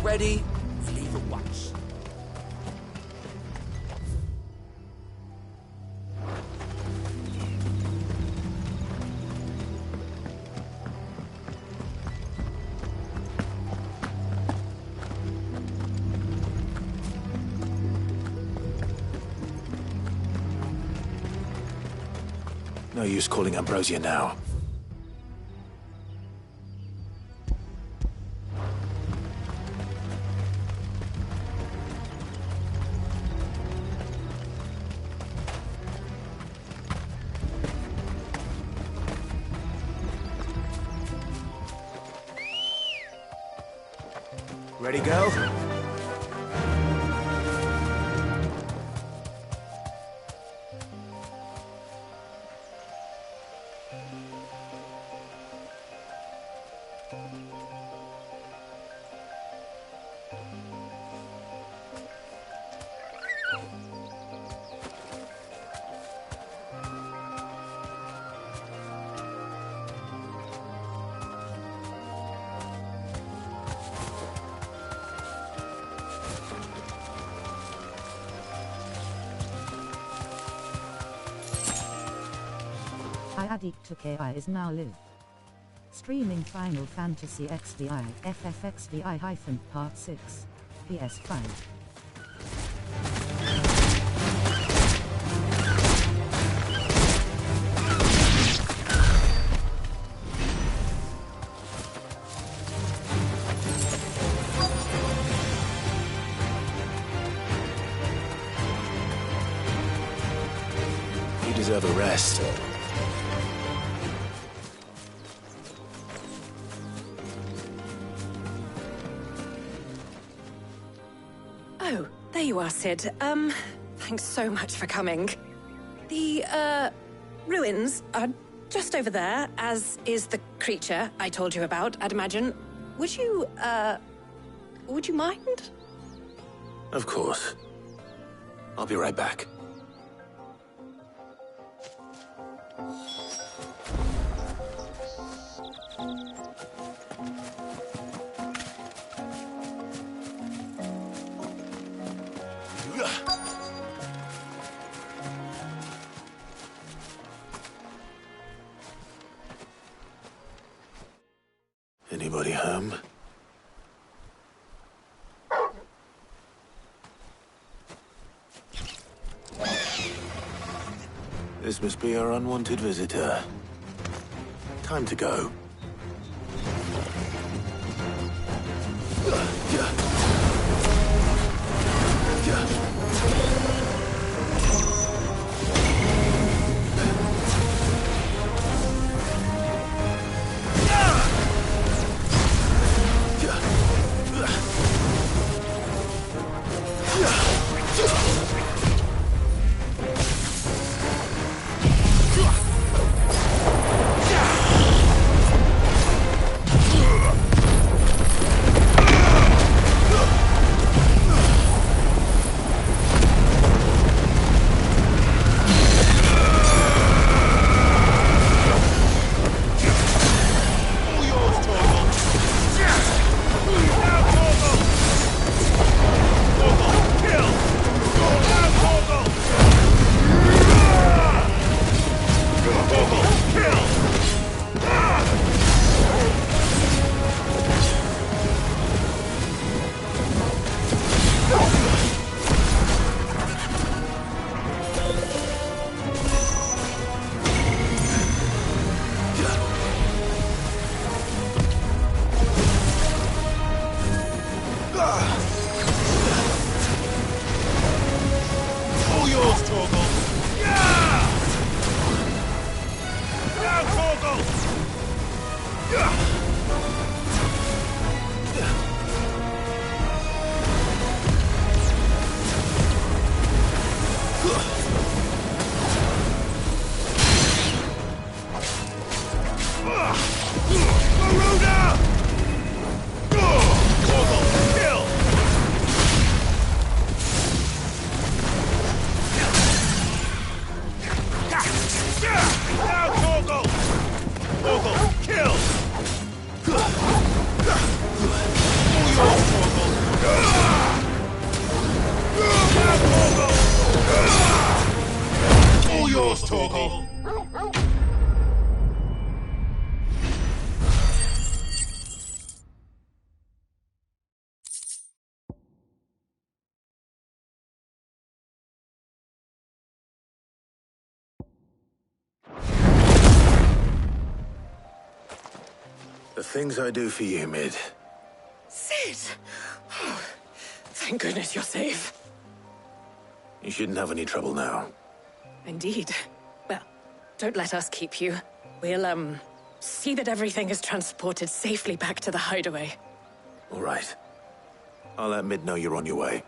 ready, leave at once. No use calling Ambrosia now. Ready, go? Addict to KI is now live. Streaming Final Fantasy XVI, FFXVI-Part 6, PS5. You deserve a rest. Oh, there you are, Sid. Thanks so much for coming. The, ruins are just over there, as is the creature I told you about, I'd imagine. Would you mind? Of course. I'll be right back. Anybody home? This must be our unwanted visitor. Time to go. Kill! talk of. The things I do for you, Mid. Sid! Oh, thank goodness you're safe. You shouldn't have any trouble now. Indeed. Well, don't let us keep you. We'll, see that everything is transported safely back to the hideaway. All right. I'll let Mid know you're on your way.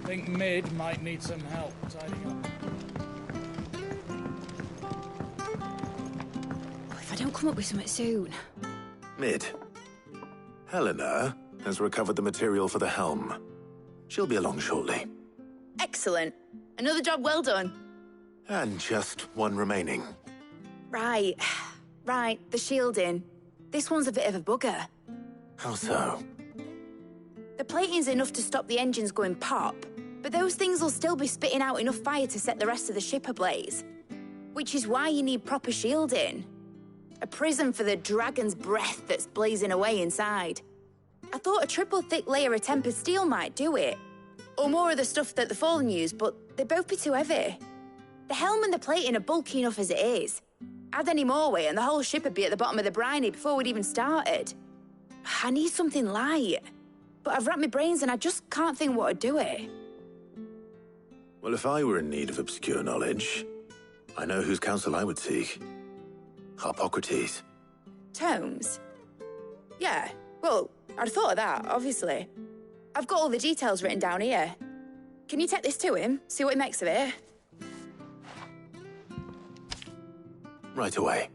I think Mid might need some help tidying up. If I don't come up with something soon. Mid. Helena has recovered the material for the helm. She'll be along shortly. Excellent. Another job well done. And just one remaining. Right. Right, the shielding. This one's a bit of a bugger. How so? The plating's enough to stop the engines going pop, but those things will still be spitting out enough fire to set the rest of the ship ablaze. Which is why you need proper shielding. A prison for the dragon's breath that's blazing away inside. I thought a triple thick layer of tempered steel might do it. Or more of the stuff that the Fallen use, but they'd both be too heavy. The helm and the plating are bulky enough as it is. Add any more weight and the whole ship would be at the bottom of the briny before we'd even started. I need something light. But I've racked my brains and I just can't think what would do it. Well, if I were in need of obscure knowledge, I know whose counsel I would seek. Harpocrates. Tomes? Yeah, well, I'd thought of that, obviously. I've got all the details written down here. Can you take this to him, see what he makes of it? Right away.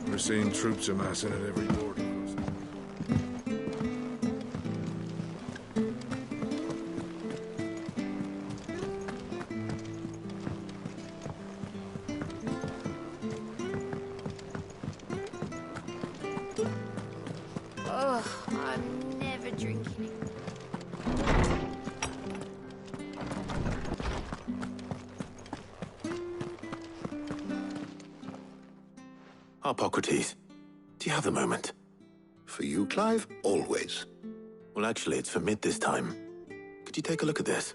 We're seeing troops amassing at every port. Ugh, I'm never drinking it. Harpocrates, do you have a moment? For you, Clive? Always. Well, actually, it's for Mid this time. Could you take a look at this?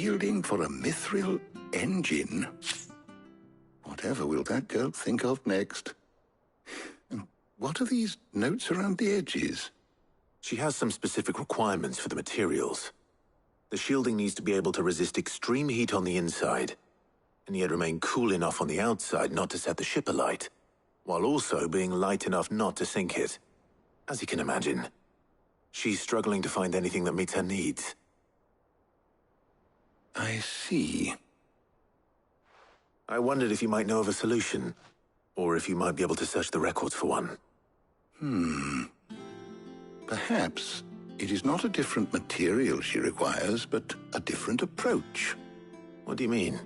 shielding for a mithril engine. Whatever will that girl think of next? And what are these notes around the edges? She has some specific requirements for the materials. The shielding needs to be able to resist extreme heat on the inside, and yet remain cool enough on the outside not to set the ship alight, while also being light enough not to sink it. As you can imagine, she's struggling to find anything that meets her needs. I see. I wondered if you might know of a solution, or if you might be able to search the records for one. Perhaps it is not a different material she requires, but a different approach. What do you mean?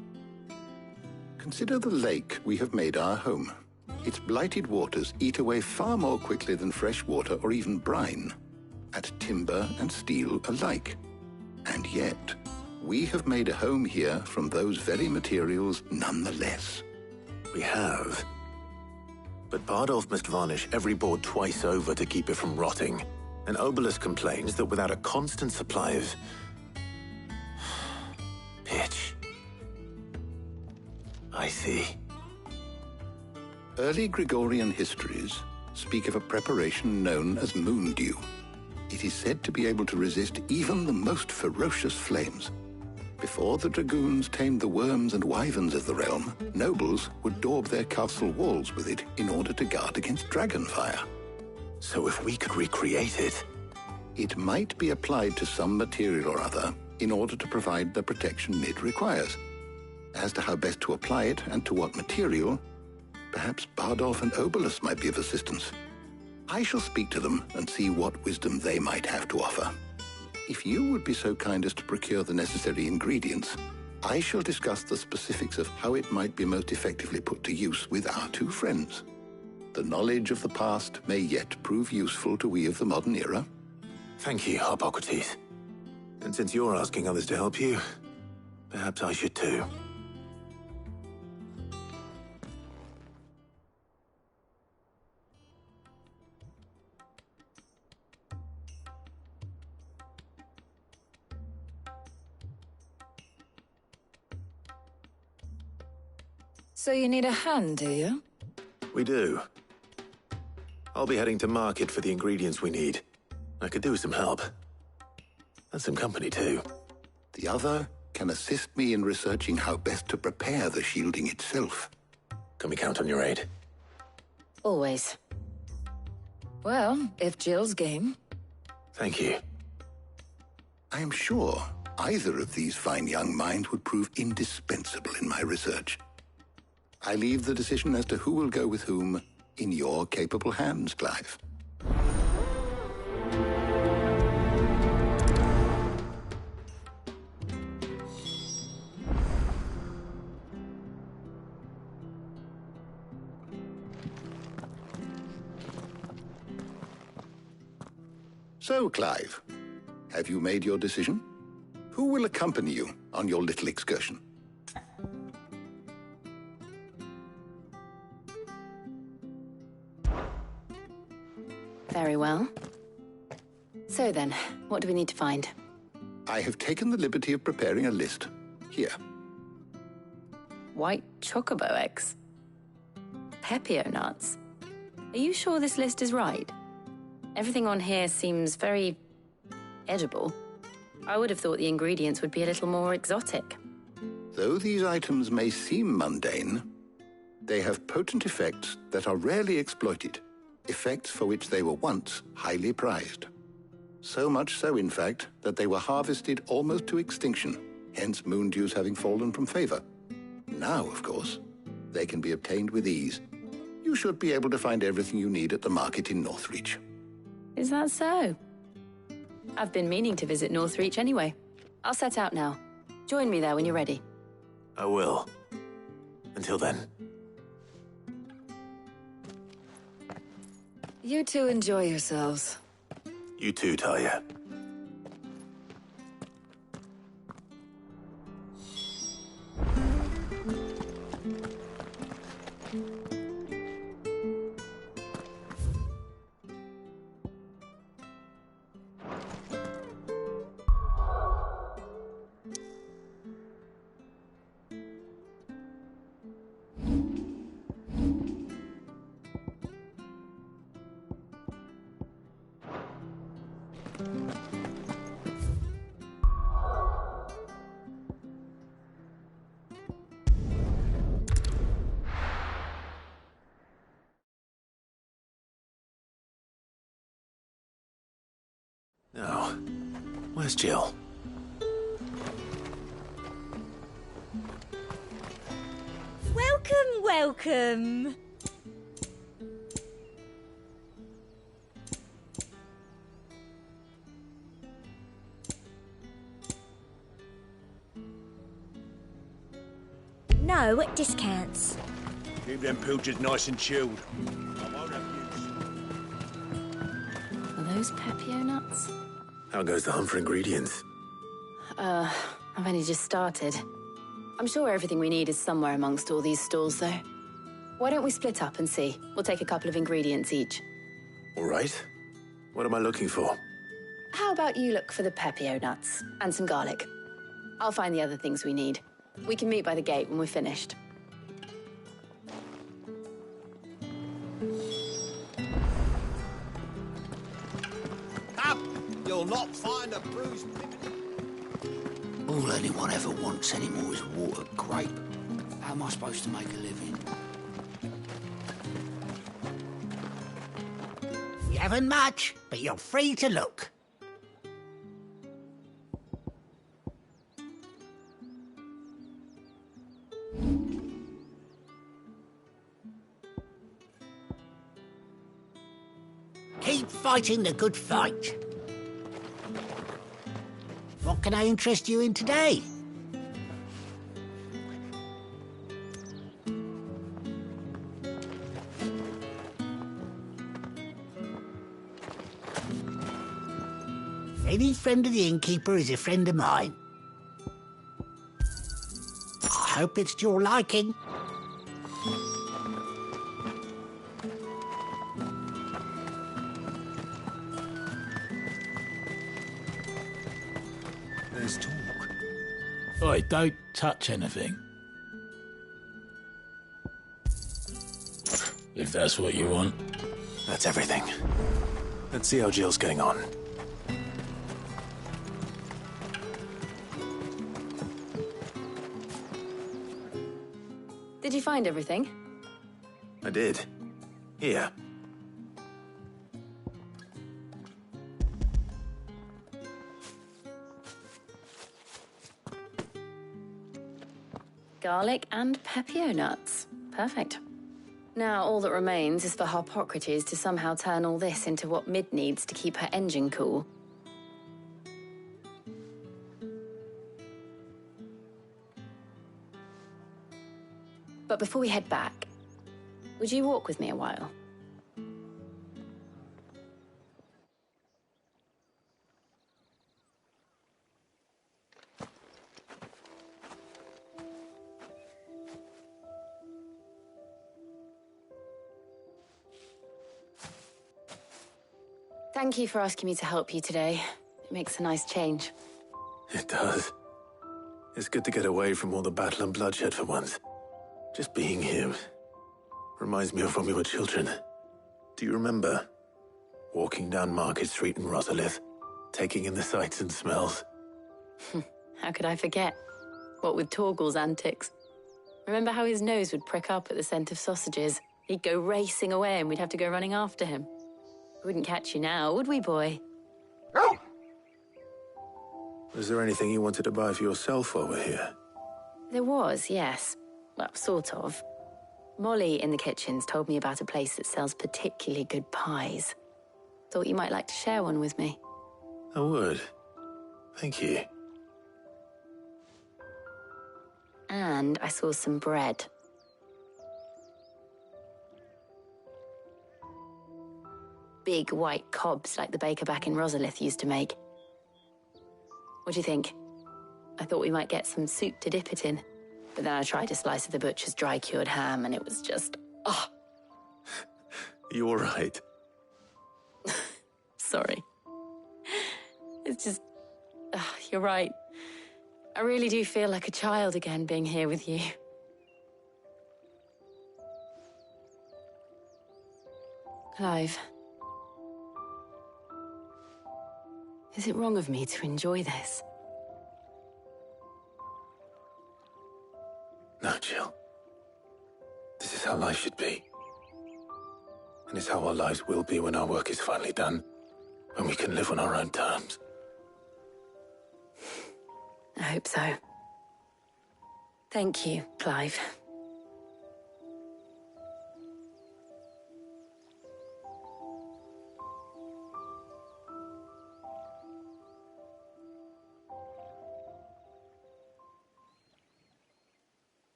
Consider the lake we have made our home. Its blighted waters eat away far more quickly than fresh water or even brine, at timber and steel alike. And yet, we have made a home here from those very materials nonetheless. We have. But Bardolph must varnish every board twice over to keep it from rotting. And Obelisk complains that without a constant supply of pitch. I see. Early Gregorian histories speak of a preparation known as moon dew. It is said to be able to resist even the most ferocious flames. Before the dragoons tamed the worms and wyverns of the realm, nobles would daub their castle walls with it in order to guard against dragon fire. So if we could recreate it... It might be applied to some material or other in order to provide the protection it requires. As to how best to apply it and to what material, perhaps Bardolph and Obelisk might be of assistance. I shall speak to them and see what wisdom they might have to offer. If you would be so kind as to procure the necessary ingredients, I shall discuss the specifics of how it might be most effectively put to use with our two friends. The knowledge of the past may yet prove useful to we of the modern era. Thank you, Hippocrates. And since you're asking others to help you, perhaps I should too. So you need a hand, do you? We do. I'll be heading to market for the ingredients we need. I could do with some help. And some company, too. The other can assist me in researching how best to prepare the shielding itself. Can we count on your aid? Always. Well, if Jill's game. Thank you. I am sure either of these fine young minds would prove indispensable in my research. I leave the decision as to who will go with whom in your capable hands, Clive. So, Clive, have you made your decision? Who will accompany you on your little excursion? Very well. So then, what do we need to find? I have taken the liberty of preparing a list. Here. White chocobo eggs. Pepio nuts. Are you sure this list is right? Everything on here seems very edible. I would have thought the ingredients would be a little more exotic. Though these items may seem mundane, they have potent effects that are rarely exploited, effects for which they were once highly prized. So much so, in fact, that they were harvested almost to extinction, hence moon dews having fallen from favor. Now, of course, they can be obtained with ease. You should be able to find everything you need at the market in Northreach. Is that so? I've been meaning to visit Northreach anyway. I'll set out now. Join me there when you're ready. I will. Until then. You two enjoy yourselves. You too, Talia. Now, where's Jill? Welcome, welcome. No discounts. Keep them pilchards nice and chilled. I won't have use. Are those Pepio nuts? How goes the hunt for ingredients? I've only just started. I'm sure everything we need is somewhere amongst all these stalls, though. Why don't we split up and see? We'll take a couple of ingredients each. All right. What am I looking for? How about you look for the Pepio nuts and some garlic? I'll find the other things we need. We can meet by the gate when we're finished. Come! You'll not find a bruised... All anyone ever wants anymore is a water grape. How am I supposed to make a living? You haven't much, but you're free to look. Keep fighting the good fight. What can I interest you in today? Any friend of the innkeeper is a friend of mine. I hope it's to your liking. There's talk. Oi, don't touch anything. If that's what you want. That's everything. Let's see how Jill's getting on. Did you find everything? I did. Here. Garlic and Pepio nuts. Perfect. Now all that remains is for Harpocrates to somehow turn all this into what Mid needs to keep her engine cool. But before we head back, would you walk with me a while? Thank you for asking me to help you today. It makes a nice change. It does. It's good to get away from all the battle and bloodshed for once. Just being here reminds me of when we were children. Do you remember? Walking down Market Street in Rosalith, taking in the sights and smells. How could I forget? What with Torgal's antics. Remember how his nose would prick up at the scent of sausages? He'd go racing away and we'd have to go running after him. We wouldn't catch you now, would we, boy? Was there anything you wanted to buy for yourself while we're here? There was, yes. Well, sort of. Molly in the kitchens told me about a place that sells particularly good pies. Thought you might like to share one with me. I would. Thank you. And I saw some bread. Big white cobs like the baker back in Rosalith used to make. What do you think? I thought we might get some soup to dip it in. But then I tried a slice of the butcher's dry-cured ham and it was just... oh. You all right? Sorry. It's just... you're right. I really do feel like a child again being here with you. Clive. Is it wrong of me to enjoy this? No, Jill. This is how life should be. And it's how our lives will be when our work is finally done. When we can live on our own terms. I hope so. Thank you, Clive.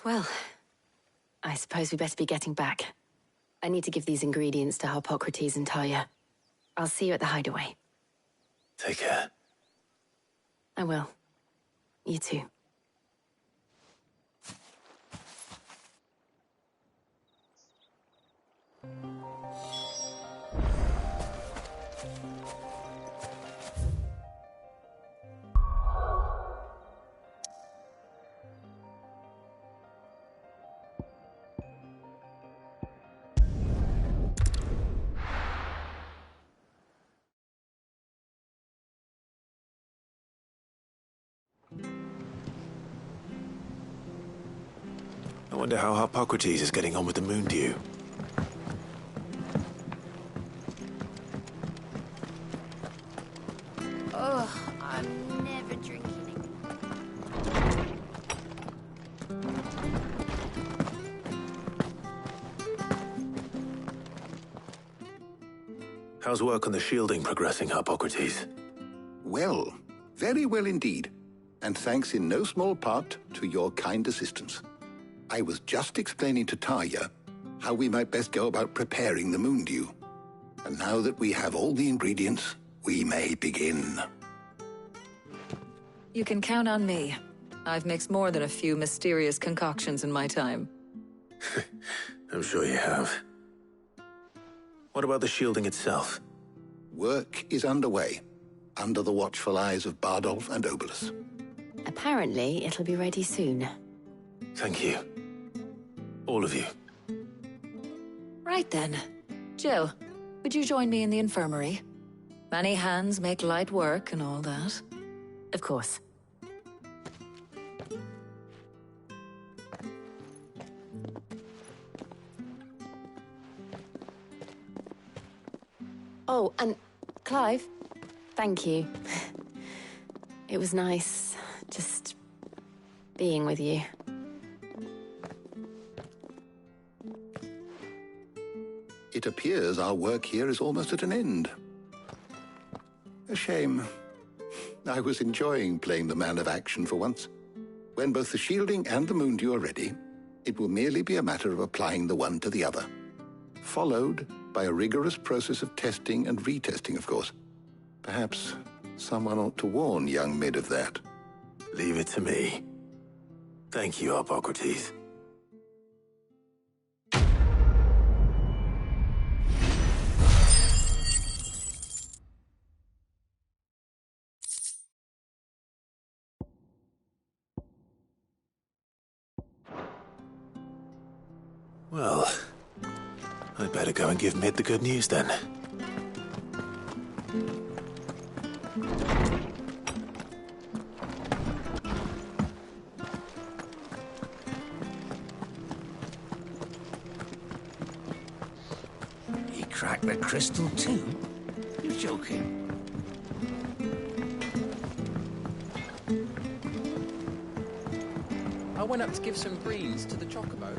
Well, I suppose we better be getting back. I need to give these ingredients to Harpocrates and Talia. I'll see you at the hideaway. Take care. I will. You too. I wonder how Harpocrates is getting on with the moon dew. Ugh, I'm never drinking. How's work on the shielding progressing, Harpocrates? Well, very well indeed. And thanks in no small part to your kind assistance. I was just explaining to Talia how we might best go about preparing the moon dew. And now that we have all the ingredients, we may begin. You can count on me. I've mixed more than a few mysterious concoctions in my time. I'm sure you have. What about the shielding itself? Work is underway, under the watchful eyes of Bardolph and Obolus. Apparently, it'll be ready soon. Thank you. All of you. Right then. Jill, would you join me in the infirmary? Many hands make light work and all that. Of course. Oh, and Clive, thank you. It was nice just being with you. It appears our work here is almost at an end. A shame. I was enjoying playing the man of action for once. When both the shielding and the moon dew are ready, it will merely be a matter of applying the one to the other. Followed by a rigorous process of testing and retesting, of course. Perhaps someone ought to warn young Mid of that. Leave it to me. Thank you, Harpocrates. Well, I'd better go and give Mid the good news then. He cracked the crystal too? You're joking. I went up to give some greens to the chocobo.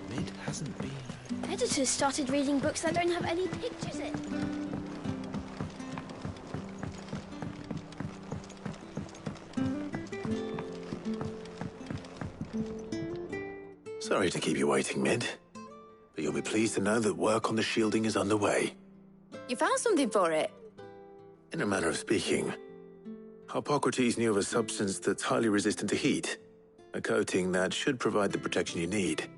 Mid hasn't been. Editors started reading books that don't have any pictures in. Sorry to keep you waiting, Mid. But you'll be pleased to know that work on the shielding is underway. You found something for it? In a manner of speaking, Harpocrates knew of a substance that's highly resistant to heat, a coating that should provide the protection you need.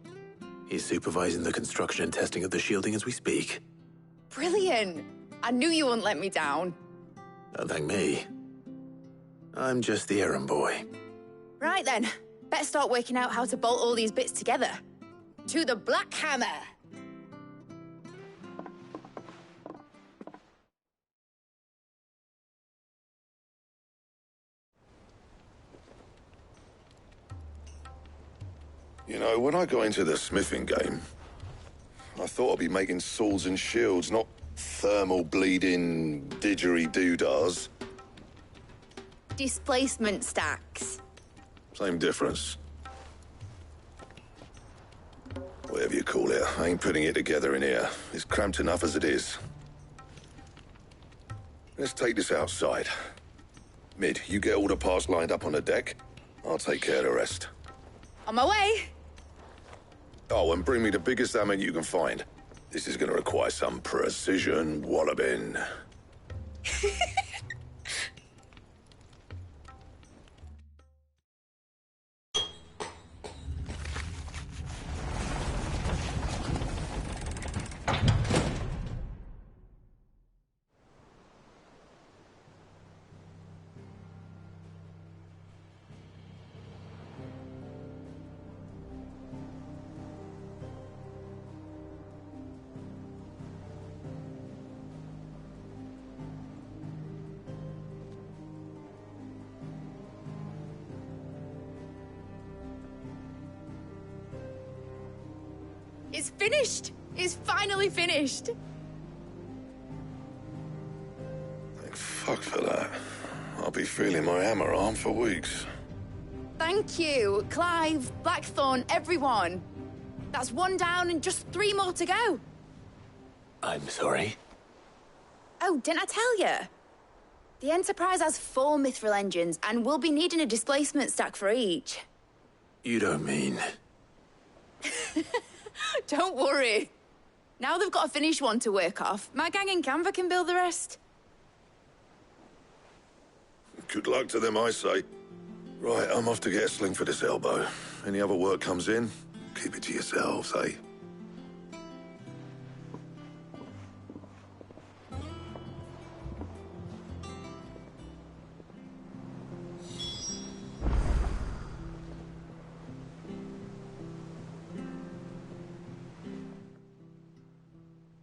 He's supervising the construction and testing of the shielding as we speak. Brilliant. I knew you wouldn't let me down. Don't thank me. I'm just the errand boy. Right then. Better start working out how to bolt all these bits together. To the Black Hammer! You know, when I got into the smithing game, I thought I'd be making swords and shields, not thermal bleeding didgeridoo-dahs. Displacement stacks. Same difference. Whatever you call it, I ain't putting it together in here. It's cramped enough as it is. Let's take this outside. Mid, you get all the parts lined up on the deck. I'll take care of the rest. On my way! Oh, and bring me the biggest hammer you can find. This is gonna require some precision walloping. It's finished! It's finally finished! Thank fuck for that. I'll be feeling my hammer arm for weeks. Thank you, Clive, Blackthorn, everyone. That's one down and just 3 more to go. I'm sorry. Oh, didn't I tell you? The Enterprise has 4 mithril engines and we'll be needing a displacement stack for each. You don't mean... Don't worry. Now they've got a finished one to work off, my gang in Canva can build the rest. Good luck to them, I say. Right, I'm off to get a sling for this elbow. Any other work comes in, keep it to yourselves, eh?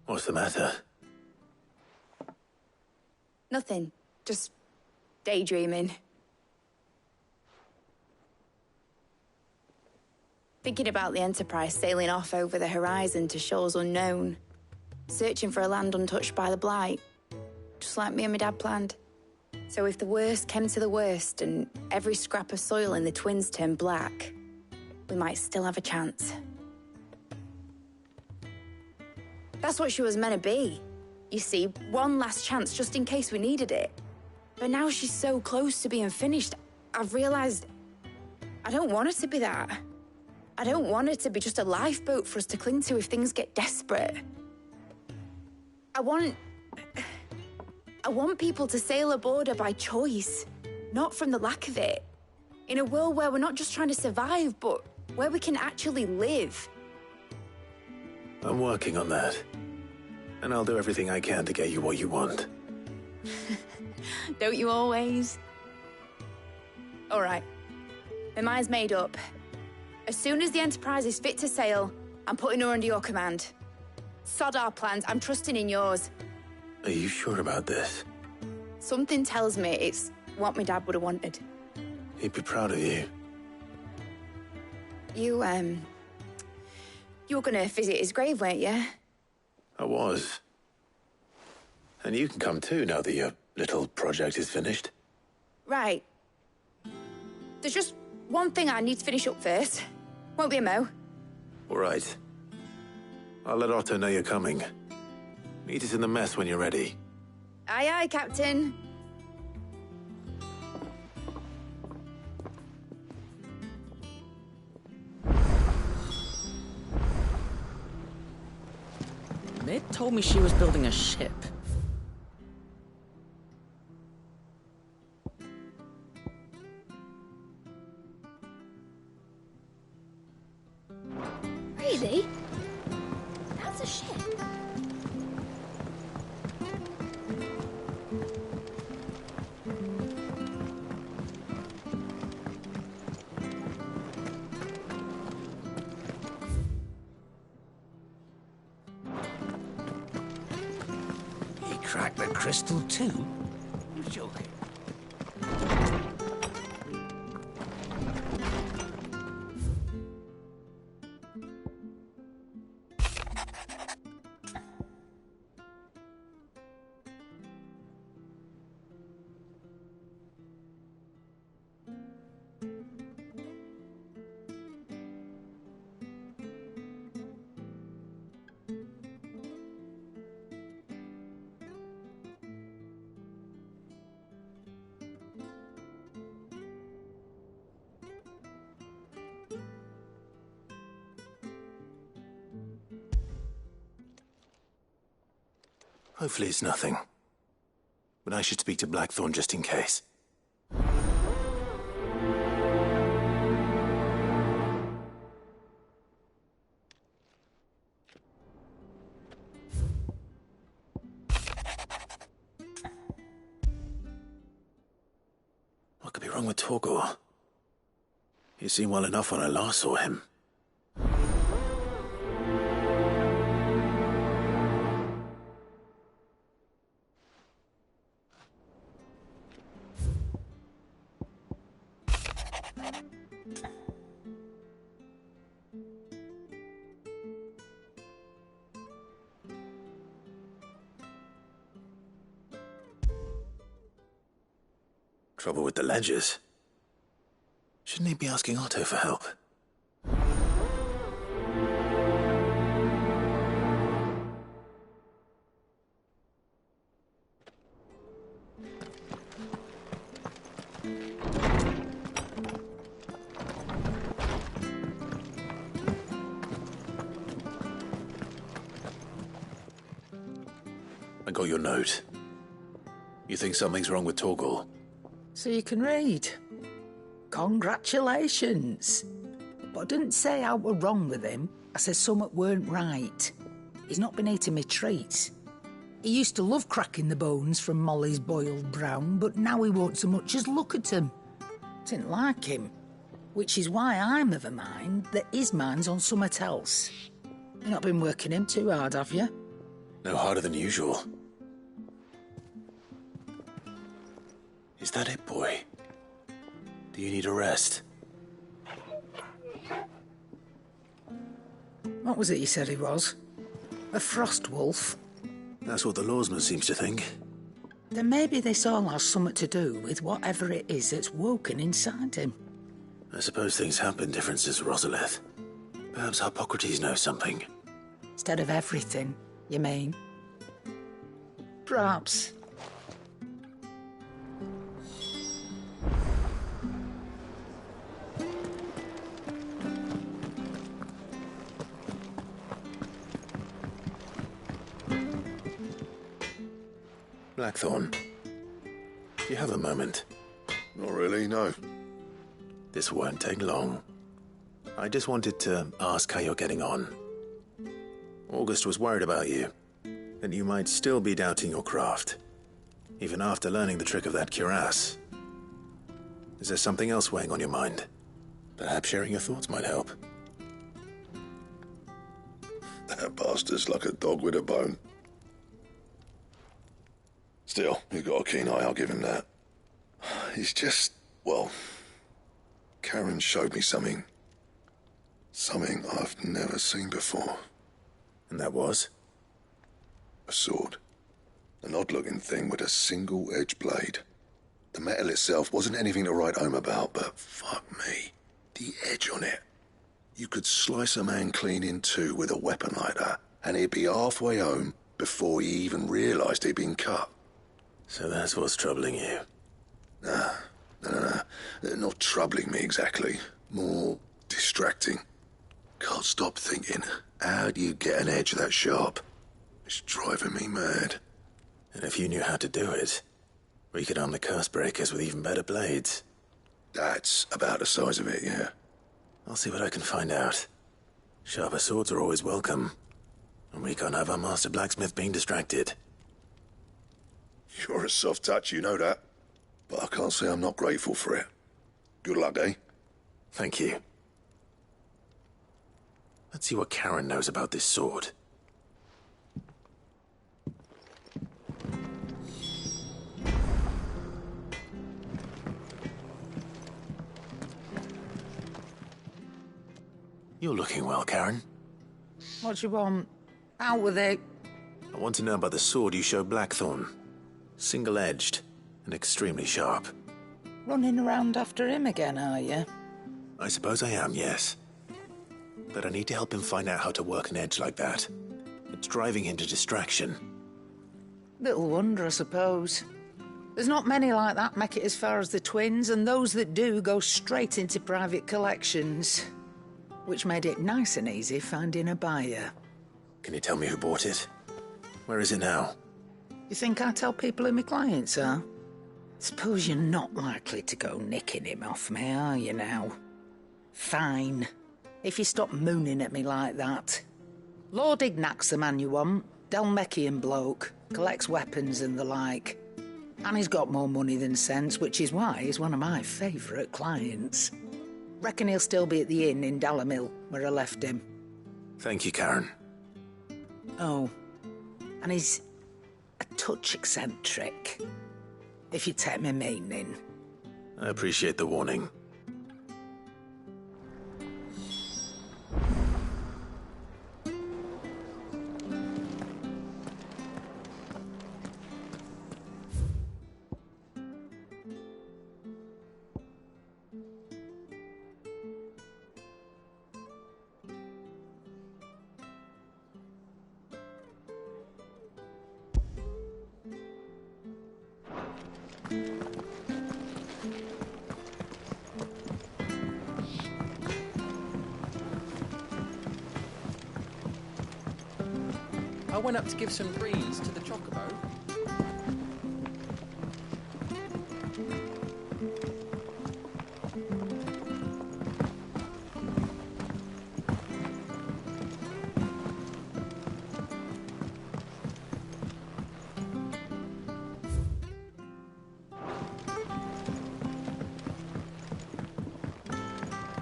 What's the matter? Nothing. Just daydreaming. Thinking about the Enterprise sailing off over the horizon to shores unknown. Searching for a land untouched by the Blight. Just like me and my dad planned. So if the worst came to the worst and every scrap of soil in the Twins turned black, we might still have a chance. That's what she was meant to be. You see, one last chance just in case we needed it. But now she's so close to being finished, I've realized I don't want her to be that. I don't want her to be just a lifeboat for us to cling to if things get desperate. I want people to sail aboard her by choice, not from the lack of it. In a world where we're not just trying to survive, but where we can actually live. I'm working on that. And I'll do everything I can to get you what you want. Don't you always? All right. My mind's made up. As soon as the Enterprise is fit to sail, I'm putting her under your command. Sod our plans, I'm trusting in yours. Are you sure about this? Something tells me it's what my dad would have wanted. He'd be proud of you. You were gonna visit his grave, weren't you? I was. And you can come too now that your little project is finished. Right. There's just one thing I need to finish up first. Won't be a mo. All right. I'll let Otto know you're coming. Meet us in the mess when you're ready. Aye, aye, Captain. Mid told me she was building a ship. Really? That's a ship. crack the crystal too? Who's joking? Hopefully it's nothing. But I should speak to Blackthorn just in case. What could be wrong with Torgor? He seemed well enough when I last saw him. Trouble with the ledgers. Shouldn't he be asking Otto for help? I got your note. You think something's wrong with Torgor? So you can read. Congratulations. But I didn't say I were wrong with him. I said something weren't right. He's not been eating me treats. He used to love cracking the bones from Molly's boiled brown, but now he won't so much as look at them. Didn't like him. Which is why I'm of a mind that his mind's on something else. You've not been working him too hard, have you? No harder than usual. Is that it, boy? Do you need a rest? What was it you said he was? A frost wolf? That's what the lawsman seems to think. Then maybe this all has something to do with whatever it is that's woken inside him. I suppose things have been different since Rosalith. Perhaps Hippocrates knows something. Instead of everything, you mean? Perhaps. Blackthorn, do you have a moment? Not really, no. This won't take long. I just wanted to ask how you're getting on. August was worried about you, that you might still be doubting your craft, even after learning the trick of that cuirass. Is there something else weighing on your mind? Perhaps sharing your thoughts might help. That bastard's like a dog with a bone. Still, you've got a keen eye, I'll give him that. He's just, well, Karen showed me something. Something I've never seen before. And that was? A sword. An odd-looking thing with a single-edged blade. The metal itself wasn't anything to write home about, but fuck me, the edge on it. You could slice a man clean in two with a weapon like that, and he'd be halfway home before he even realised he'd been cut. So that's what's troubling you? Nah. Not troubling me exactly. More distracting. Can't stop thinking, how do you get an edge that sharp? It's driving me mad. And if you knew how to do it, we could arm the curse breakers with even better blades. That's about the size of it, yeah. I'll see what I can find out. Sharper swords are always welcome. And we can't have our master blacksmith being distracted. You're a soft touch, you know that. But I can't say I'm not grateful for it. Good luck, eh? Thank you. Let's see what Karen knows about this sword. You're looking well, Karen. What do you want? Out with it. I want to know about the sword you showed Blackthorn. Single-edged and extremely sharp. Running around after him again, are you? I suppose I am, yes. But I need to help him find out how to work an edge like that. It's driving him to distraction. Little wonder, I suppose. There's not many like that make it as far as the twins, and those that do go straight into private collections. Which made it nice and easy finding a buyer. Can you tell me who bought it? Where is it now? You think I tell people who my clients are? Suppose you're not likely to go nicking him off me, are you now? Fine. If you stop mooning at me like that. Lord Ignac's the man you want. Dalmekian bloke. Collects weapons and the like. And he's got more money than sense, which is why he's one of my favourite clients. Reckon he'll still be at the inn in Dalamil, where I left him. Thank you, Karen. Oh, and he's a touch eccentric, if you take my meaning. I appreciate the warning. I went up to give some greens to the chocobo.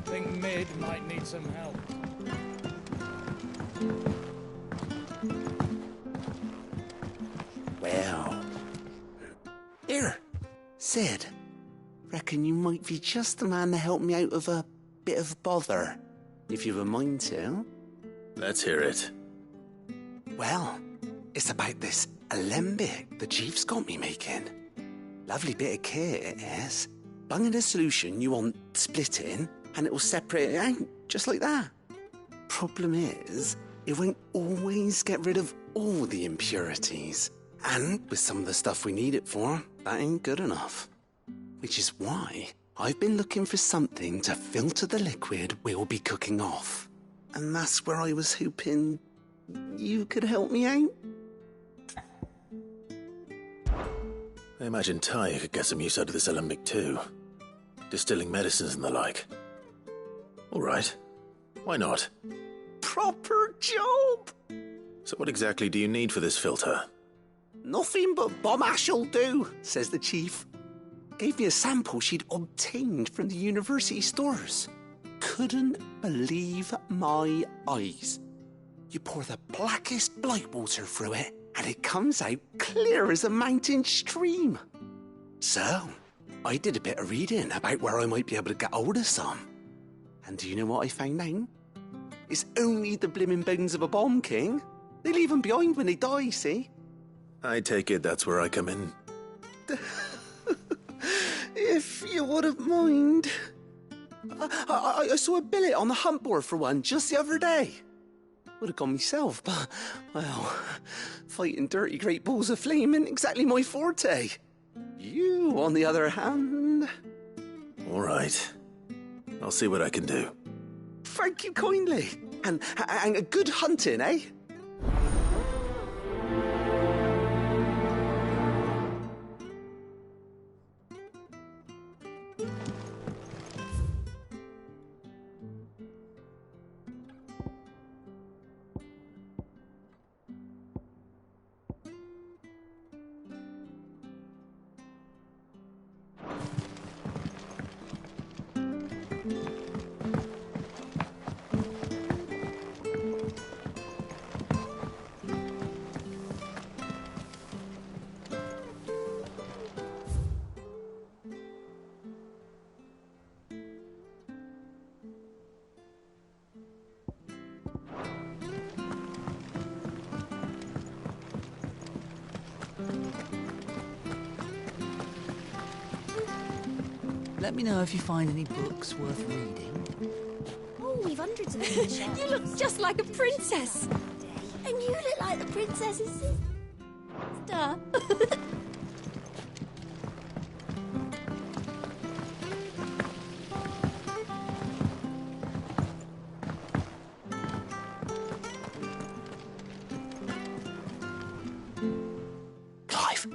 Think Mid might need some help. Well. Here, Sid. Reckon you might be just the man to help me out of a bit of bother, if you've a mind to. Let's hear it. Well, it's about this alembic the chief's got me making. Lovely bit of kit it is. Bunging a solution you want splitting, and it will separate it out, just like that. Problem is, it won't always get rid of all the impurities. And with some of the stuff we need it for, that ain't good enough. Which is why I've been looking for something to filter the liquid we'll be cooking off. And that's where I was hoping you could help me out. I imagine Ty could get some use out of this alembic too. Distilling medicines and the like. All right. Why not? Proper job! So what exactly do you need for this filter? Nothing but bomb ash'll do, says the chief. Gave me a sample she'd obtained from the university stores. Couldn't believe my eyes. You pour the blackest blight water through it, and it comes out clear as a mountain stream. So, I did a bit of reading about where I might be able to get hold of some. And do you know what I found out? It's only the blimmin' bones of a bomb king. They leave them behind when they die, see? I take it that's where I come in. If you wouldn't mind. I saw a billet on the hunt board for one just the other day. Would have gone myself, but, well, fighting dirty great balls of flame isn't exactly my forte. You, on the other hand... All right. I'll see what I can do. Thank you kindly. And a good hunting, eh? let me know if you find any books worth reading. Oh, we've hundreds of them in the shelf. You look just like a princess. And you look like the princess's sister. Clive,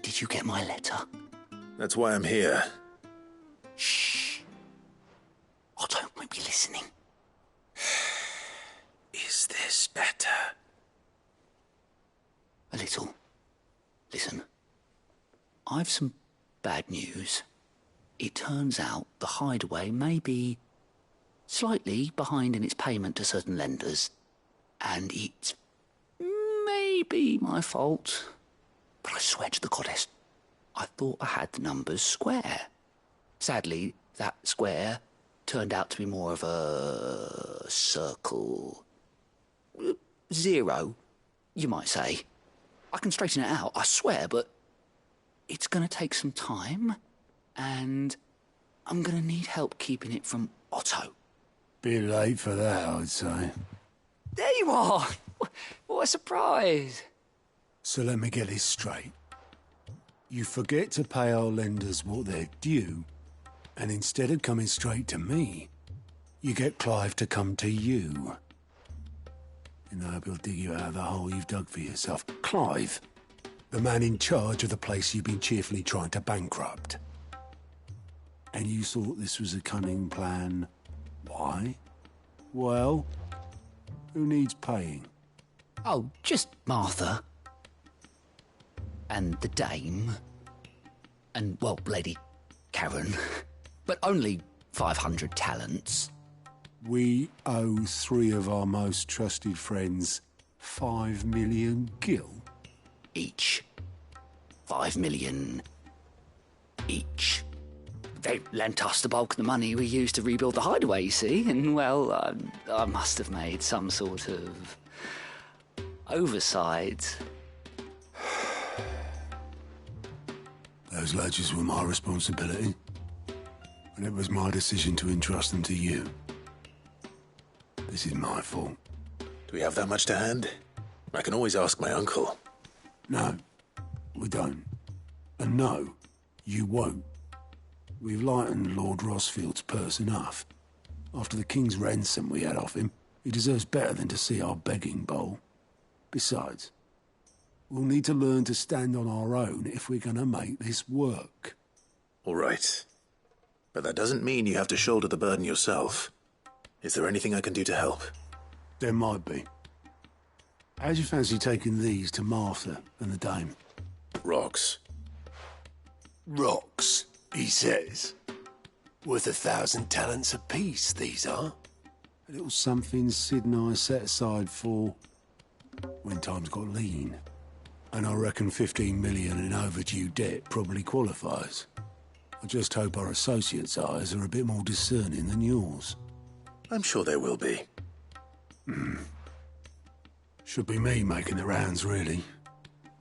did you get my letter? That's why I'm here. Shh. Otto might be listening. Is this better? A little. Listen, I've some bad news. It turns out the Hideaway may be slightly behind in its payment to certain lenders, and it's maybe my fault. But I swear to the goddess, I thought I had the numbers square. Sadly, that square turned out to be more of a circle. 0, you might say. I can straighten it out, I swear, but it's going to take some time, and I'm going to need help keeping it from Otto. Bit late for that, I'd say. There you are! What a surprise! So let me get this straight. You forget to pay our lenders what they're due, and instead of coming straight to me, you get Clive to come to you. And I hope he'll dig you out of the hole you've dug for yourself. Clive, the man in charge of the place you've been cheerfully trying to bankrupt. And you thought this was a cunning plan. Why? Well, who needs paying? Oh, just Martha. And the dame. And, well, Lady Karen. But only 500 talents. We owe 3 of our most trusted friends 5 million gil. Each. 5 million each. They lent us the bulk of the money we used to rebuild the Hideaway, you see, and, well, I must have made some sort of oversight. Those ledgers were my responsibility, and it was my decision to entrust them to you. This is my fault. Do we have that much to hand? I can always ask my uncle. No, we don't. And no, you won't. We've lightened Lord Rosfield's purse enough. After the king's ransom we had off him, he deserves better than to see our begging bowl. Besides, we'll need to learn to stand on our own if we're going to make this work. All right. But that doesn't mean you have to shoulder the burden yourself. Is there anything I can do to help? There might be. How'd you fancy taking these to Martha and the dame? Rocks. Rocks, he says. Worth 1,000 talents apiece, these are. A little something Sid and I set aside for when times got lean. And I reckon 15 million in overdue debt probably qualifies. I just hope our associates' eyes are a bit more discerning than yours. I'm sure there will be. Should be me making the rounds, really.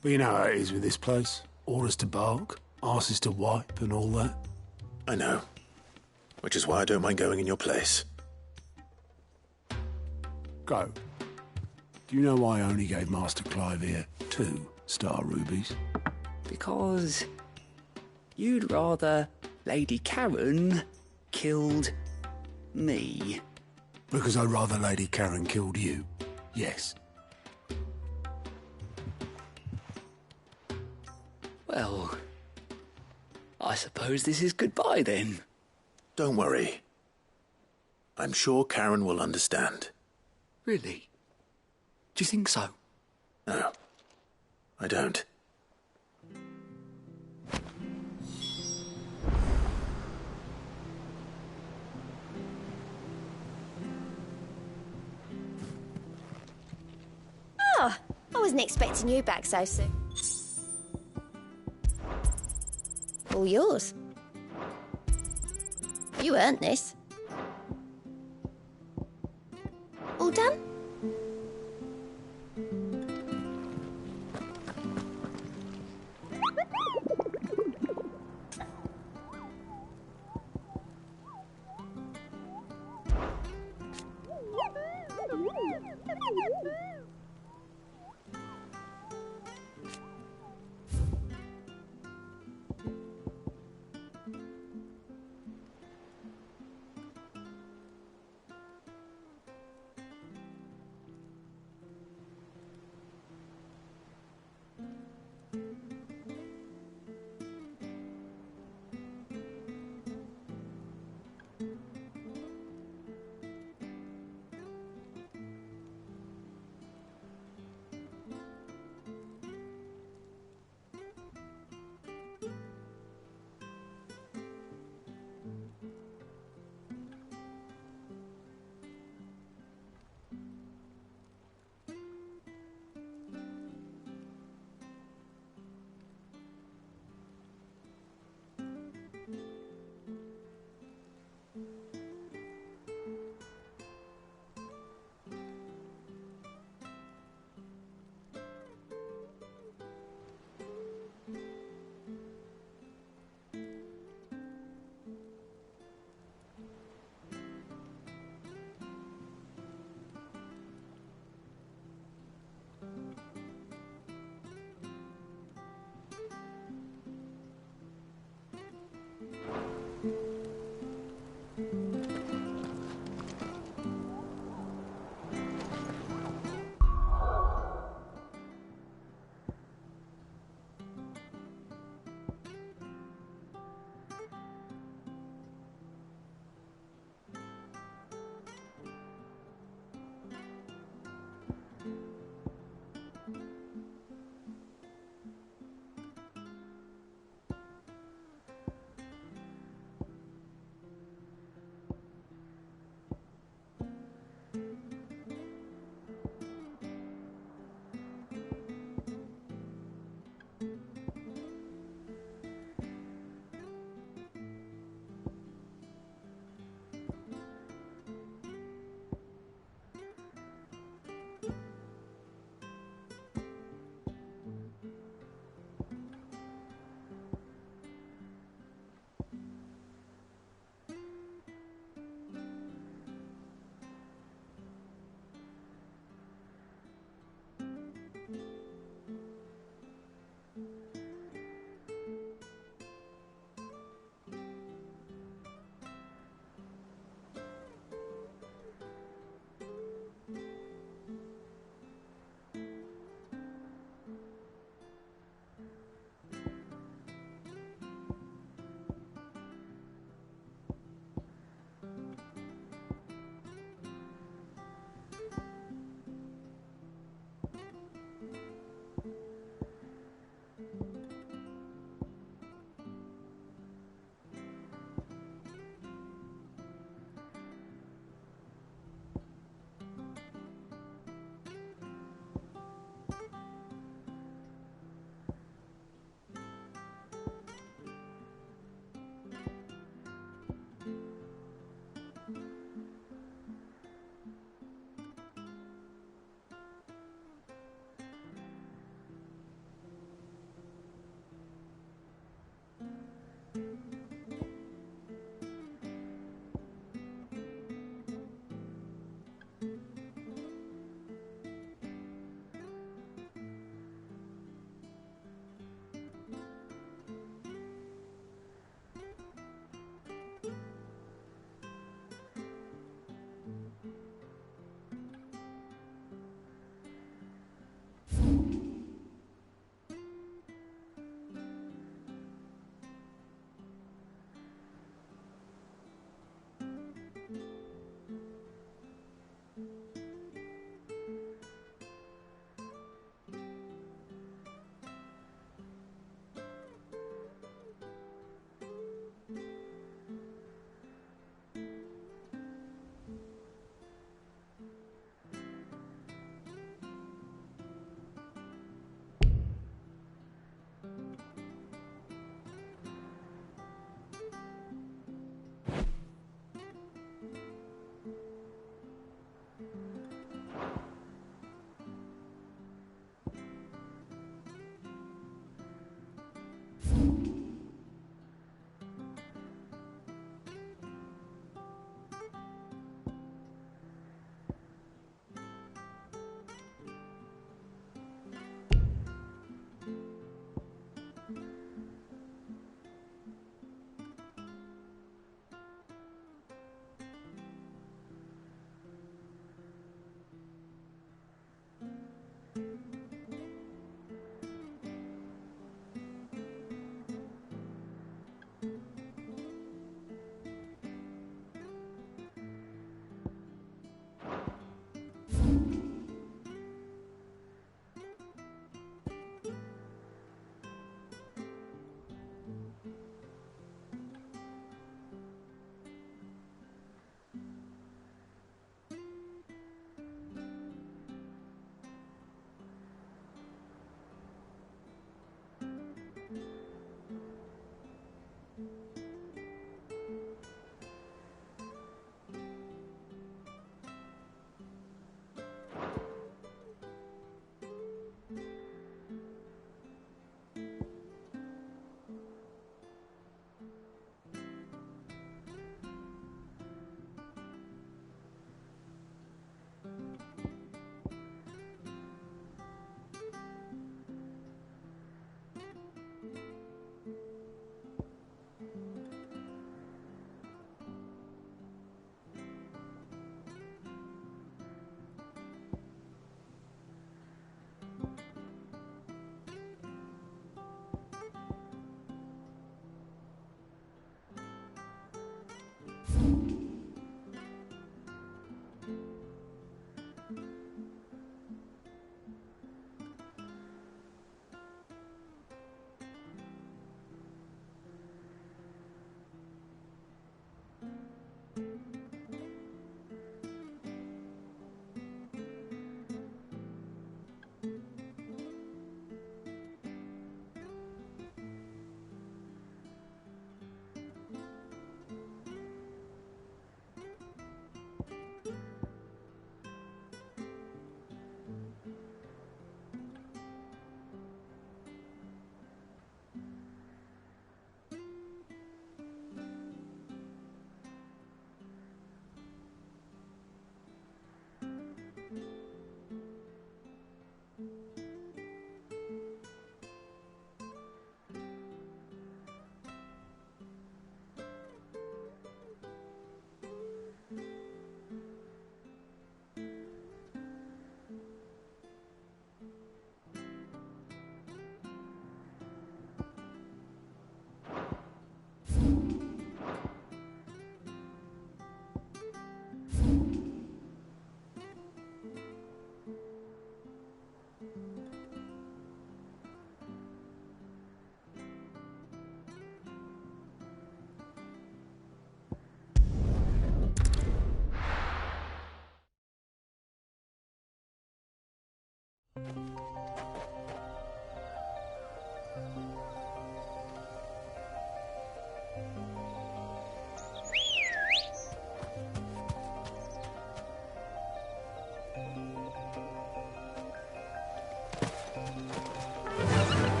But you know how it is with this place. Orders to bark, arses to wipe, and all that. I know. Which is why I don't mind going in your place. Go. Do you know why I only gave Master Clive here 2 star rubies? Because you'd rather Lady Karen killed me. Because I'd rather Lady Karen killed you. Yes. Well, I suppose this is goodbye then. Don't worry. I'm sure Karen will understand. Really? Do you think so? No, I don't. Oh, I wasn't expecting you back so soon. All yours. You earned this. All done?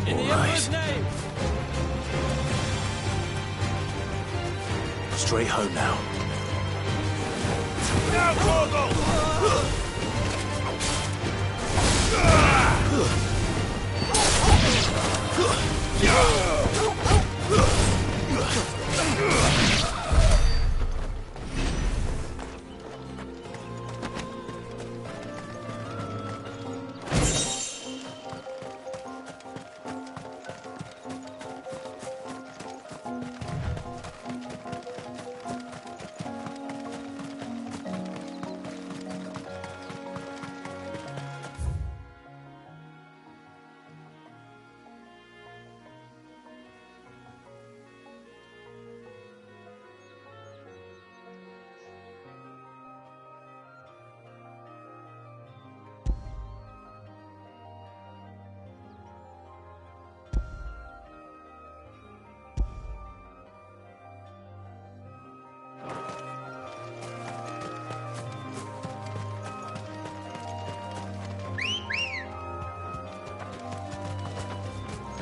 In the Emperor's name! Straight home now. Now, Torgal!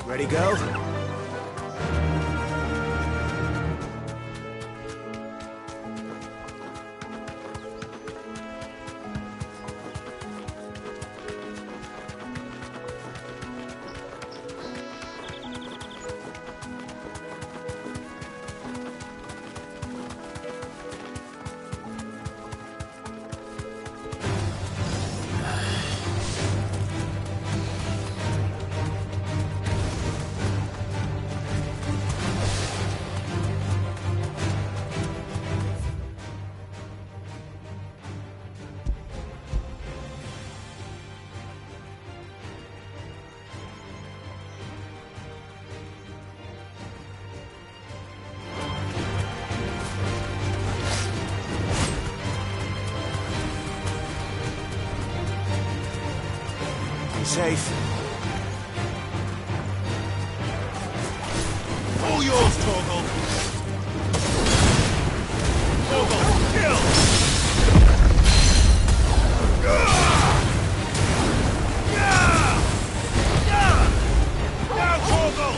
Ready, go? Safe. All yours, Torgal! Torgal, kill! Now, Torgal!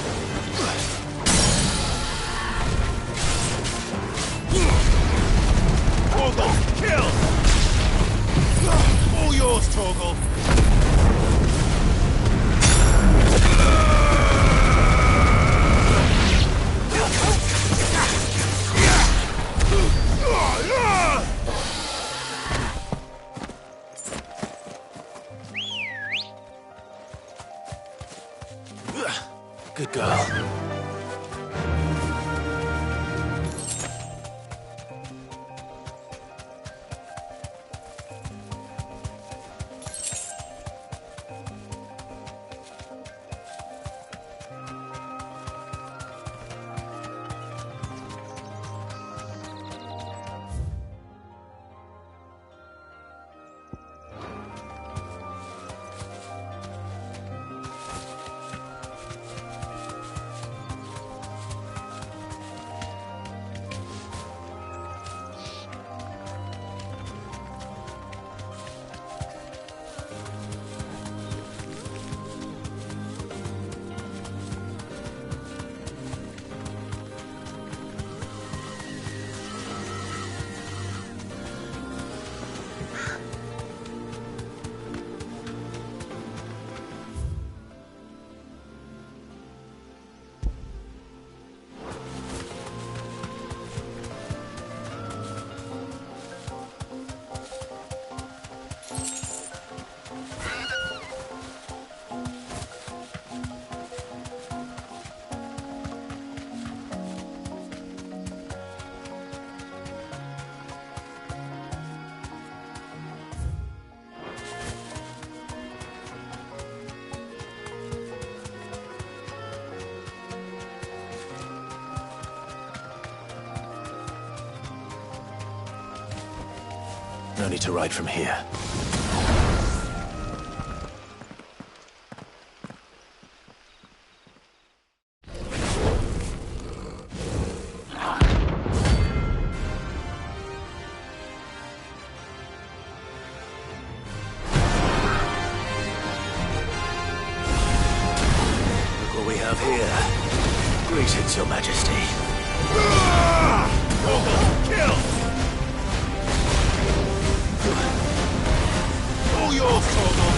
Torgal, kill! All yours, Torgal! Good girl. No need to ride from here. clear. Greetings, Your Majesty. Kill! All yours, Torgal!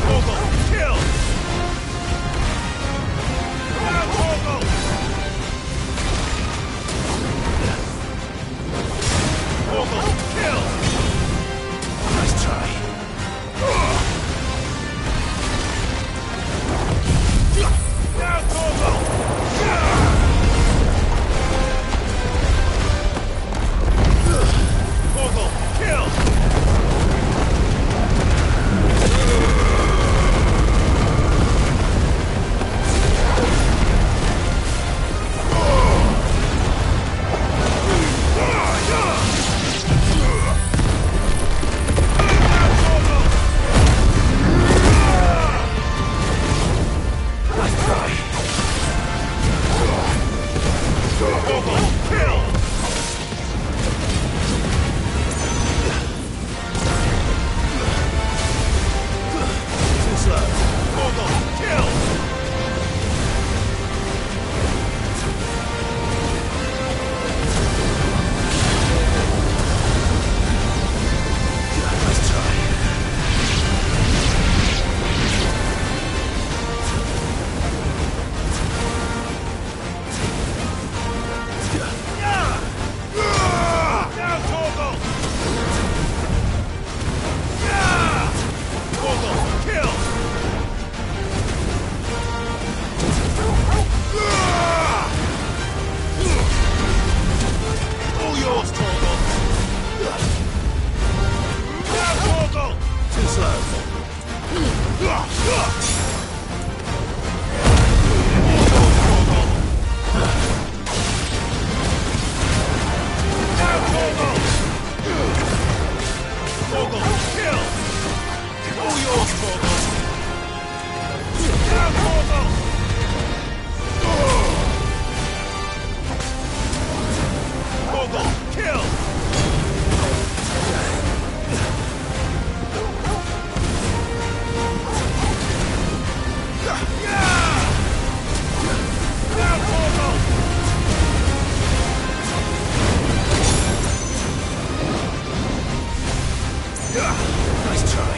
Torgal, kill! Now, Torgal! Torgal, kill! Nice try. Now, Torgal! Torgal, kill! Nice try.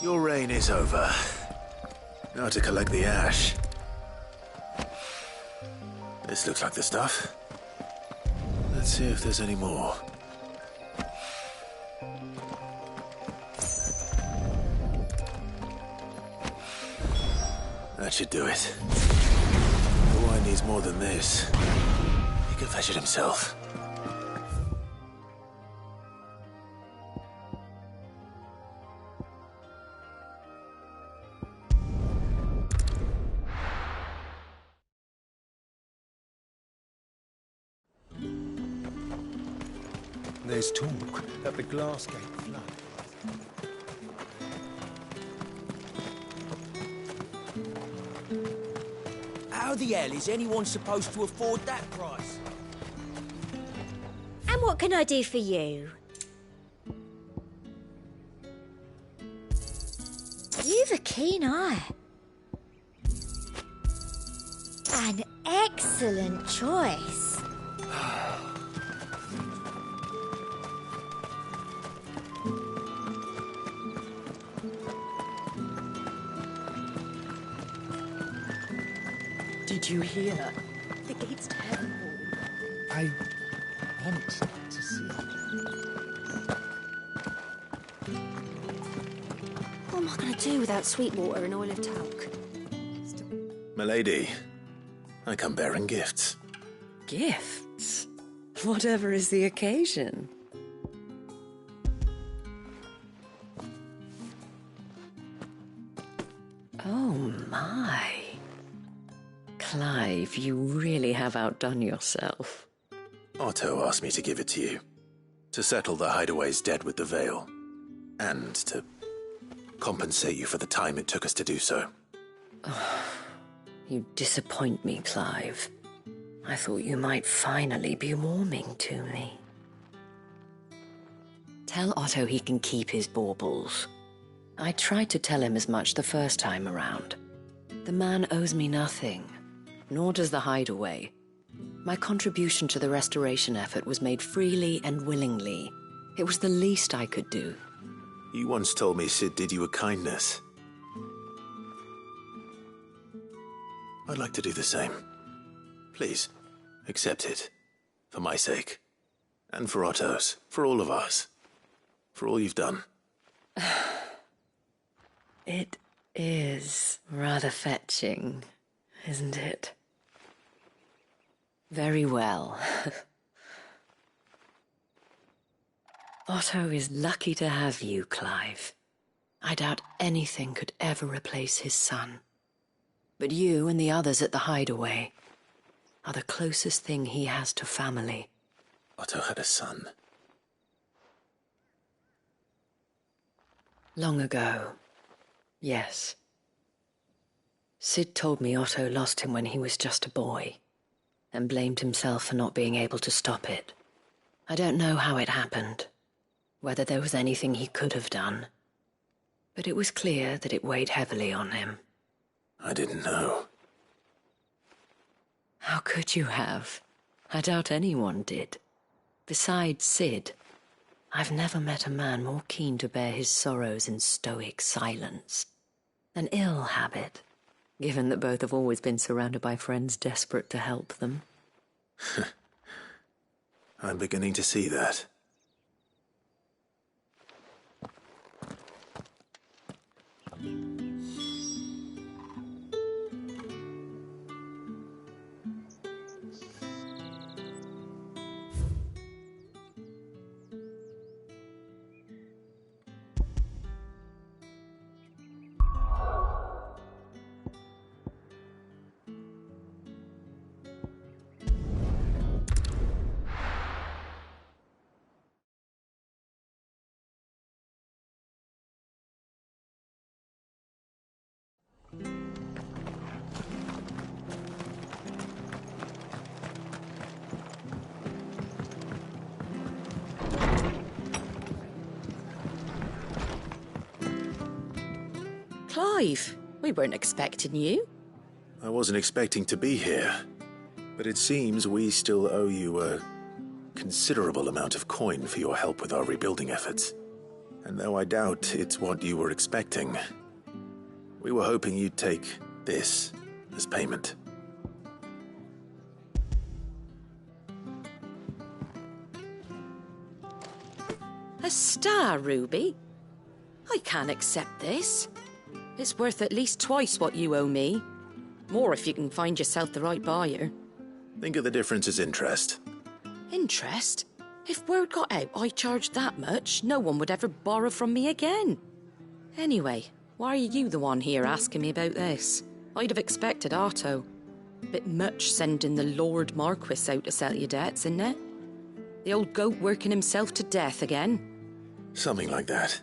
Your reign is over. Now to collect the ash. This looks like the stuff. Let's see if there's any more. That should do it. The wine needs more than this. He can fetch it himself. There's talk that the Glassgate flood. How the hell is anyone supposed to afford that price? And what can I do for you? You've a keen eye. An excellent choice. Did you hear? The gate's to heaven. I want to see. What am I going to do without sweet water and oil of talc? Milady, I come bearing gifts. Gifts? Whatever is the occasion. Oh my. Clive, you really have outdone yourself. Otto asked me to give it to you. To settle the Hideaway's debt with the Veil. And to compensate you for the time it took us to do so. You disappoint me, Clive. I thought you might finally be warming to me. Tell Otto he can keep his baubles. I tried to tell him as much the first time around. The man owes me nothing, nor does the Hideaway. My contribution to the restoration effort was made freely and willingly. It was the least I could do. You once told me Sid did you a kindness. I'd like to do the same. Please, accept it. For my sake. And for Otto's. For all of us. For all you've done. It is rather fetching, isn't it? Very well. Otto is lucky to have you, Clive. I doubt anything could ever replace his son. But you and the others at the Hideaway are the closest thing he has to family. Otto had a son. Long ago, yes. Sid told me Otto lost him when he was just a boy, and blamed himself for not being able to stop it. I don't know how it happened, whether there was anything he could have done, but it was clear that it weighed heavily on him. I didn't know. How could you have? I doubt anyone did. Besides Sid, I've never met a man more keen to bear his sorrows in stoic silence. An ill habit, given that both have always been surrounded by friends desperate to help them. I'm beginning to see that. Clive, we weren't expecting you. I wasn't expecting to be here, but it seems we still owe you a considerable amount of coin for your help with our rebuilding efforts. And though I doubt it's what you were expecting, we were hoping you'd take this as payment. A star ruby? I can't accept this. It's worth at least twice what you owe me. More if you can find yourself the right buyer. Think of the difference as interest. Interest? If word got out I charged that much, no one would ever borrow from me again. Anyway, why are you the one here asking me about this? I'd have expected Otto. Bit much sending the Lord Marquis out to sell your debts, isn't it? The old goat working himself to death again? Something like that.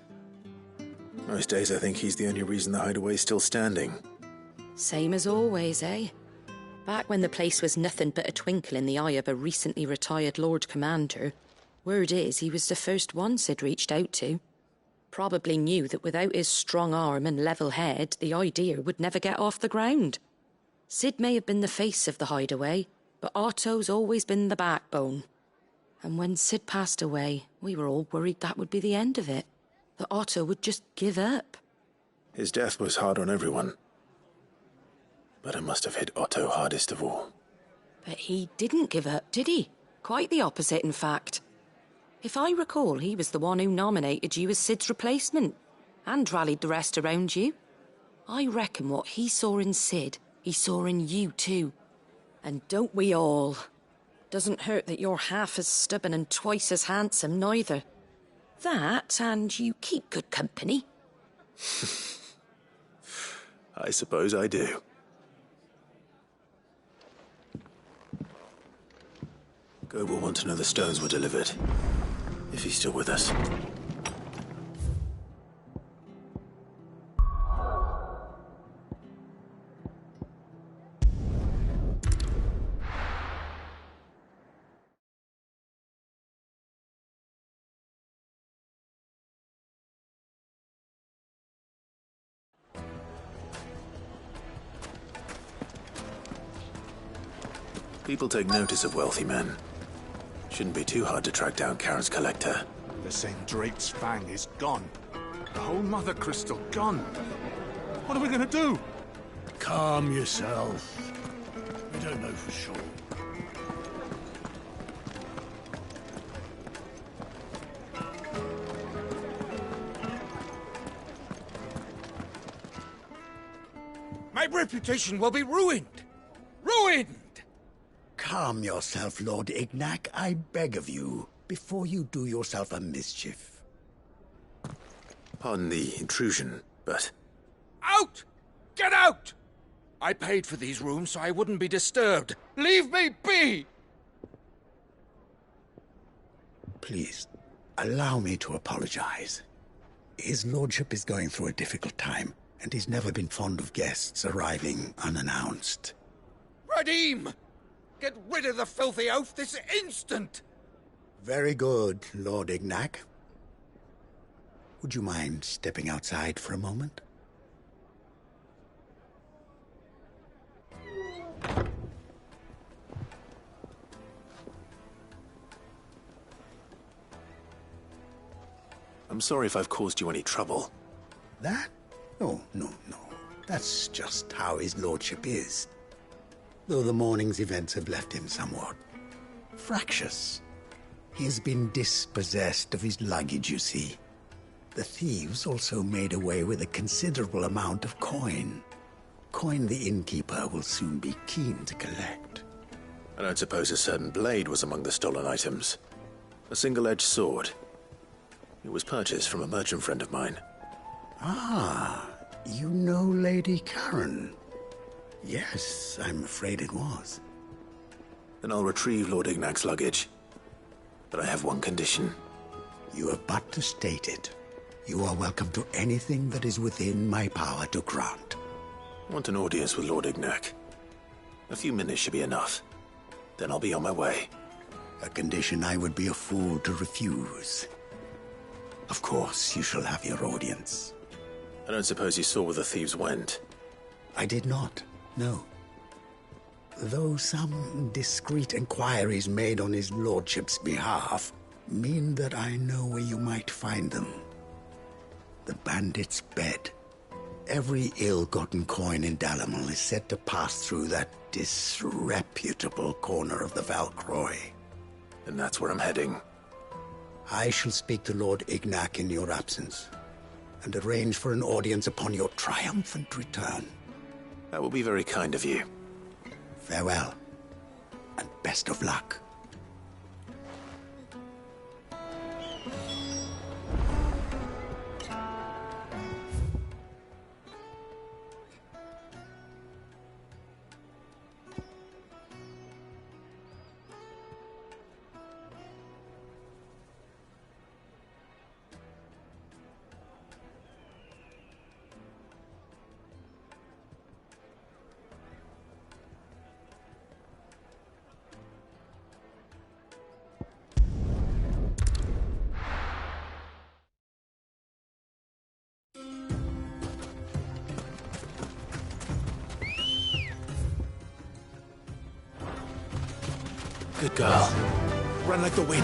Most days I think he's the only reason the hideaway's still standing. Same as always, eh? Back when the place was nothing but a twinkle in the eye of a recently retired Lord Commander, word is he was the first one Sid reached out to. Probably knew that without his strong arm and level head, the idea would never get off the ground. Sid may have been the face of the hideaway, but Otto's always been the backbone. And when Sid passed away, we were all worried that would be the end of it. That Otto would just give up. His death was hard on everyone. But it must have hit Otto hardest of all. But he didn't give up, did he? Quite the opposite, in fact. If I recall, he was the one who nominated you as Sid's replacement, and rallied the rest around you. I reckon what he saw in Sid, he saw in you too. And don't we all? Doesn't hurt that you're half as stubborn and twice as handsome, neither. That, and you keep good company. I suppose I do. Goat will want to know the stones were delivered. If he's still with us. People take notice of wealthy men. Shouldn't be too hard to track down Karen's collector. The St. Drake's Fang is gone. The whole Mother Crystal gone. What are we gonna do? Calm yourself. We don't know for sure. My reputation will be ruined! Ruined! Calm yourself, Lord Ignac, I beg of you, before you do yourself a mischief. Pardon the intrusion, but... Out! Get out! I paid for these rooms so I wouldn't be disturbed. Leave me be! Please, allow me to apologize. His lordship is going through a difficult time, and he's never been fond of guests arriving unannounced. Radim! Get rid of the filthy oaf this instant! Very good, Lord Ignac. Would you mind stepping outside for a moment? I'm sorry if I've caused you any trouble. That? Oh, no. That's just how his lordship is. Though the morning's events have left him somewhat fractious. He has been dispossessed of his luggage, you see. The thieves also made away with a considerable amount of coin. Coin the innkeeper will soon be keen to collect. I don't suppose a certain blade was among the stolen items. A single-edged sword. It was purchased from a merchant friend of mine. Ah, you know Lady Karen. Yes, I'm afraid it was. Then I'll retrieve Lord Ignac's luggage. But I have one condition. You have but to state it. You are welcome to anything that is within my power to grant. I want an audience with Lord Ignac. A few minutes should be enough. Then I'll be on my way. A condition I would be a fool to refuse. Of course, you shall have your audience. I don't suppose you saw where the thieves went. I did not, no. Though some discreet inquiries made on his lordship's behalf mean that I know where you might find them. The bandit's bed. Every ill-gotten coin in Dalamel is said to pass through that disreputable corner of the Valcroy. And that's where I'm heading. I shall speak to Lord Ignac in your absence, and arrange for an audience upon your triumphant return. That will be very kind of you. Farewell, and best of luck. Good girl. Run like the wind.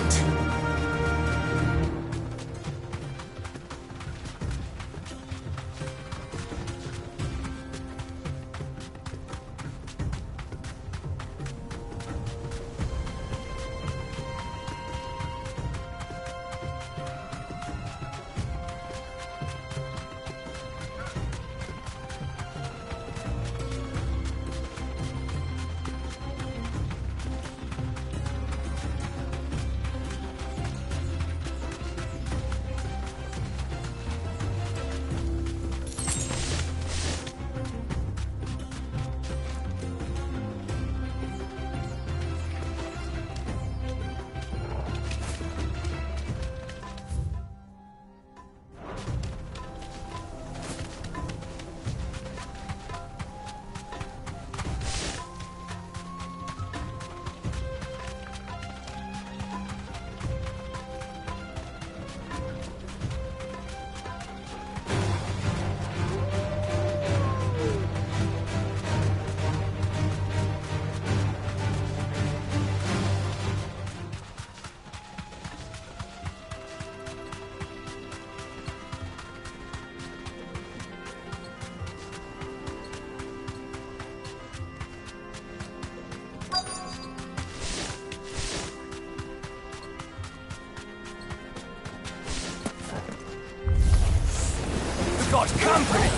Got company!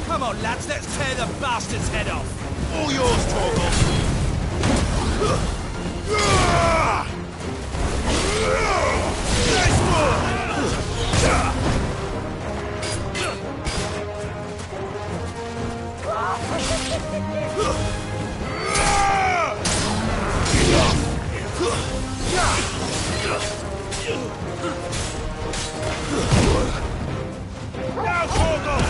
Come on, lads, let's tear the bastard's head off! All yours, Torgal! Nice one! Now, Torgal!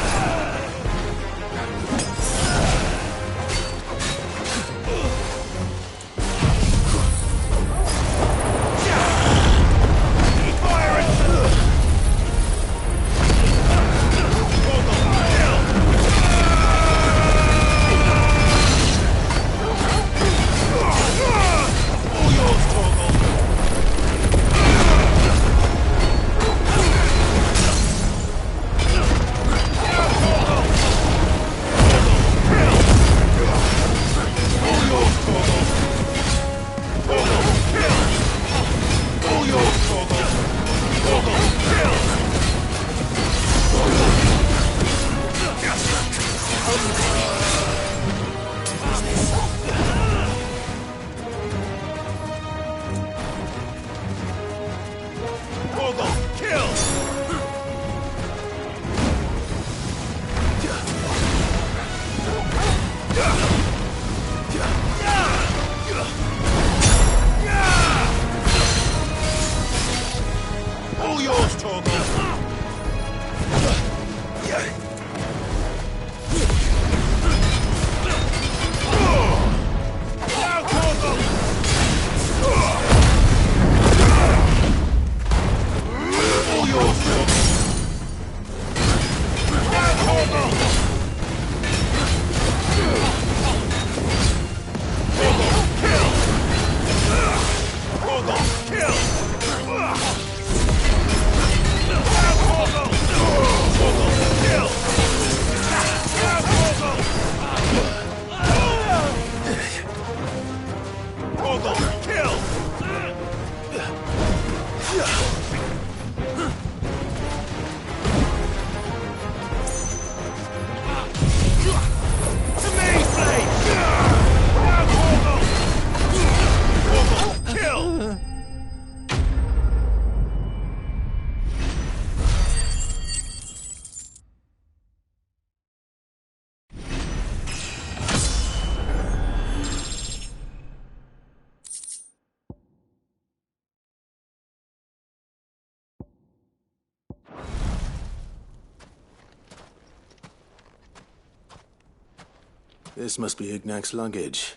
This must be Ignac's luggage.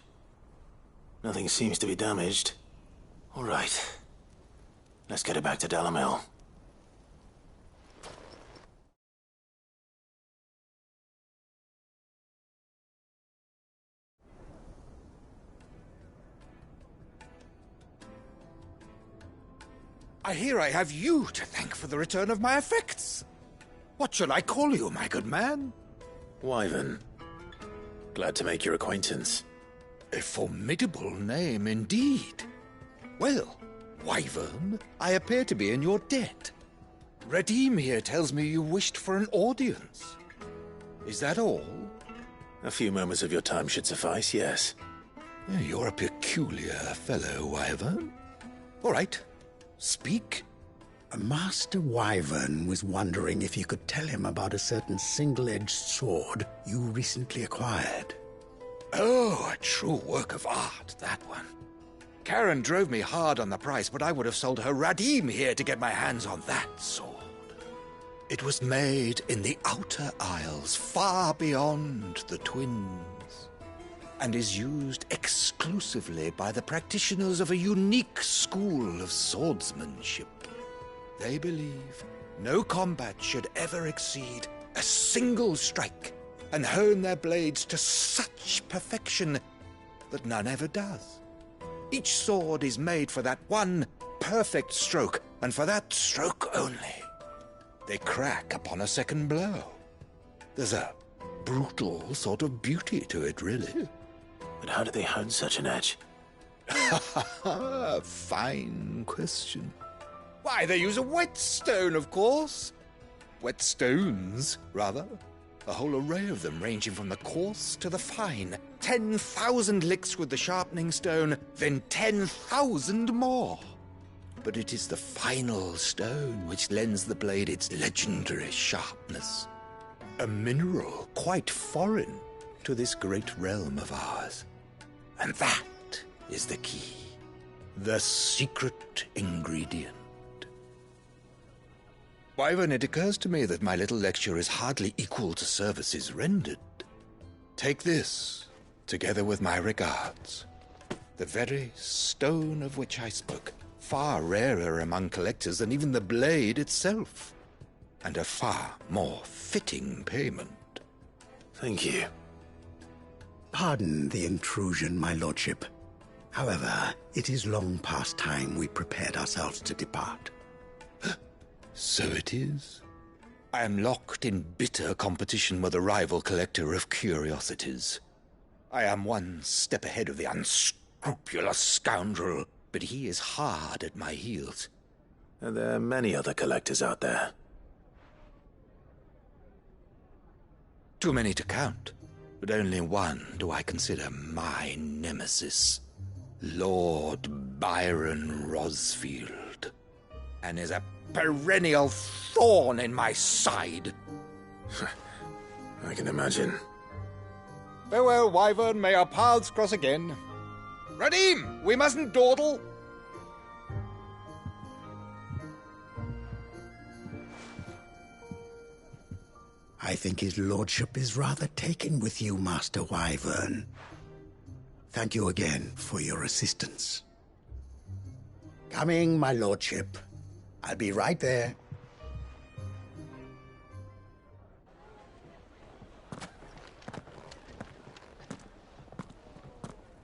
Nothing seems to be damaged. All right. Let's get it back to Dalamel. I hear I have you to thank for the return of my effects. What shall I call you, my good man? Wyvern. Glad to make your acquaintance. A formidable name indeed. Well, Wyvern, I appear to be in your debt. Redeem here tells me you wished for an audience. Is that all? A few moments of your time should suffice, yes. You're a peculiar fellow, Wyvern. All right, speak. Master Wyvern was wondering if you could tell him about a certain single-edged sword you recently acquired. Oh, a true work of art, that one. Karen drove me hard on the price, but I would have sold her Radim here to get my hands on that sword. It was made in the Outer Isles, far beyond the Twins, and is used exclusively by the practitioners of a unique school of swordsmanship. They believe no combat should ever exceed a single strike, and hone their blades to such perfection that none ever does. Each sword is made for that one perfect stroke, and for that stroke only. They crack upon a second blow. There's a brutal sort of beauty to it, really. But how do they hone such an edge? Fine question. Why, they use a whetstone, of course. Whetstones, rather. A whole array of them, ranging from the coarse to the fine. 10,000 licks with the sharpening stone, then 10,000 more. But it is the final stone which lends the blade its legendary sharpness. A mineral quite foreign to this great realm of ours. And that is the key. The secret ingredient. Wyvern, it occurs to me that my little lecture is hardly equal to services rendered. Take this, together with my regards. The very stone of which I spoke, far rarer among collectors than even the blade itself, and a far more fitting payment. Thank you. Pardon the intrusion, my lordship. However, it is long past time we prepared ourselves to depart. So it is. I am locked in bitter competition with a rival collector of curiosities. I am one step ahead of the unscrupulous scoundrel, but he is hard at my heels. Are there many other collectors out there? Too many to count, but only one do I consider my nemesis. Lord Byron Rosfield, and is a perennial thorn in my side. I can imagine. Farewell, Wyvern. May our paths cross again. Radim, we mustn't dawdle. I think his lordship is rather taken with you, Master Wyvern. Thank you again for your assistance. Coming, my lordship. I'll be right there.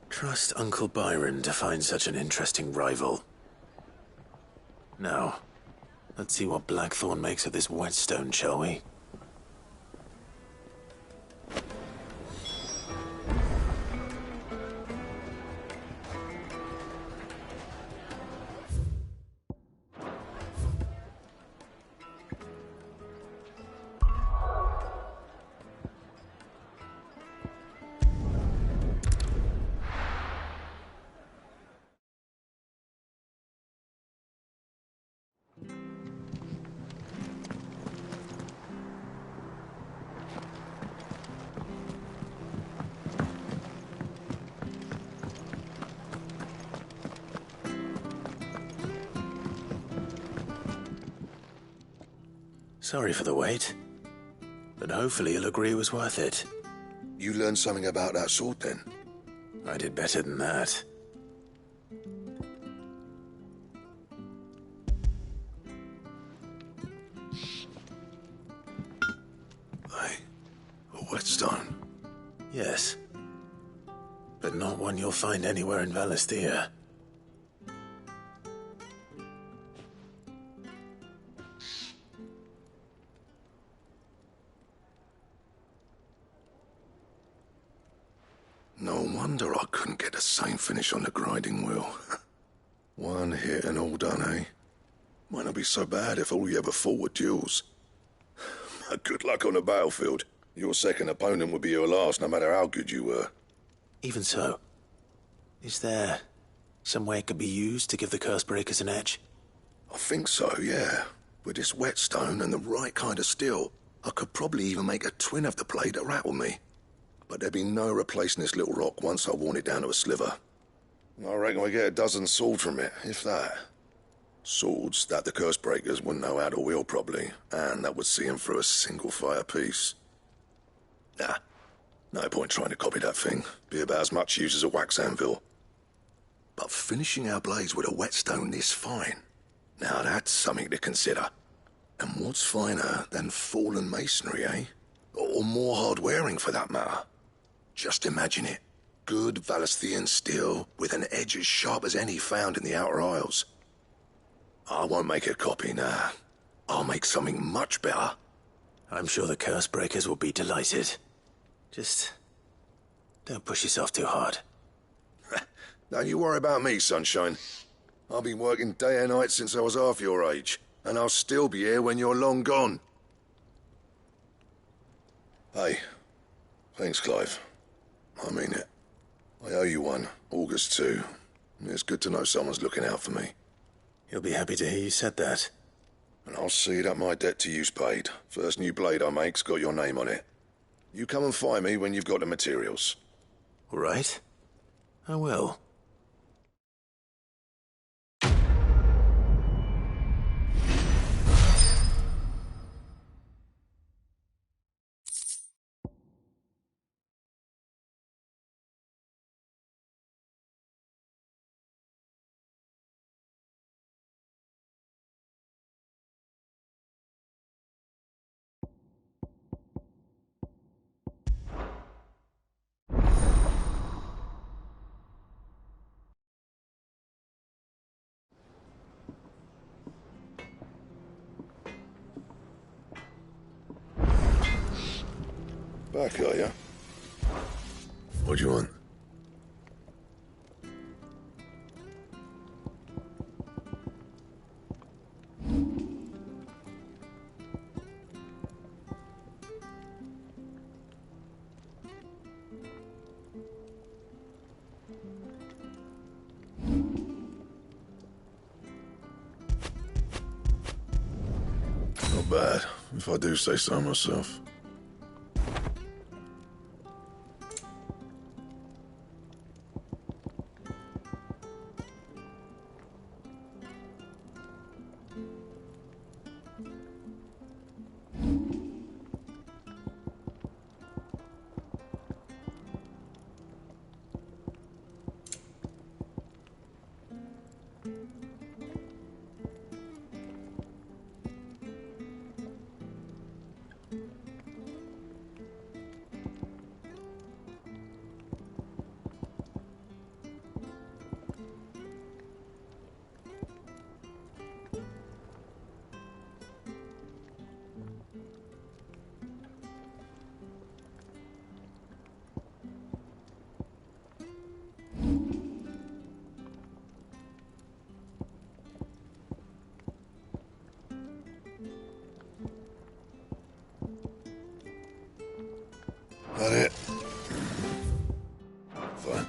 Trust Uncle Byron to find such an interesting rival. Now, let's see what Blackthorn makes of this whetstone, shall we? Sorry for the wait, but hopefully you'll agree it was worth it. You learned something about that sword, then? I did better than that. A whetstone? Yes. But not one you'll find anywhere in Valisthea. No wonder I couldn't get the same finish on the grinding wheel. One hit and all done, eh? Might not be so bad if all you ever fought were duels. But good luck on the battlefield. Your second opponent would be your last, no matter how good you were. Even so, is there some way it could be used to give the curse breakers an edge? I think so, yeah. With this whetstone and the right kind of steel, I could probably even make a twin of the blade that rattled me. But there'd be no replacing this little rock once I worn it down to a sliver. I reckon we get a dozen swords from it, if that. Swords that the curse breakers wouldn't know how to wield properly, and that would see them through a single fire piece. Nah, no point trying to copy that thing. Be about as much use as a wax anvil. But finishing our blades with a whetstone this fine, now that's something to consider. And what's finer than fallen masonry, eh? Or more hard-wearing, for that matter. Just imagine it. Good Valisthian steel with an edge as sharp as any found in the Outer Isles. I won't make a copy, nah. I'll make something much better. I'm sure the curse breakers will be delighted. Just don't push yourself too hard. Don't you worry about me, sunshine. I've been working day and night since I was half your age, and I'll still be here when you're long gone. Hey, thanks, Clive. I mean it. I owe you one, August too. It's good to know someone's looking out for me. He'll be happy to hear you said that. And I'll see that my debt to you's paid. First new blade I make's got your name on it. You come and find me when you've got the materials. All right. I will. Back, are ya? What do you want? Not bad, if I do say so myself. That it? Fine.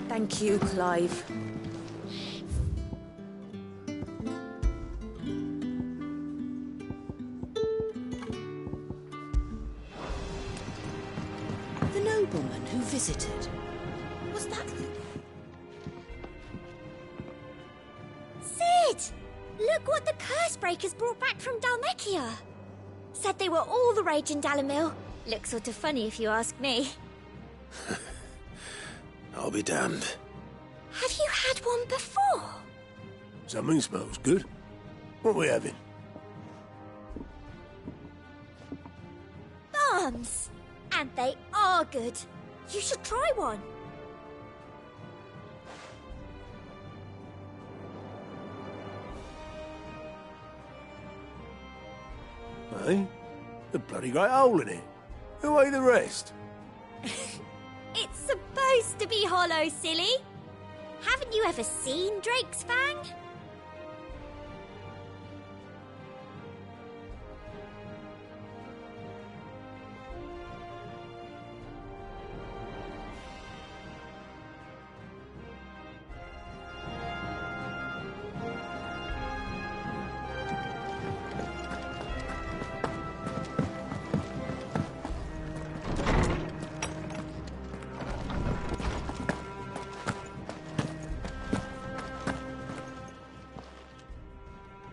Thank you, Clive. The nobleman who visited. Was that... Sid! Look what the Cursebreakers brought back from Dalmekia. Said they were all the rage in Dalamil. Looks sort of funny if you ask me. I'll be damned. Have you had one before? Something smells good. What are we having? Bombs! And they are good. You should try one. Hey? The bloody great hole in it. Who ate the rest? It's supposed to be hollow, silly. Haven't you ever seen Drake's Fang?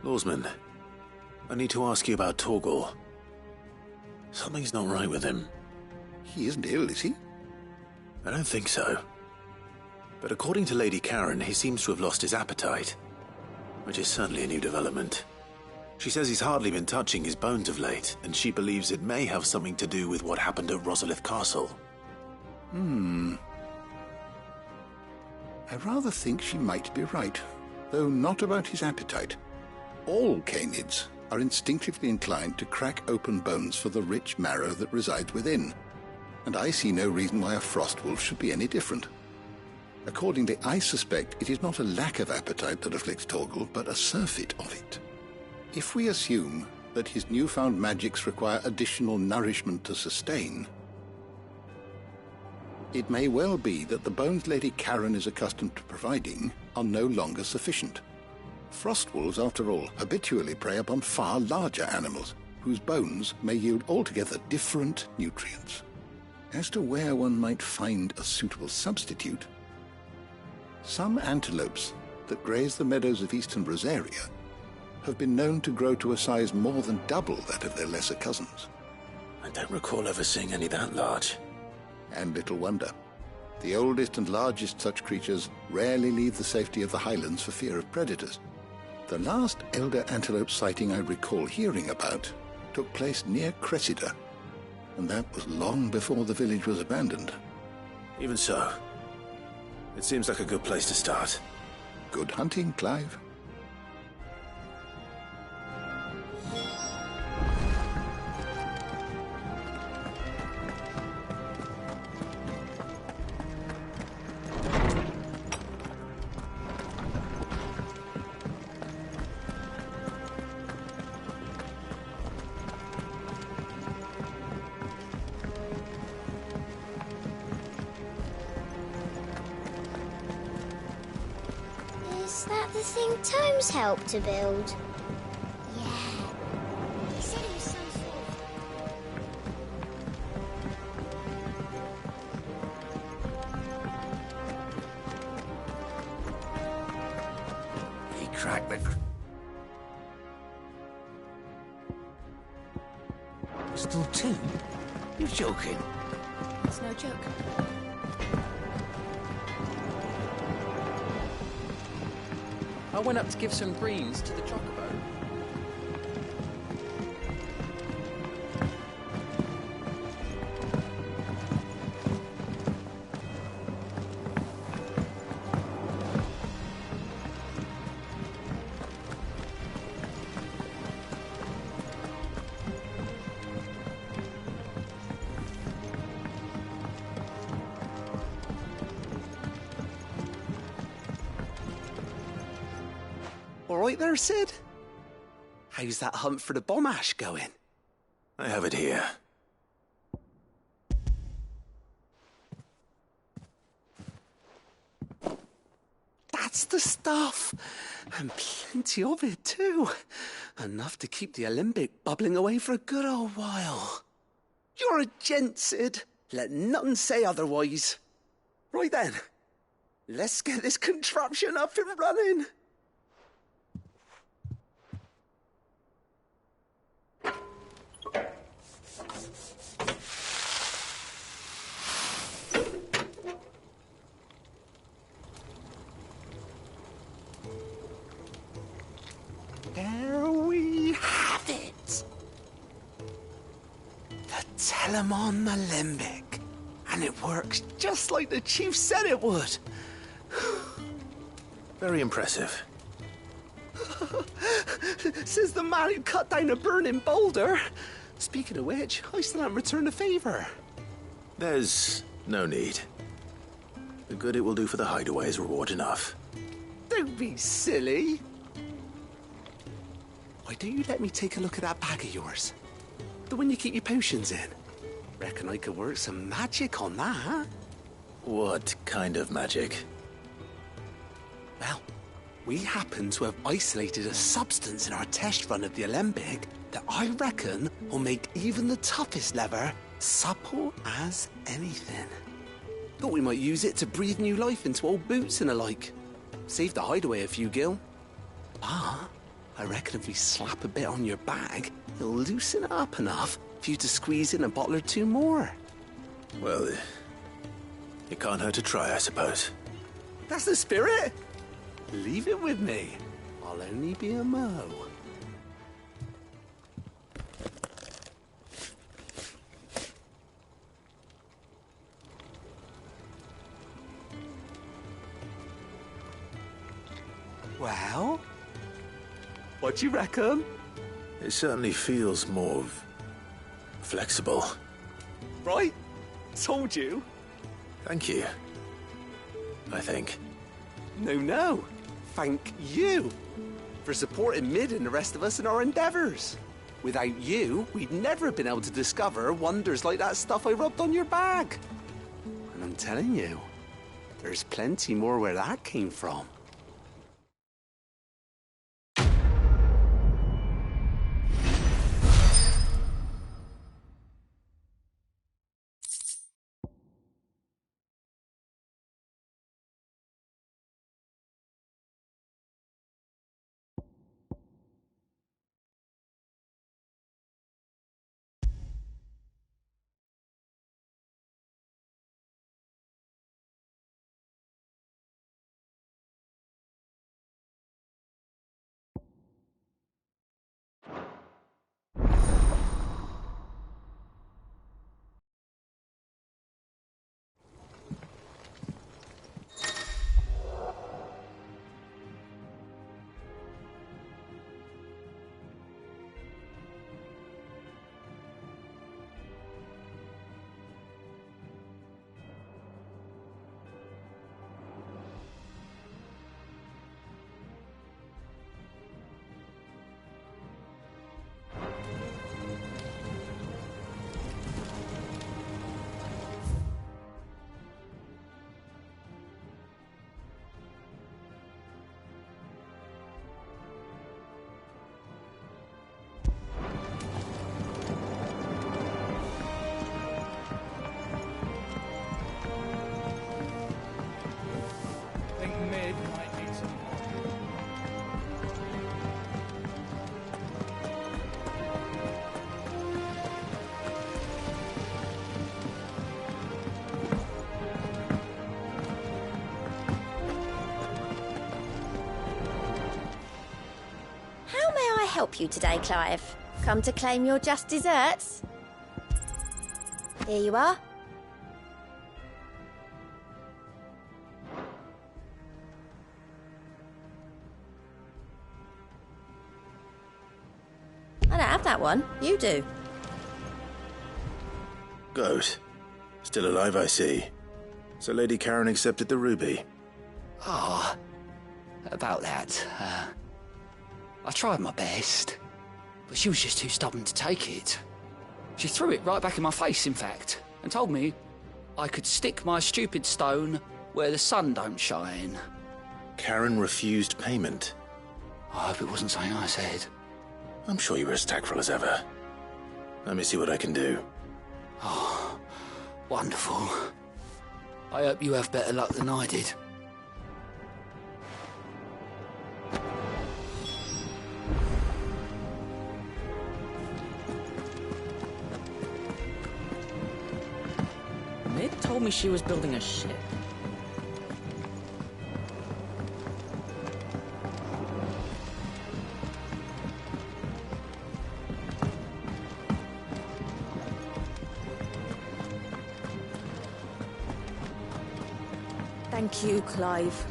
Lawsman, I need to ask you about Torgal. Something's not right with him. He isn't ill, is he? I don't think so. But according to Lady Karen, he seems to have lost his appetite, which is certainly a new development. She says he's hardly been touching his bones of late, and she believes it may have something to do with what happened at Rosalith Castle. I rather think she might be right, though not about his appetite. All canids are instinctively inclined to crack open bones for the rich marrow that resides within, and I see no reason why a frostwolf should be any different. Accordingly, I suspect it is not a lack of appetite that afflicts Torgal, but a surfeit of it. If we assume that his newfound magics require additional nourishment to sustain, it may well be that the bones Lady Karen is accustomed to providing are no longer sufficient. Frostwolves, after all, habitually prey upon far larger animals, whose bones may yield altogether different nutrients. As to where one might find a suitable substitute, some antelopes that graze the meadows of eastern Rosaria have been known to grow to a size more than double that of their lesser cousins. I don't recall ever seeing any that large. And little wonder. The oldest and largest such creatures rarely leave the safety of the highlands for fear of predators. The last elder antelope sighting I recall hearing about took place near Cressida, and that was long before the village was abandoned. Even so, it seems like a good place to start. Good hunting, Clive. Is that the thing Tomes helped to build? Yeah. He said it was some sort He cracked me. Still two? You're joking. It's no joke. I went up to give some greens to the chocobo. right there, Sid? How's that hunt for the bomb ash going? I have it here. That's the stuff. And plenty of it, too. Enough to keep the Alembic bubbling away for a good old while. You're a gent, Sid. Let none say otherwise. Right then, let's get this contraption up and running. There we have it. The Telemon Alembic. And it works just like the chief said it would. Very impressive. Says the man who cut down a burning boulder. Speaking of which, I still haven't returned the favour. There's no need. The good it will do for the hideaway is reward enough. Don't be silly. Why don't you let me take a look at that bag of yours? The one you keep your potions in. Reckon I could work some magic on that. What kind of magic? Well, we happen to have isolated a substance in our test run of the Alembic that I reckon will make even the toughest leather supple as anything. Thought we might use it to breathe new life into old boots and the like. Save the hideaway a few gil. But I reckon if we slap a bit on your bag, it'll loosen it up enough for you to squeeze in a bottle or two more. Well, it can't hurt to try, I suppose. That's the spirit. Leave it with me. I'll only be a mo. Well, what do you reckon? It certainly feels more flexible. Right? Told you. Thank you. I think. No. Thank you for supporting Mid and the rest of us in our endeavours. Without you, we'd never have been able to discover wonders like that stuff I rubbed on your bag. And I'm telling you, there's plenty more where that came from. Help you today, Clive? Come to claim your just desserts? Here you are. I don't have that one. You do. Good. Still alive, I see. So Lady Karen accepted the ruby. About that, I tried my best, but she was just too stubborn to take it. She threw it right back in my face, in fact, and told me I could stick my stupid stone where the sun don't shine. Karen refused payment. I hope it wasn't something I said. I'm sure you were as tactful as ever. Let me see what I can do. Oh, wonderful. I hope you have better luck than I did. Mid told me she was building a ship. Thank you, Clive.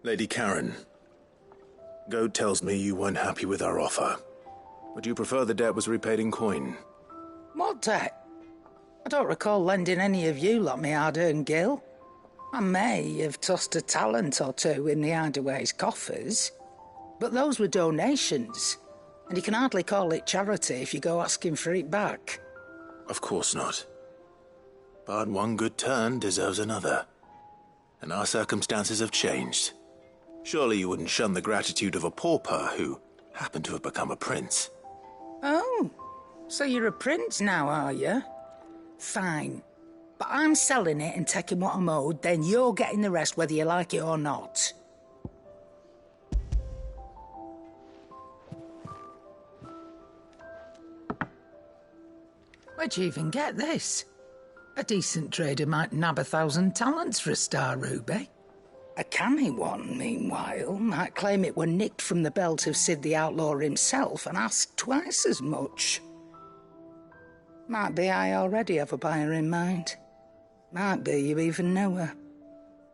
Lady Karen, Goad tells me you weren't happy with our offer. Would you prefer the debt was repaid in coin? What debt? I don't recall lending any of you lot me hard-earned gil. I may have tossed a talent or two in the Hideaway's coffers, but those were donations, and you can hardly call it charity if you go asking for it back. Of course not. But one good turn deserves another. And our circumstances have changed. Surely you wouldn't shun the gratitude of a pauper who happened to have become a prince. Oh, so you're a prince now, are you? Fine. But I'm selling it and taking what I'm owed, then you're getting the rest whether you like it or not. Where'd you even get this? A decent trader might nab 1,000 talents for a star ruby. A canny one, meanwhile, might claim it were nicked from the belt of Sid the Outlaw himself and ask twice as much. Might be I already have a buyer in mind. Might be you even know her.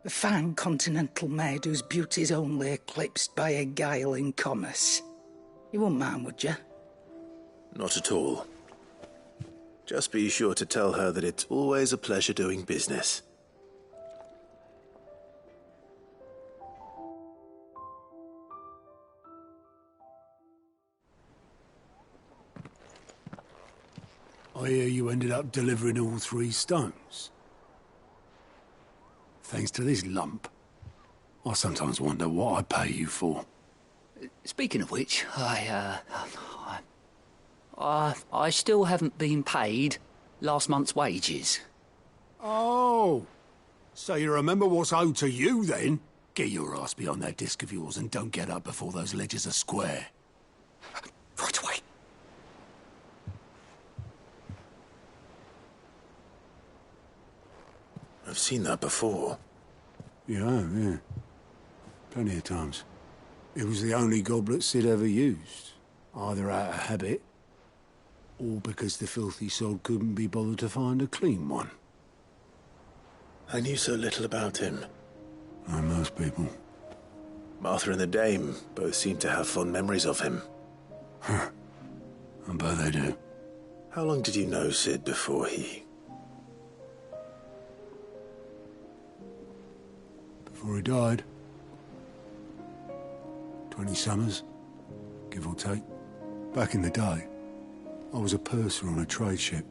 A fine continental maid whose beauty's only eclipsed by a guile in commerce. You wouldn't mind, would you? Not at all. Just be sure to tell her that it's always a pleasure doing business. I hear you ended up delivering all 3 stones. Thanks to this lump. I sometimes wonder what I pay you for. Speaking of which, I still haven't been paid last month's wages. Oh, so you remember what's owed to you then? Get your ass beyond that disc of yours and don't get up before those ledgers are square. Right away. I've seen that before. Yeah. Plenty of times. It was the only goblet Sid ever used, either out of habit, or because the filthy sod couldn't be bothered to find a clean one. I knew so little about him. Like most people. Martha and the Dame both seem to have fond memories of him. I bet they do. How long did you know Sid before Before he died? 20 summers, give or take. Back in the day, I was a purser on a trade ship,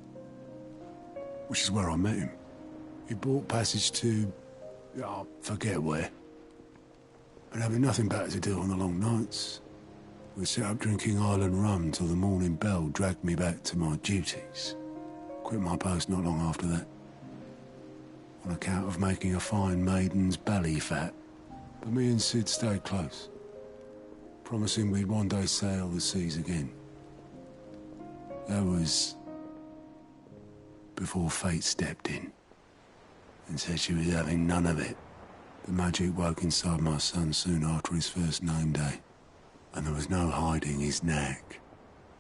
which is where I met him. He bought passage to, I forget where. And having nothing better to do on the long nights, we set up drinking island rum till the morning bell dragged me back to my duties. Quit my post not long after that, on account of making a fine maiden's belly fat. But me and Sid stayed close, promising we'd one day sail the seas again. That was before fate stepped in and said she was having none of it. The magic woke inside my son soon after his first name day, and there was no hiding his knack.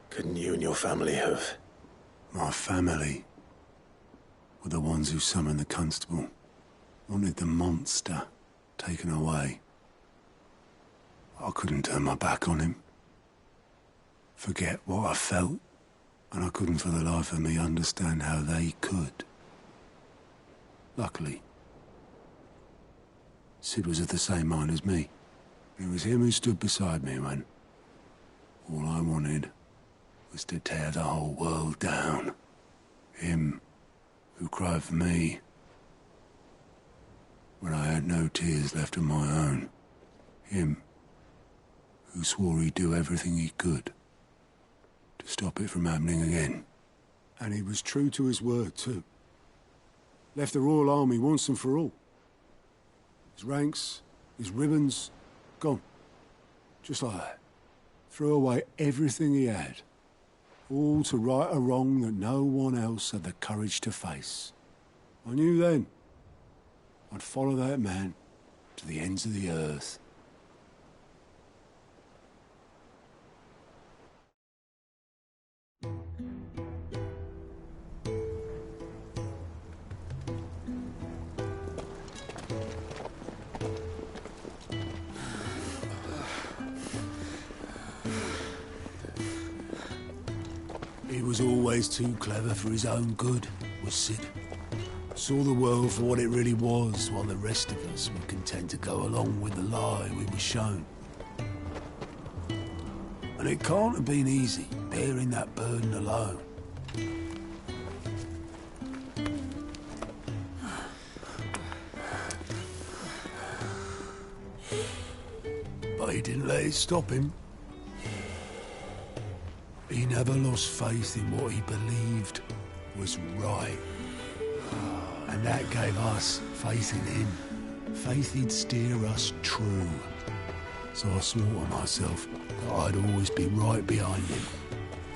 Couldn't you and your family have? My family were the ones who summoned the constable, wanted the monster taken away. I couldn't turn my back on him. Forget what I felt, and I couldn't for the life of me understand how they could. Luckily, Sid was of the same mind as me. It was him who stood beside me when all I wanted was to tear the whole world down. Him who cried for me when I had no tears left of my own. Him who swore he'd do everything he could to stop it from happening again. And he was true to his word, too. Left the Royal Army once and for all. His ranks, his ribbons, gone. Just like that. Threw away everything he had. All to right a wrong that no one else had the courage to face. I knew then I'd follow that man to the ends of the earth. He was always too clever for his own good, was Sid. Saw the world for what it really was, while the rest of us were content to go along with the lie we were shown. And it can't have been easy, bearing that burden alone. But he didn't let it stop him. He never lost faith in what he believed was right. And that gave us faith in him. Faith he'd steer us true. So I swore to myself that I'd always be right behind him,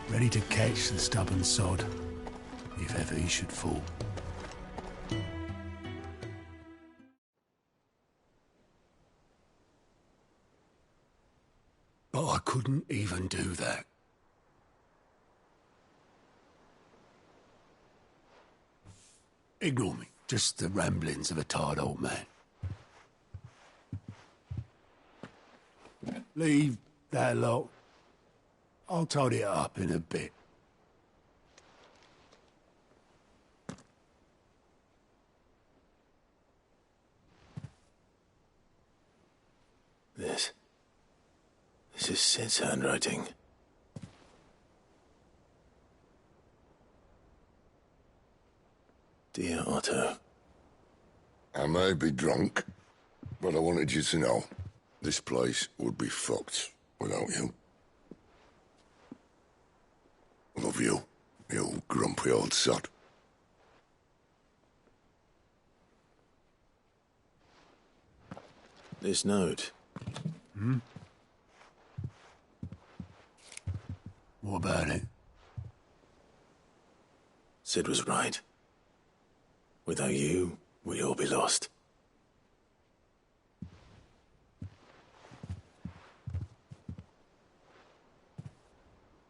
ready to catch the stubborn sod if ever he should fall. But I couldn't even do that. Ignore me. Just the ramblings of a tired old man. Leave that lot. I'll tidy it up in a bit. This is Sid's handwriting. Dear Otto. I may be drunk, but I wanted you to know this place would be fucked without you. Love you, you grumpy old sod. This note. Hmm? What about it? Sid was right. Without you, we'd all be lost.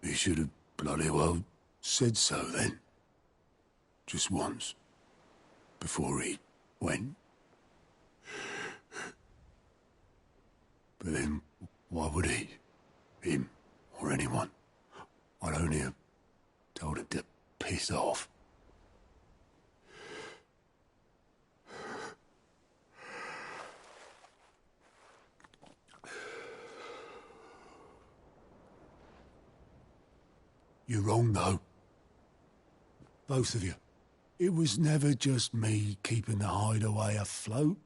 He should have bloody well said so then. Just once. Before he went. But then, why would he? Him, or anyone? I'd only have told him to piss off. You're wrong, though. Both of you. It was never just me keeping the hideaway afloat.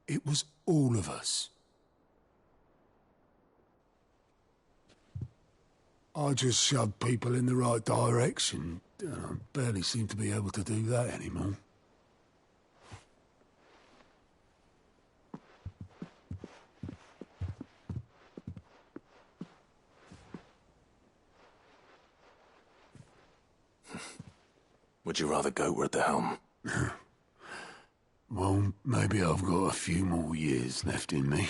It was all of us. I just shoved people in the right direction. I barely seem to be able to do that anymore. Would you rather go at the helm? Well, maybe I've got a few more years left in me.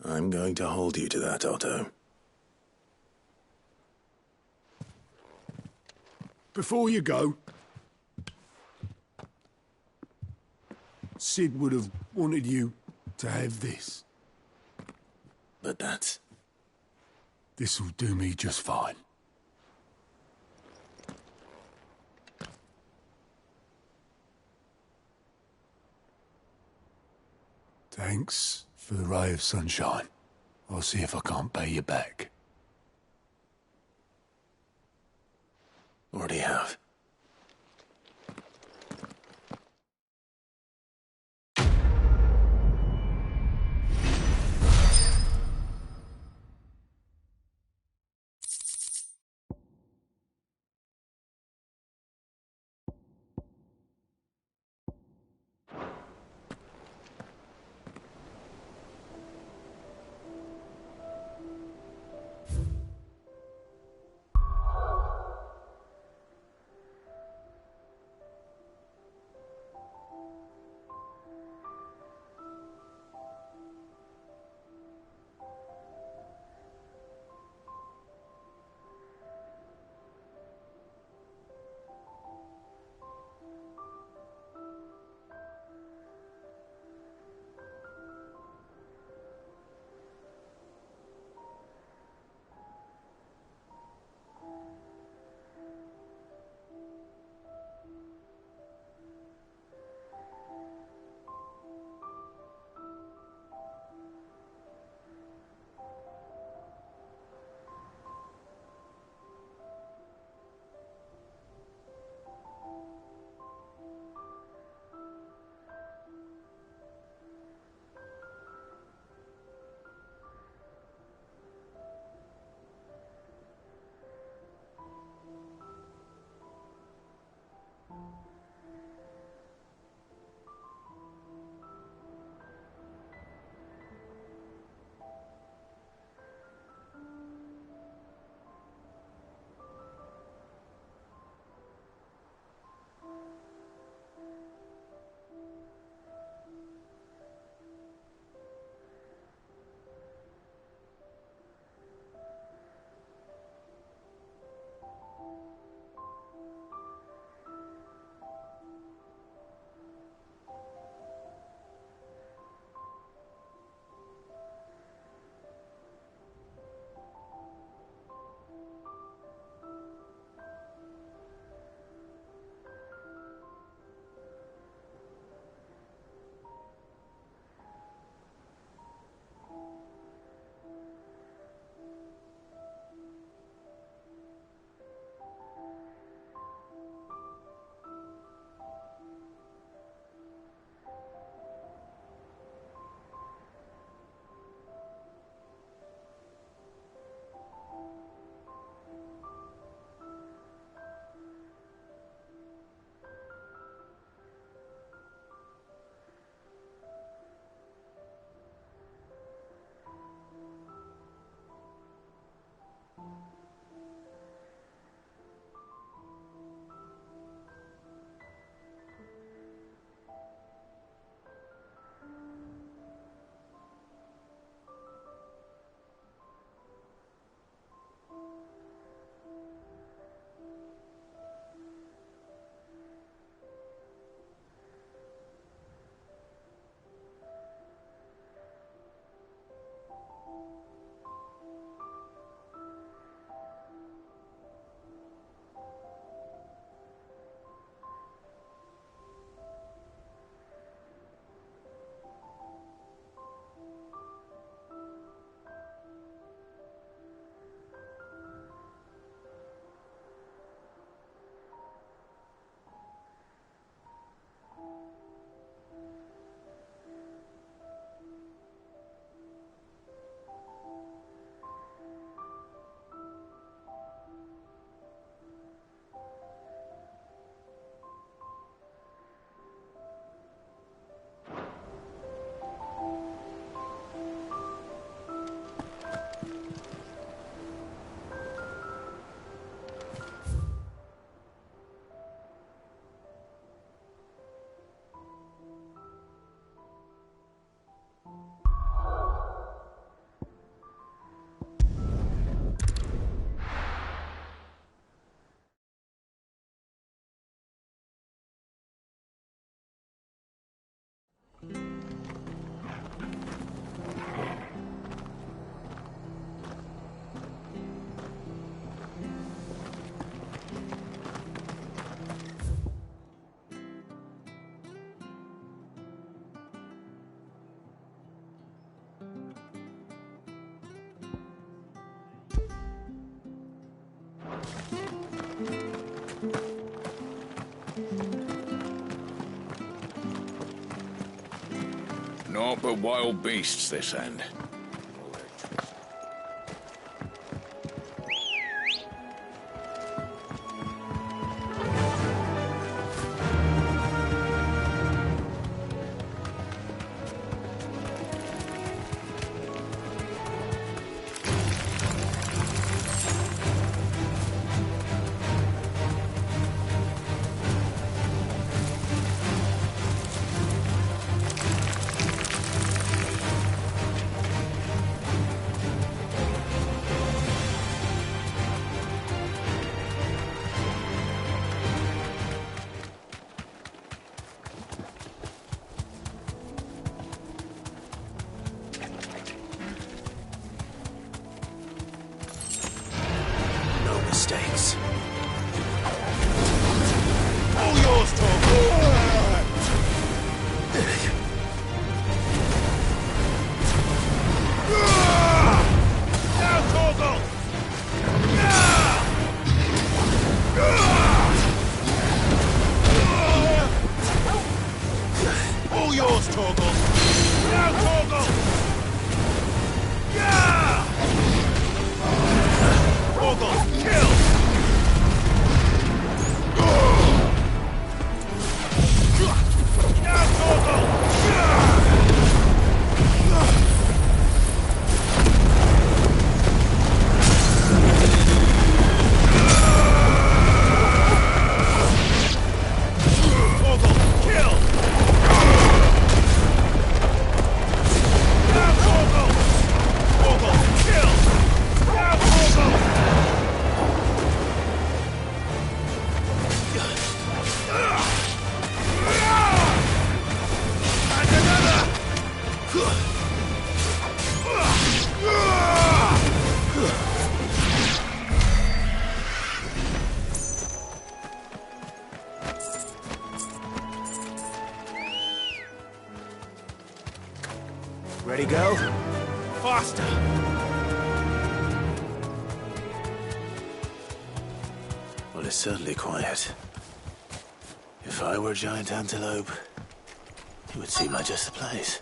I'm going to hold you to that, Otto. Before you go, Sid would have wanted you to have this. But that's... This'll do me just fine. Thanks for the ray of sunshine. I'll see if I can't pay you back. Already have. Naught but wild beasts this end. Mistakes. All yours, Tom. Now, Torgal! All yours, Torgal! Now, Torgal! Torgal, kill! Now, Torgal! Ready, go? Faster! Well, it's certainly quiet. If I were a giant antelope, it would seem like just the place.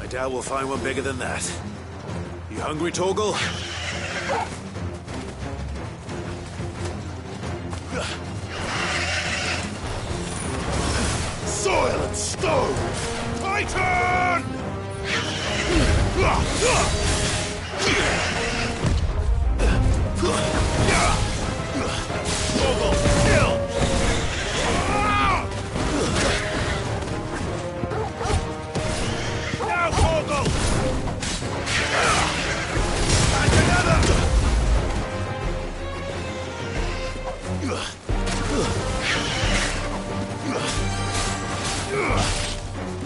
I doubt we'll find one bigger than that. You hungry, Torgal? Soil and stone! Titan! Torgal, kill! Now, Torgal! And another!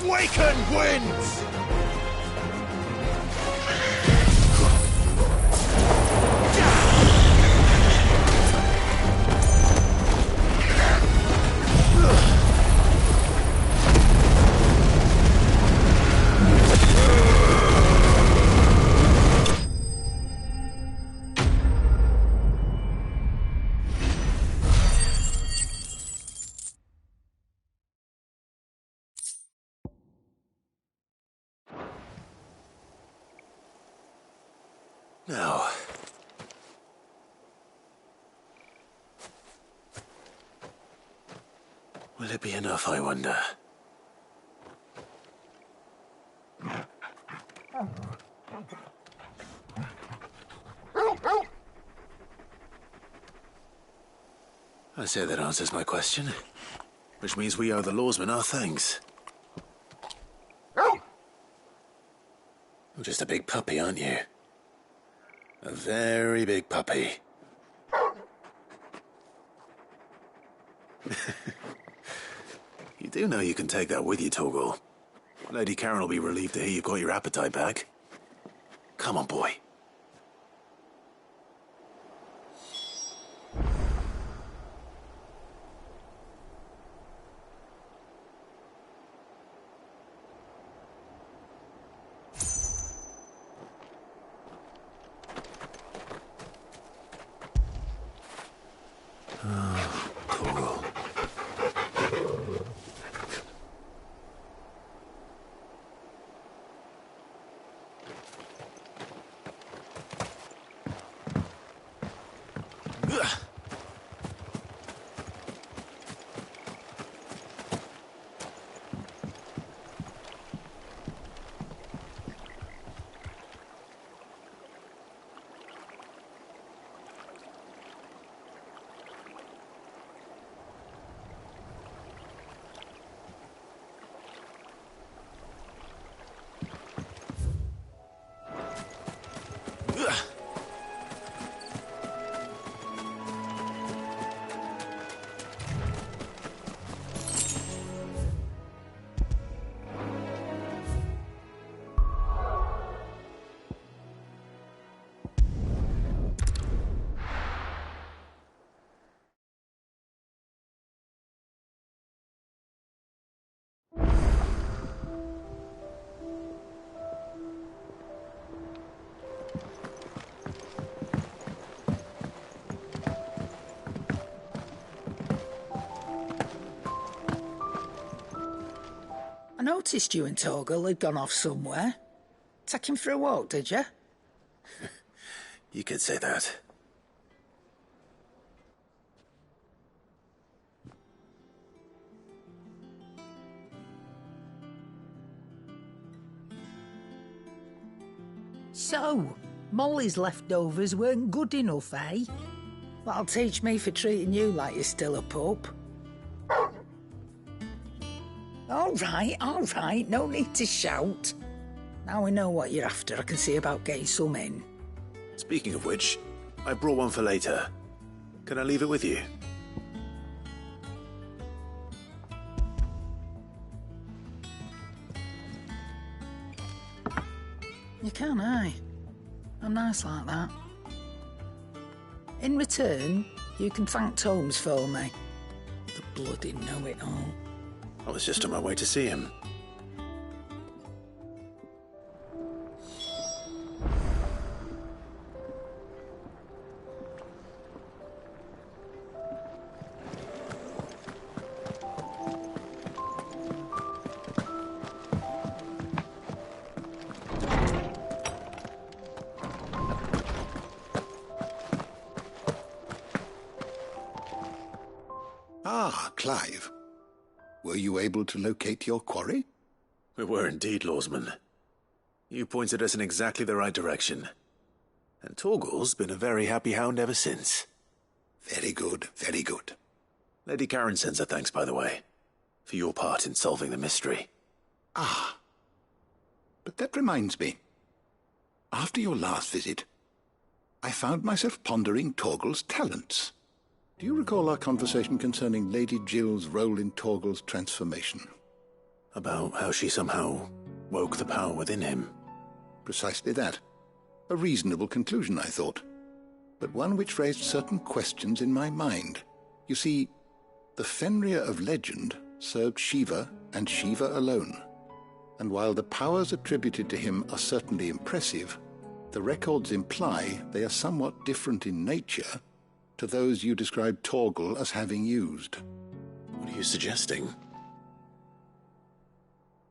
Waken winds! Now. Will it be enough, I wonder? I say that answers my question. Which means we owe the lawsmen our thanks. You're just a big puppy, aren't you? A very big puppy. You do know you can take that with you, Torgal. Lady Karen will be relieved to hear you've got your appetite back. Come on, boy. I noticed you and Torgal had gone off somewhere. Take him for a walk, did you? You could say that. So, Molly's leftovers weren't good enough, eh? That'll teach me for treating you like you're still a pup. All right, no need to shout. Now we know what you're after, I can see about getting some in. Speaking of which, I brought one for later. Can I leave it with you? You can, aye. I'm nice like that. In return, you can thank Tomes for me. The bloody know-it-all. I was just on my way to see him. Ah, Clive. Were you able to locate your quarry? We were indeed, Lawsman. You pointed us in exactly the right direction. And Torgal's been a very happy hound ever since. Very good, very good. Lady Karen sends her thanks, by the way, for your part in solving the mystery. Ah. But that reminds me. After your last visit, I found myself pondering Torgal's talents. Do you recall our conversation concerning Lady Jill's role in Torgal's transformation? About how she somehow woke the power within him. Precisely that. A reasonable conclusion, I thought. But one which raised certain questions in my mind. You see, the Fenrir of legend served Shiva and Shiva alone. And while the powers attributed to him are certainly impressive, the records imply they are somewhat different in nature to those you described Torgal as having used. What are you suggesting?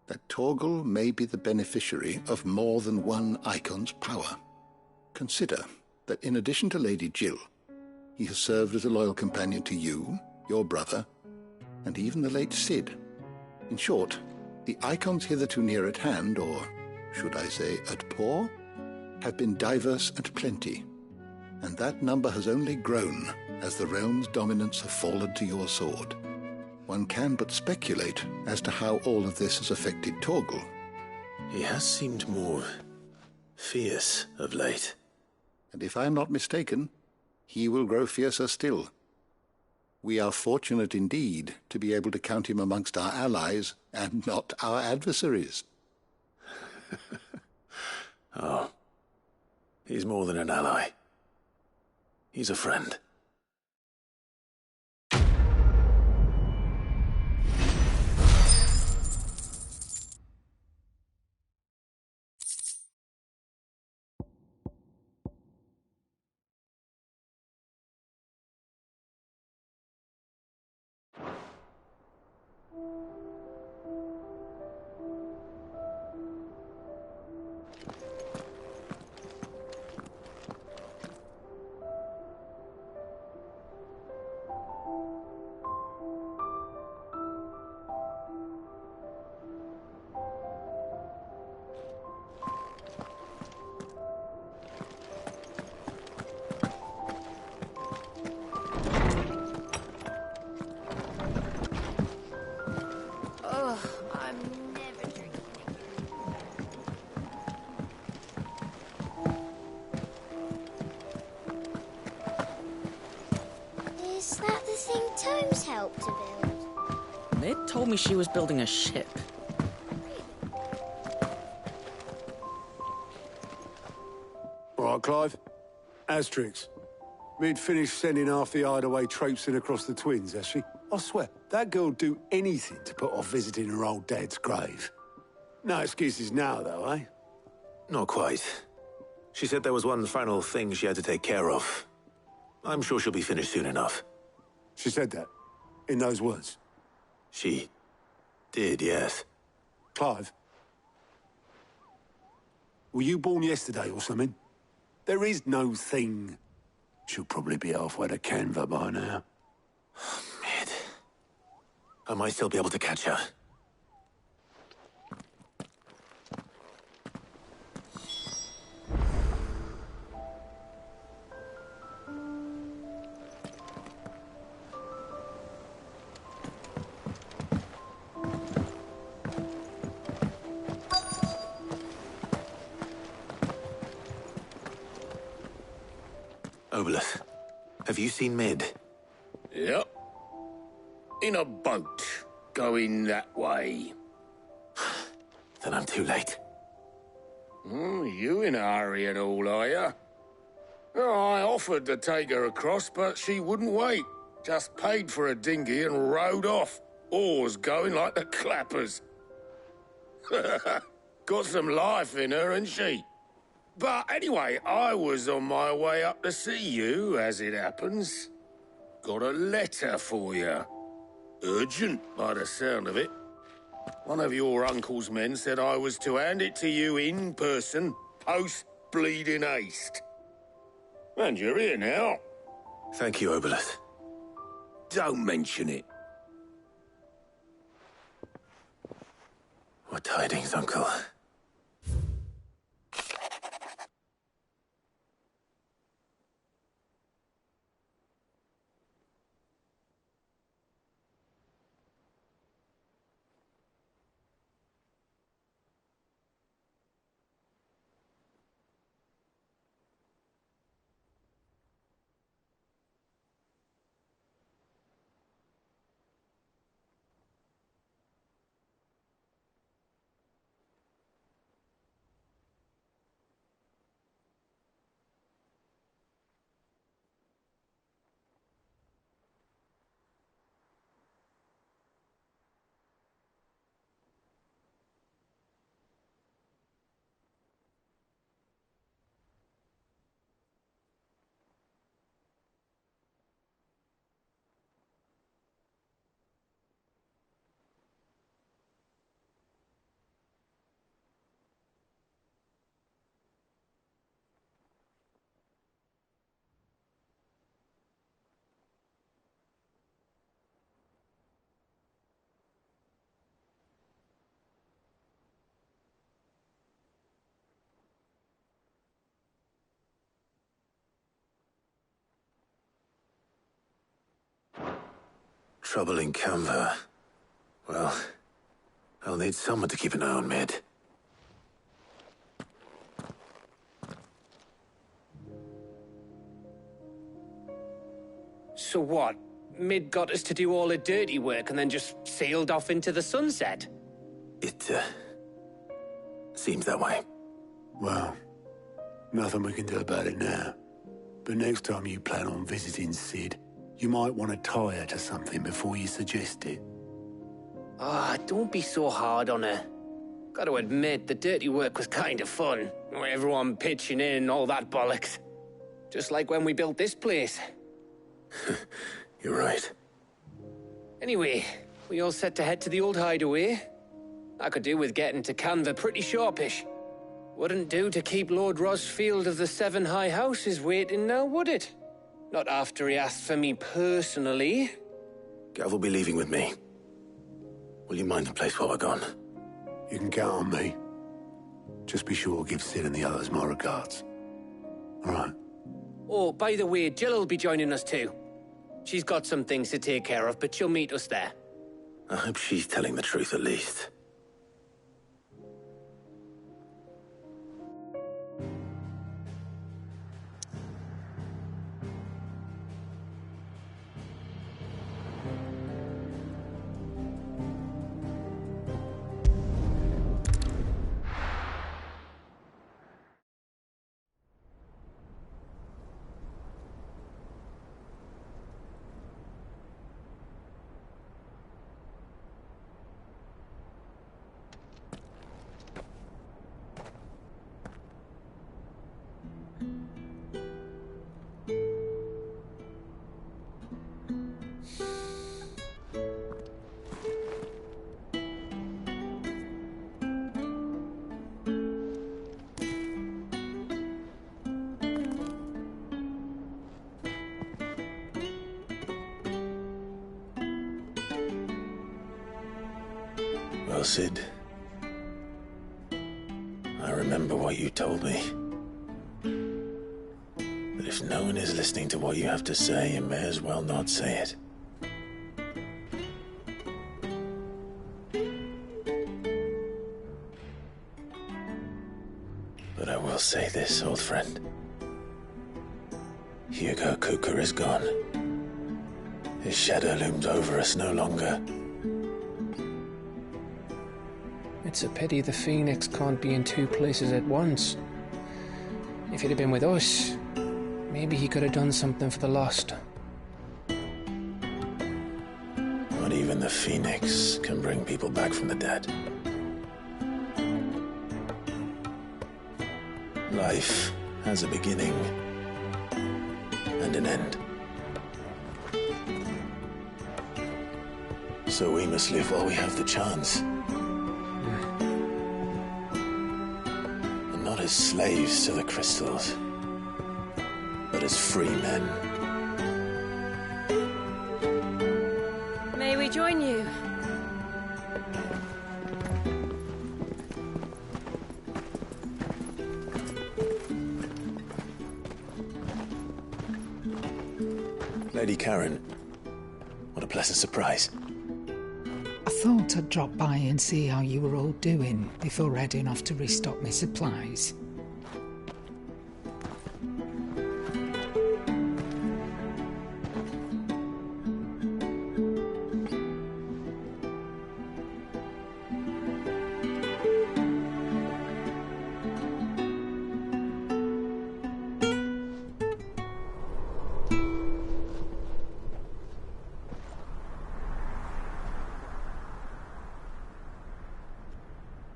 That Torgal may be the beneficiary of more than one icon's power. Consider that in addition to Lady Jill, he has served as a loyal companion to you, your brother, and even the late Cid. In short, the icons hitherto near at hand, or should I say at paw, have been diverse and plenty, and that number has only grown as the realm's dominance have fallen to your sword. One can but speculate as to how all of this has affected Torgal. He has seemed more fierce of late. And if I am not mistaken, he will grow fiercer still. We are fortunate indeed to be able to count him amongst our allies and not our adversaries. Oh, he's more than an ally. He's a friend. Is that the thing Tomes helped to build? Mid told me she was building a ship. All right, Clive. Asterix. Mid finished sending half the hideaway traipsing across the twins, has she? I swear, that girl'd do anything to put off visiting her old dad's grave. No excuses now, though, eh? Not quite. She said there was one final thing she had to take care of. I'm sure she'll be finished soon enough. She said that? In those words? She did, yes. Clive? Were you born yesterday or something? There is no thing. She'll probably be halfway to Canva by now. Mid. I might still be able to catch her. Obolus, have you seen Mid? Yep. In a boat, going that way. Then I'm too late. You in a hurry and all, are you? Oh, I offered to take her across, but she wouldn't wait. Just paid for a dinghy and rowed off. Oars going like the clappers. Got some life in her, ain't she? But anyway, I was on my way up to see you, as it happens. Got a letter for you. Urgent, by the sound of it. One of your uncle's men said I was to hand it to you in person, post-bleeding haste. And you're here now. Thank you, Obolus. Don't mention it. What tidings, Uncle? Trouble in Canva. Well, I'll need someone to keep an eye on Mid. So what? Mid got us to do all the dirty work and then just sailed off into the sunset? It, seems that way. Well, nothing we can do about it now. But next time you plan on visiting Sid, you might want to tie her to something before you suggest it. Ah, don't be so hard on her. Gotta admit, the dirty work was kind of fun. Everyone pitching in and all that bollocks. Just like when we built this place. You're right. Anyway, we all set to head to the old hideaway. I could do with getting to Canva pretty sharpish. Wouldn't do to keep Lord Rosfield of the Seven High Houses waiting now, would it? Not after he asked for me personally. Gav will be leaving with me. Will you mind the place while we're gone? You can count on me. Just be sure to give Sid and the others my regards. All right. Oh, by the way, Jill will be joining us too. She's got some things to take care of, but she'll meet us there. I hope she's telling the truth at least. Well, Sid, I remember what you told me. But if no one is listening to what you have to say, you may as well not say it. But I will say this, old friend. Hugo Kuka is gone. His shadow looms over us no longer. It's a pity the Phoenix can't be in two places at once. If he'd have been with us, maybe he could have done something for the lost. Not even the Phoenix can bring people back from the dead. Life has a beginning and an end. So we must live while we have the chance. And not as slaves to the crystals, but as free men. May we join you? Lady Karen, what a pleasant surprise. I thought I'd drop by and see how you were all doing before heading off to restock my supplies.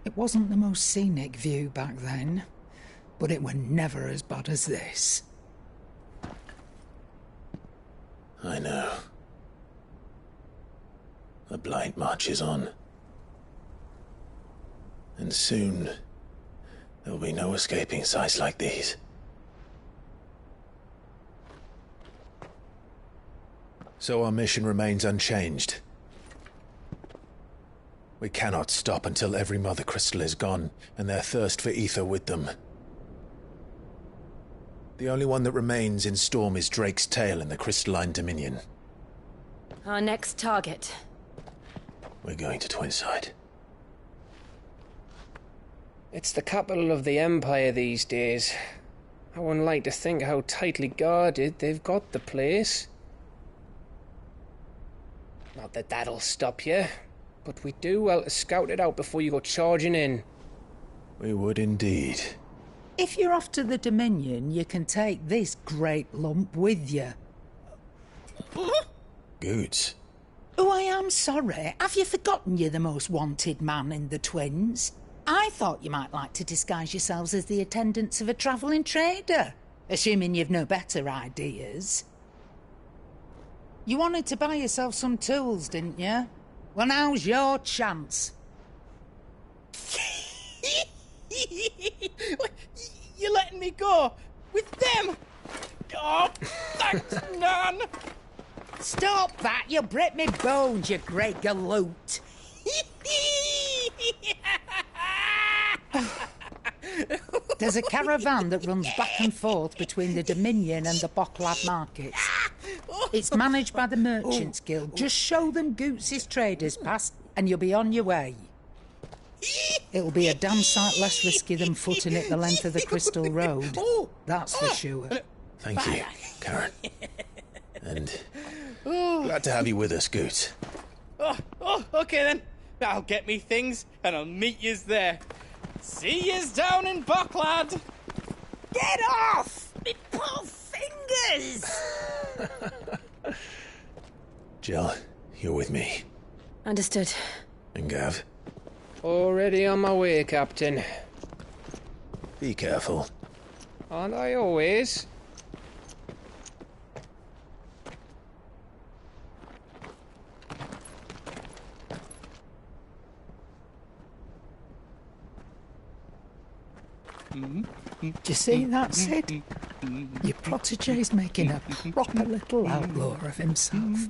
It wasn't the most scenic view back then, but it were never as bad as this. I know. The Blight marches on. And soon, there'll be no escaping sights like these. So our mission remains unchanged. We cannot stop until every Mother Crystal is gone, and their thirst for ether with them. The only one that remains in Storm is Drake's Tail in the Crystalline Dominion. Our next target. We're going to Twinside. It's the capital of the Empire these days. I wouldn't like to think how tightly guarded they've got the place. Not that that'll stop you, but we do well to scout it out before you go charging in. We would indeed. If you're off to the Dominion, you can take this great lump with you. Goods. Oh, I am sorry. Have you forgotten you're the most wanted man in the Twins? I thought you might like to disguise yourselves as the attendants of a travelling trader, assuming you've no better ideas. You wanted to buy yourself some tools, didn't you? Well, now's your chance. You're letting me go with them? Oh, thanks, Nan. Stop that! You'll break me bones, you great galoot. There's a caravan that runs back and forth between the Dominion and the Bocklad markets. It's managed by the Merchants Guild. Just show them Goots' traders past and you'll be on your way. It'll be a damn sight less risky than footing it the length of the Crystal Road. That's for sure. Thank you, Karen. And glad to have you with us, Goots. Okay then. I'll get me things and I'll meet yous there. See yous down in Bocklad. Get off! Me poor fingers! Jill, you're with me. Understood. And Gav? Already on my way, Captain. Be careful. Aren't I always? Do you see that, Sid? Your protege's making a proper little outlaw of himself.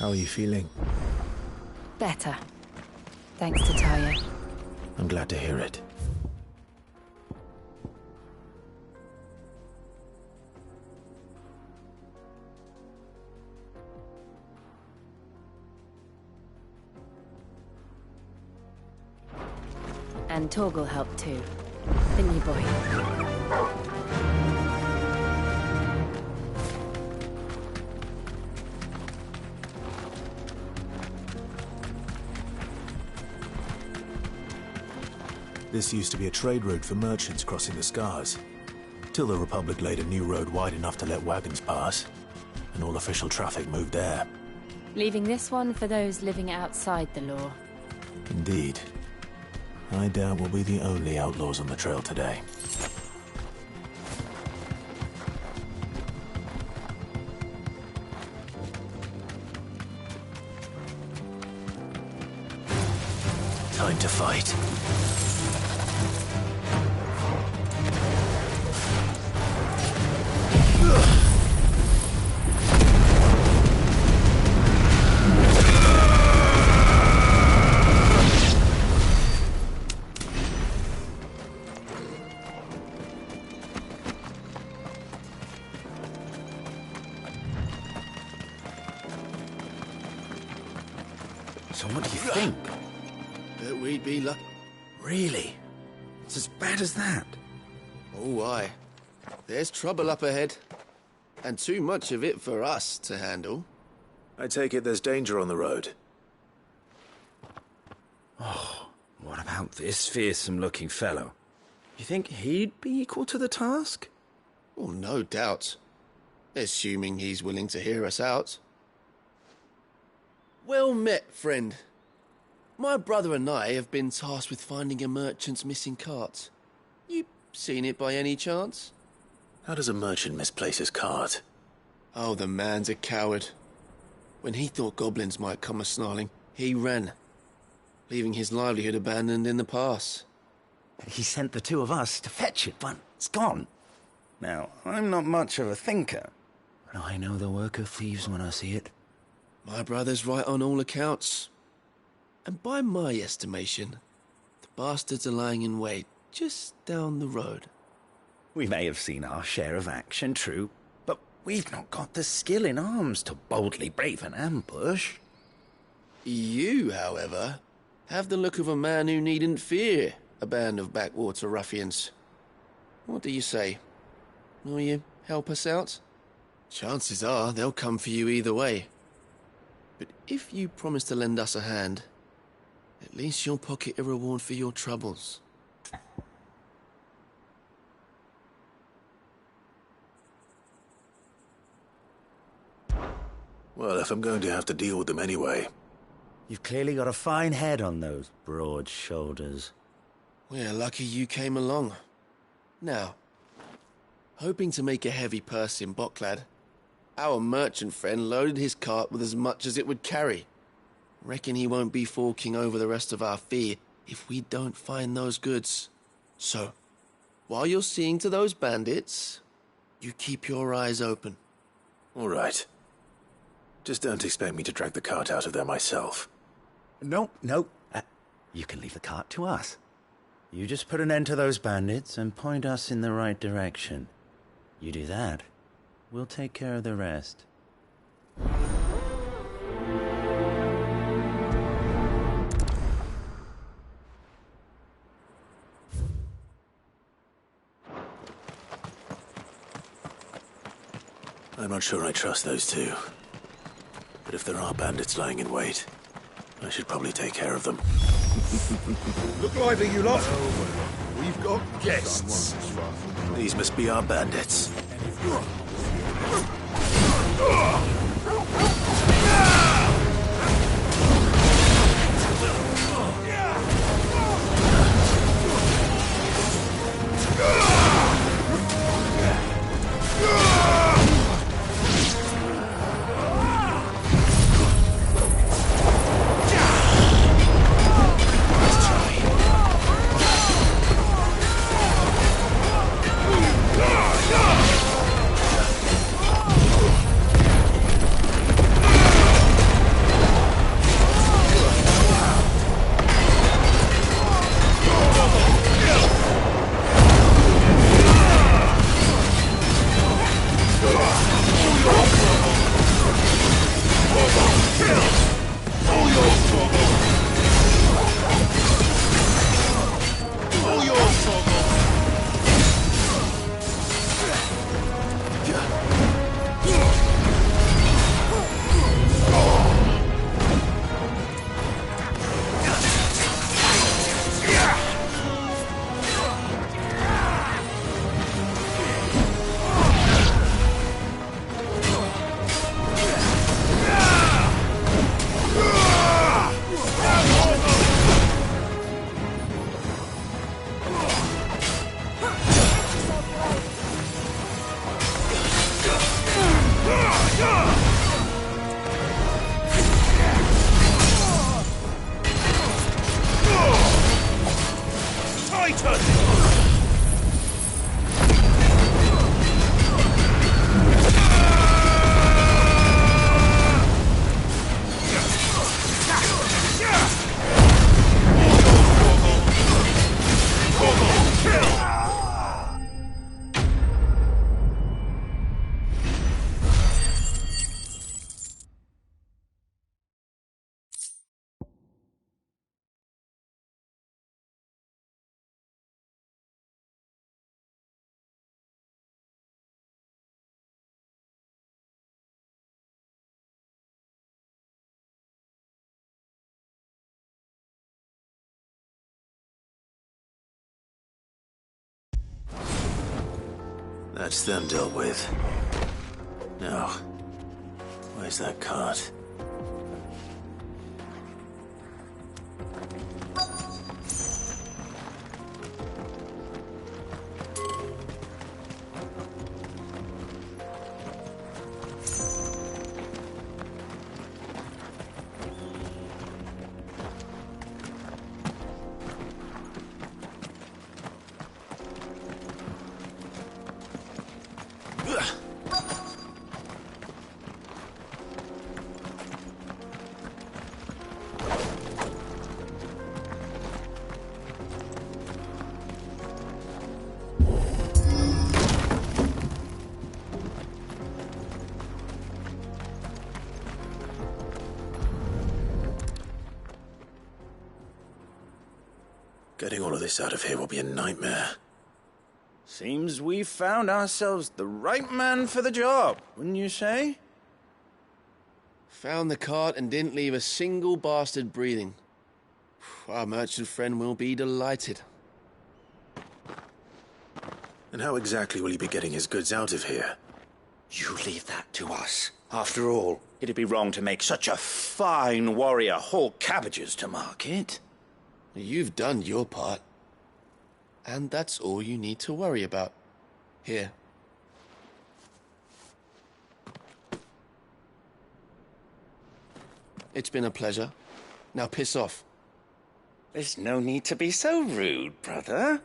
How are you feeling? Better. Thanks to Taya. I'm glad to hear it. And Torgal helped too. Didn't you, boy? This used to be a trade route for merchants crossing the Scars, till the Republic laid a new road wide enough to let wagons pass, and all official traffic moved there. Leaving this one for those living outside the law. Indeed. I doubt we'll be the only outlaws on the trail today. Time to fight. So what do you think? That we'd be Really? It's as bad as that? Oh, aye. There's trouble up ahead. And too much of it for us to handle. I take it there's danger on the road. Oh, what about this fearsome-looking fellow? You think he'd be equal to the task? Oh, no doubt. Assuming he's willing to hear us out. Well met, friend. My brother and I have been tasked with finding a merchant's missing cart. You seen it by any chance? How does a merchant misplace his cart? Oh, the man's a coward. When he thought goblins might come a-snarling, he ran, leaving his livelihood abandoned in the pass. He sent the two of us to fetch it, but it's gone. Now, I'm not much of a thinker, but I know the work of thieves when I see it. My brother's right on all accounts. And by my estimation, the bastards are lying in wait just down the road. We may have seen our share of action, true, but we've not got the skill in arms to boldly brave an ambush. You, however, have the look of a man who needn't fear a band of backwater ruffians. What do you say? Will you help us out? Chances are they'll come for you either way. But if you promise to lend us a hand, at least you'll pocket a reward for your troubles. Well, if I'm going to have to deal with them anyway. You've clearly got a fine head on those broad shoulders. We're lucky you came along. Now, hoping to make a heavy purse in Boklad, our merchant friend loaded his cart with as much as it would carry. Reckon he won't be forking over the rest of our fee if we don't find those goods. So, while you're seeing to those bandits, you keep your eyes open. All right. Just don't expect me to drag the cart out of there myself. No. You can leave the cart to us. You just put an end to those bandits and point us in the right direction. You do that, we'll take care of the rest. I'm not sure I trust those two. But if there are bandits lying in wait, I should probably take care of them. Look lively, you lot. We've got guests. These must be our bandits. traitors! That's them dealt with. Now, where's that cart? Getting all of this out of here will be a nightmare. Seems we've found ourselves the right man for the job, wouldn't you say? Found the cart and didn't leave a single bastard breathing. Our merchant friend will be delighted. And how exactly will he be getting his goods out of here? You leave that to us. After all, it'd be wrong to make such a fine warrior haul cabbages to market. You've done your part. And that's all you need to worry about. Here. It's been a pleasure. Now piss off. There's no need to be so rude, brother.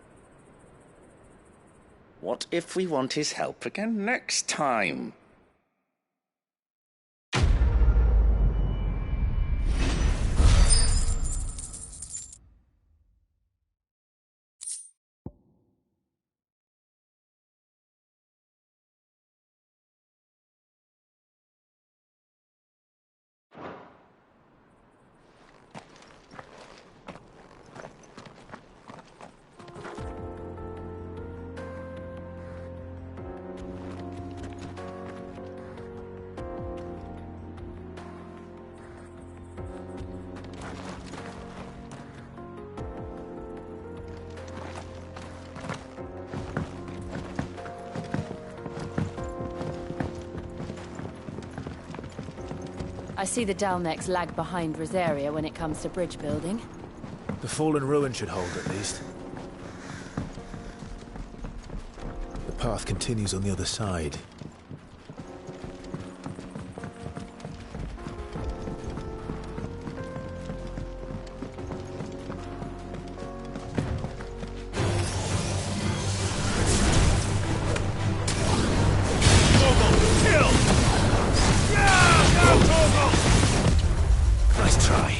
What if we want his help again next time? I see the Dalmex lag behind Rosaria when it comes to bridge building. The fallen ruin should hold, at least. The path continues on the other side. Nice try.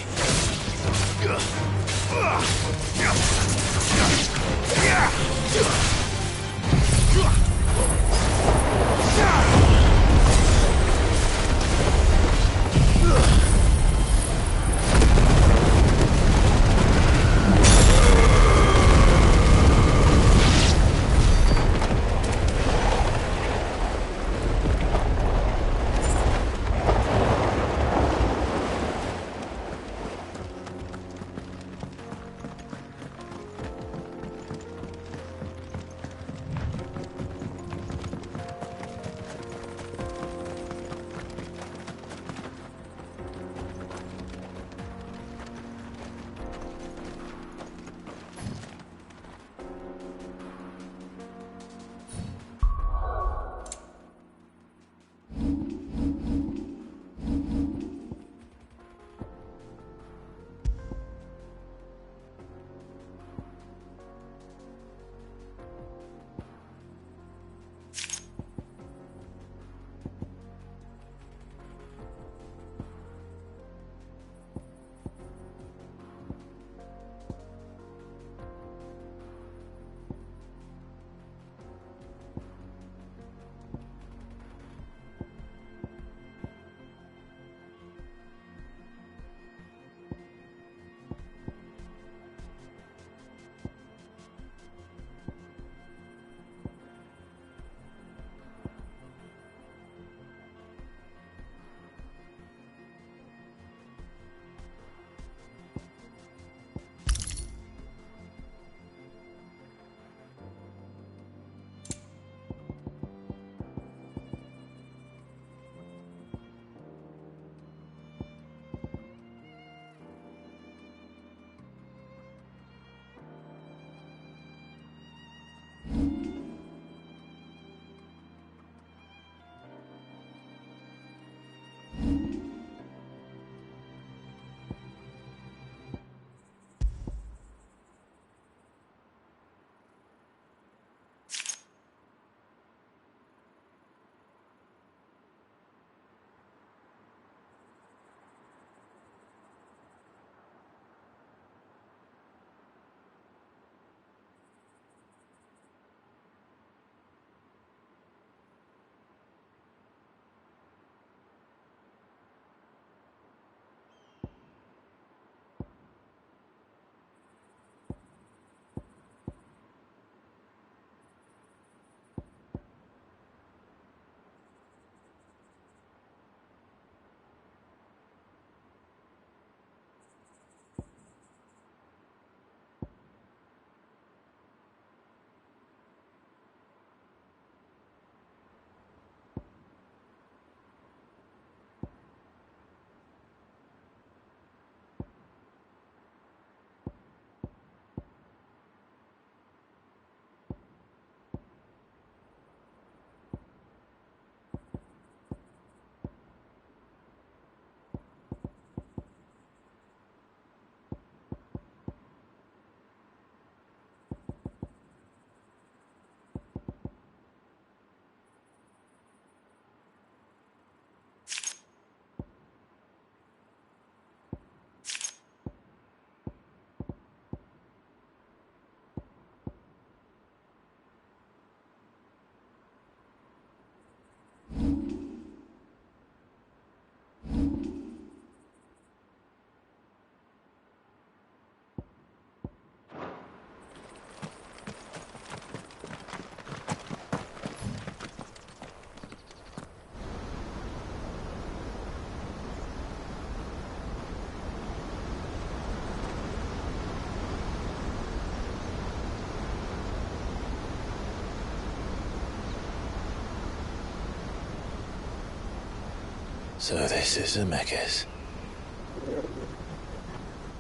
So this is Zemeckis.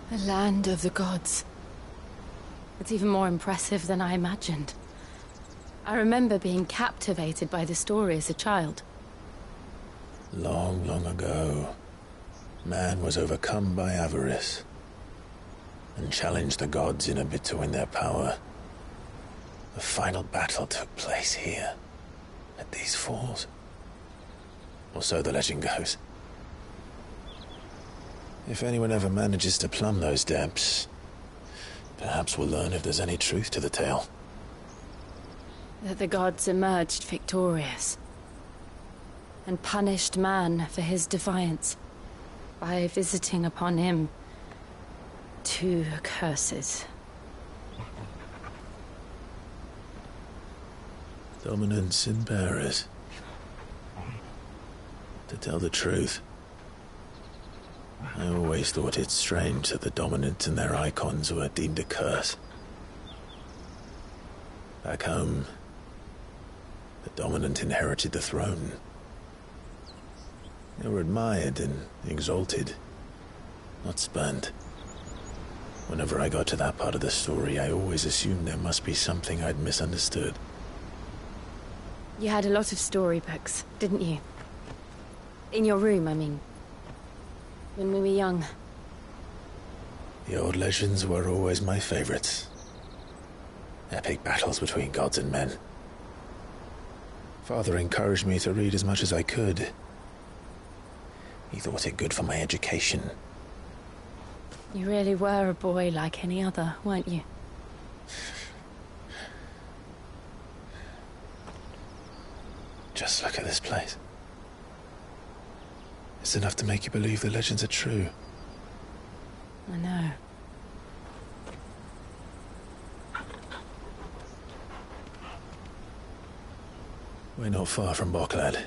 The land of the gods. It's even more impressive than I imagined. I remember being captivated by the story as a child. Long, long ago, man was overcome by avarice and challenged the gods in a bid to win their power. The final battle took place here, at these falls. Or so the legend goes. If anyone ever manages to plumb those depths, perhaps we'll learn if there's any truth to the tale. That the gods emerged victorious and punished man for his defiance by visiting upon him 2 curses. Dominance in Paris. To tell the truth, I always thought it strange that the dominant and their icons were deemed a curse. Back home, the dominant inherited the throne. They were admired and exalted, not spurned. Whenever I got to that part of the story, I always assumed there must be something I'd misunderstood. You had a lot of storybooks, didn't you? In your room, I mean. When we were young. The old legends were always my favorites. Epic battles between gods and men. Father encouraged me to read as much as I could. He thought it good for my education. You really were a boy like any other, weren't you? Just look at this place. It's enough to make you believe the legends are true. I know. We're not far from Boklad.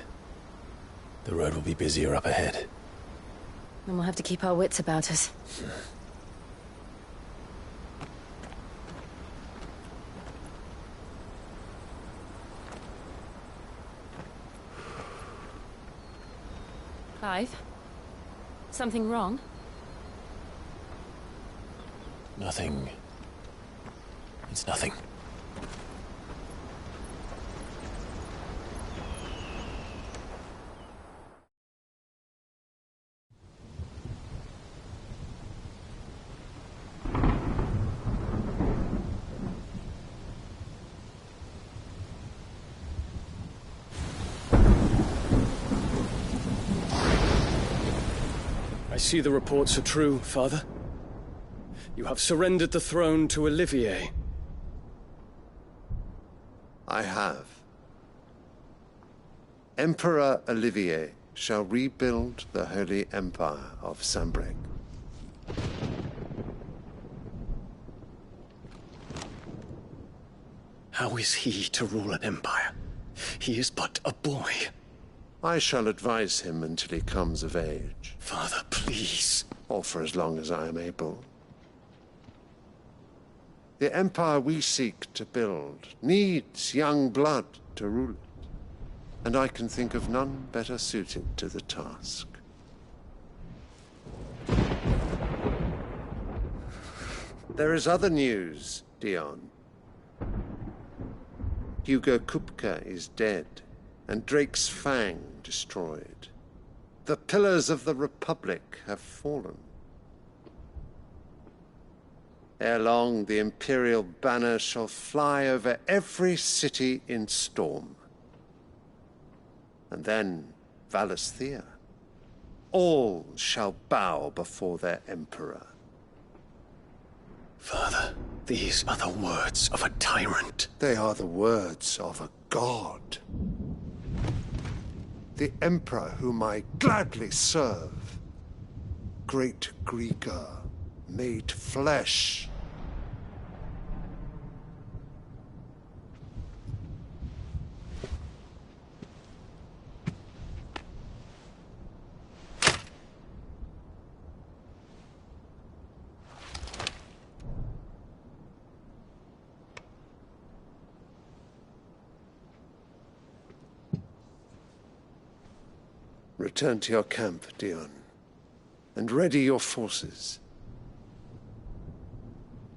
The road will be busier up ahead. Then we'll have to keep our wits about us. Clive? Something wrong? Nothing. It's nothing. I see the reports are true, Father. You have surrendered the throne to Olivier. I have. Emperor Olivier shall rebuild the Holy Empire of Sanbreque. How is he to rule an empire? He is but a boy. I shall advise him until he comes of age. Father, please. Or for as long as I am able. The empire we seek to build needs young blood to rule it, and I can think of none better suited to the task. There is other news, Dion. Hugo Kupka is dead, and Drake's Fang destroyed. The pillars of the Republic have fallen. Ere long, the Imperial banner shall fly over every city in Storm. And then, Valisthea. All shall bow before their Emperor. Father, these are the words of a tyrant. They are the words of a god. The Emperor whom I gladly serve. Great Greeker, made flesh. Return to your camp, Dion, and ready your forces.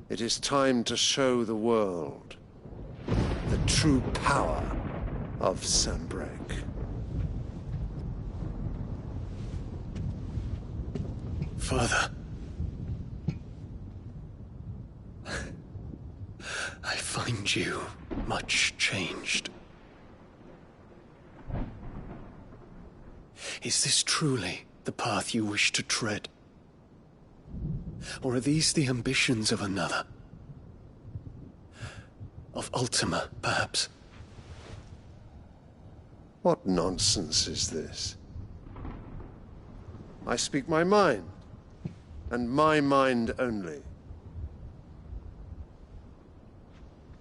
It is time to show the world the true power of Sanbreque. Father, I find you much changed. Is this truly the path you wish to tread? Or are these the ambitions of another? Of Ultima, perhaps? What nonsense is this? I speak my mind, and my mind only.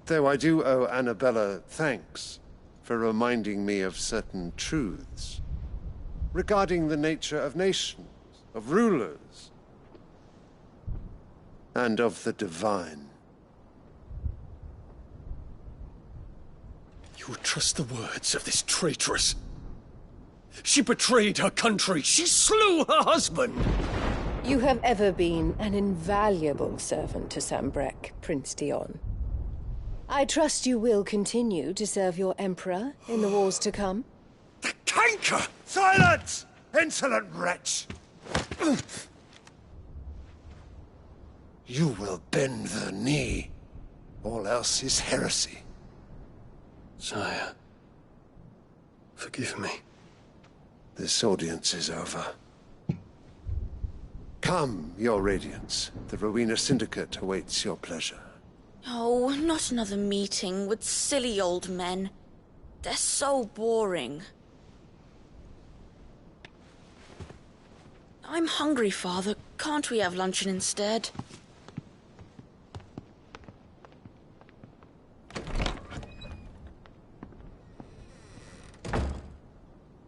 Though I do owe Annabella thanks for reminding me of certain truths regarding the nature of nations, of rulers, and of the divine. You would trust the words of this traitress? She betrayed her country. She slew her husband. You have ever been an invaluable servant to Sanbreque, Prince Dion. I trust you will continue to serve your Emperor in the wars to come. The canker! Silence! Insolent wretch! You will bend the knee. All else is heresy. Sire, forgive me. This audience is over. Come, your Radiance. The Rowena Syndicate awaits your pleasure. Oh, not another meeting with silly old men. They're so boring. I'm hungry, Father. Can't we have luncheon instead?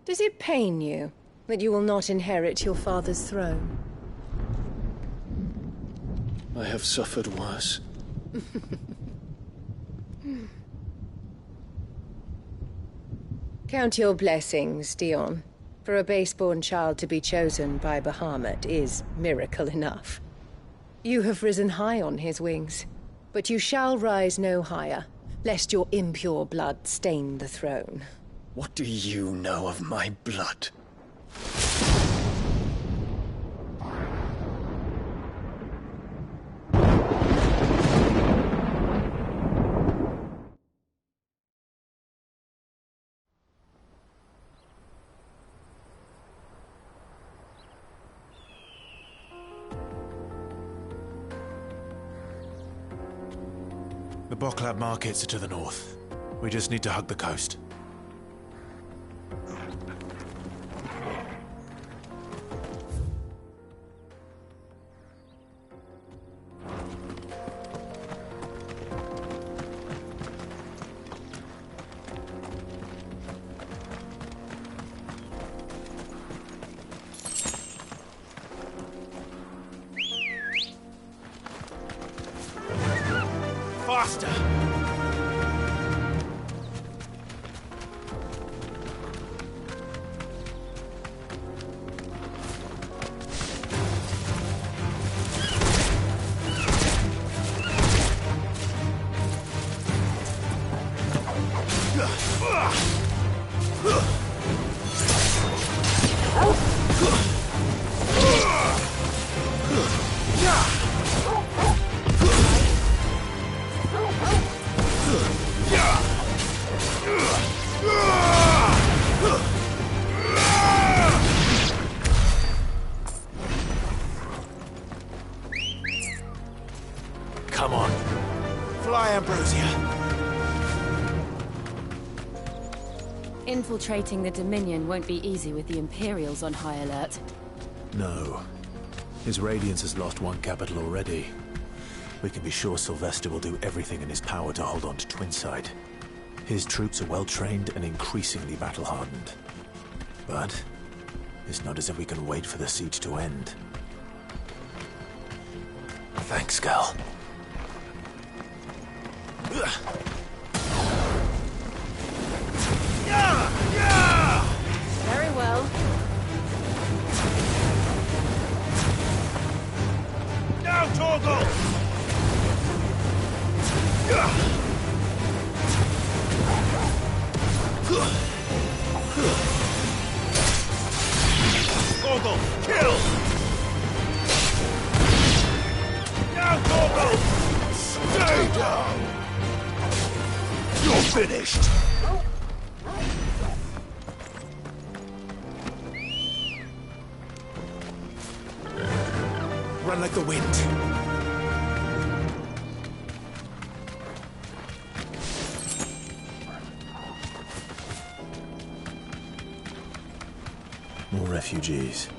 Does it pain you that you will not inherit your father's throne? I have suffered worse. Count your blessings, Dion. For a base-born child to be chosen by Bahamut is miracle enough. You have risen high on his wings, but you shall rise no higher, lest your impure blood stain the throne. What do you know of my blood? The Boklab markets are to the north. We just need to hug the coast. Faster! Come on. Fly, Ambrosia. Infiltrating the Dominion won't be easy with the Imperials on high alert. No. His Radiance has lost one capital already. We can be sure Sylvester will do everything in his power to hold on to Twinside. His troops are well-trained and increasingly battle-hardened. But it's not as if we can wait for the siege to end. Thanks, Gal. Very well. Now, Torgal! Torgal, kill! Now, Torgal! Stay down! You're finished! Run like the wind. More refugees.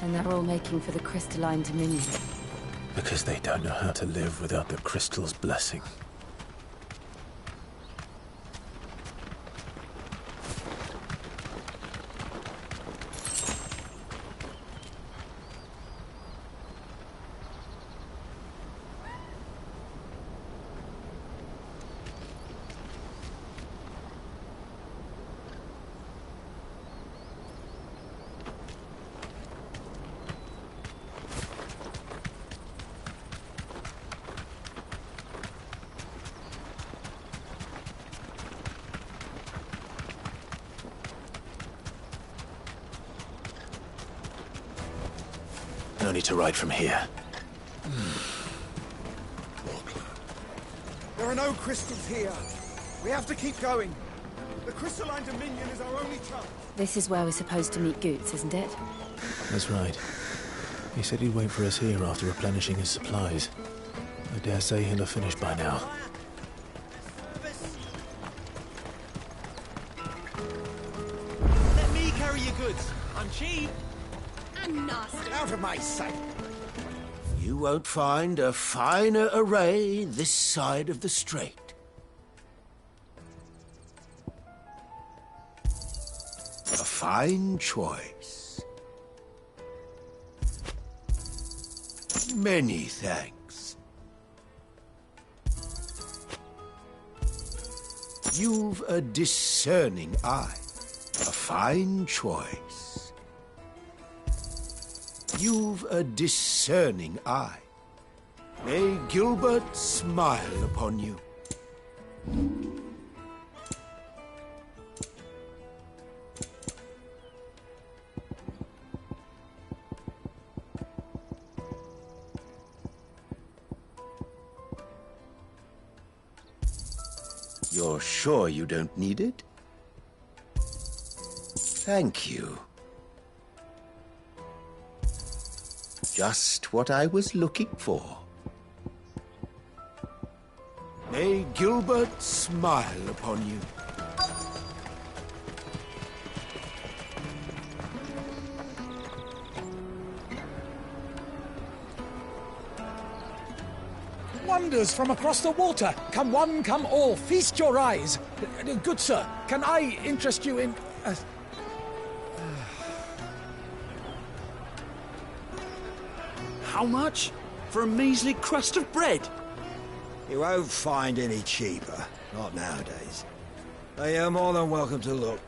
And they're all making for the crystalline dominion. Because they don't know how to live without the crystal's blessing. No need to ride from here. There are no crystals here. We have to keep going. The crystalline dominion is our only chance. This is where we're supposed to meet Goots, isn't it? That's right. He said he'd wait for us here after replenishing his supplies. I dare say he'll have finished by now. Let me carry your goods. I'm cheap. And nasty. Out of my sight. You won't find a finer array this side of the strait. A fine choice. Many thanks. You've a discerning eye. A fine choice. You've a discerning eye. May Gilbert smile upon you. You're sure you don't need it? Thank you. Just what I was looking for. May Gilbert smile upon you. Wonders from across the water. Come one, come all. Feast your eyes. Good sir, can I interest you in... How much? For a measly crust of bread? You won't find any cheaper. Not nowadays. But you're more than welcome to look.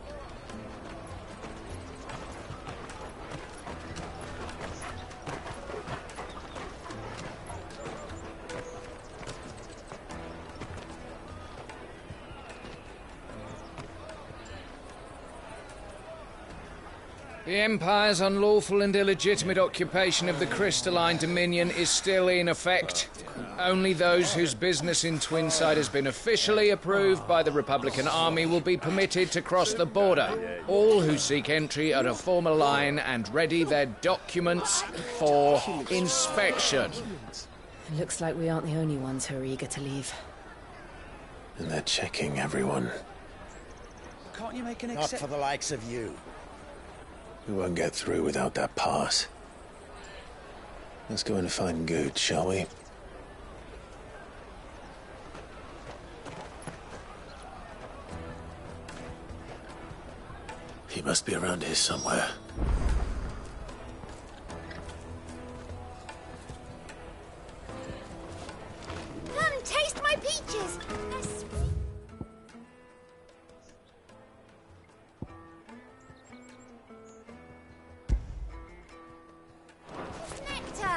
The Empire's unlawful and illegitimate occupation of the crystalline dominion is still in effect. Only those whose business in Twinside has been officially approved by the Republican Army will be permitted to cross the border. All who seek entry are to form a line and ready their documents for inspection. It looks like we aren't the only ones who are eager to leave. And they're checking everyone. Can't you make an Not for the likes of you. We won't get through without that pass. Let's go and find Good, shall we? He must be around here somewhere. Come taste my peaches. They're sweet. Nectar.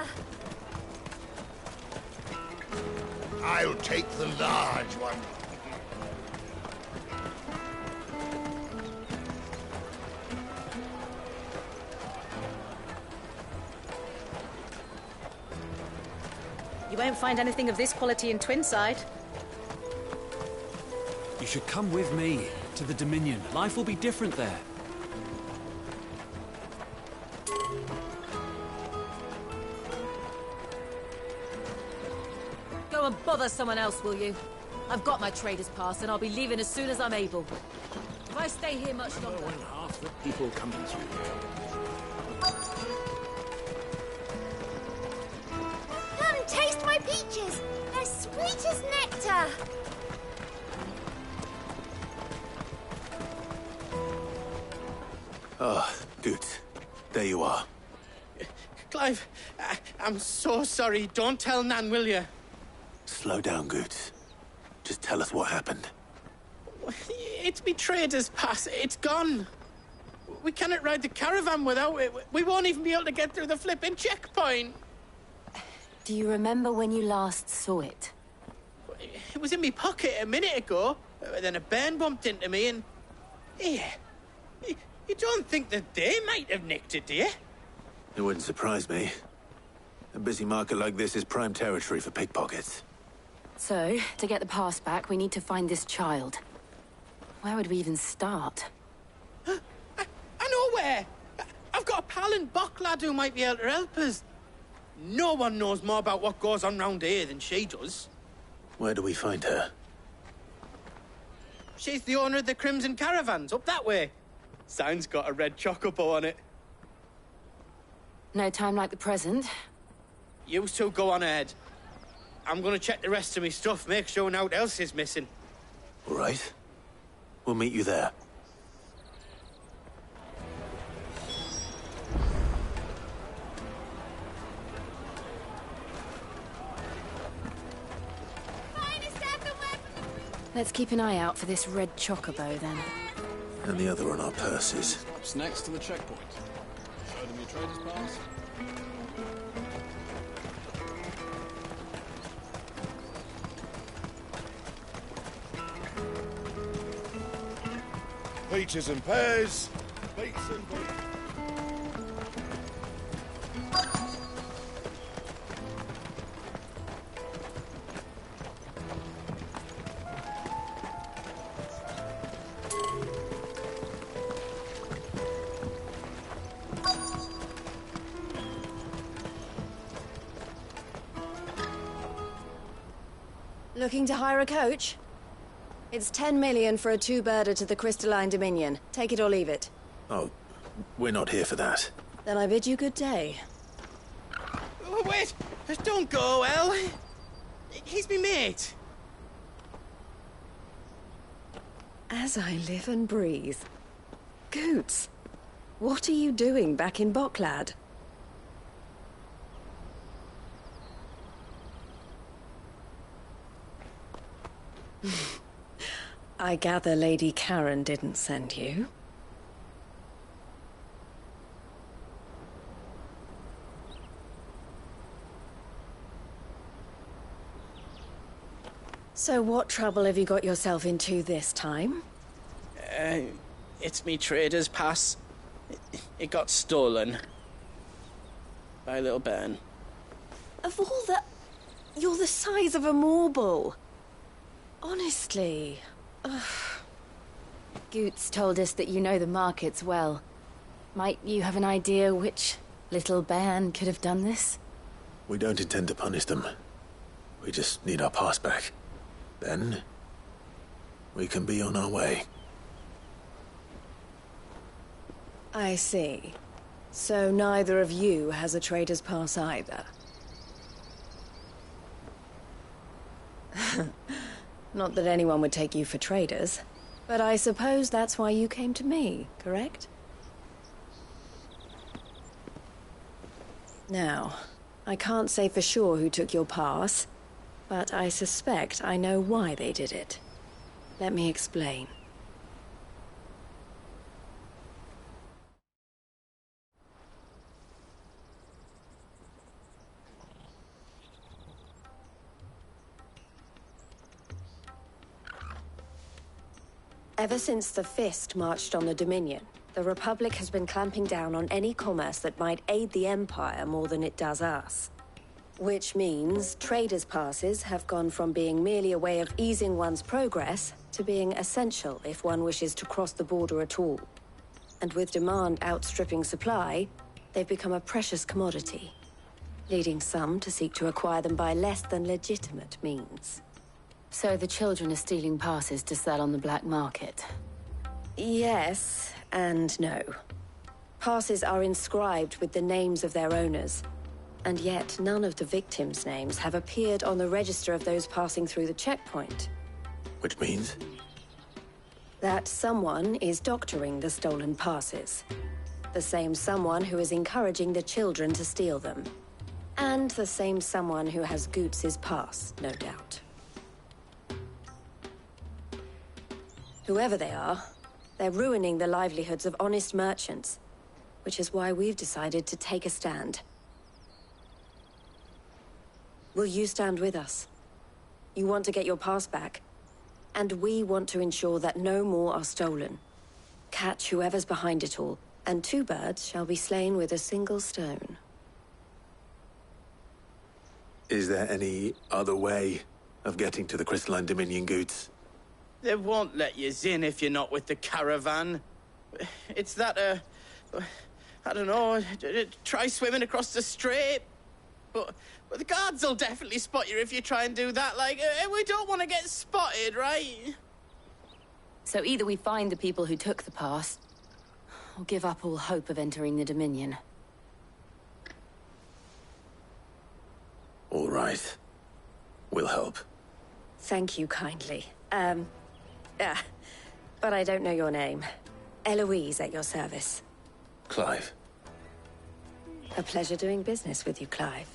I'll take the large one. You won't find anything of this quality in Twinside. You should come with me to the Dominion. Life will be different there. Go and bother someone else, will you? I've got my trader's pass and I'll be leaving as soon as I'm able. If I stay here much longer... When half the people coming through here. Come, taste my peaches! They're sweet as nectar! Ah, Goots. There you are. Clive, I'm so sorry. Don't tell Nan, will you? Slow down, Goots. Just tell us what happened. It's me trader's pass. It's gone. We cannot ride the caravan without it. We won't even be able to get through the flipping checkpoint. Do you remember when you last saw it? It was in my pocket a minute ago. Then a bairn bumped into me and... Yeah. You don't think that they might have nicked it, do you? It wouldn't surprise me. A busy market like this is prime territory for pickpockets. So, to get the pass back, we need to find this child. Where would we even start? I know where! I've got a pal in Bocklad who might be able to help us. No one knows more about what goes on round here than she does. Where do we find her? She's the owner of the Crimson Caravans, up that way. Sign's got a red chocobo on it. No time like the present. You two go on ahead. I'm gonna check the rest of my stuff, make sure naught else is missing. All right. We'll meet you there. Let's keep an eye out for this red chocobo, then. And the other on our purses. What's next to the checkpoint? Show them your trader's pass. Peaches and pears. Beets and beets. Looking to hire a coach? It's 10 million for a two-birder to the Crystalline Dominion. Take it or leave it. Oh, we're not here for that. Then I bid you good day. Oh, wait! Don't go, El. He's me mate. As I live and breathe. Goots, what are you doing back in Bocklad? I gather Lady Karen didn't send you. So what trouble have you got yourself into this time? It's me trader's pass. It got stolen. By a little bairn. Of all the... You're the size of a marble. Honestly. Ugh. Goots told us that you know the markets well. Might you have an idea which little bairn could have done this? We don't intend to punish them. We just need our pass back. Then, we can be on our way. I see. So neither of you has a trader's pass either. Not that anyone would take you for traders, but I suppose that's why you came to me, correct? Now, I can't say for sure who took your pass, but I suspect I know why they did it. Let me explain. Ever since the Fist marched on the Dominion, the Republic has been clamping down on any commerce that might aid the Empire more than it does us. Which means traders' passes have gone from being merely a way of easing one's progress to being essential if one wishes to cross the border at all. And with demand outstripping supply, they've become a precious commodity, leading some to seek to acquire them by less than legitimate means. So the children are stealing passes to sell on the black market? Yes, and no. Passes are inscribed with the names of their owners, and yet none of the victims' names have appeared on the register of those passing through the checkpoint. Which means? That someone is doctoring the stolen passes. The same someone who is encouraging the children to steal them. And the same someone who has Goots's pass, no doubt. Whoever they are, they're ruining the livelihoods of honest merchants, which is why we've decided to take a stand. Will you stand with us? You want to get your pass back, and we want to ensure that no more are stolen. Catch whoever's behind it all, and 2 birds shall be slain with a single stone. Is there any other way of getting to the Crystalline Dominion, Goots? They won't let you in if you're not with the caravan. It's that, I don't know, try swimming across the strait. But the guards will definitely spot you if you try and do that. Like, we don't want to get spotted, right? So either we find the people who took the pass, or give up all hope of entering the Dominion. All right. We'll help. Thank you kindly. But I don't know your name. Eloise at your service. Clive. A pleasure doing business with you, Clive.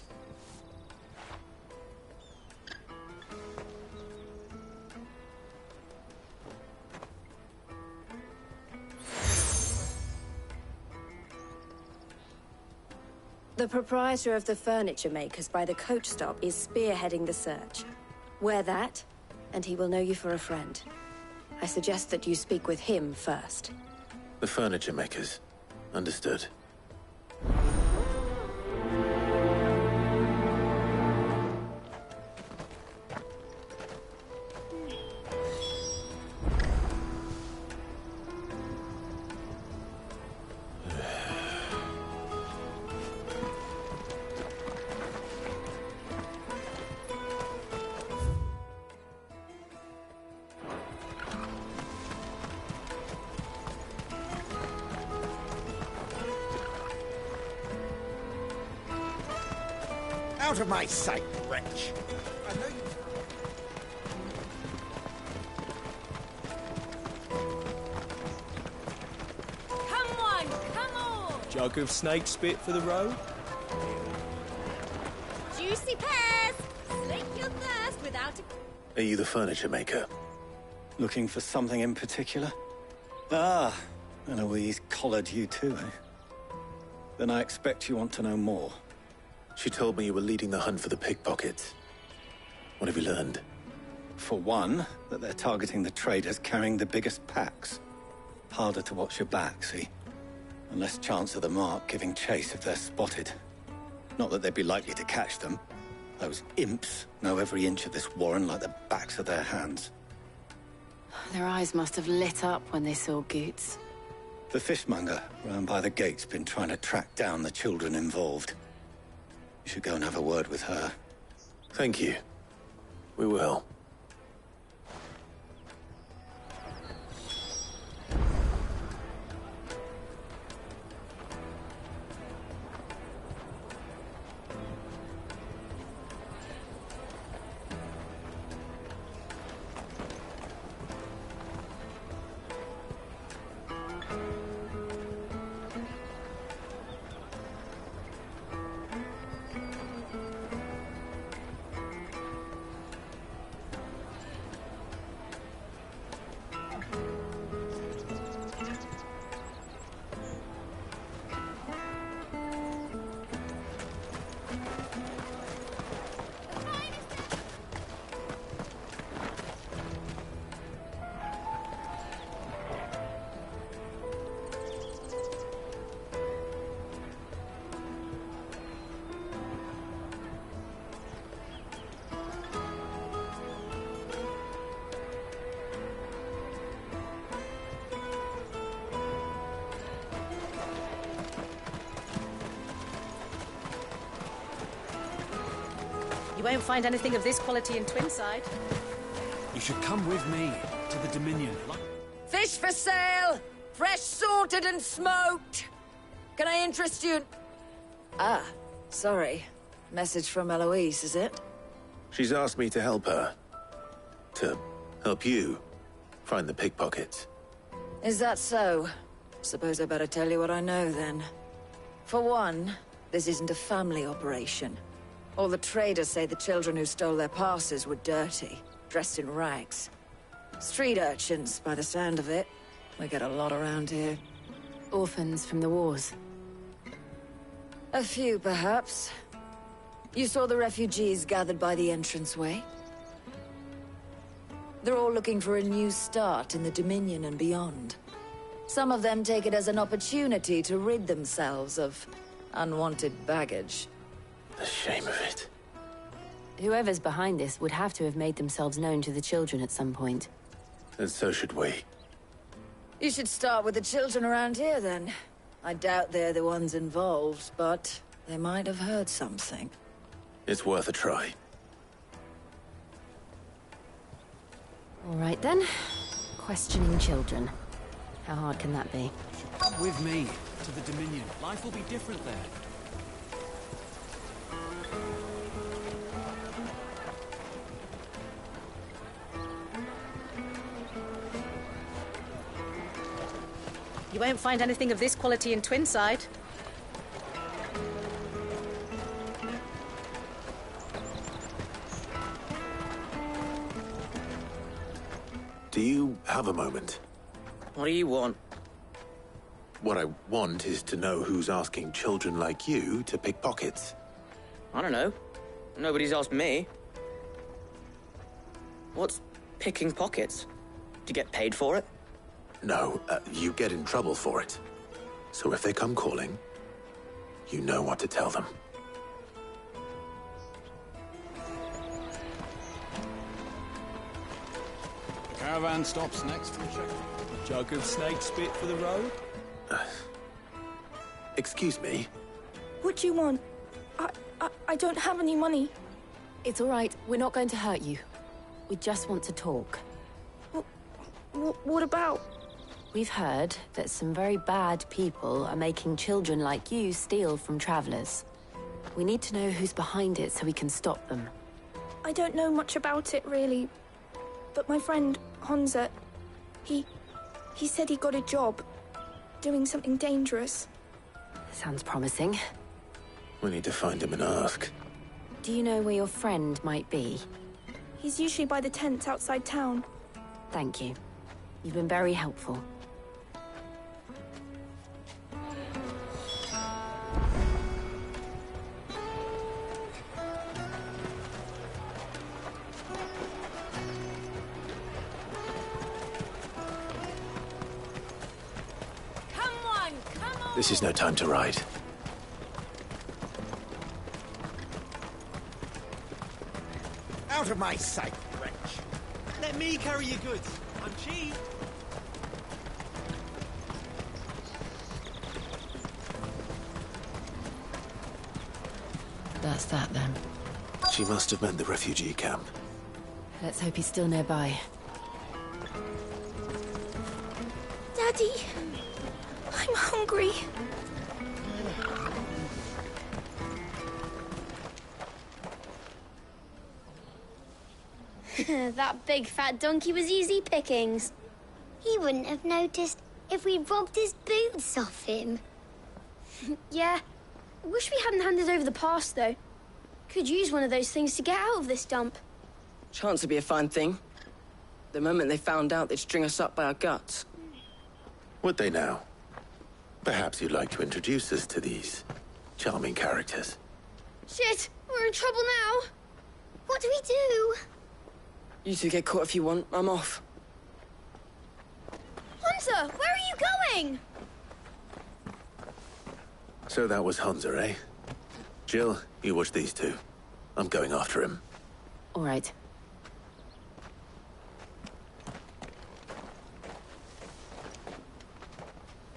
The proprietor of the furniture makers by the coach stop is spearheading the search. Wear that, and he will know you for a friend. I suggest that you speak with him first. The furniture makers. Understood. Out of my sight, wretch! I know you... Come on, come on! Jug of snake spit for the road? Juicy pears! Slake your thirst without a... Are you the furniture maker? Looking for something in particular? Ah, Eloise collared you too, eh? Then I expect you want to know more. She told me you were leading the hunt for the pickpockets. What have you learned? For one, that they're targeting the traders carrying the biggest packs. Harder to watch your back, see? And less chance of the mark giving chase if they're spotted. Not that they'd be likely to catch them. Those imps know every inch of this warren like the backs of their hands. Their eyes must have lit up when they saw Goots. The fishmonger round by the gate's been trying to track down the children involved. You should go and have a word with her. Thank you. We will. You won't find anything of this quality in Twinside. You should come with me to the Dominion. Fish for sale! Fresh sorted and smoked! Can I interest you in... Ah, sorry. Message from Eloise, is it? She's asked me to help her. To help you find the pickpockets. Is that so? Suppose I better tell you what I know, then. For one, this isn't a family operation. All the traders say the children who stole their passes were dirty, dressed in rags. Street urchins, by the sound of it. We get a lot around here. Orphans from the wars. A few, perhaps. You saw the refugees gathered by the entranceway? They're all looking for a new start in the Dominion and beyond. Some of them take it as an opportunity to rid themselves of unwanted baggage. The shame of it. Whoever's behind this would have to have made themselves known to the children at some point. And so should we. You should start with the children around here, then. I doubt they're the ones involved, but they might have heard something. It's worth a try. All right, then. Questioning children. How hard can that be? Come with me to the Dominion. Life will be different there. You won't find anything of this quality in Twinside. Do you have a moment? What do you want? What I want is to know who's asking children like you to pick pockets. I don't know. Nobody's asked me. What's picking pockets? Do you get paid for it? No, you get in trouble for it. So if they come calling, you know what to tell them. The caravan stops next to a jug of snake spit for the road. Excuse me? What do you want? I don't have any money. It's all right. We're not going to hurt you. We just want to talk. What about? We've heard that some very bad people are making children like you steal from travelers. We need to know who's behind it so we can stop them. I don't know much about it, really. But my friend, Honza, he said he got a job doing something dangerous. Sounds promising. We need to find him and ask. Do you know where your friend might be? He's usually by the tents outside town. Thank you. You've been very helpful. This is no time to ride. Out of my sight, wretch. Let me carry your goods. I'm cheap. That's that, then. She must have meant the refugee camp. Let's hope he's still nearby. Daddy, I'm hungry. That big fat donkey was easy pickings. He wouldn't have noticed if we robbed his boots off him. Yeah. Wish we hadn't handed over the pass, though. Could use one of those things to get out of this dump. Chance would be a fine thing. The moment they found out, they'd string us up by our guts. Would they now? Perhaps you'd like to introduce us to these charming characters. Shit, we're in trouble now. What do we do? You two get caught if you want. I'm off. Hunter, where are you going? So that was Hunter, eh? Jill, you watch these two. I'm going after him. All right.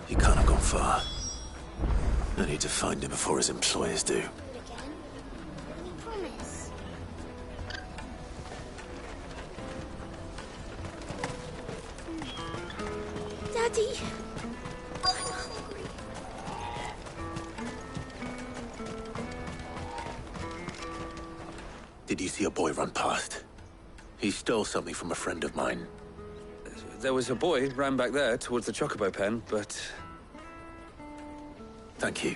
He can't have gone far. I need to find him before his employers do. Promise. Daddy. I'm hungry. Did you see a boy run past? He stole something from a friend of mine. There was a boy ran back there towards the chocobo pen, but... Thank you.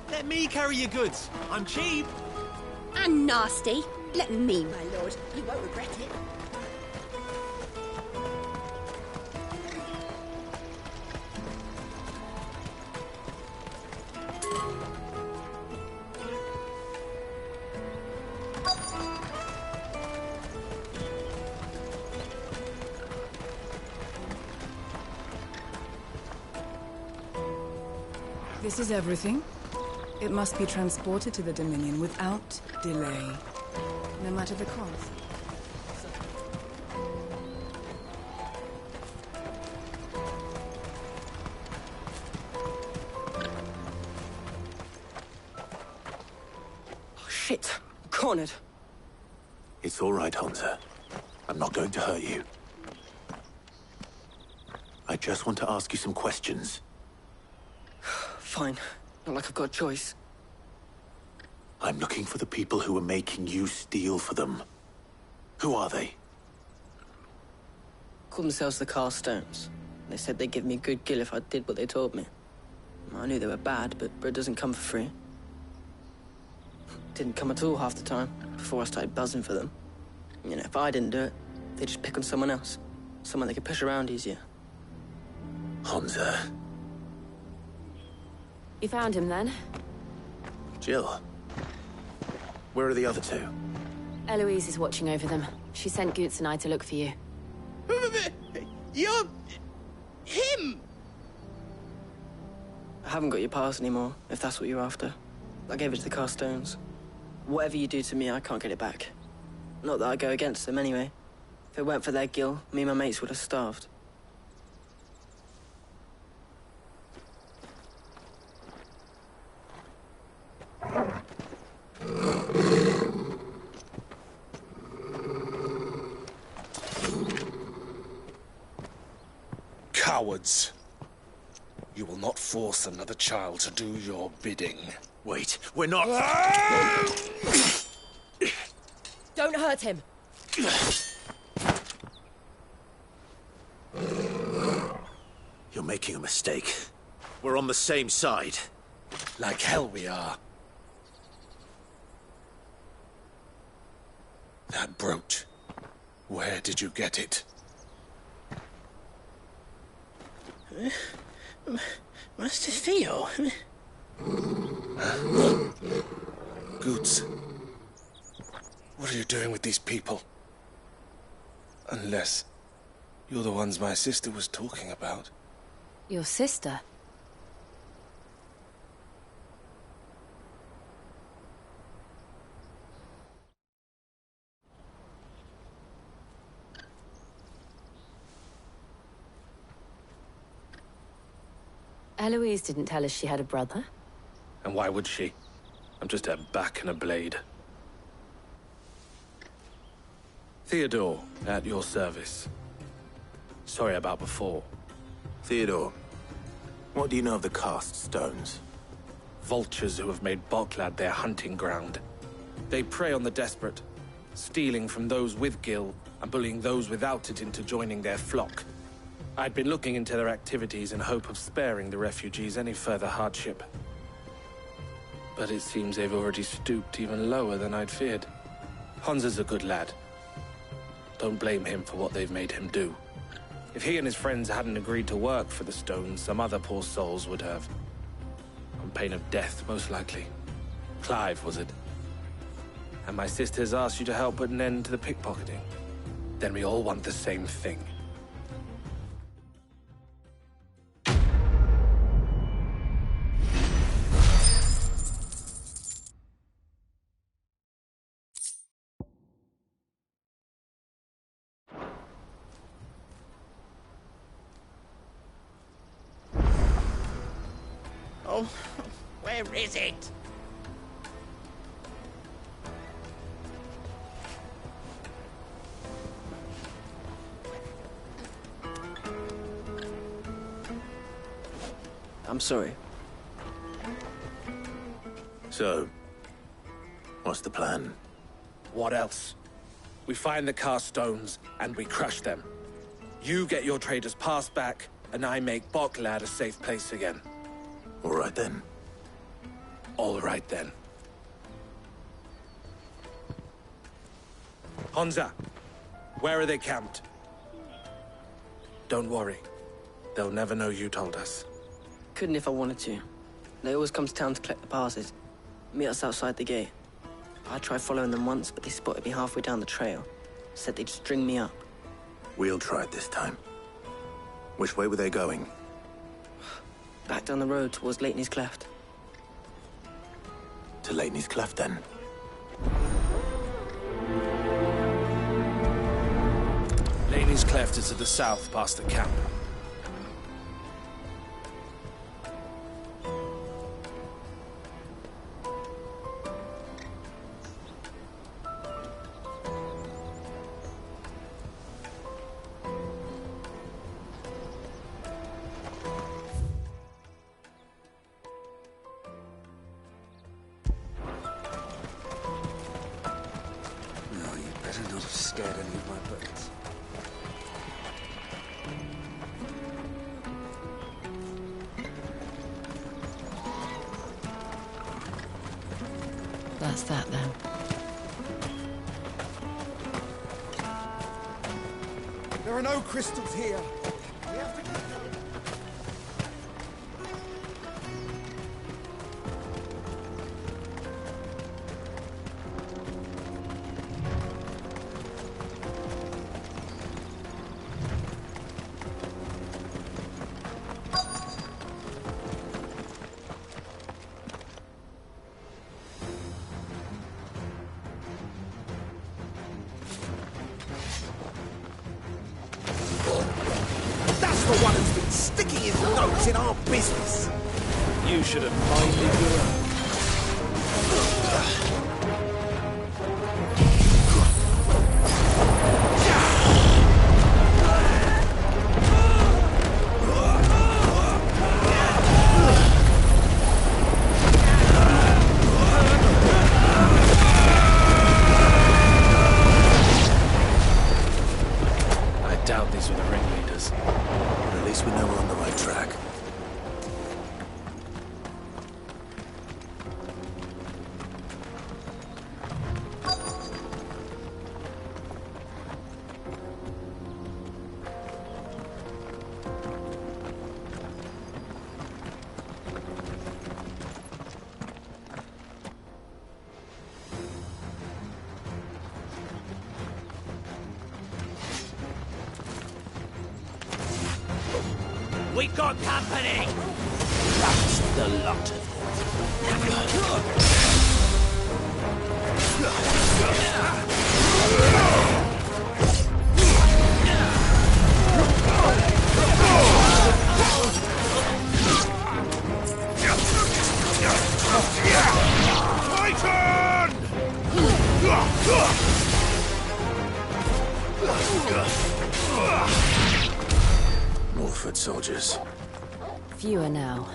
Let me carry your goods. I'm cheap. And nasty. Let me, my lord. You won't regret it. This is everything. It must be transported to the Dominion without delay, no matter the cost. Oh, shit. Cornered. It's all right, Hansa. I'm not going to hurt you. I just want to ask you some questions. Fine. Not like I've got a choice. I'm looking for the people who are making you steal for them. Who are they? Called themselves the Carstones. They said they'd give me good gill if I did what they told me. I knew they were bad, but bread doesn't come for free. Didn't come at all half the time, before I started buzzing for them. You know, if I didn't do it, they'd just pick on someone else. Someone they could push around easier. Hansa. You found him then? Jill. Where are the other two? Eloise is watching over them. She sent Goots and I to look for you. You're... him! I haven't got your pass anymore, if that's what you're after. I gave it to the Carstones. Whatever you do to me, I can't get it back. Not that I go against them anyway. If it weren't for their gill, me and my mates would have starved. Cowards. You will not force another child to do your bidding. Wait, we're not... Don't hurt him! You're making a mistake. We're on the same side. Like hell we are. That brooch. Where did you get it? Master Theo? Goots. What are you doing with these people? Unless you're the ones my sister was talking about. Your sister? Eloise didn't tell us she had a brother. And why would she? I'm just her back and a blade. Theodore, at your service. Sorry about before. Theodore, what do you know of the Cast Stones? Vultures who have made Boklad their hunting ground. They prey on the desperate, stealing from those with gill and bullying those without it into joining their flock. I'd been looking into their activities in hope of sparing the refugees any further hardship. But it seems they've already stooped even lower than I'd feared. Hansa's a good lad. Don't blame him for what they've made him do. If he and his friends hadn't agreed to work for the Stones, some other poor souls would have. On pain of death, most likely. Clive, was it? And my sisters asked you to help put an end to the pickpocketing. Then we all want the same thing. now. Where is it? I'm sorry. So, what's the plan? What else? We find the cast stones and we crush them. You get your trader's pass back, and I make Boklad a safe place again. All right then. All right then. Honza, where are they camped? Don't worry. They'll never know you told us. Couldn't if I wanted to. They always come to town to collect the passes. Meet us outside the gate. I tried following them once, but they spotted me halfway down the trail. Said they'd string me up. We'll try it this time. Which way were they going? Back down the road towards Lateney's Cleft. To Lateney's Cleft, then. Lateney's Cleft is to the south, past the camp. That's that then. There are no crystals here. We have to get them. The one who's been sticking his nose in our business. You should have minded your own. I doubt these were the ringleaders. At least we know we're on the right track. We got company! That's the lot of More foot soldiers. Fewer now.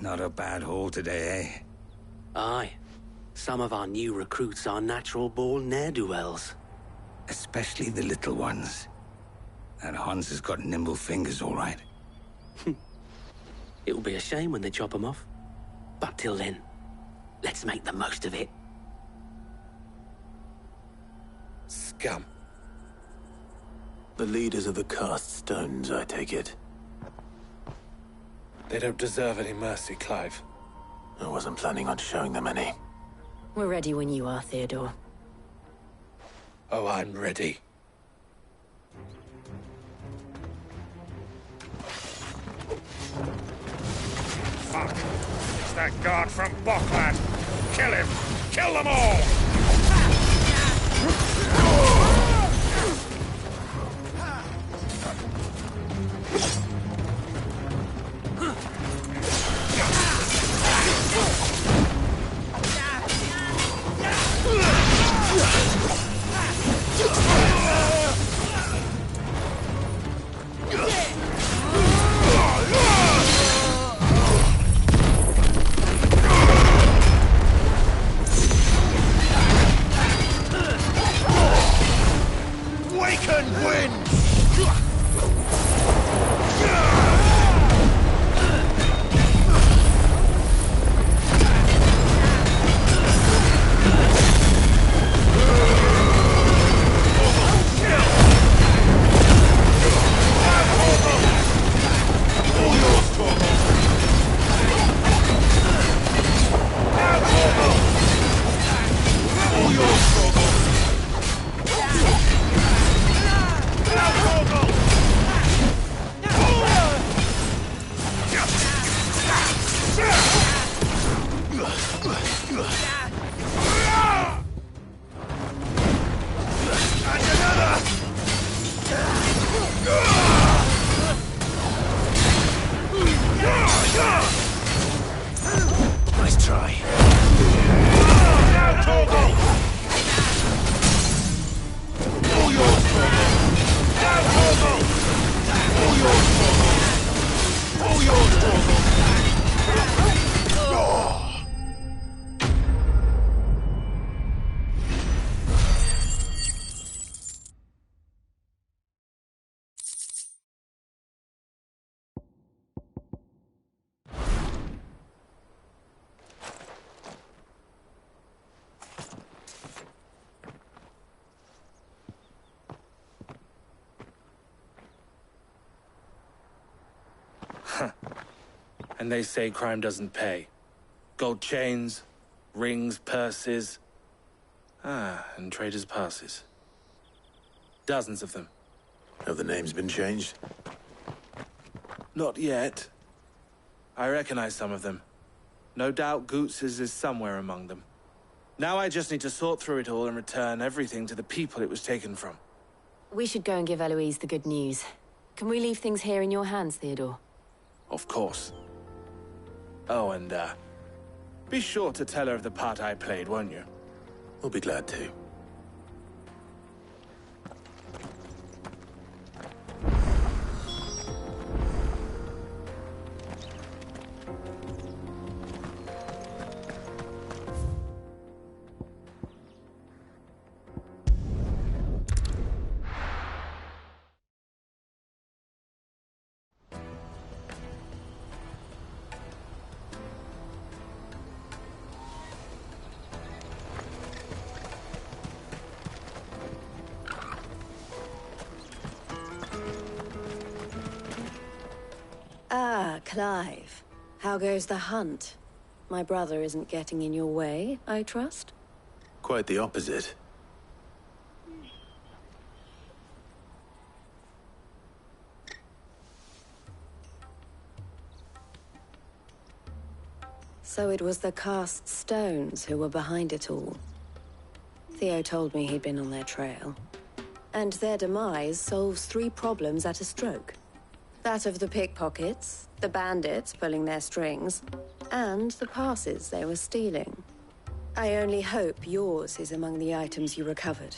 Not a bad haul today, eh? Aye. Some of our new recruits are natural-born ne'er-do-wells. Especially the little ones. That Hans has got nimble fingers, all right. It'll be a shame when they chop them off. But till then, let's make the most of it. Scum. The leaders of the cast stones, I take it. They don't deserve any mercy, Clive. I wasn't planning on showing them any. We're ready when you are, Theodore. Oh, I'm ready. Fuck! It's that guard from Bockland! Kill him! Kill them all! Nice try. Now, Torgal! All yours, Torgal! Now, Torgal! All yours, Torgal! All yours, Torgal! And they say crime doesn't pay. Gold chains, rings, purses. And traders' passes. Dozens of them. Have the names been changed? Not yet. I recognize some of them. No doubt Goots's is somewhere among them. Now I just need to sort through it all and return everything to the people it was taken from. We should go and give Eloise the good news. Can we leave things here in your hands, Theodore? Of course. Oh, and, be sure to tell her of the part I played, won't you? We'll be glad to. Ah, Clive. How goes the hunt? My brother isn't getting in your way, I trust? Quite the opposite. So it was the cast stones who were behind it all. Theo told me he'd been on their trail. And their demise solves 3 problems at a stroke. That of the pickpockets, the bandits pulling their strings, and the passes they were stealing. I only hope yours is among the items you recovered.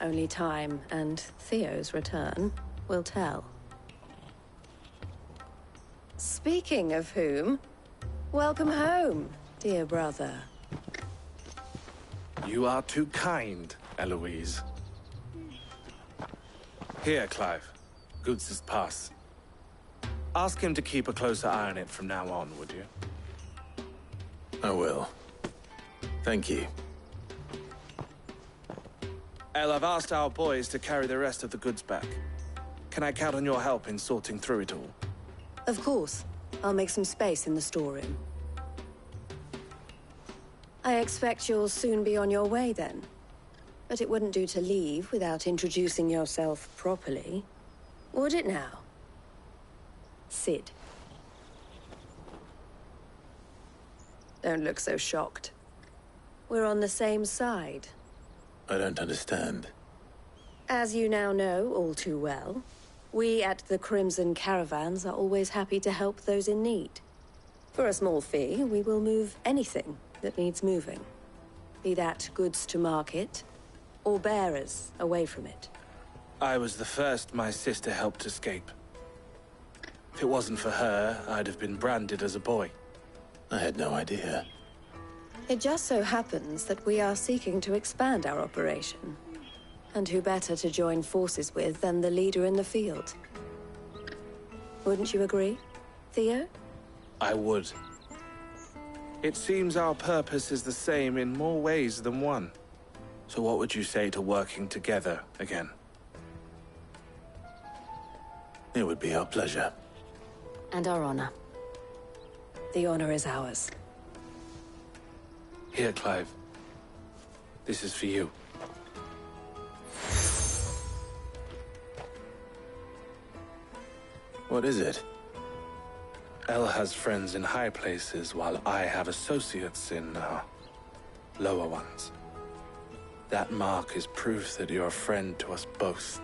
Only time and Theo's return will tell. Speaking of whom, welcome home, dear brother. You are too kind, Eloise. Here, Clive. Goots's pass. Ask him to keep a closer eye on it from now on, would you? I will. Thank you. El, I've asked our boys to carry the rest of the goods back. Can I count on your help in sorting through it all? Of course. I'll make some space in the storeroom. I expect you'll soon be on your way then. But it wouldn't do to leave without introducing yourself properly. Would it now? Sid. Don't look so shocked. We're on the same side. I don't understand. As you now know all too well, we at the Crimson Caravans are always happy to help those in need. For a small fee, we will move anything that needs moving. Be that goods to market, or bearers away from it. I was the first my sister helped escape. If it wasn't for her, I'd have been branded as a boy. I had no idea. It just so happens that we are seeking to expand our operation. And who better to join forces with than the leader in the field? Wouldn't you agree, Theo? I would. It seems our purpose is the same in more ways than one. So what would you say to working together again? It would be our pleasure. And our honor. The honor is ours. Here, Clive. This is for you. What is it? Elle has friends in high places, while I have associates in, lower ones. That mark is proof that you're a friend to us both.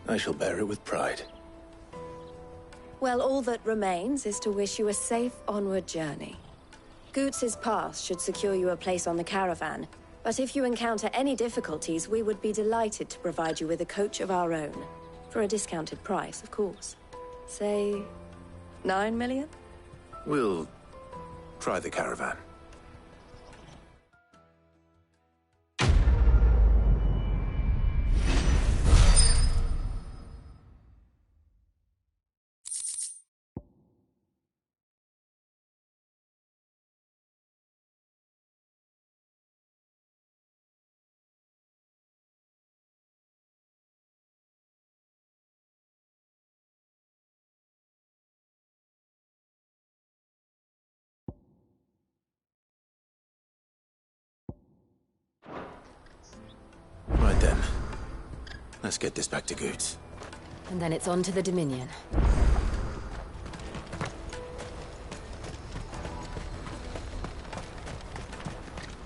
I shall bear it with pride. Well, all that remains is to wish you a safe onward journey. Goots's pass should secure you a place on the caravan, but if you encounter any difficulties, we would be delighted to provide you with a coach of our own. For a discounted price, of course. Say, 9 million? We'll try the caravan. Right then. Let's get this back to Goots. And then it's on to the Dominion.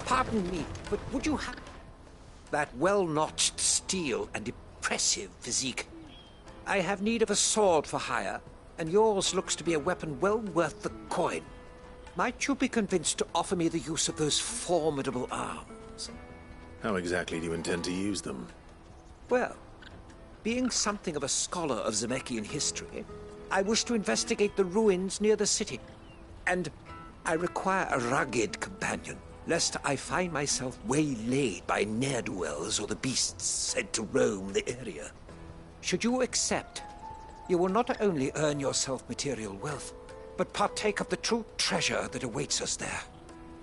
Pardon me, but would you have that well-notched steel and impressive physique? I have need of a sword for hire, and yours looks to be a weapon well worth the coin. Might you be convinced to offer me the use of those formidable arms? How exactly do you intend to use them? Well, being something of a scholar of Zemeckis history, I wish to investigate the ruins near the city. And I require a rugged companion, lest I find myself waylaid by ne'er-do-wells or the beasts said to roam the area. Should you accept, you will not only earn yourself material wealth, but partake of the true treasure that awaits us there.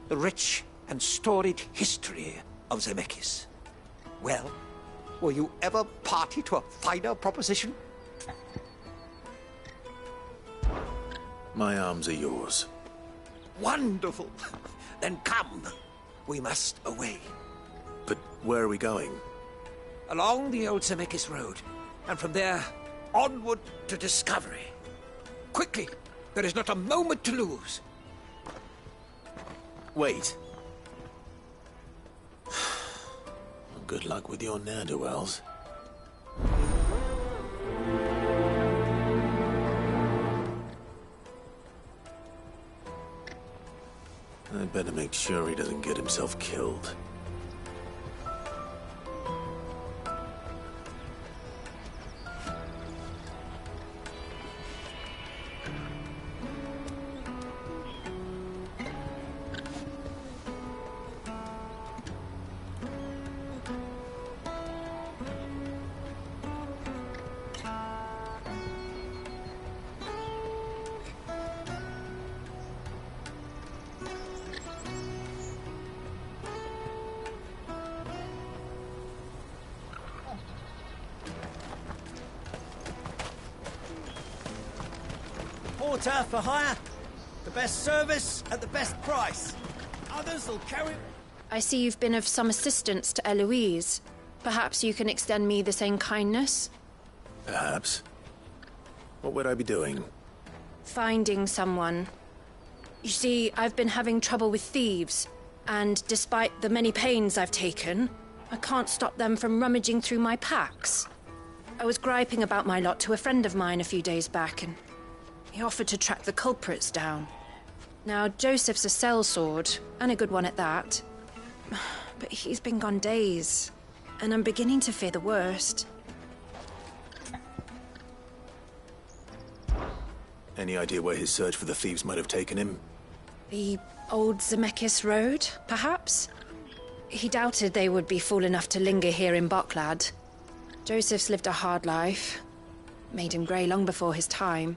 The rich and storied history of Zemeckis. Well, were you ever party to a finer proposition? My arms are yours. Wonderful! Then come. We must away. But where are we going? Along the old Zemeckis Road, and from there, onward to discovery. Quickly! There is not a moment to lose. Wait. Good luck with your ne'er-do-wells. I'd better make sure he doesn't get himself killed. Porter for hire. The best service at the best price. Others will carry... I see you've been of some assistance to Eloise. Perhaps you can extend me the same kindness? Perhaps. What would I be doing? Finding someone. You see, I've been having trouble with thieves, and despite the many pains I've taken, I can't stop them from rummaging through my packs. I was griping about my lot to a friend of mine a few days back, and he offered to track the culprits down. Now, Joseph's a sellsword, and a good one at that. But he's been gone days, and I'm beginning to fear the worst. Any idea where his search for the thieves might have taken him? The old Zemeckis Road, perhaps? He doubted they would be fool enough to linger here in Boklad. Joseph's lived a hard life. Made him grey long before his time.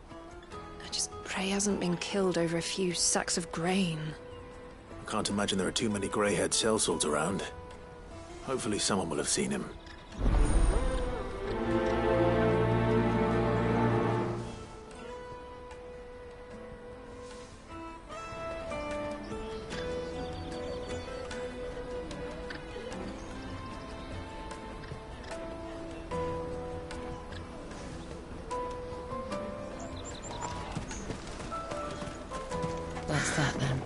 I just pray he hasn't been killed over a few sacks of grain. I can't imagine there are too many grey-haired sellswords around. Hopefully someone will have seen him. That's that then.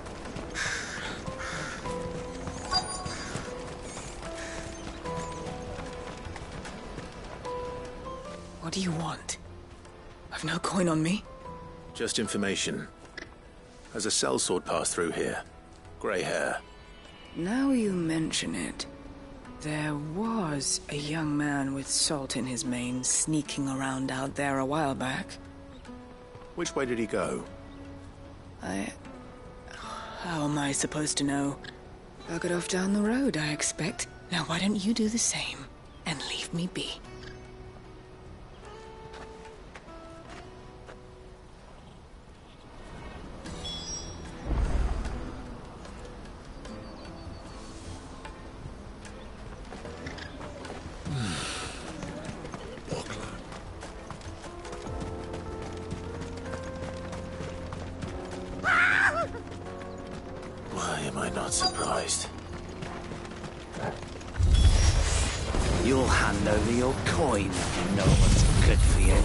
What do you want? I've no coin on me. Just information. Has a sellsword passed through here? Grey hair. Now you mention it, there was a young man with salt in his mane sneaking around out there a while back. Which way did he go? How am I supposed to know? Buggered off down the road, I expect. Now why don't you do the same and leave me be? Why am I not surprised? You'll hand over your coin if you know what's good for you.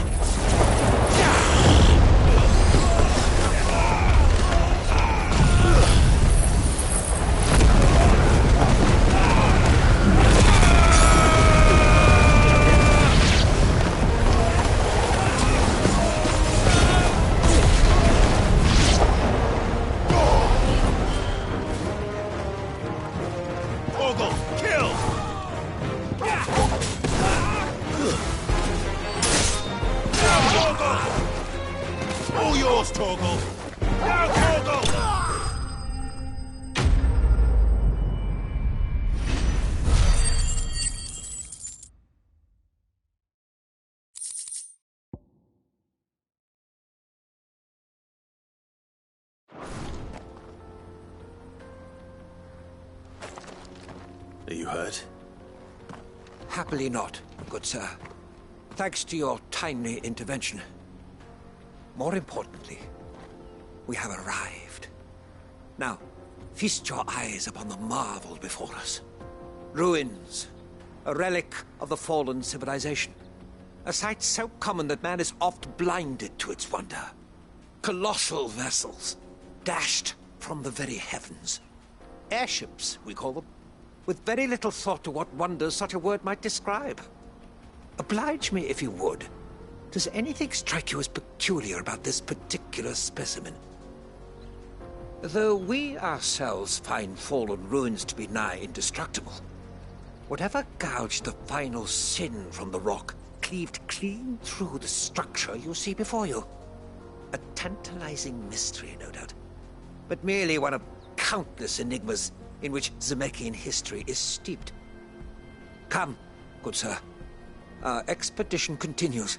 All yours, Torgal! Now, Torgal! Are you hurt? Happily not, good sir. Thanks to your timely intervention. More importantly, we have arrived. Now, feast your eyes upon the marvel before us. Ruins, a relic of the fallen civilization. A sight so common that man is oft blinded to its wonder. Colossal vessels, dashed from the very heavens. Airships, we call them, with very little thought to what wonders such a word might describe. Oblige me if you would. Does anything strike you as peculiar about this particular specimen? Though we ourselves find fallen ruins to be nigh indestructible, whatever gouged the final sin from the rock cleaved clean through the structure you see before you. A tantalizing mystery, no doubt, but merely one of countless enigmas in which Zemeckis history is steeped. Come, good sir. Our expedition continues,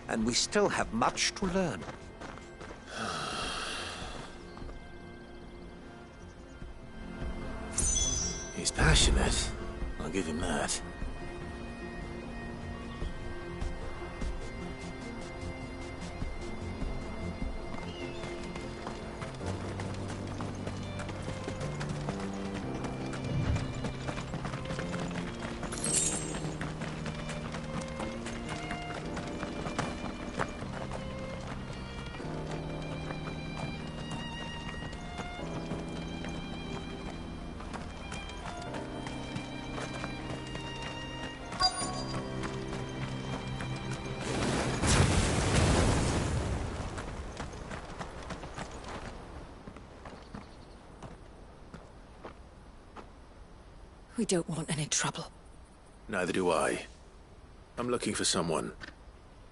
and we still have much to learn. He's passionate. I'll give him that. We don't want any trouble. Neither do I. I'm looking for someone.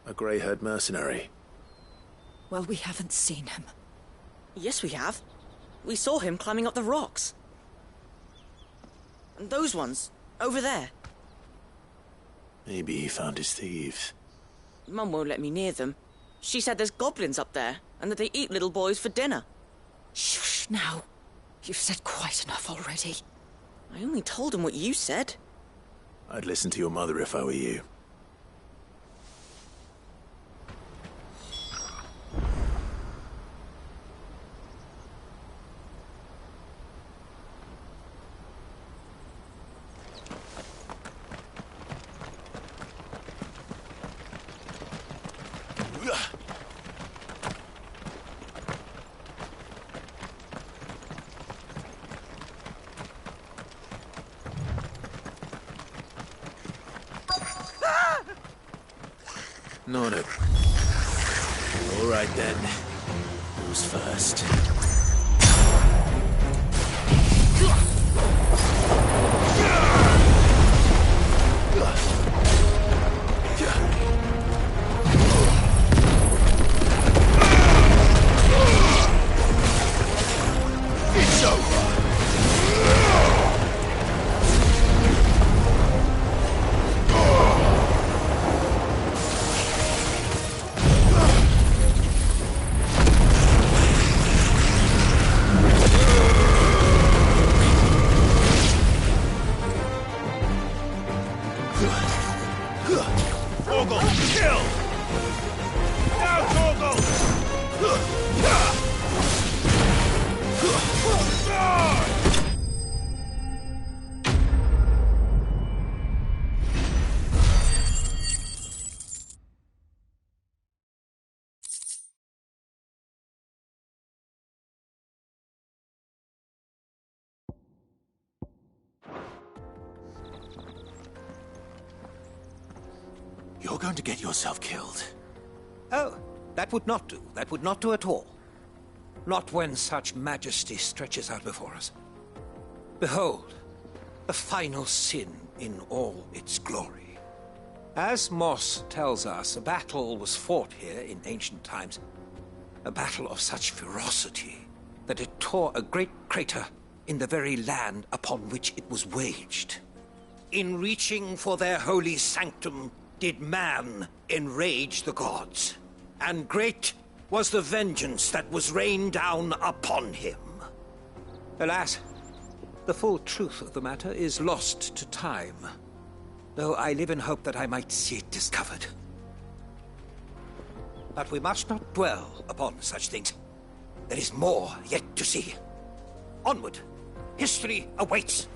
A grey-haired mercenary. Well, we haven't seen him. Yes, we have. We saw him climbing up the rocks. And those ones, over there. Maybe he found his thieves. Mum won't let me near them. She said there's goblins up there, and that they eat little boys for dinner. Shush, now. You've said quite enough already. I only told him what you said. I'd listen to your mother if I were you. Not it. All right then. Who's first? It's over. Torgal, kill! Now, Torgal! You're going to get yourself killed. Oh, that would not do. That would not do at all. Not when such majesty stretches out before us. Behold, the final sin in all its glory. As Moss tells us, a battle was fought here in ancient times. A battle of such ferocity that it tore a great crater in the very land upon which it was waged. In reaching for their holy sanctum, did man enrage the gods, and great was the vengeance that was rained down upon him. Alas, the full truth of the matter is lost to time, though I live in hope that I might see it discovered. But we must not dwell upon such things. There is more yet to see. Onward! History awaits!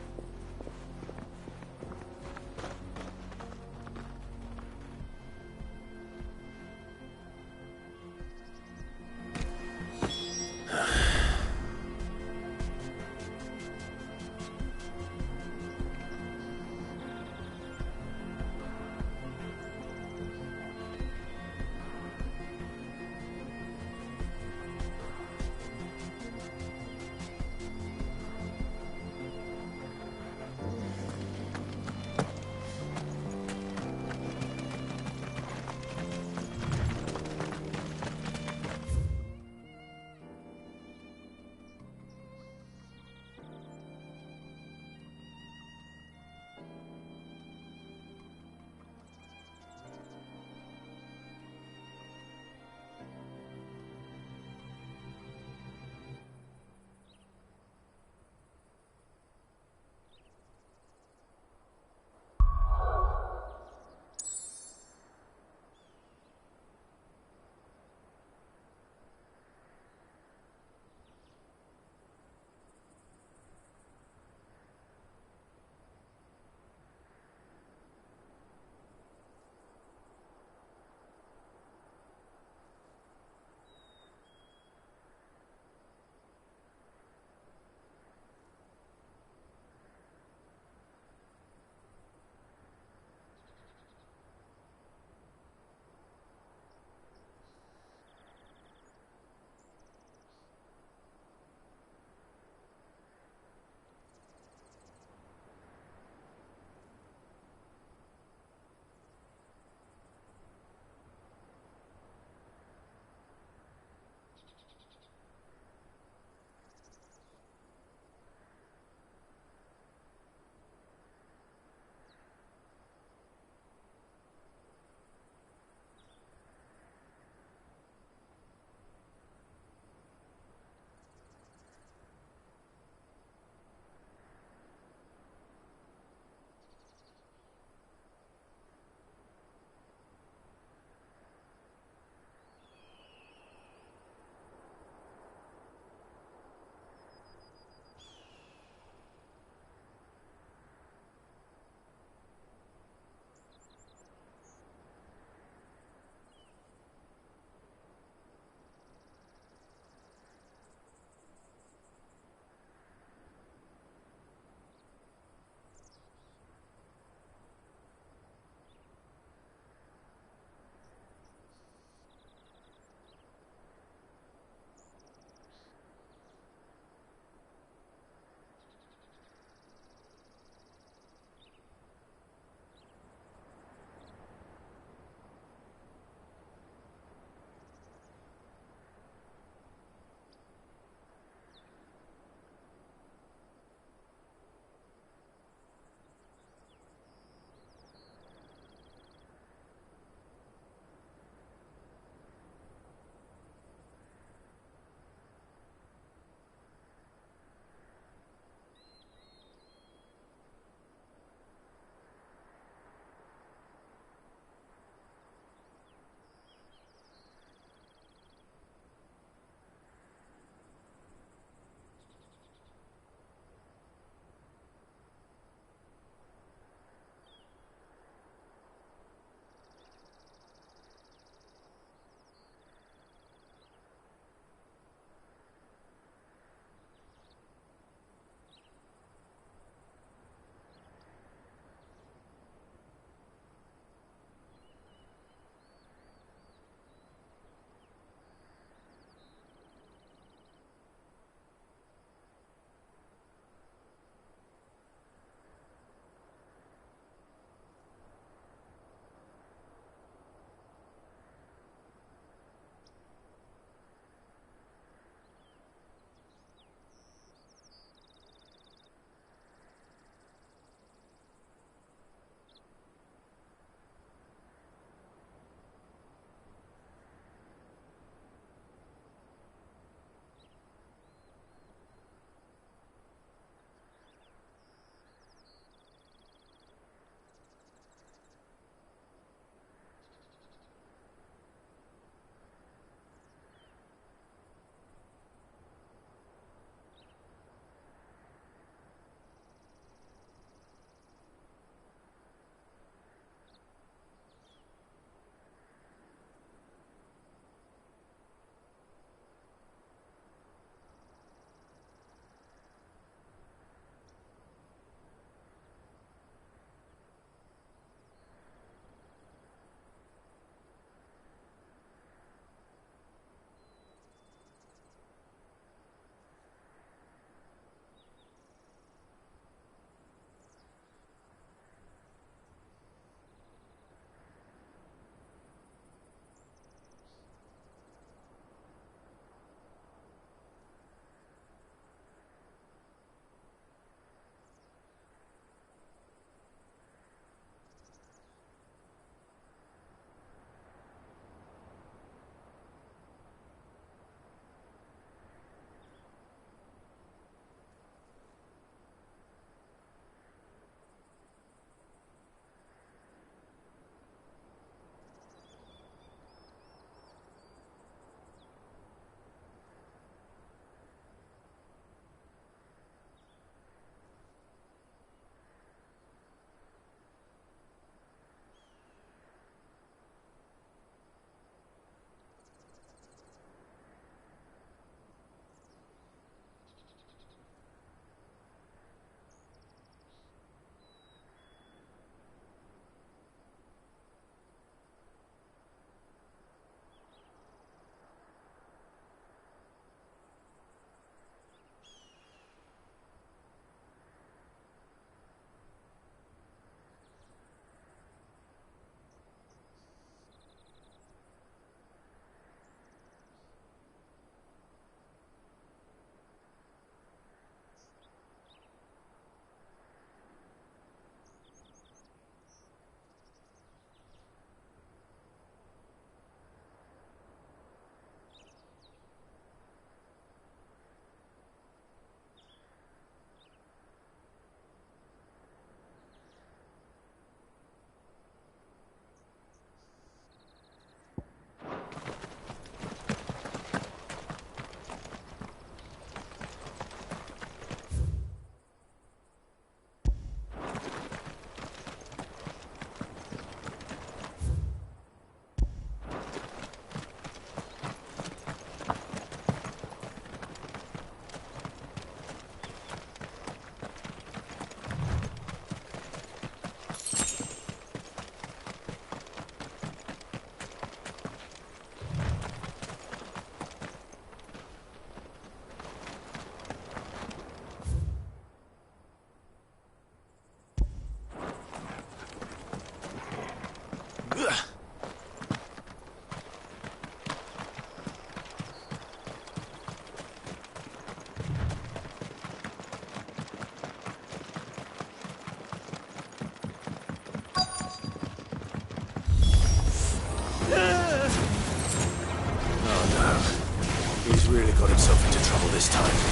this time.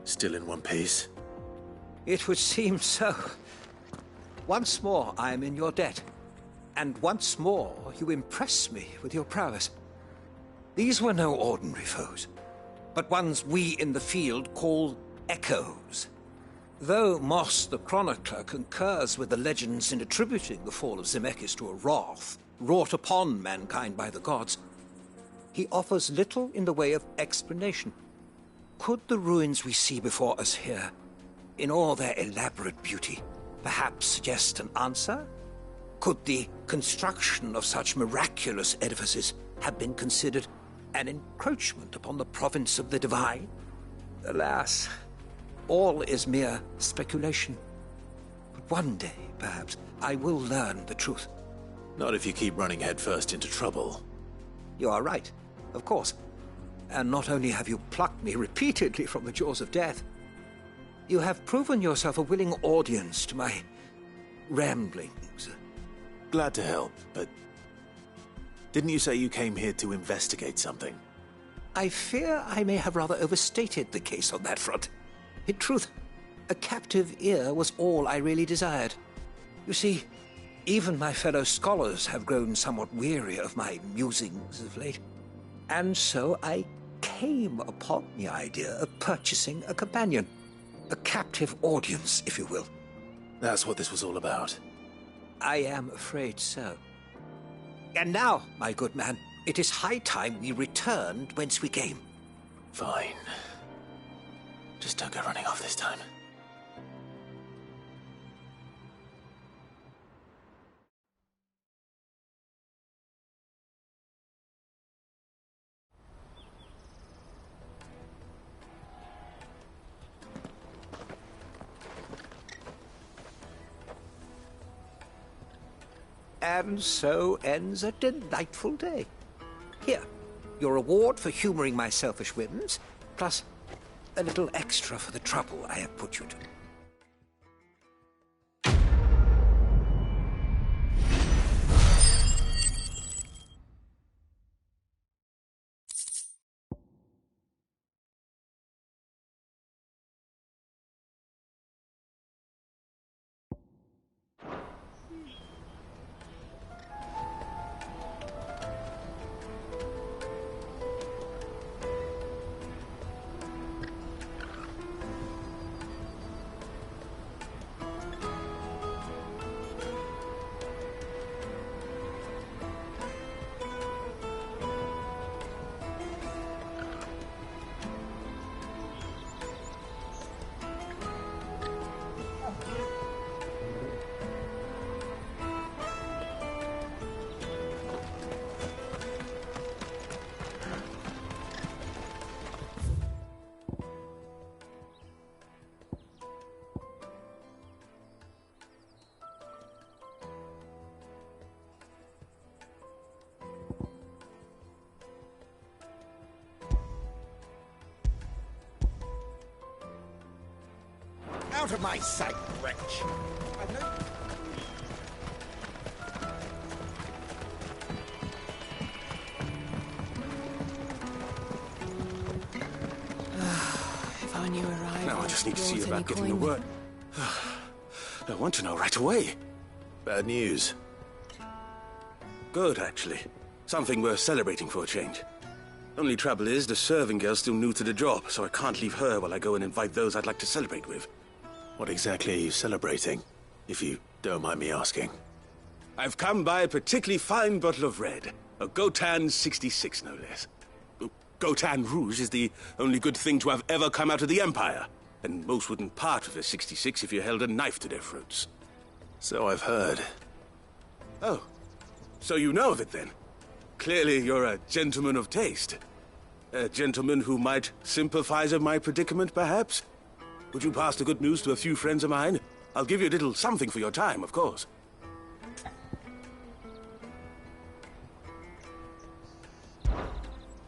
Still in one piece? It would seem so. Once more I am in your debt. And once more you impress me with your prowess. These were no ordinary foes, but ones we in the field call echoes. Though Moss the Chronicler concurs with the legends in attributing the fall of Zemeckis to a wrath wrought upon mankind by the gods, he offers little in the way of explanation. Could the ruins we see before us here, in all their elaborate beauty, perhaps suggest an answer? Could the construction of such miraculous edifices have been considered an encroachment upon the province of the divine? Alas, all is mere speculation. But one day, perhaps, I will learn the truth. Not if you keep running headfirst into trouble. You are right, of course. And not only have you plucked me repeatedly from the jaws of death, you have proven yourself a willing audience to my ramblings. Glad to help, but didn't you say you came here to investigate something? I fear I may have rather overstated the case on that front. In truth, a captive ear was all I really desired. You see, even my fellow scholars have grown somewhat weary of my musings of late. And so I came upon the idea of purchasing a companion. A captive audience, if you will. That's what this was all about. I am afraid so. And now, my good man, it is high time we returned whence we came. Fine. Just don't go running off this time. And so ends a delightful day. Here, your reward for humoring my selfish whims, plus a little extra for the trouble I have put you to. out of my sight, wretch! I've no... If I knew arrival. Now I just need to see brought about any getting the coin. word. I want to know right away. Bad news. Good, actually. Something worth celebrating for a change. Only trouble is, the serving girl's still new to the job, so I can't leave her while I go and invite those I'd like to celebrate with. What exactly are you celebrating, if you don't mind me asking? I've come by a particularly fine bottle of red. A Gotan 66, no less. Gotan Rouge is the only good thing to have ever come out of the Empire, and most wouldn't part with a 66 if you held a knife to their throats. So I've heard. Oh, so you know of it then? Clearly you're a gentleman of taste. A gentleman who might sympathize with my predicament, perhaps? Would you pass the good news to a few friends of mine? I'll give you a little something for your time, of course.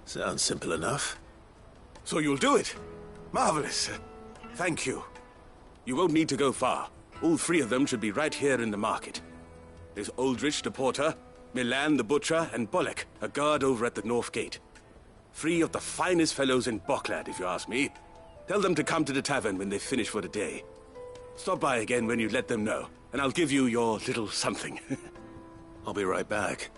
Sounds simple enough. So you'll do it? Marvelous. Thank you. You won't need to go far. All three of them should be right here in the market. There's Aldrich the porter, Milan the butcher, and Bolek, a guard over at the north gate. Three of the finest fellows in Boklad, if you ask me. Tell them to come to the tavern when they finish for the day. Stop by again when you let them know, and I'll give you your little something. I'll be right back.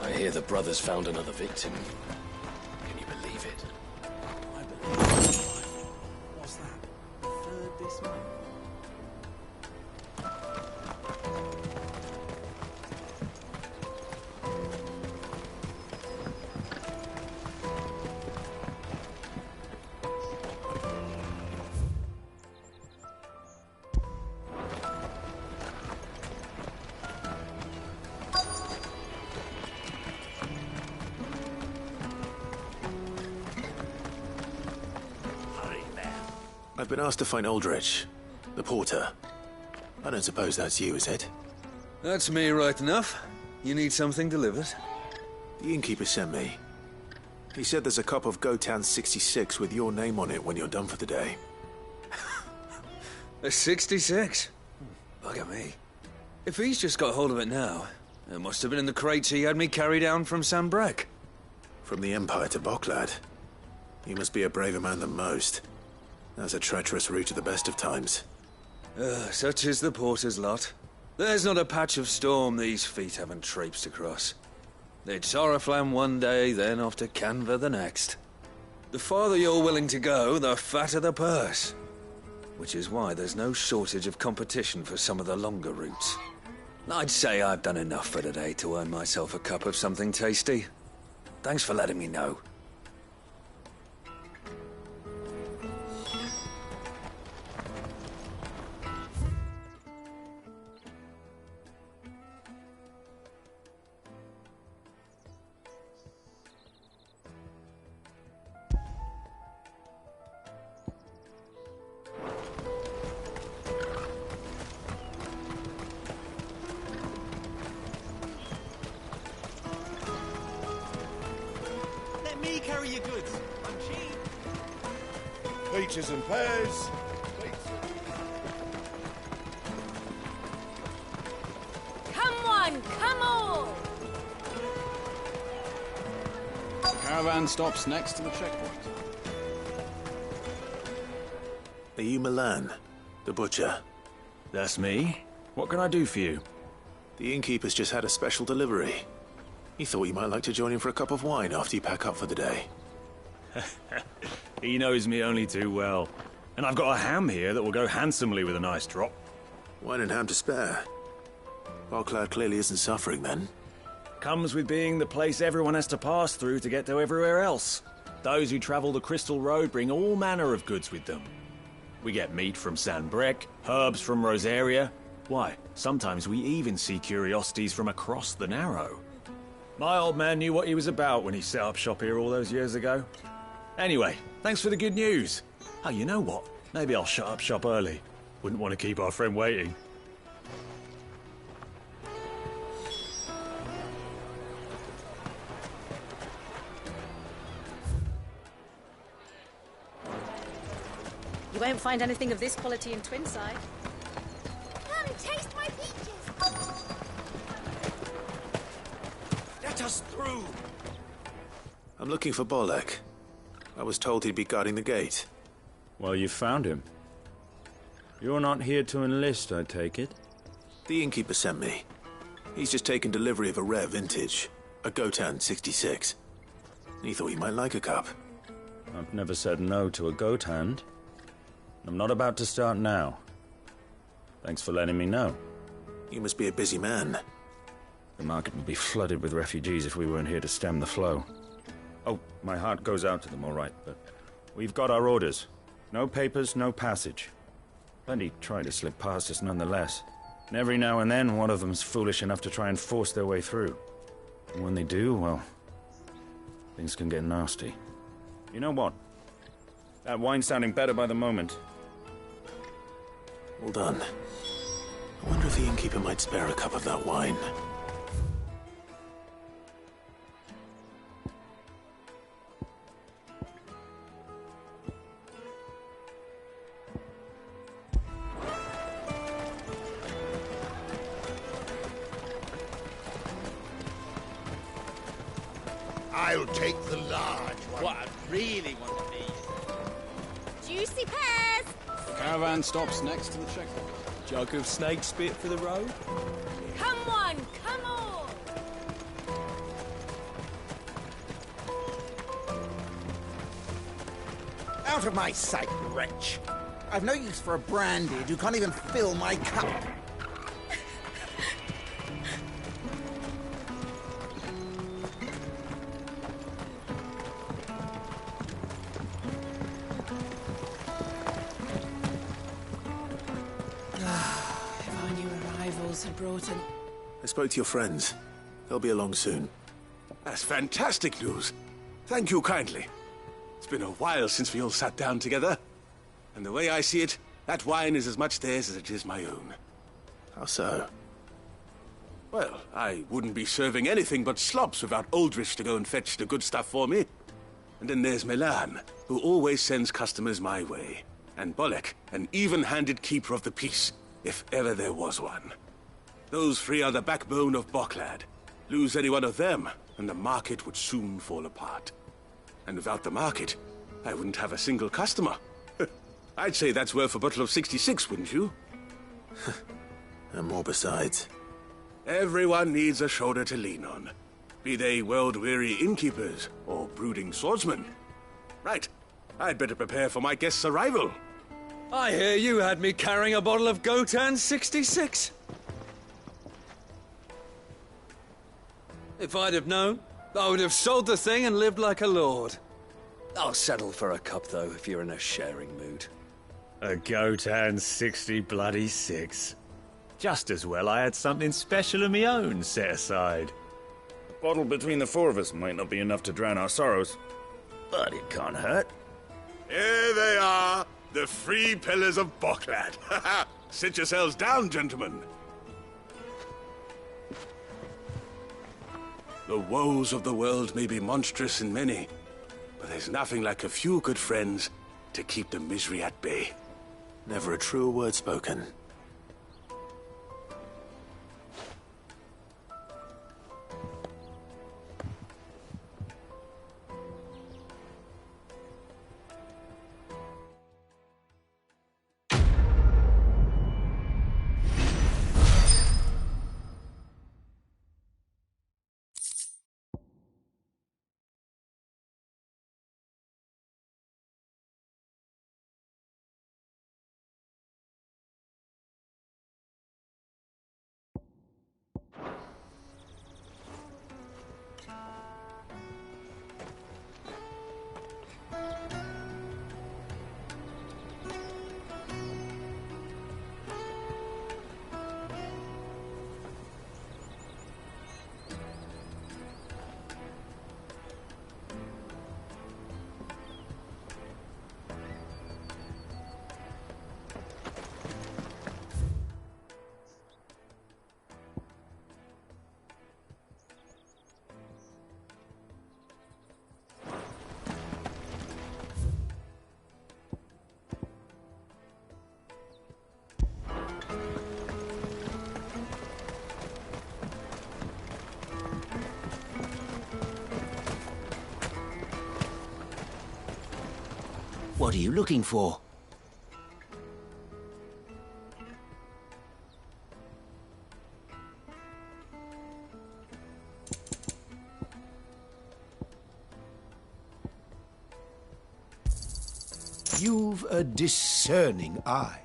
I hear the brothers found another victim. Can you believe it? I believe it. What's that? Third this month? I've been asked to find Aldrich, the porter. I don't suppose that's you, is it? That's me right enough. You need something delivered? The innkeeper sent me. He said there's a cup of Gotan 66 with your name on it when you're done for the day. A 66? Bugger me. If he's just got hold of it now, it must have been in the crates he had me carry down from Sanbrek. From the Empire to Boklad. You must be a braver man than most. That's a treacherous route at the best of times. Such is the porter's lot. There's not a patch of storm these feet haven't traipsed across. It's Oriflamme one day, then off to Canva the next. The farther you're willing to go, the fatter the purse. Which is why there's no shortage of competition for some of the longer routes. I'd say I've done enough for today to earn myself a cup of something tasty. Thanks for letting me know. Let me carry your goods. I'm cheap. Peaches and pears. Come on, come on! Caravan stops next to the checkpoint. Are you Milan, the butcher? That's me. What can I do for you? The innkeeper's just had a special delivery. He thought you might like to join him for a cup of wine after you pack up for the day. He knows me only too well. And I've got a ham here that will go handsomely with a nice drop. Wine and ham to spare. Boklad clearly isn't suffering then. Comes with being the place everyone has to pass through to get to everywhere else. Those who travel the Crystal Road bring all manner of goods with them. We get meat from Sanbrek, herbs from Rosaria. Why, sometimes we even see curiosities from across the Narrow. My old man knew what he was about when he set up shop here all those years ago. Anyway, thanks for the good news. Oh, you know what? Maybe I'll shut up shop early. Wouldn't want to keep our friend waiting. You won't find anything of this quality in Twinside. Come, taste my peaches! Let us through! I'm looking for Bolek. I was told he'd be guarding the gate. Well, you found him. You're not here to enlist, I take it? The innkeeper sent me. He's just taken delivery of a rare vintage, a Gotan 66. He thought you might like a cup. I've never said no to a goat hand. I'm not about to start now. Thanks for letting me know. You must be a busy man. The market would be flooded with refugees if we weren't here to stem the flow. Oh, my heart goes out to them, all right, but we've got our orders. No papers, no passage. Plenty try to slip past us nonetheless. And every now and then, one of them's foolish enough to try and force their way through. And when they do, well, things can get nasty. You know what? That wine's sounding better by the moment. Well done. I wonder if the innkeeper might spare a cup of that wine. I'll take the large one. What I really want these. Juicy pears! The caravan stops next to the checkpoint. Jug of snake spit for the road? Come on, come on! Out of my sight, wretch. I've no use for a brandy who can't even fill my cup. If I knew arrivals had brought him. I spoke to your friends. They'll be along soon. That's fantastic news. Thank you kindly. It's been a while since we all sat down together. And the way I see it, that wine is as much theirs as it is my own. How so? Well, I wouldn't be serving anything but slops without Aldrich to go and fetch the good stuff for me. And then there's Milan, who always sends customers my way. And Bolek, an even-handed keeper of the peace, if ever there was one. Those three are the backbone of Boklad. Lose any one of them, and the market would soon fall apart. And without the market, I wouldn't have a single customer. I'd say that's worth a bottle of 66, wouldn't you? And more besides. Everyone needs a shoulder to lean on. Be they world-weary innkeepers or brooding swordsmen. Right. I'd better prepare for my guest's arrival. I hear you had me carrying a bottle of Gotan 66. If I'd have known, I would have sold the thing and lived like a lord. I'll settle for a cup, though, if you're in a sharing mood. A Gotan 60 bloody 6. Just as well I had something special of my own set aside. A bottle between the four of us might not be enough to drown our sorrows, but it can't hurt. Here they are, the three pillars of Boklad. Sit yourselves down, gentlemen. The woes of the world may be monstrous and many, but there's nothing like a few good friends to keep the misery at bay. Never a truer word spoken. What are you looking for? You've a discerning eye.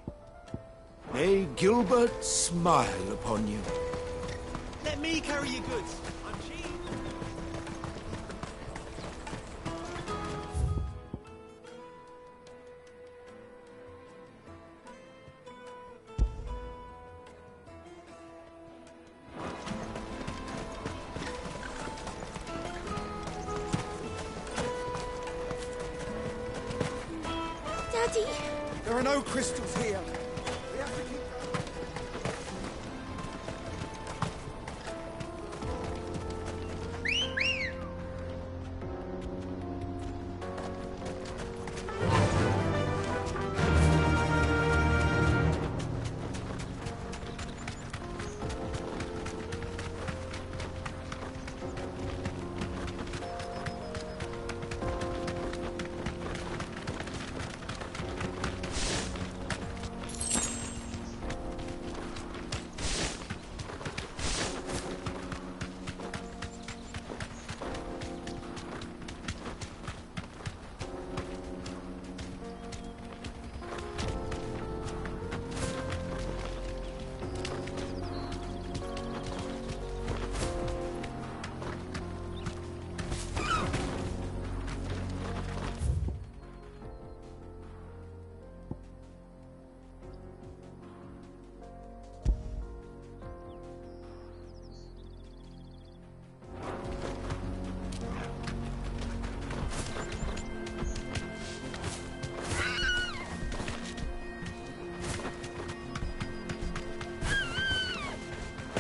May Gilbert smile upon you. Let me carry your goods. I'm cheap. Daddy! There are no crystals here. We have to keep...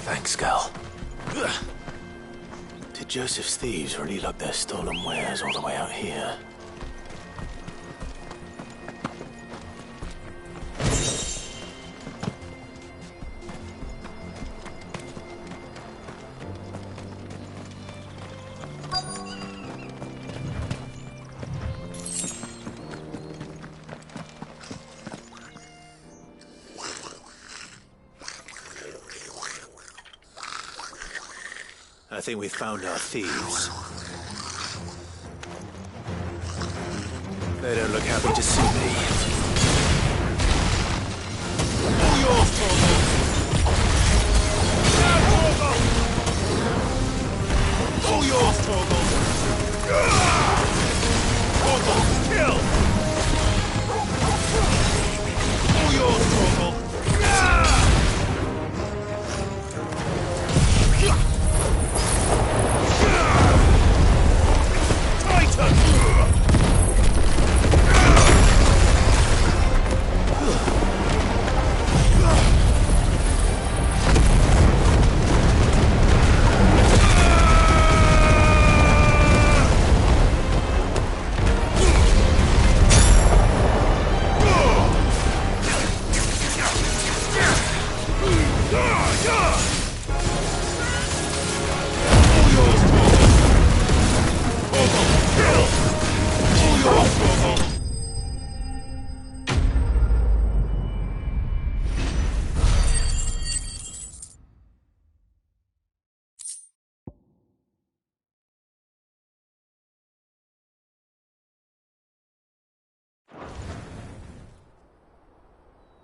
Thanks, Gal. Did Joseph's thieves really lug their stolen wares all the way out here? I think we found our thieves. They don't look happy to see me. All yours, Torgal! All yours, Torgal! Torgal, kill! All yours, Torgal!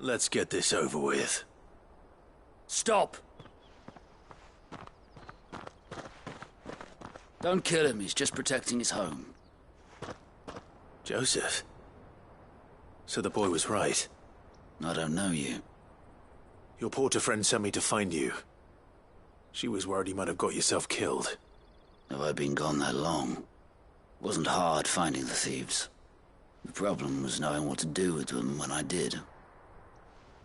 Let's get this over with. Stop! Don't kill him, he's just protecting his home. Joseph? So the boy was right. I don't know you. Your porter friend sent me to find you. She was worried you might have got yourself killed. Have I been gone that long? It wasn't hard finding the thieves. The problem was knowing what to do with them when I did.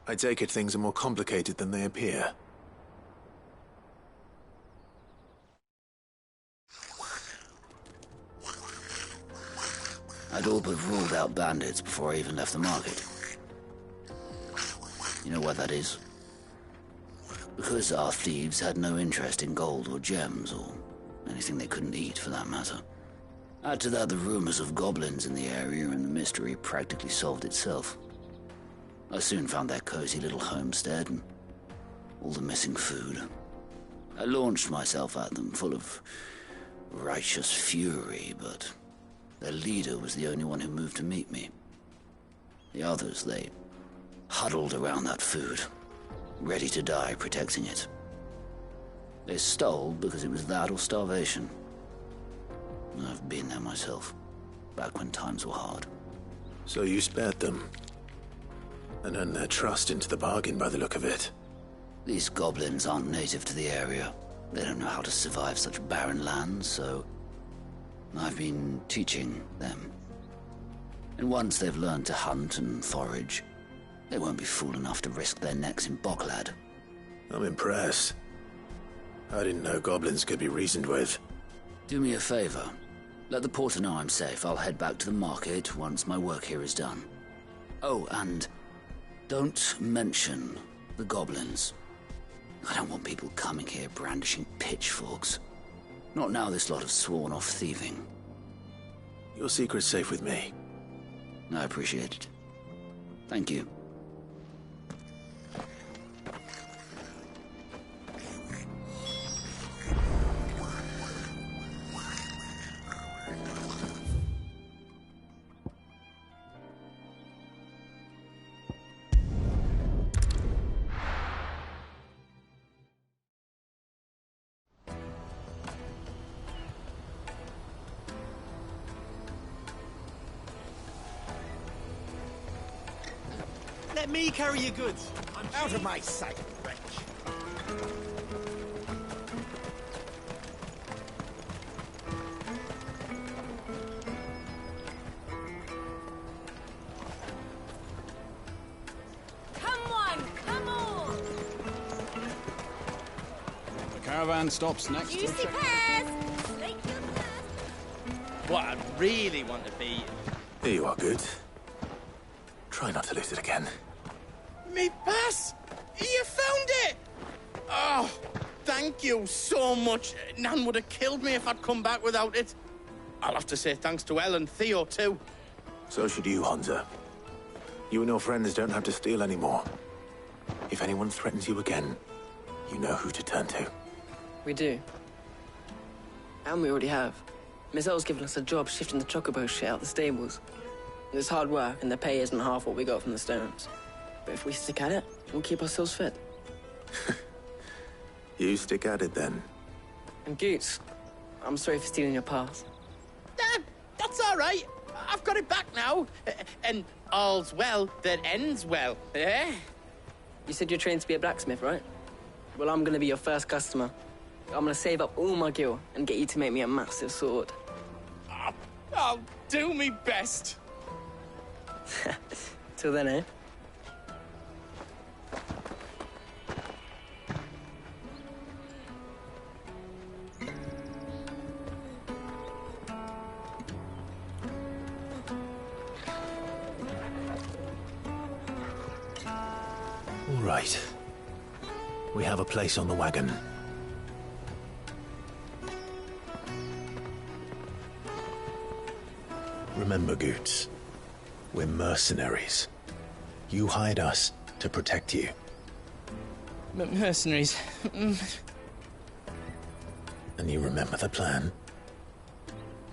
I take it things are more complicated than they appear. I'd all but ruled out bandits before I even left the market. You know why that is? Because our thieves had no interest in gold or gems or anything they couldn't eat, for that matter. Add to that the rumors of goblins in the area, and the mystery practically solved itself. I soon found their cozy little homestead and all the missing food. I launched myself at them, full of righteous fury, but their leader was the only one who moved to meet me. The others, they huddled around that food, ready to die protecting it. They stole because it was that or starvation. I've been there myself, back when times were hard. So you spared them, and earned their trust into the bargain by the look of it. These goblins aren't native to the area. They don't know how to survive such barren lands, so I've been teaching them. And once they've learned to hunt and forage, they won't be fool enough to risk their necks in Boklad. I'm impressed. I didn't know goblins could be reasoned with. Do me a favor. Let the porter know I'm safe. I'll head back to the market once my work here is done. Oh, and don't mention the goblins. I don't want people coming here brandishing pitchforks. Not now this lot have sworn off thieving. Your secret's safe with me. I appreciate it. Thank you. Let me carry your goods. I'm Out of my sight, wretch. Come on! The caravan stops next to the Juicy checkpoint. pears! Make your pass. What I really want to be... Here you are, good. Try not to lose it again. Me pass! You found it! Oh, thank you so much. Nan would have killed me if I'd come back without it. I'll have to say thanks to Elle and Theo, too. So should you, Honza. You and your friends don't have to steal anymore. If anyone threatens you again, you know who to turn to. We do. And we already have. Miss Elle's given us a job shifting the chocobo shit out the stables. It's hard work, and the pay isn't half what we got from the Stones. But if we stick at it, we'll keep ourselves fit. You stick at it, then. And Goots, I'm sorry for stealing your pass. That's all right. I've got it back now. And all's well that ends well, eh? You said you're trained to be a blacksmith, right? Well, I'm gonna be your first customer. I'm gonna save up all my gil and get you to make me a massive sword. I'll do me best. Till then, eh? All right. We have a place on the wagon. Remember, Goots, we're mercenaries. You hired us to protect you. But mercenaries... And you remember the plan?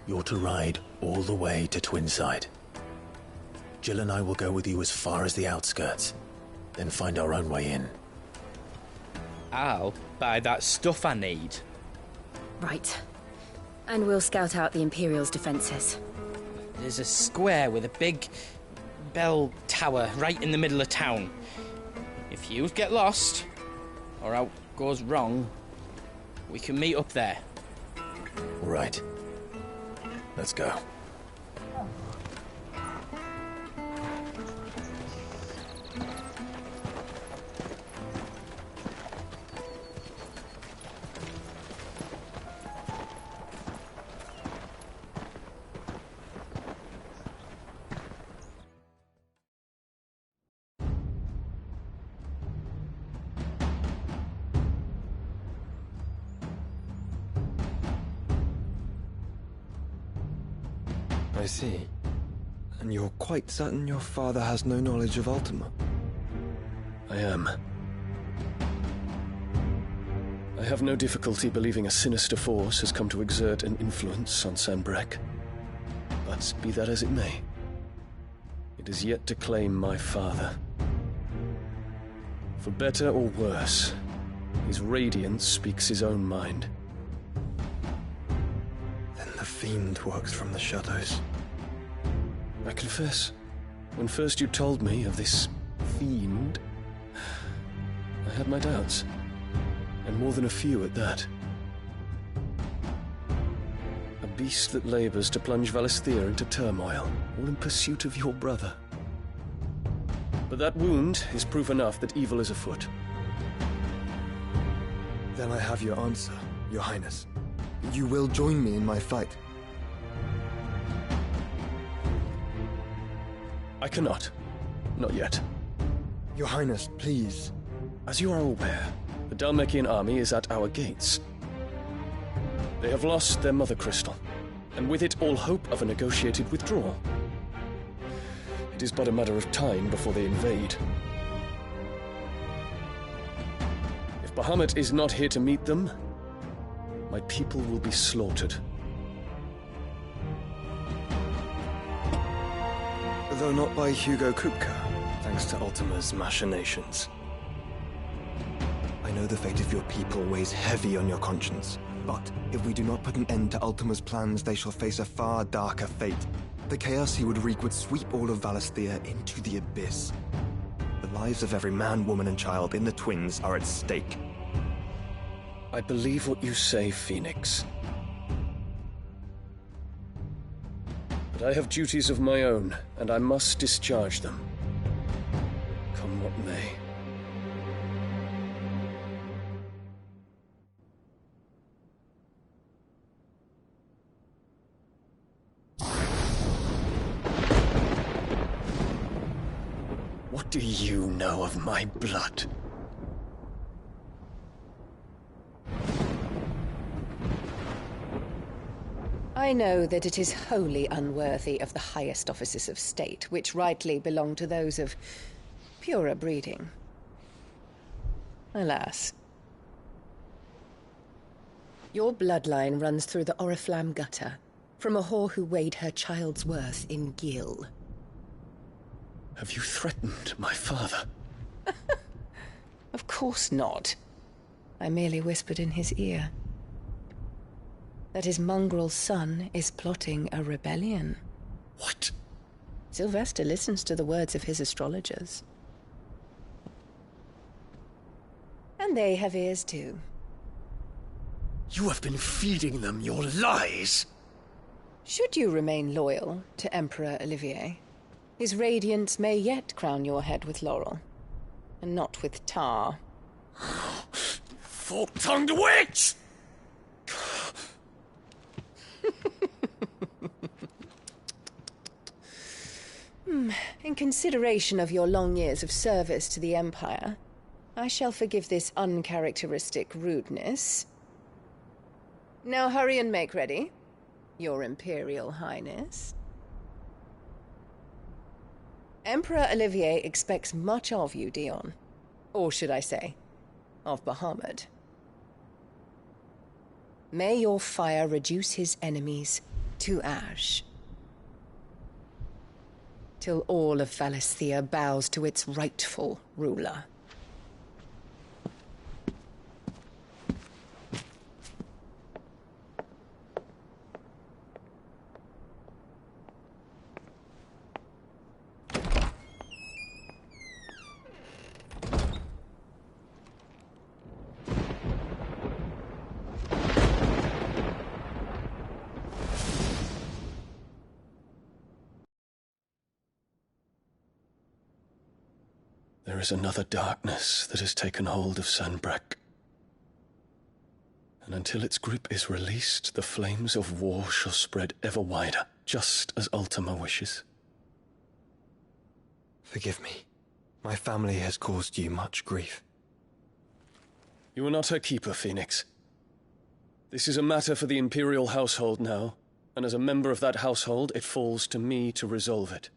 You're to ride all the way to Twinside. Jill and I will go with you as far as the outskirts, then find our own way in. I'll buy that stuff I need. Right. And we'll scout out the Imperial's defenses. There's a square with a big bell tower right in the middle of town. If you get lost, or out goes wrong, we can meet up there. All right. Let's go. I see. And you're quite certain your father has no knowledge of Ultima? I am. I have no difficulty believing a sinister force has come to exert an influence on Sanbreque. But be that as it may, it is yet to claim my father. For better or worse, his radiance speaks his own mind. Then the fiend works from the shadows. I confess, when first you told me of this fiend, I had my doubts, and more than a few at that. A beast that labors to plunge Valisthea into turmoil, all in pursuit of your brother. But that wound is proof enough that evil is afoot. Then I have your answer, Your Highness. You will join me in my fight. I cannot. Not yet. Your Highness, please. As you are aware, the Dhalmekian army is at our gates. They have lost their mother crystal, and with it all hope of a negotiated withdrawal. It is but a matter of time before they invade. If Bahamut is not here to meet them, my people will be slaughtered. Though not by Hugo Kupka, thanks to Ultima's machinations. I know the fate of your people weighs heavy on your conscience, but if we do not put an end to Ultima's plans, they shall face a far darker fate. The chaos he would wreak would sweep all of Valisthea into the abyss. The lives of every man, woman, and child in the Twins are at stake. I believe what you say, Phoenix. But I have duties of my own, and I must discharge them. Come what may. What do you know of my blood? I know that it is wholly unworthy of the highest offices of state, which rightly belong to those of purer breeding. Alas. Your bloodline runs through the Oriflamme gutter, from a whore who weighed her child's worth in gill. Have you threatened my father? Of course not. I merely whispered in his ear that his mongrel son is plotting a rebellion. What? Sylvester listens to the words of his astrologers. And they have ears too. You have been feeding them your lies! Should you remain loyal to Emperor Olivier, his radiance may yet crown your head with laurel, and not with tar. Fork-tongued witch! In consideration of your long years of service to the Empire, I shall forgive this uncharacteristic rudeness. Now hurry and make ready, Your Imperial Highness. Emperor Olivier expects much of you, Dion. Or should I say, of Bahamut. May your fire reduce his enemies to ash, till all of Valisthea bows to its rightful ruler. There is another darkness that has taken hold of Sanbreque. And until its grip is released, the flames of war shall spread ever wider, just as Ultima wishes. Forgive me. My family has caused you much grief. You are not her keeper, Phoenix. This is a matter for the Imperial household now, And as a member of that household, it falls to me to resolve it.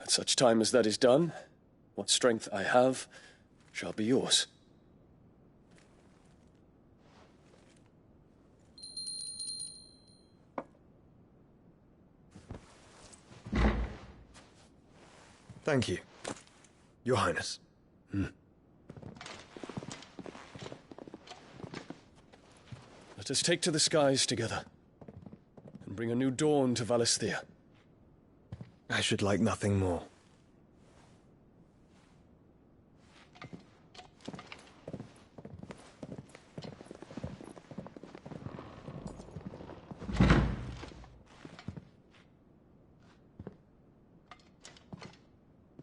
At such time as that is done, what strength I have shall be yours. Thank you, Your Highness. Let us take to the skies together, and bring a new dawn to Valisthea. I should like nothing more.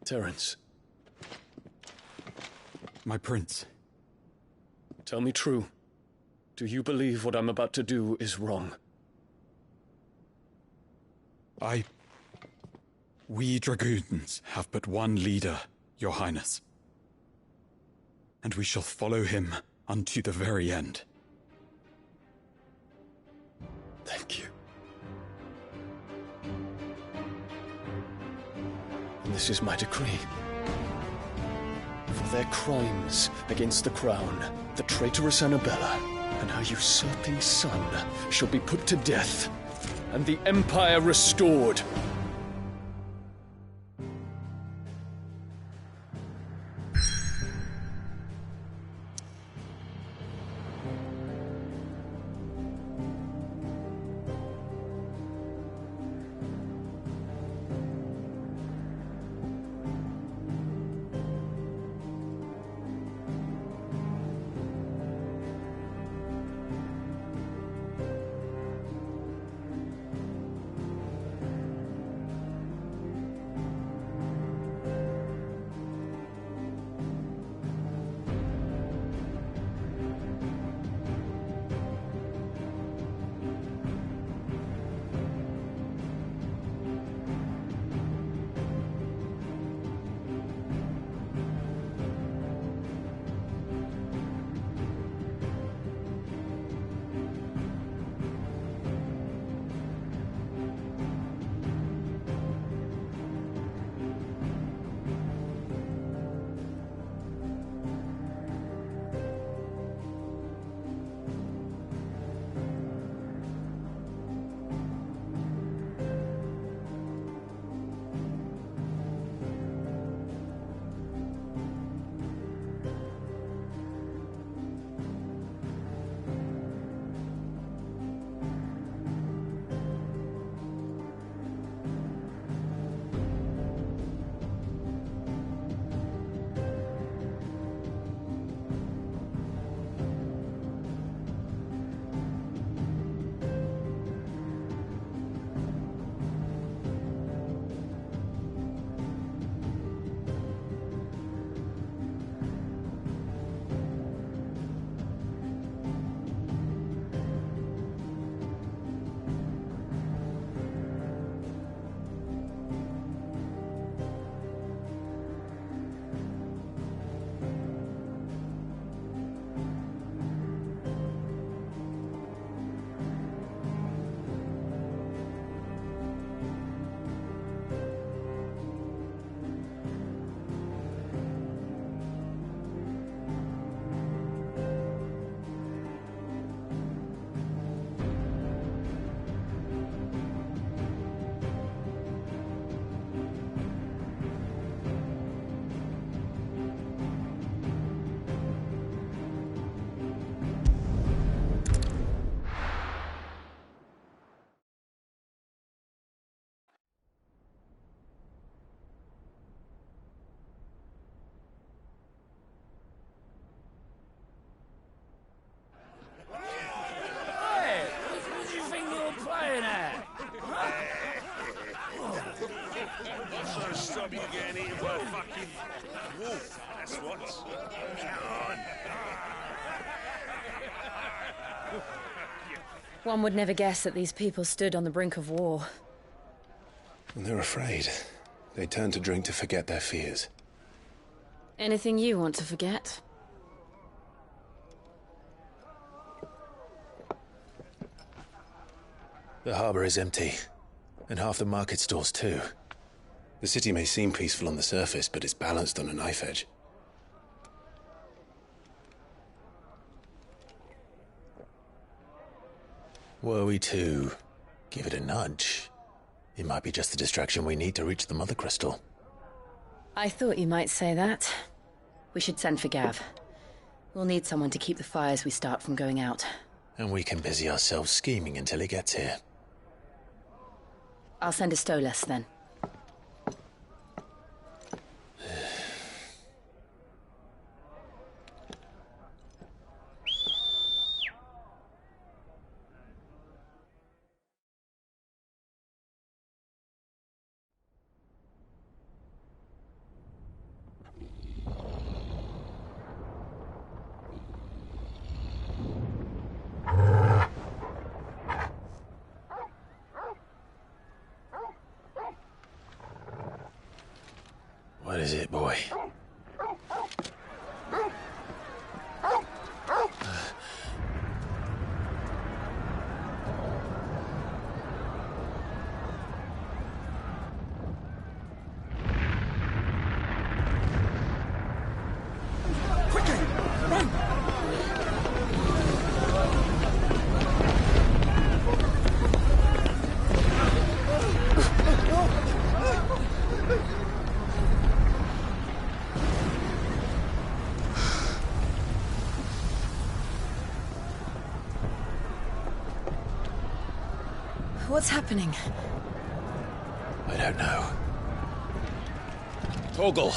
Terence. My prince. Tell me true. Do you believe what I'm about to do is wrong? We dragoons have but one leader, Your Highness. And we shall follow him unto the very end. Thank you. And this is my decree. For their crimes against the crown, the traitorous Annabella and her usurping son shall be put to death, and the Empire restored. Stop you getting eaten by a fucking wolf, that's what. Come on. One would never guess that these people stood on the brink of war. And they're afraid. They turn to drink to forget their fears. Anything you want to forget? The harbor is empty, and half the market stalls too. The city may seem peaceful on the surface, but it's balanced on a knife edge. Were we to give it a nudge, it might be just the distraction we need to reach the Mother Crystal. I thought you might say that. We should send for Gav. We'll need someone to keep the fires we start from going out. And we can busy ourselves scheming until he gets here. I'll send a Stolas then. What is it, boy? Quickly! Run! What's happening? I don't know. Torgal!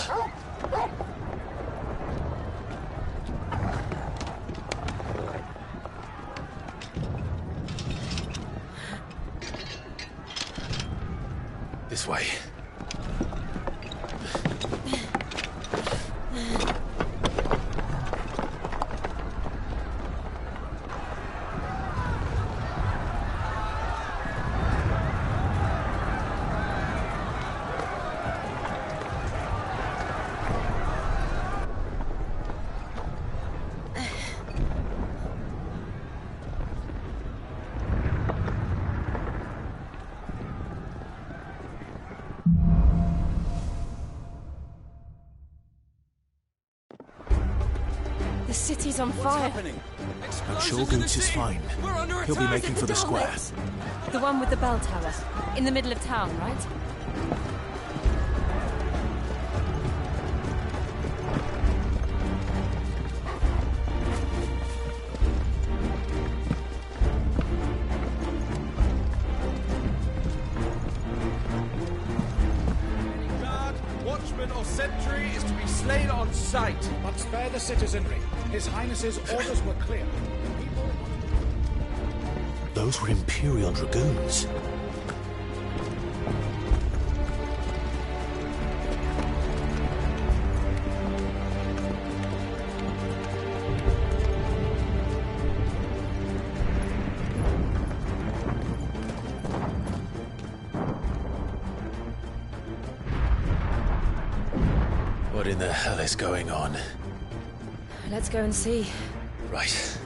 This way. The city's on fire. I'm sure Goots is fine. He'll be making for the square. The one with the bell tower. In the middle of town, right? Guard, watchman or sentry is to be slain on sight. But spare the citizenry. His Highness's orders were clear. Those were Imperial Dragoons. What in the hell is going on? Let's go and see. Right.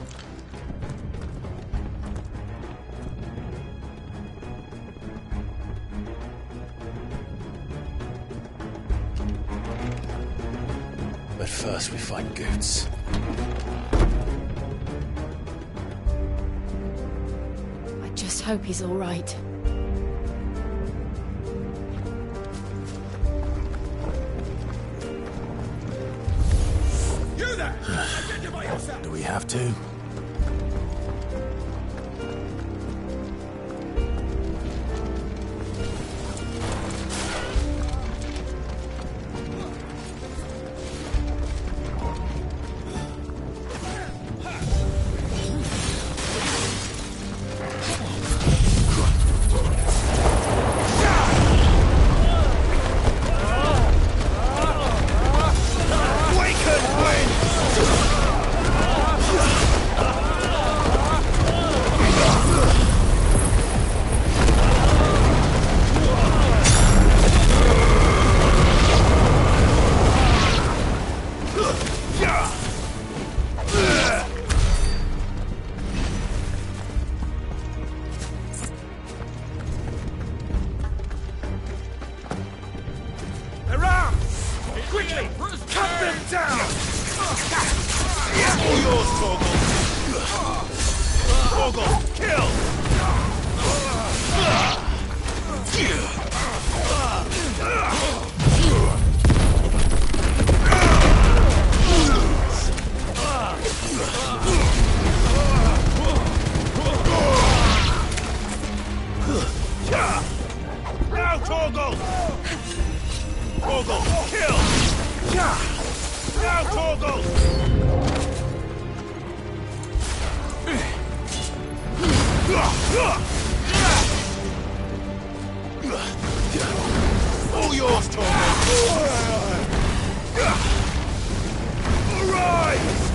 But first we find Goots. I just hope he's all right. You there! Identify yourself! Do we have to? All yours, Torment! Arise!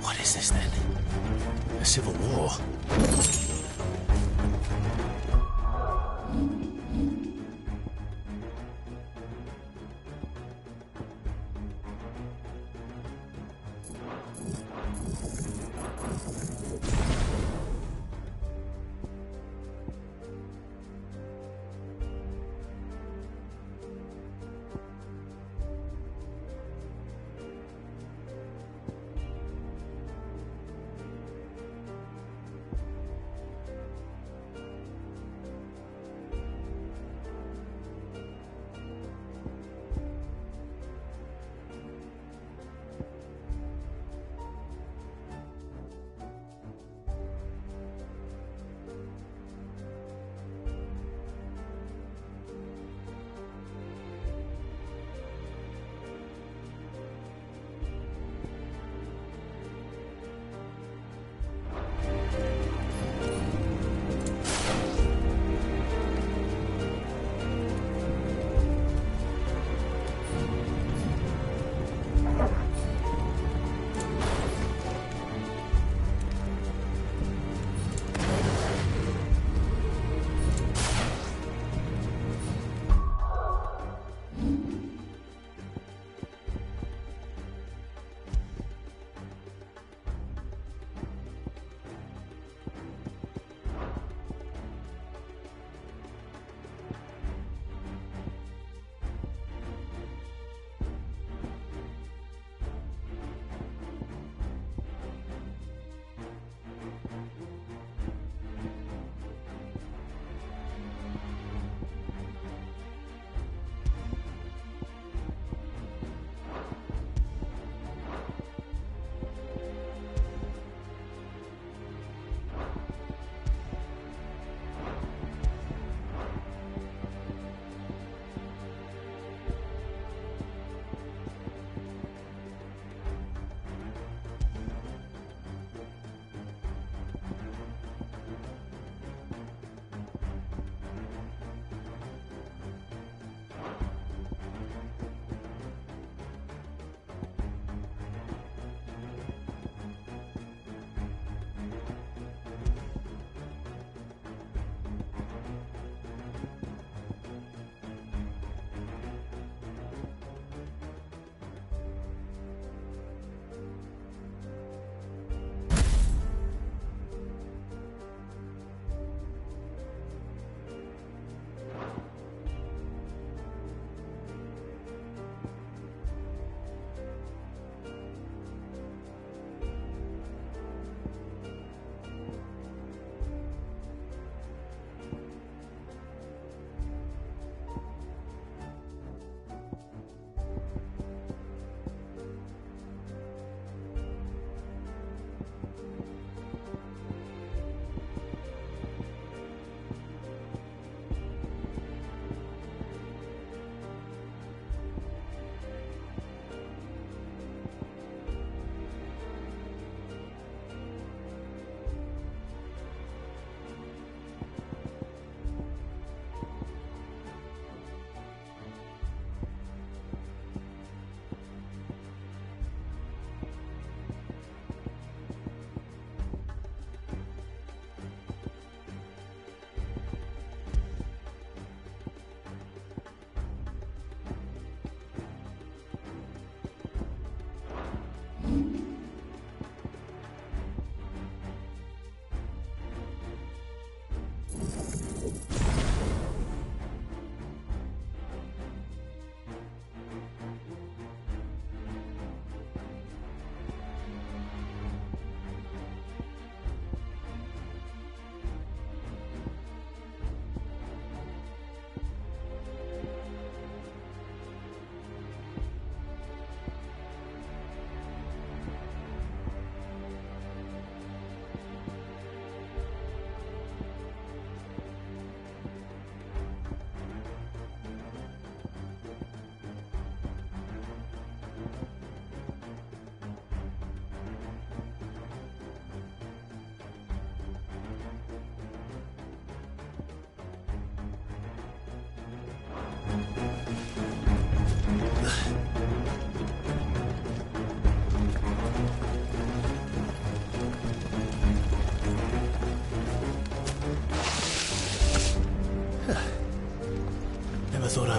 What is this then? A civil war?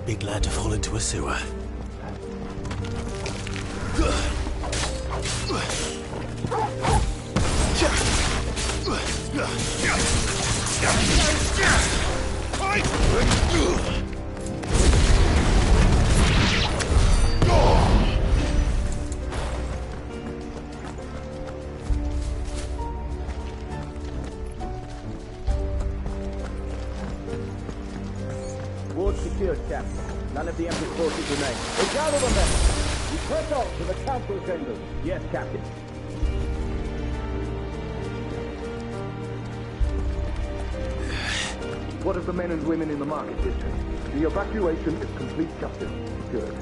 big lad to fall into a sewer. Ward secured, Captain. None of the Emperor's forces remain. Gather the men! We press on to the council chambers. Yes, Captain. What of the men and women in the market district? The evacuation is complete, Captain. Good.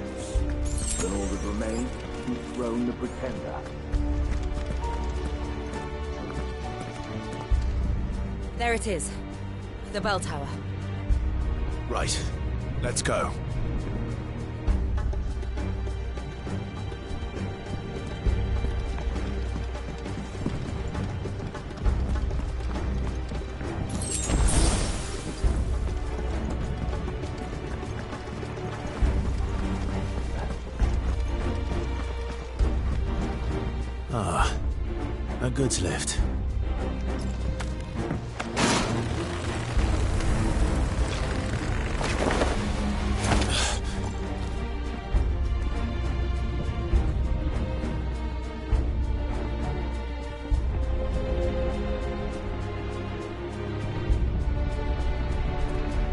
Then all that remains is to dethrone the Pretender. There it is. The bell tower. Right. Let's go. Ah, a goods lift.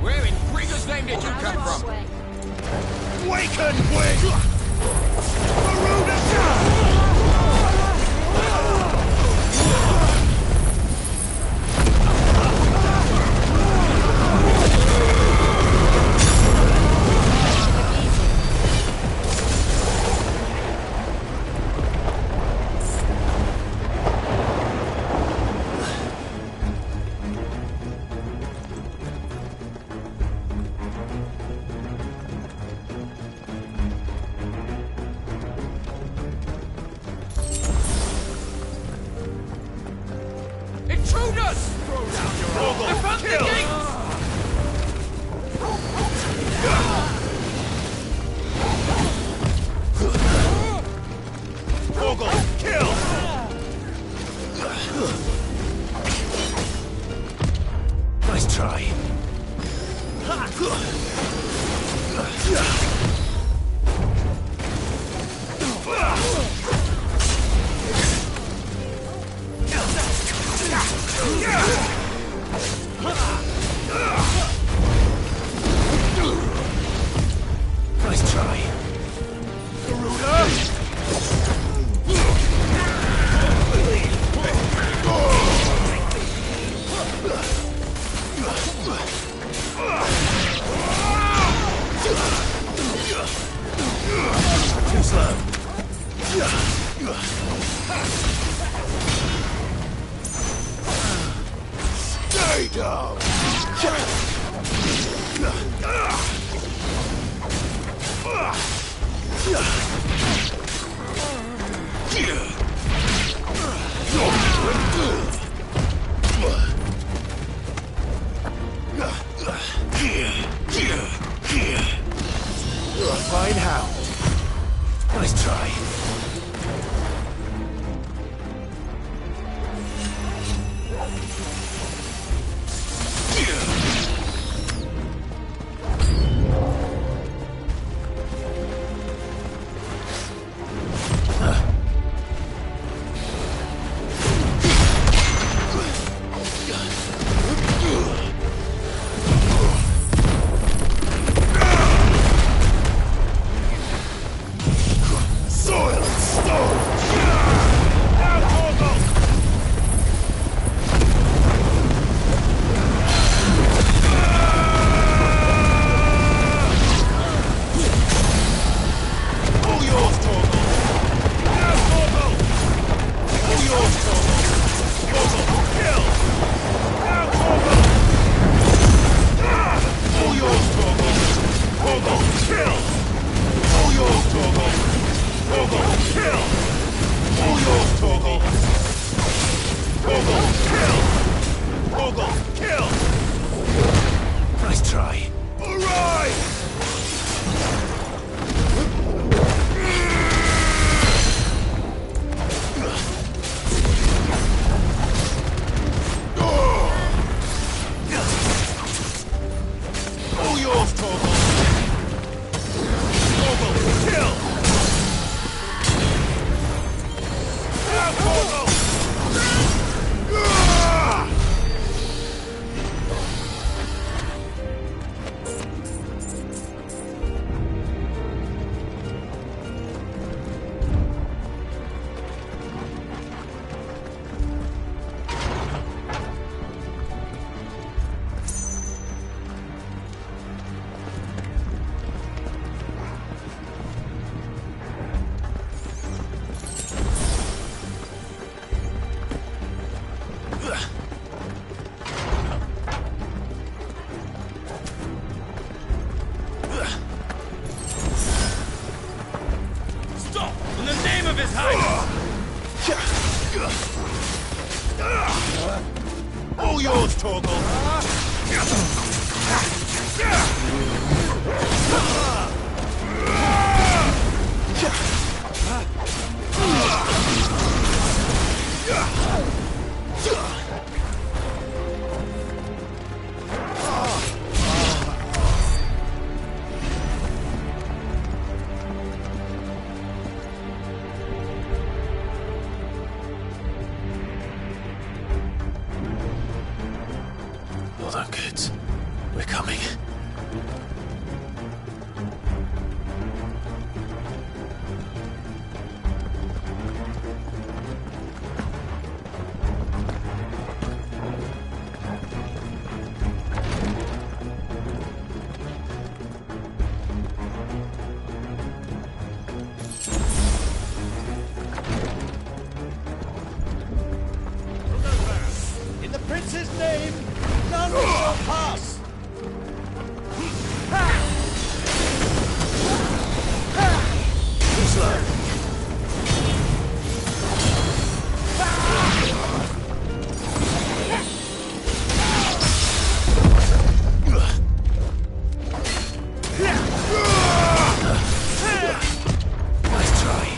Where in Gringo's name did you come from? Waken, Wing! Intruders! Throw down your arms! Defend the gates! Ogle, kill! Nice try. Nice try. Too slow. Stay down. Fine hound. Nice try. Soil and stone! Out, Ogle! All yours, Torgal! Hold on, kids. We're coming. In the prince's name, none shall pass! Too slow. Nice try.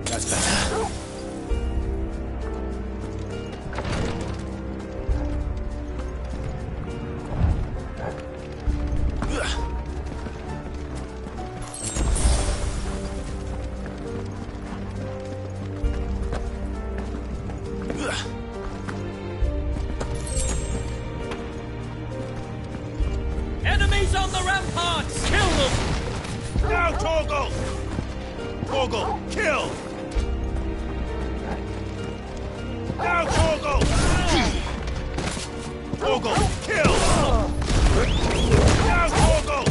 That's better. Enemies on the ramparts! Kill them! Now, Torgal! Torgal, kill! Now, Torgal! Torgal, kill! Now, Torgal!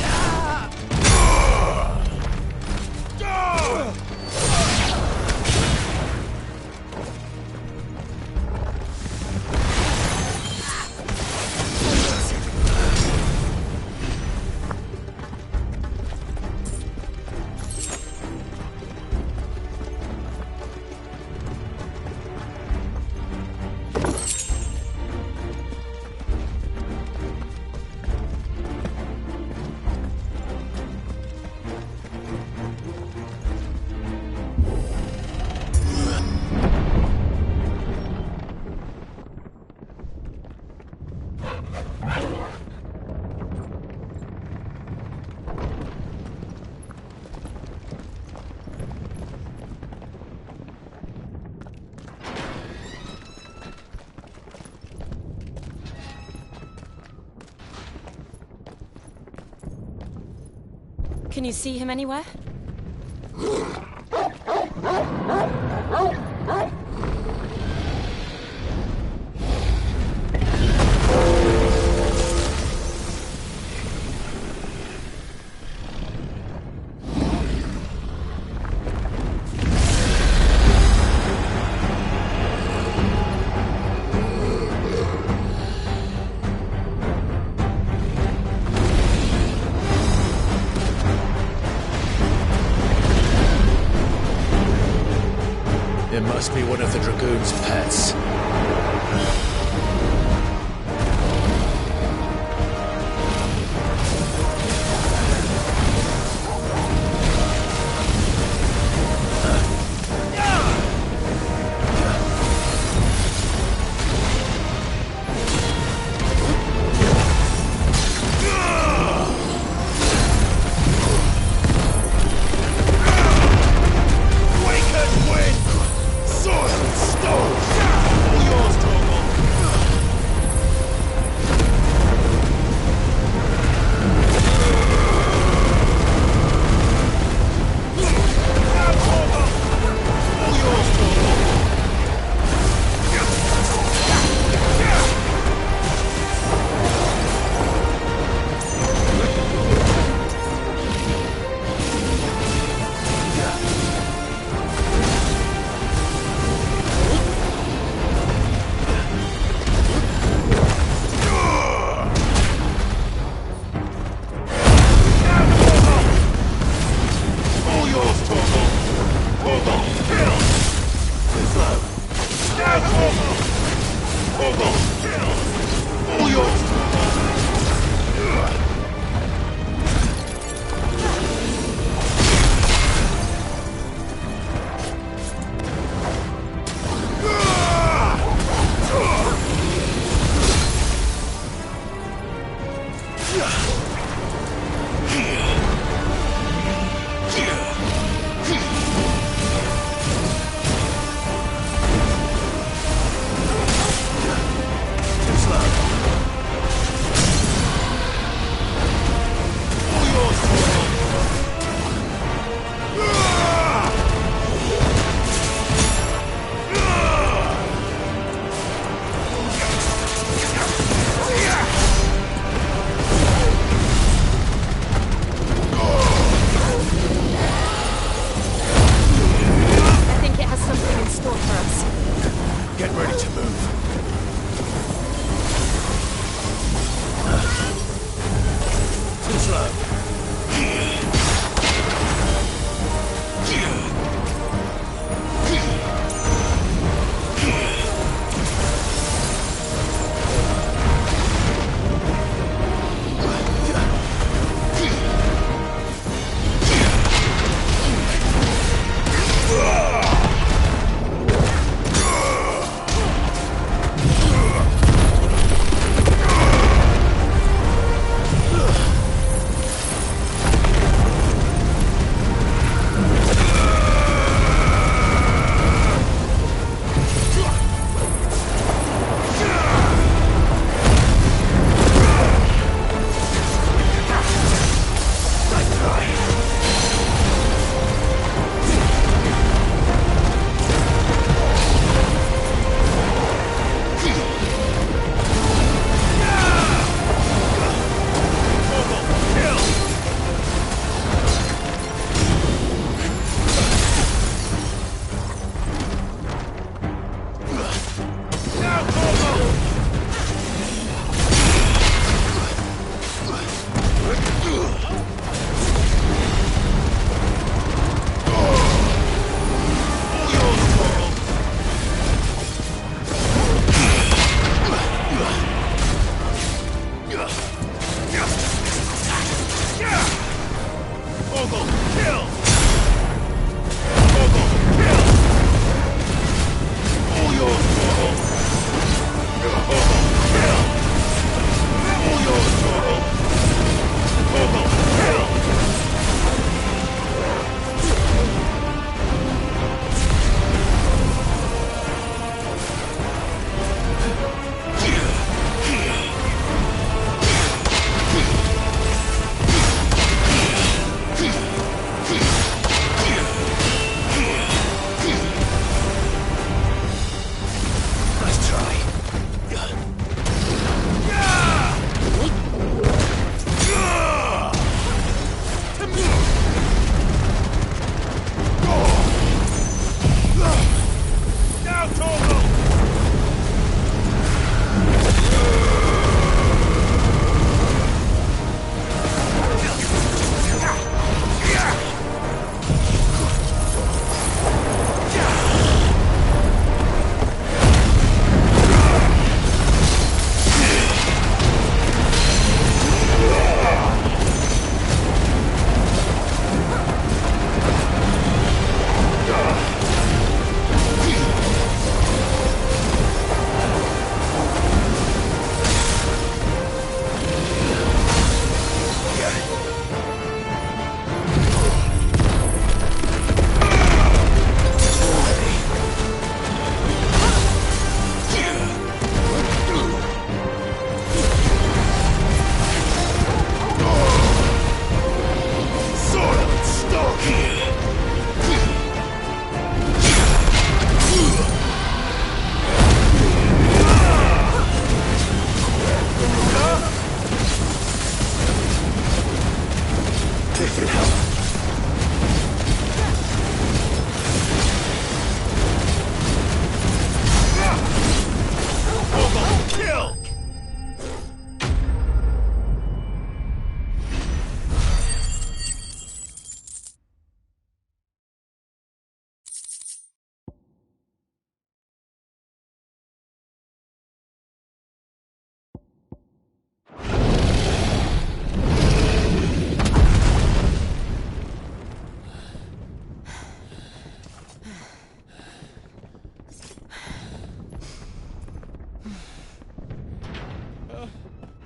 Can you see him anywhere? It must be one of the Dragoon's pets. Soil and stone!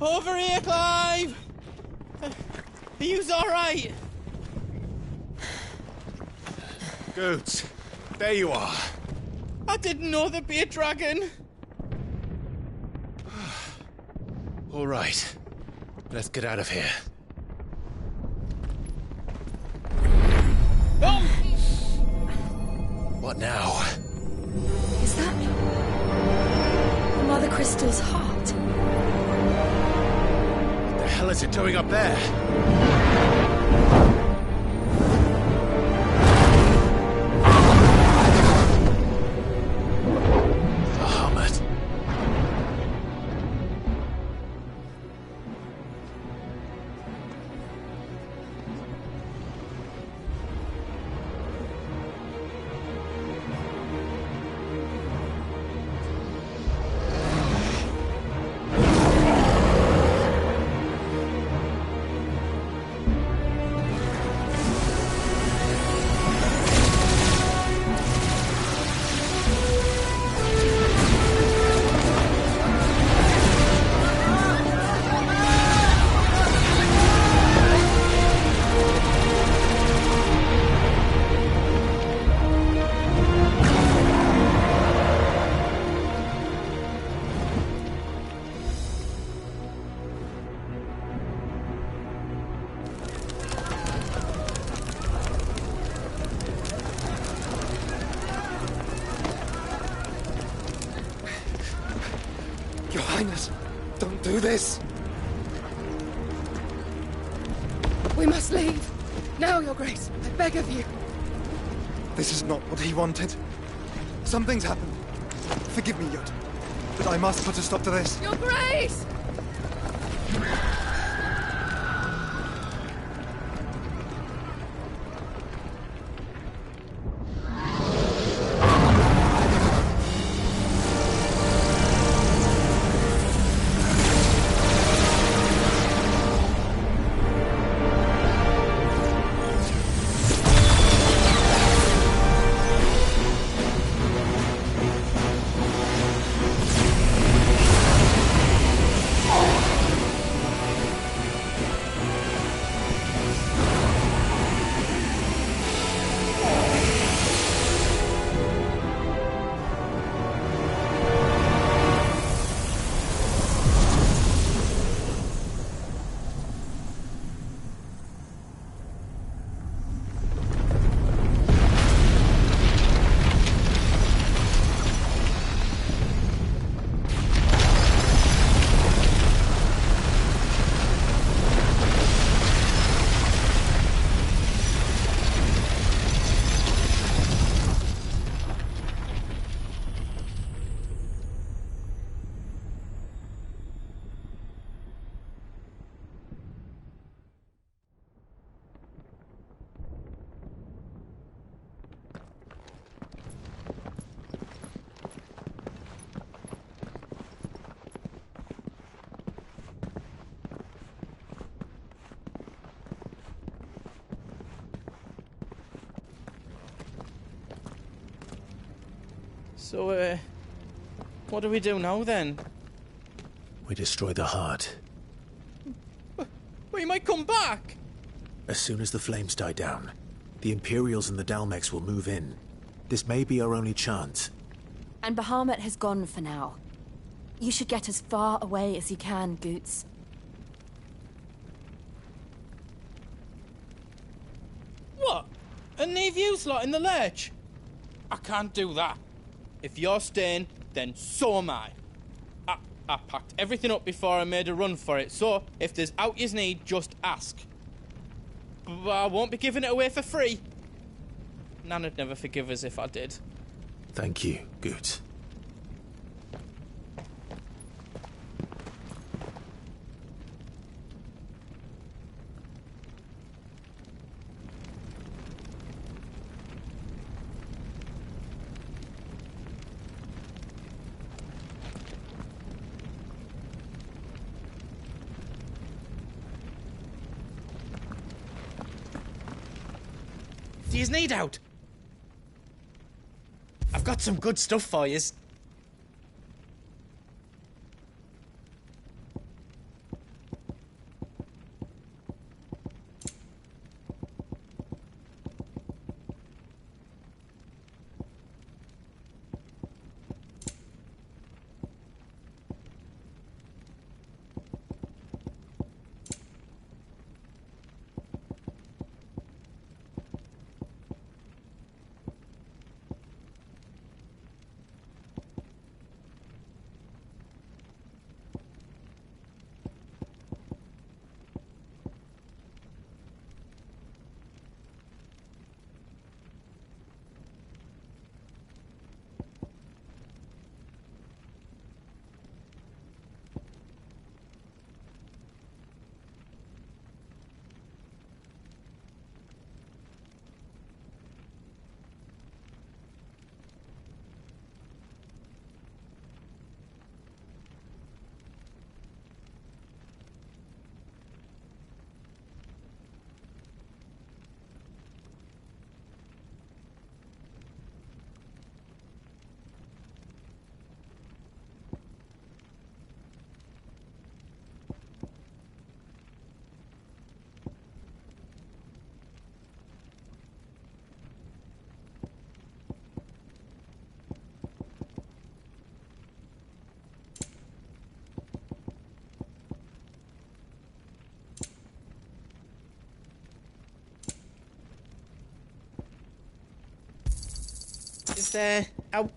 Over here, Clive! Are yous alright? Goods, there you are. I didn't know there'd be a dragon. All right, let's get out of here. Oh! What now? Is that Mother Crystal's heart? What the hell is it doing up there? Your Highness, don't do this. We must leave. Now, Your Grace, I beg of you. This is not what he wanted. Something's happened. Forgive me, Yod, but I must put a stop to this. Your Grace! So, what do we do now, then? We destroy the heart. We might come back! As soon as the flames die down, the Imperials and the Dalmex will move in. This may be our only chance. And Bahamut has gone for now. You should get as far away as you can, Goots. What? And leave you lot in the lurch? I can't do that. If you're staying, then so am I. I packed everything up before I made a run for it, so if there's out yous need, just ask. But I won't be giving it away for free. Nana'd never forgive us if I did. Thank you, Goots. Do yous need out? I've got some good stuff for yous.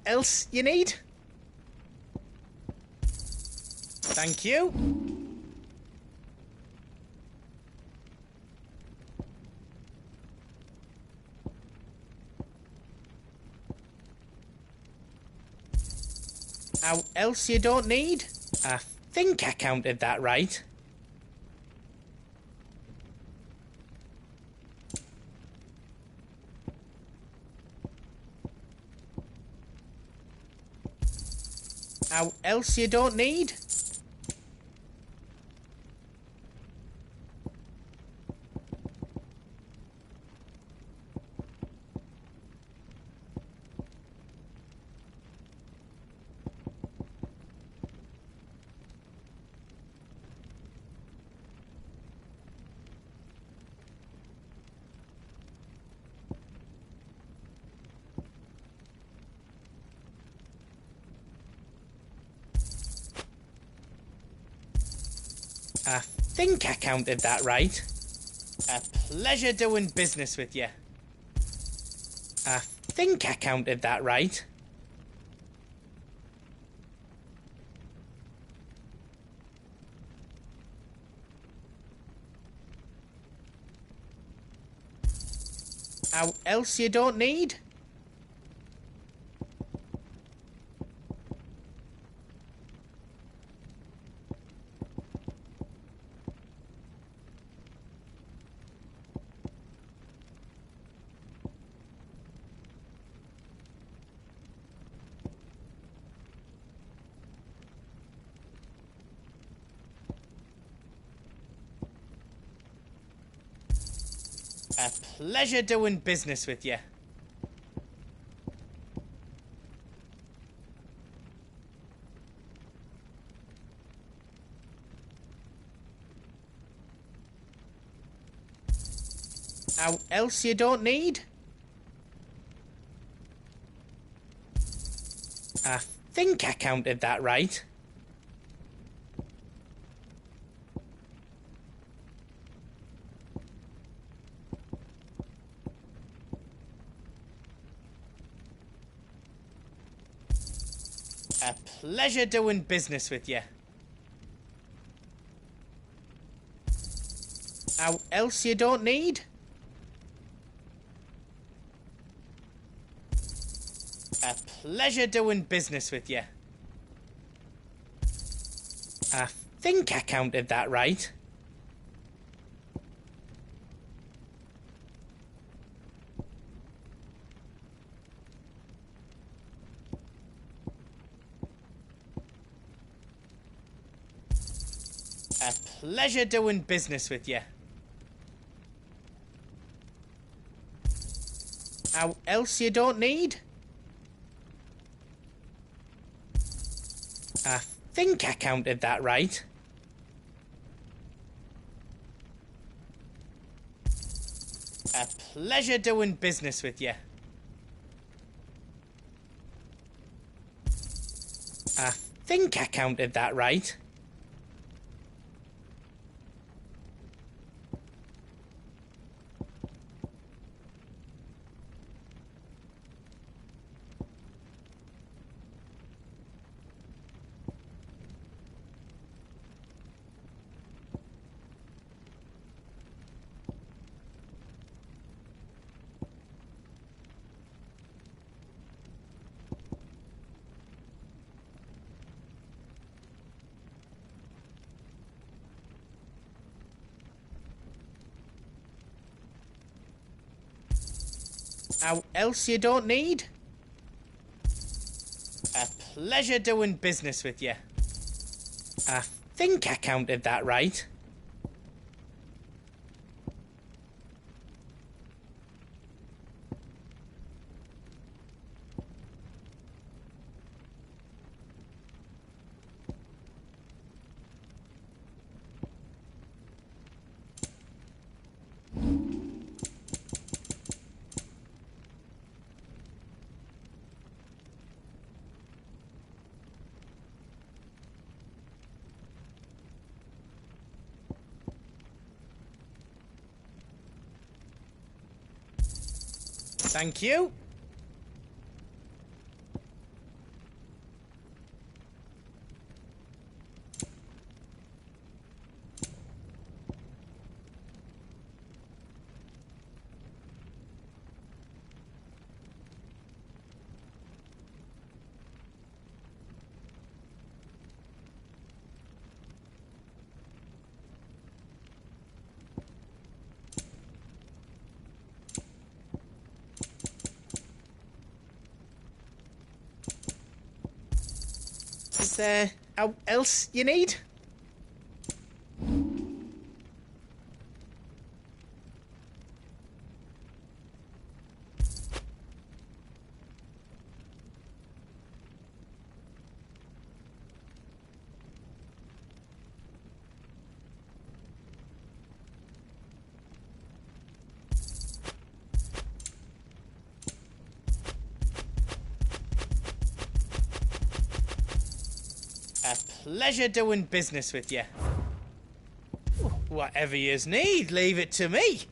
else you need? Thank you. How else you don't need? I think I counted that right. How else you don't need? I think I counted that right. A pleasure doing business with you. I think I counted that right. How else you don't need? A pleasure doing business with you. How else you don't need? I think I counted that right. A pleasure doing business with you. How else you don't need? A pleasure doing business with you. I think I counted that right. A pleasure doing business with you. How else you don't need? I think I counted that right. A pleasure doing business with you. I think I counted that right. How else you don't need? A pleasure doing business with you. I think I counted that right. Thank you. else you need? Pleasure doing business with you. Whatever yous need, leave it to me.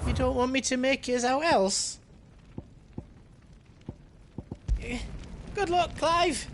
You don't want me to make yous out else? Good luck, Clive.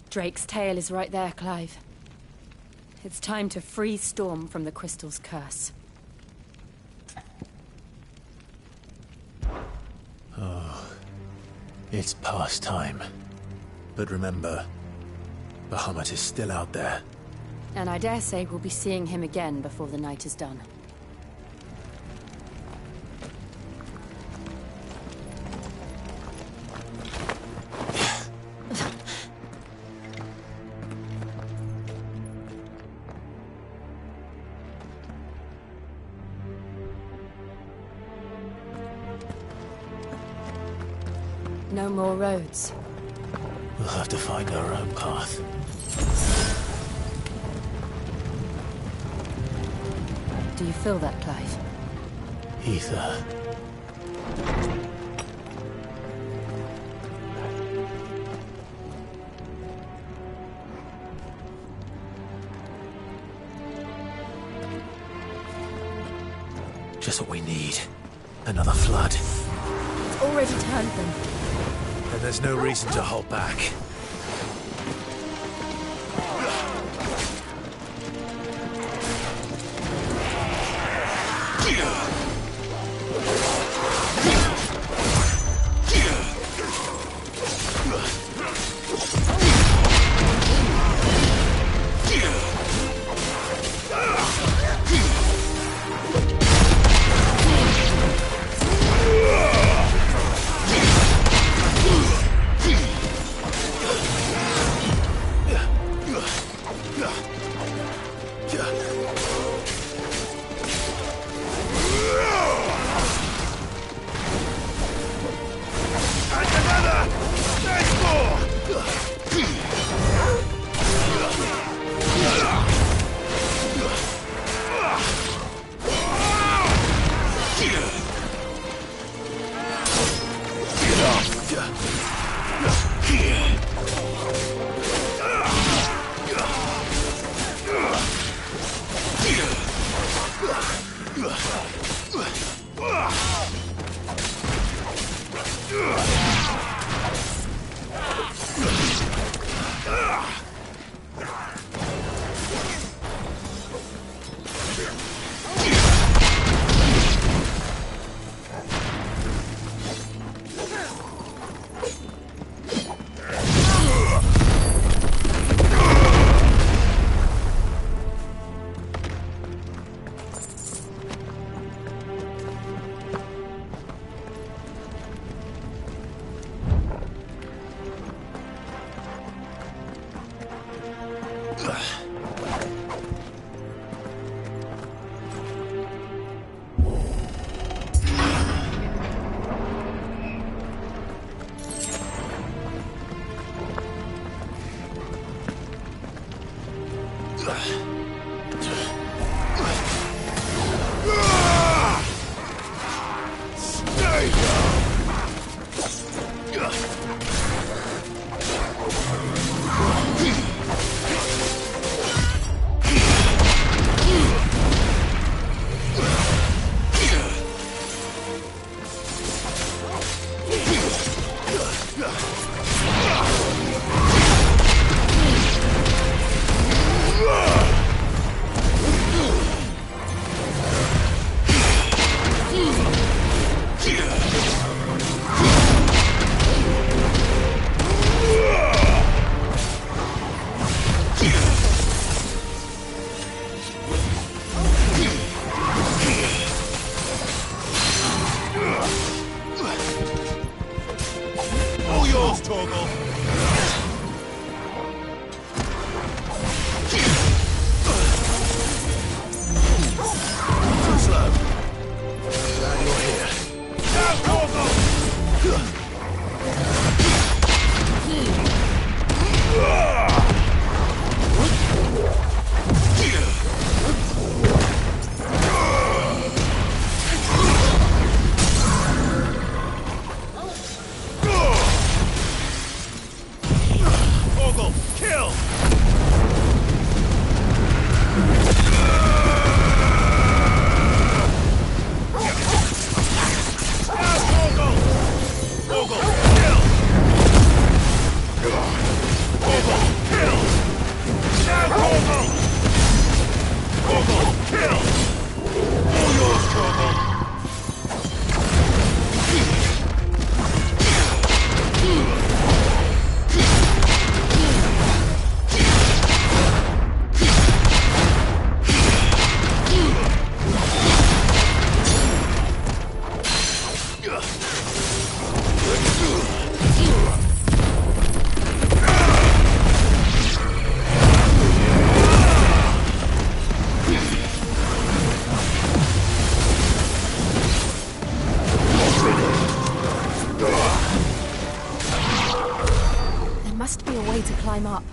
Drake's tail is right there, Clive. It's time to free Storm from the Crystal's curse. Oh, it's past time. But remember, Bahamut is still out there. And I dare say we'll be seeing him again before the night is done. No more roads. We'll have to find our own path. Do you feel that, Clive? Ether. Just what we need. Another flood. It's already turned them. And there's no reason to hold back. to climb up.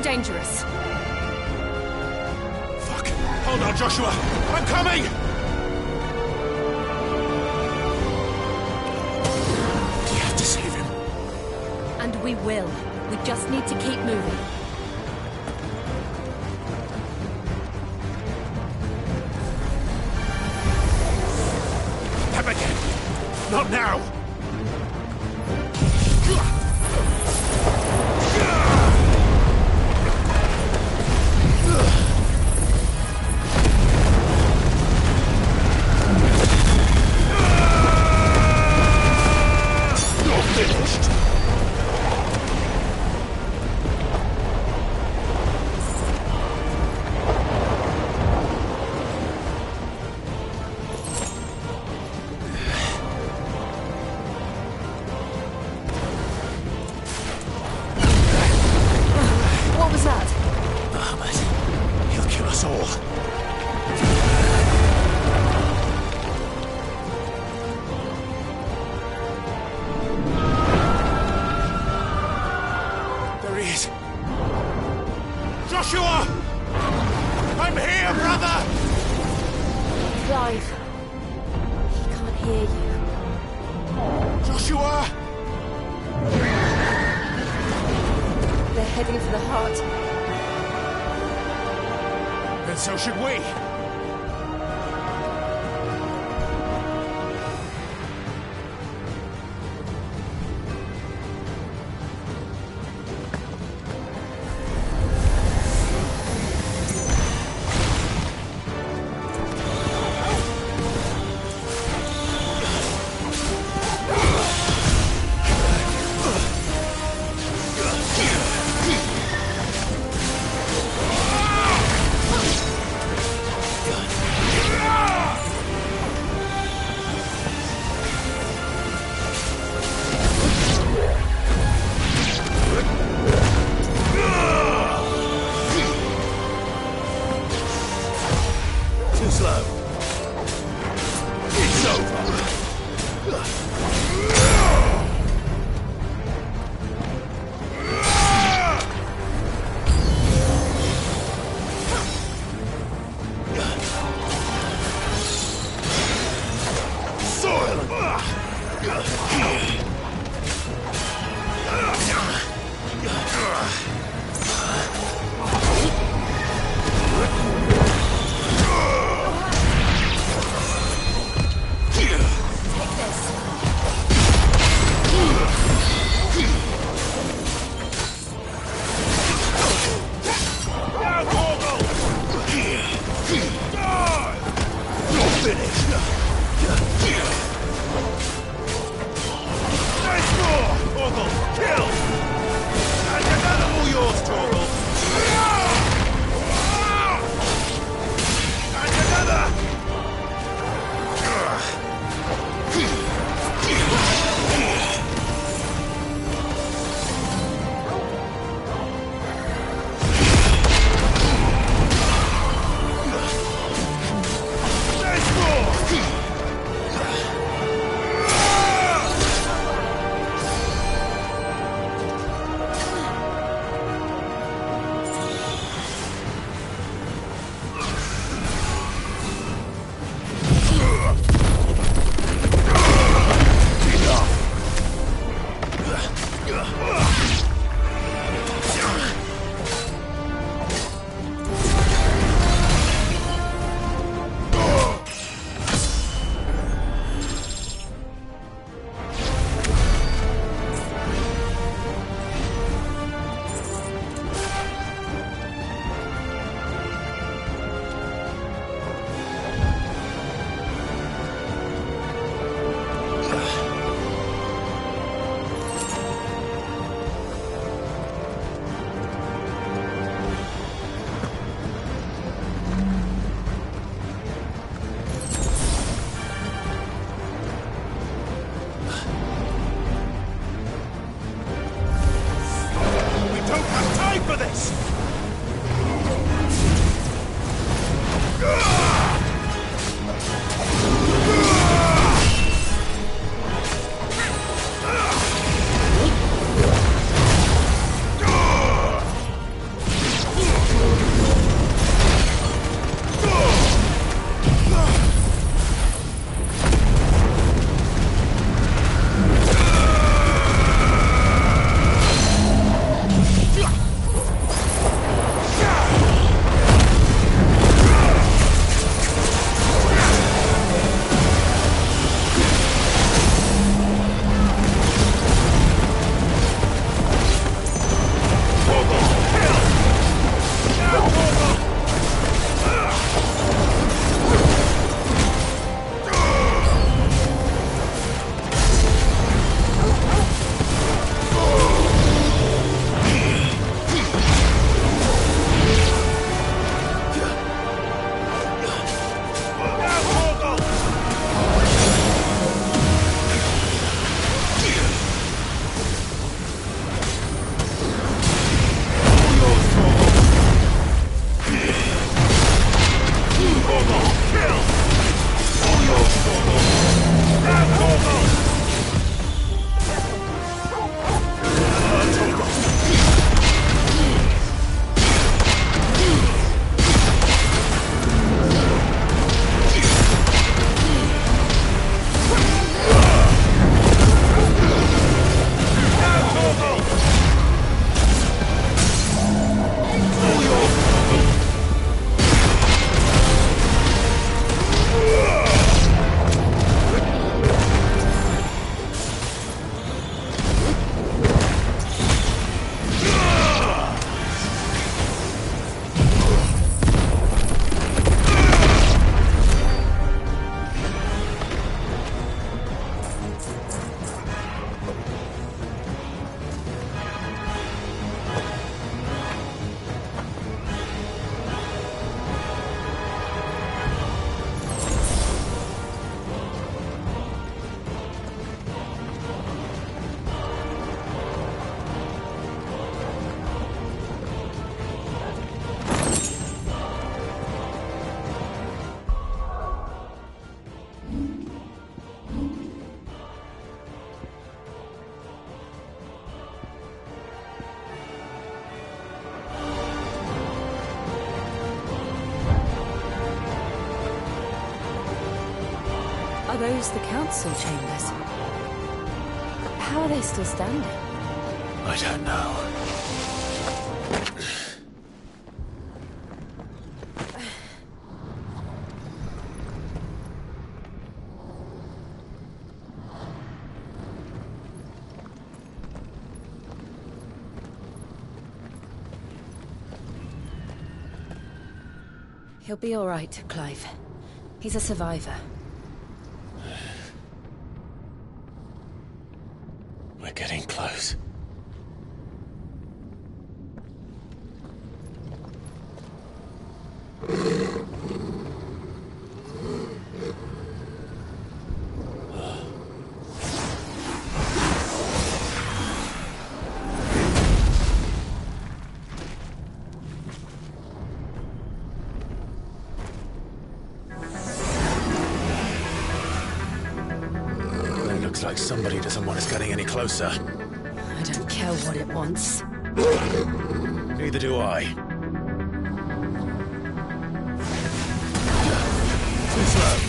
Dangerous. Fuck. Hold on, Joshua. I'm coming! You have to save him. And we will. We just need to keep moving. Them again. Not now. So should we. those the council chambers? How are they still standing? I don't know. He'll be all right, Clive. He's a survivor. We're getting close. Looks like somebody doesn't want us getting any closer. I don't care what it wants. Neither do I. Too slow.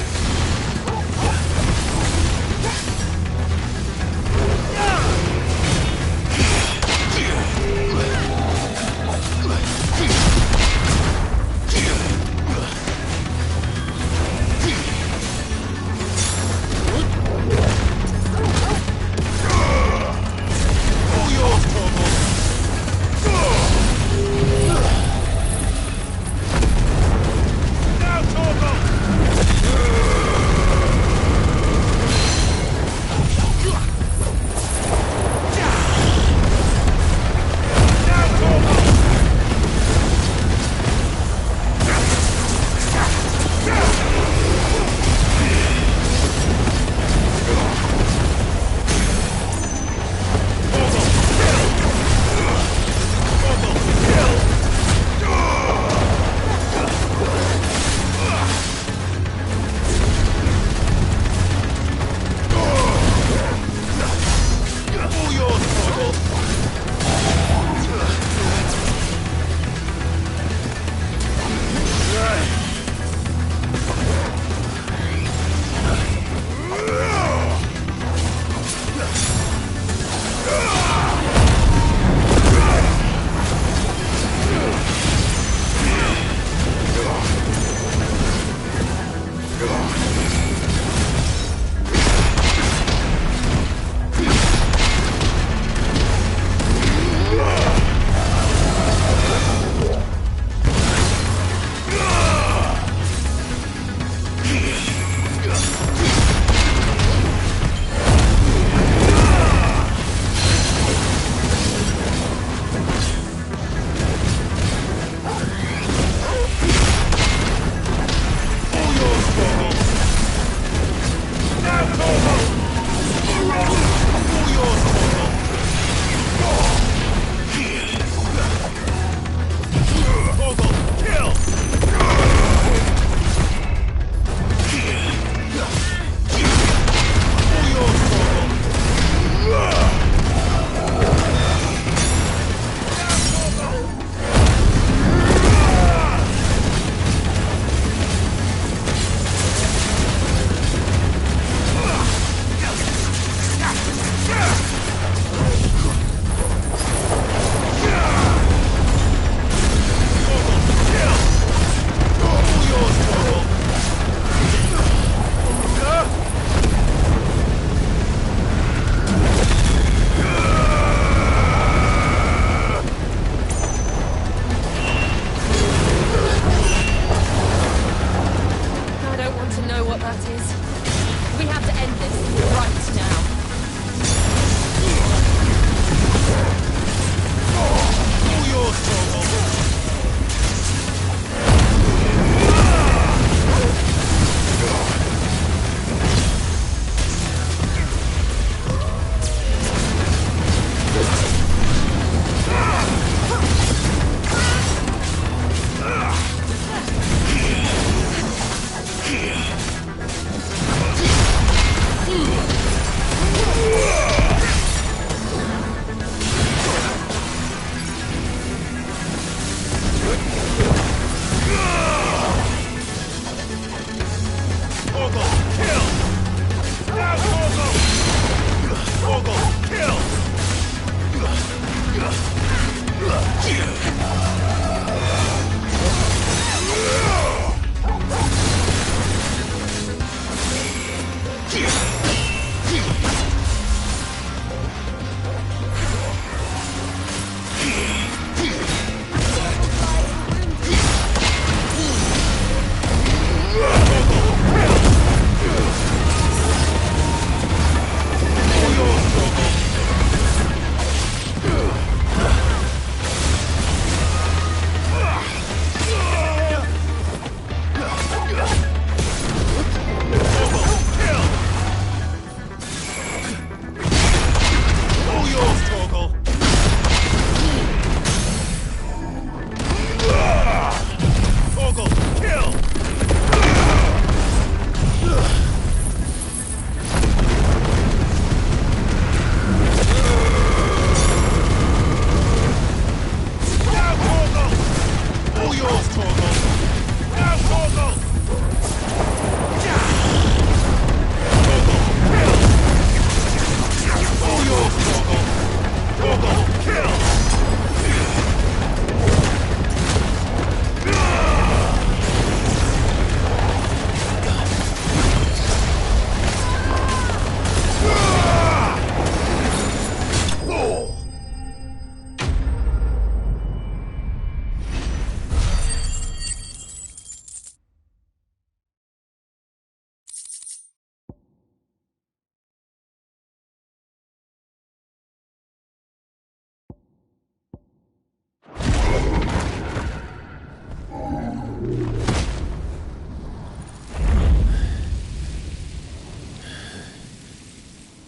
All yours, Corporal.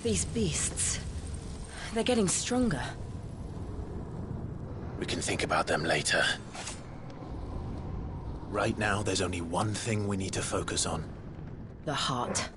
These beasts... they're getting stronger. We can think about them later. Right now, there's only one thing we need to focus on. The heart.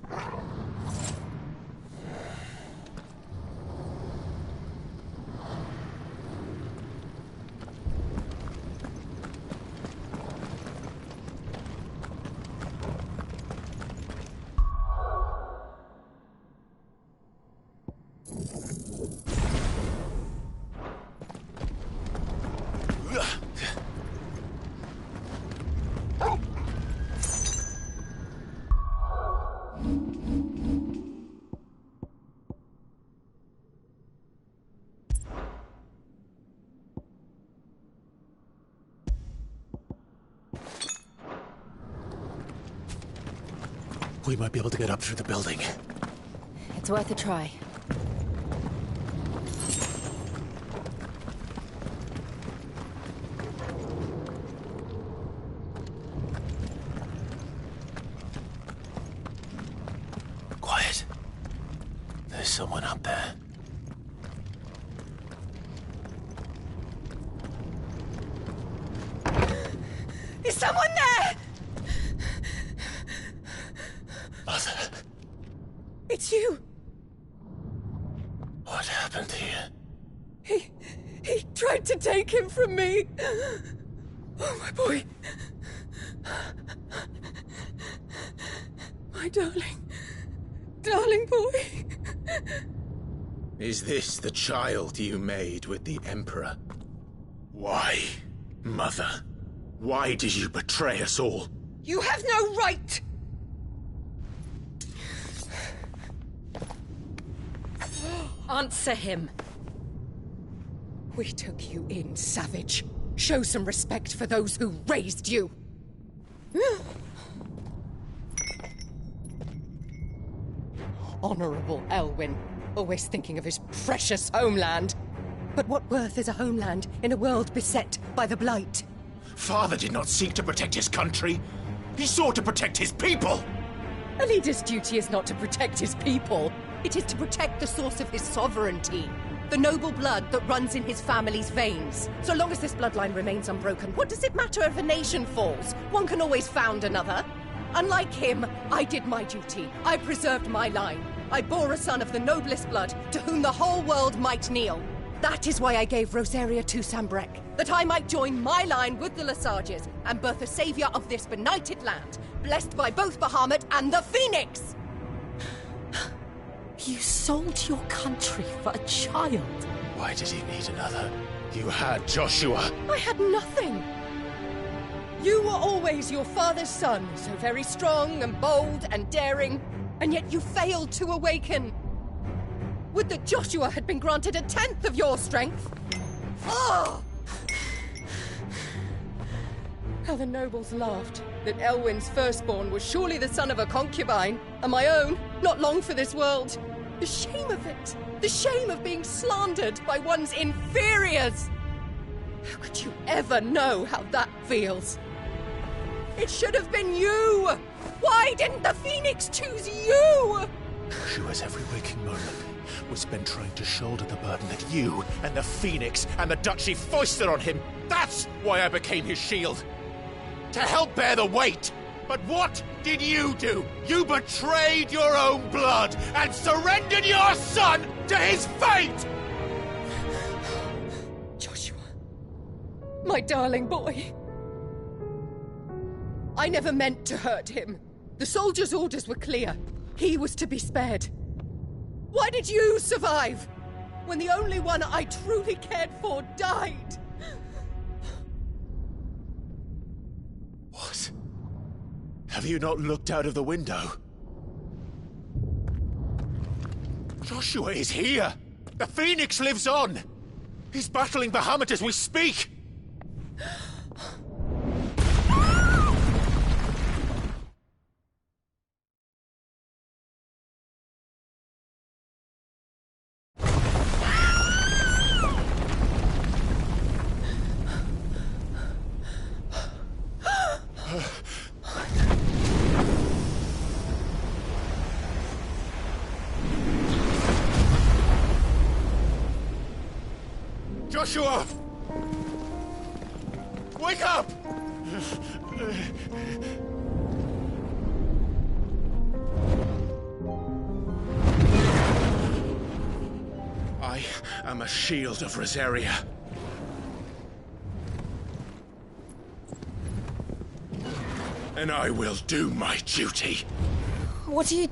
We might be able to get up through the building. It's worth a try. Quiet. There's someone up there. Is someone there? Mother. It's you. What happened here? He tried to take him from me. Oh, my boy. My darling boy. Is this the child you made with the Emperor? Why, Mother? Why did you betray us all? You have no right! Answer him. We took you in, savage. Show some respect for those who raised you. Honorable Elwyn, always thinking of his precious homeland. But what worth is a homeland in a world beset by the Blight? Father did not seek to protect his country. He sought to protect his people. A leader's duty is not to protect his people. It is to protect the source of his sovereignty. The noble blood that runs in his family's veins. So long as this bloodline remains unbroken, what does it matter if a nation falls? One can always found another. Unlike him, I did my duty. I preserved my line. I bore a son of the noblest blood, to whom the whole world might kneel. That is why I gave Rosaria to Sambrek, that I might join my line with the Lesages and birth a savior of this benighted land, blessed by both Bahamut and the Phoenix! You sold your country for a child. Why did he need another? You had Joshua. I had nothing. You were always your father's son, so very strong and bold and daring, and yet you failed to awaken. Would that Joshua had been granted 1/10 of your strength? Oh! How the nobles laughed that Elwyn's firstborn was surely the son of a concubine, and my own, not long for this world. The shame of it! The shame of being slandered by one's inferiors! How could you ever know how that feels? It should have been you! Why didn't the Phoenix choose you? Joshua's every waking moment was spent trying to shoulder the burden that you and the Phoenix and the Duchy foisted on him. That's why I became his shield. To help bear the weight. But what did you do? You betrayed your own blood and surrendered your son to his fate! Joshua. My darling boy. I never meant to hurt him. The soldiers' orders were clear. He was to be spared. Why did you survive? When the only one I truly cared for died? What? Have you not looked out of the window? Joshua is here! The Phoenix lives on! He's battling Bahamut as we speak! Joshua! Wake up! I am a shield of Rosaria. And I will do my duty. What are you...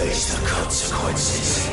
face the consequences.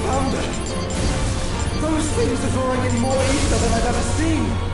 founder! Those things are drawing in more ether than I've ever seen!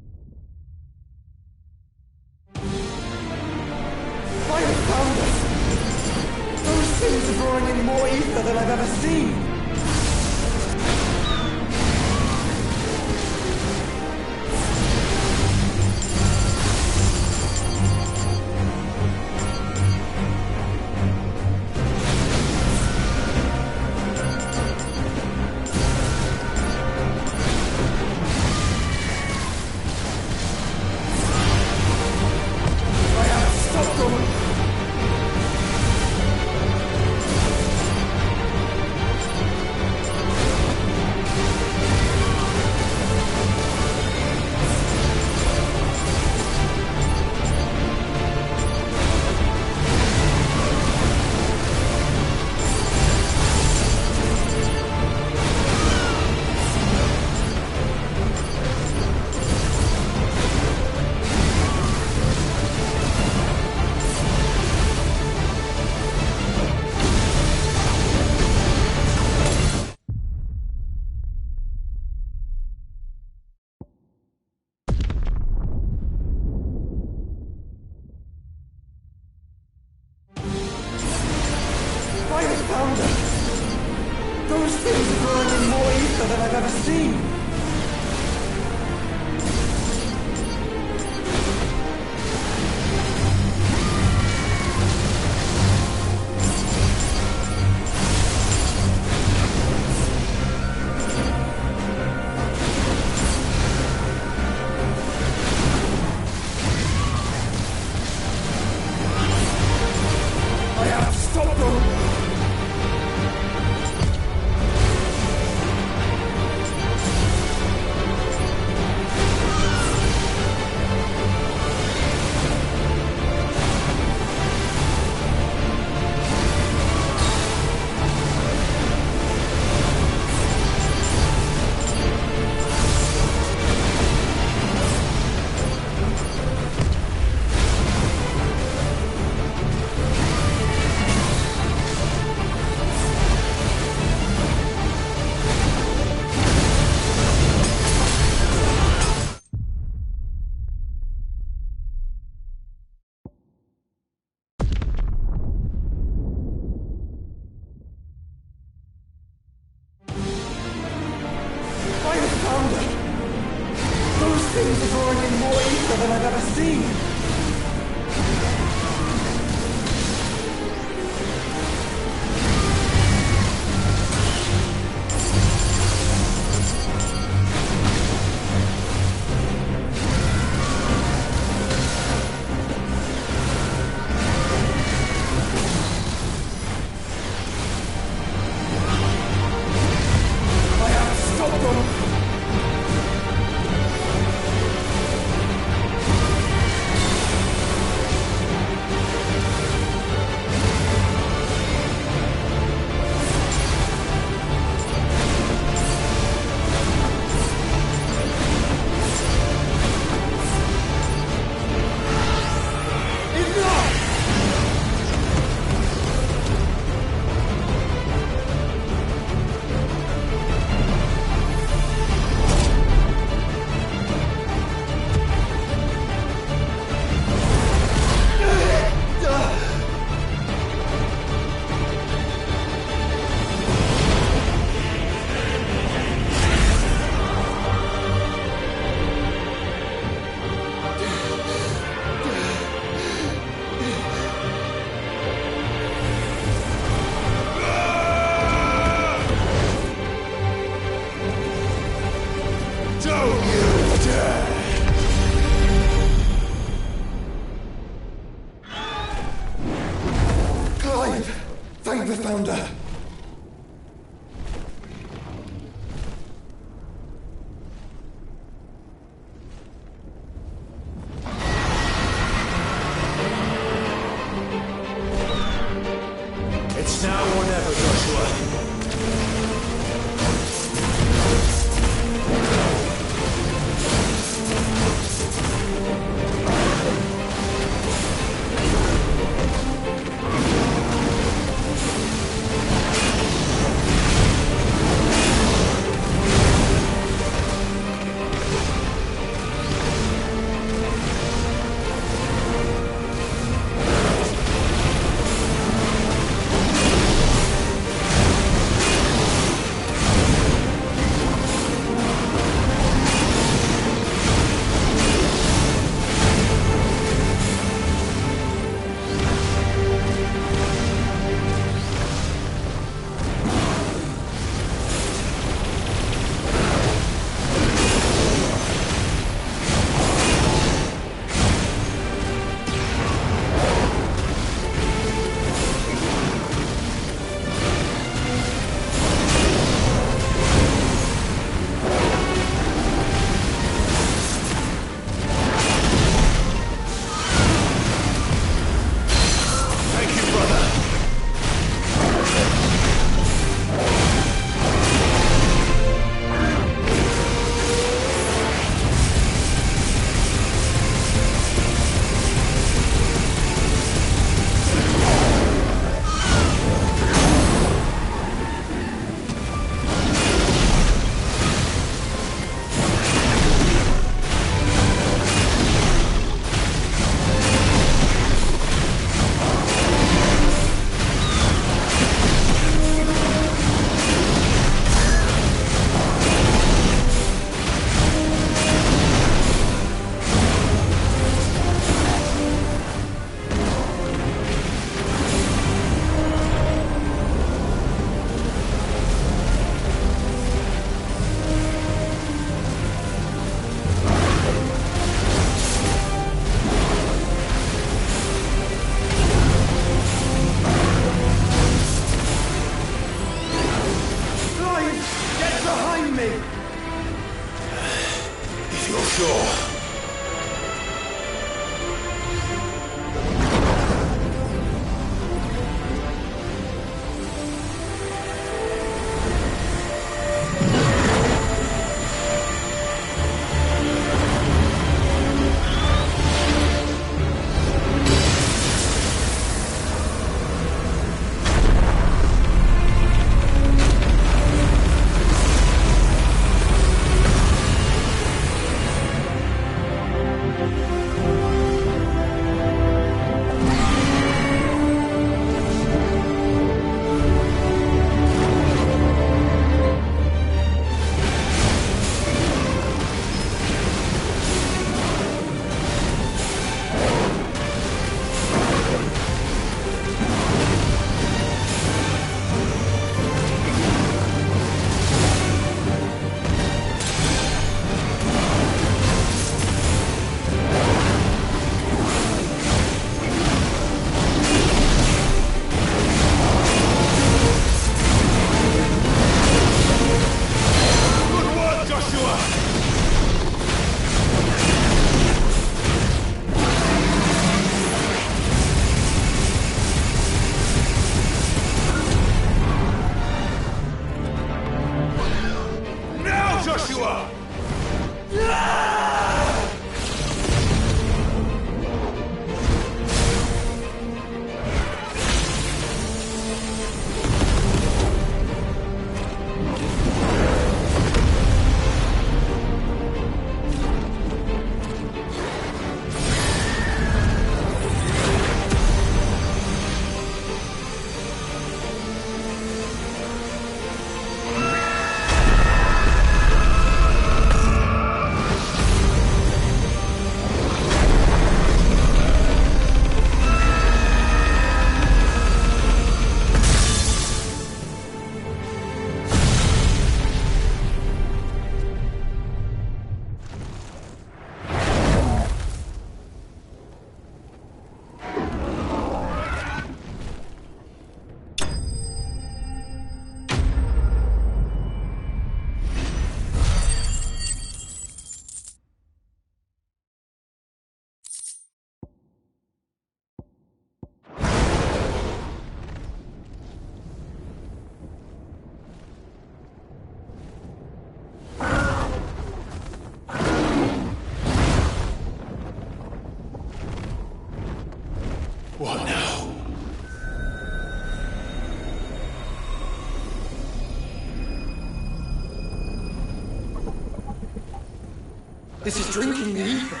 This is drinking the ether.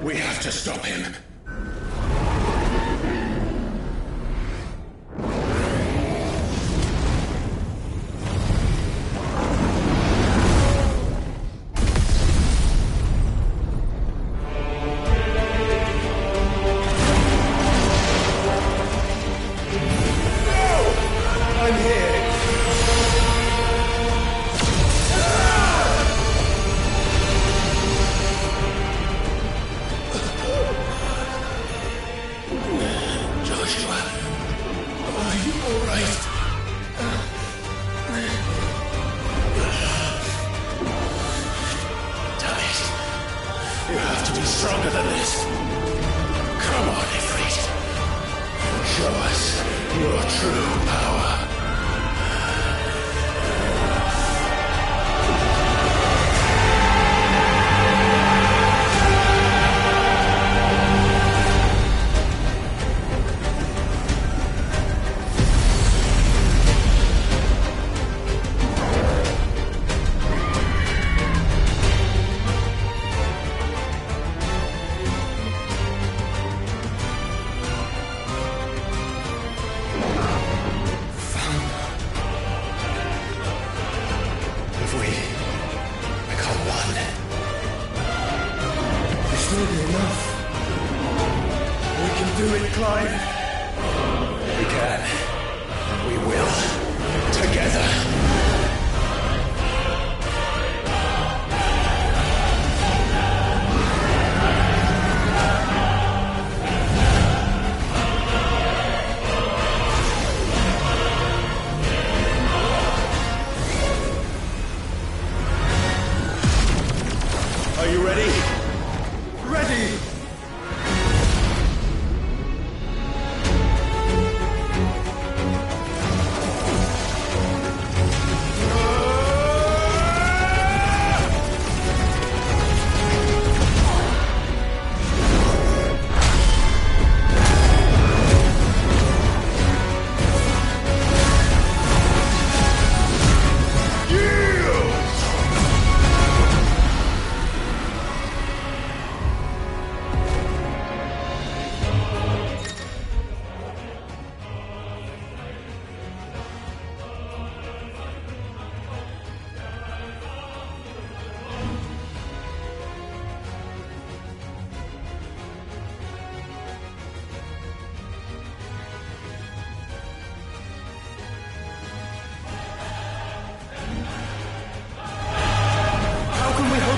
We have to stop him.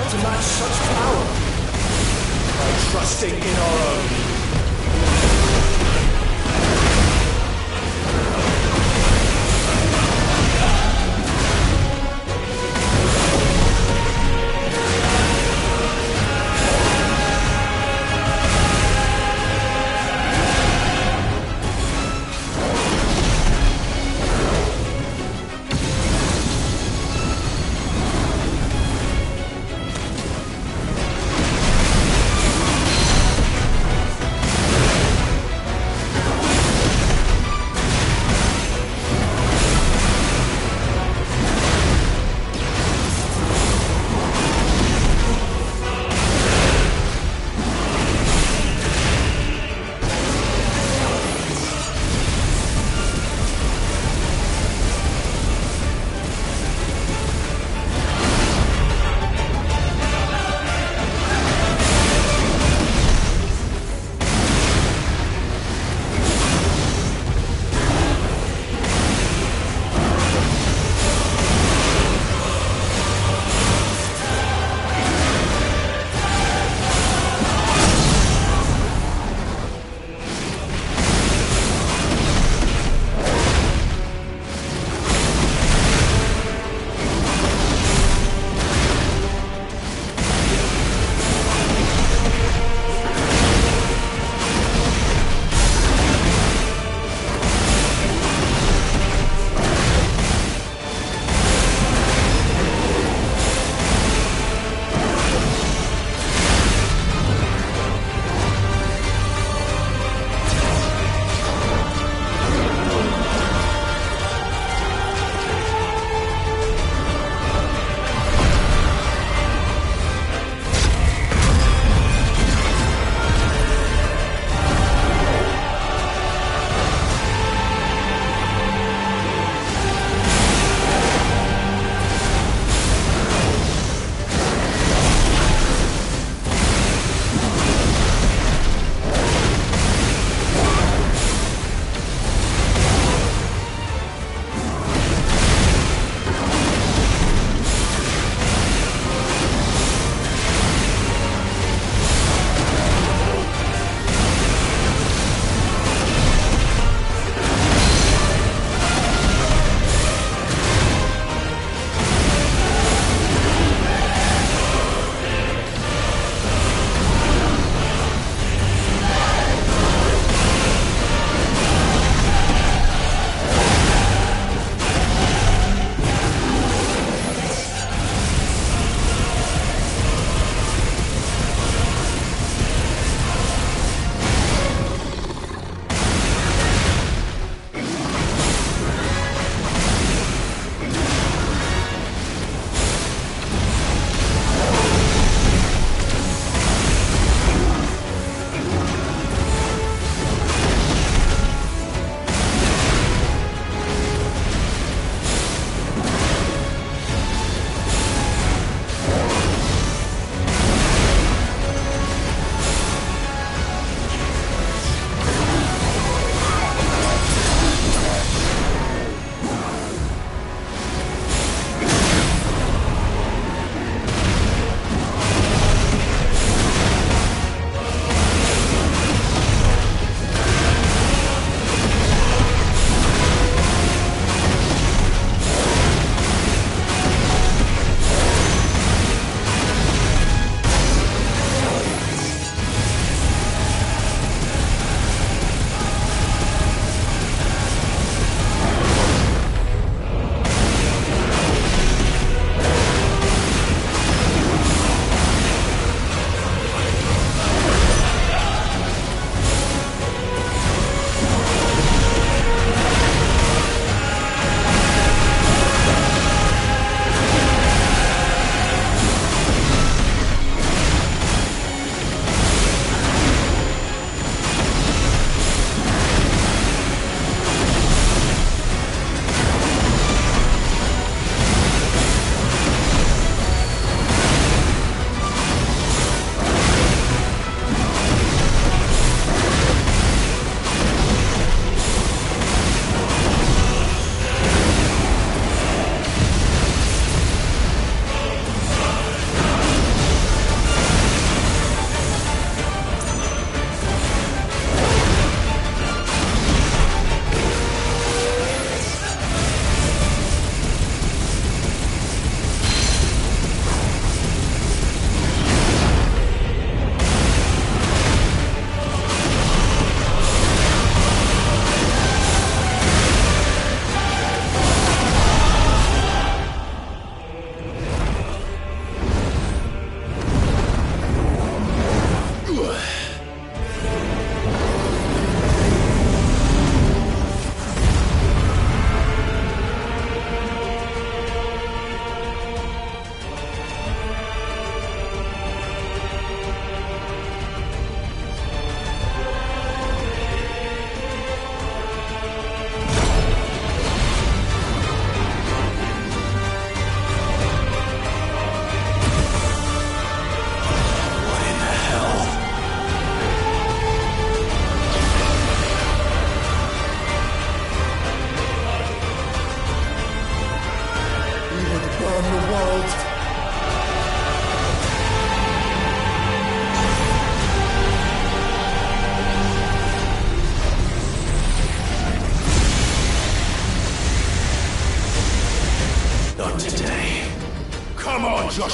To match such power by trusting in our own.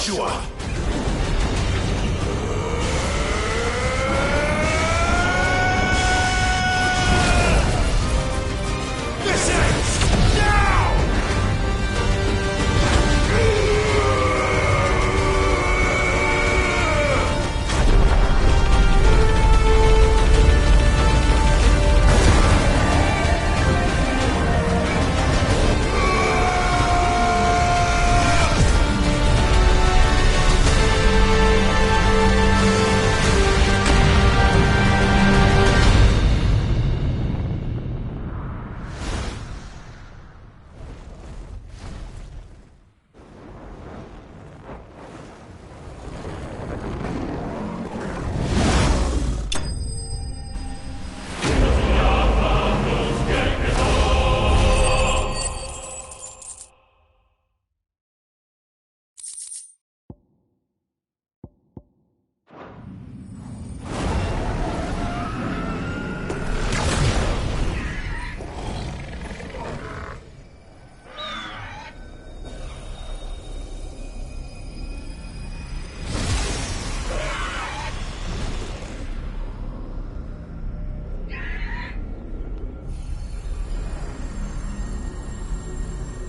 Joshua! This ends now!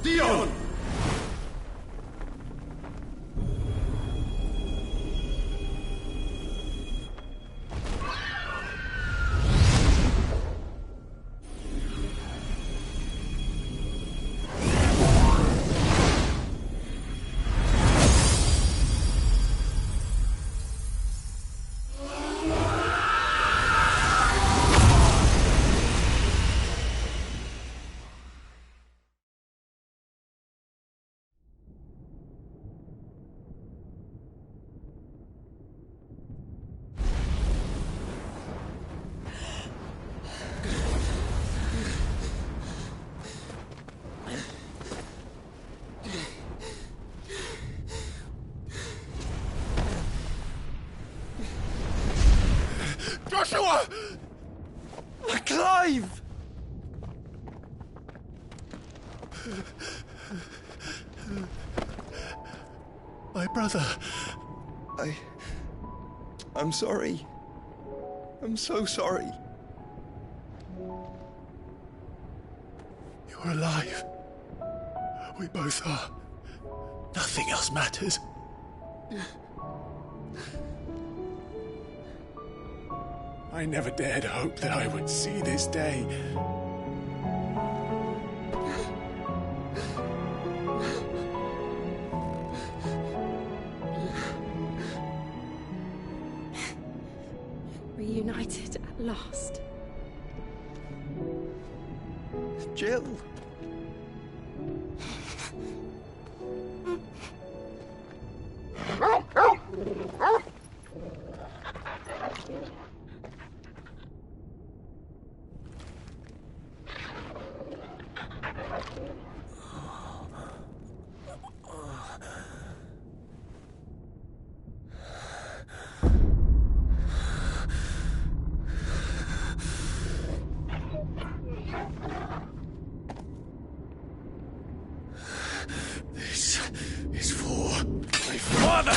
Dion! Joshua! Clive! My brother. I'm sorry. I'm so sorry. You're alive. We both are. Nothing else matters. I never dared hope that I would see this day. Reunited at last. Jill. This is for my father!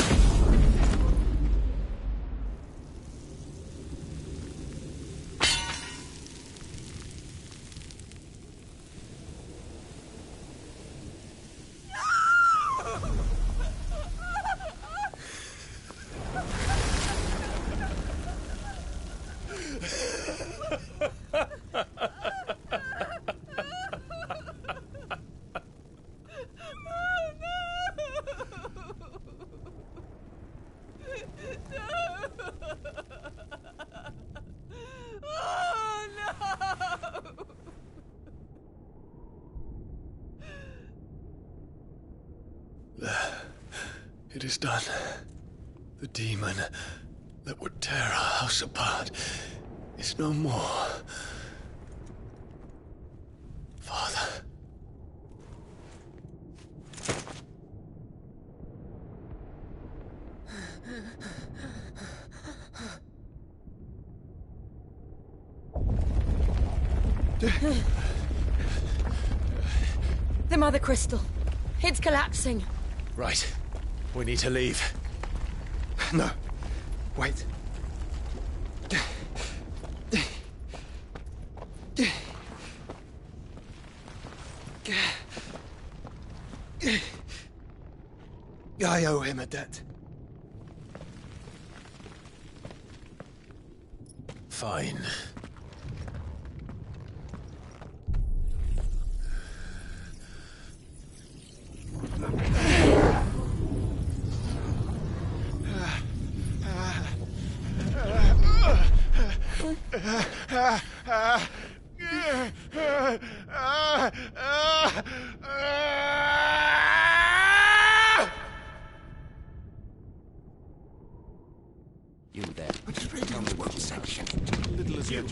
It is done. The demon that would tear our house apart is no more. Father. The Mother Crystal. It's collapsing. Right. We need to leave. No. Wait. I owe him a debt. Fine. You there. Tell me what section. Little as yet.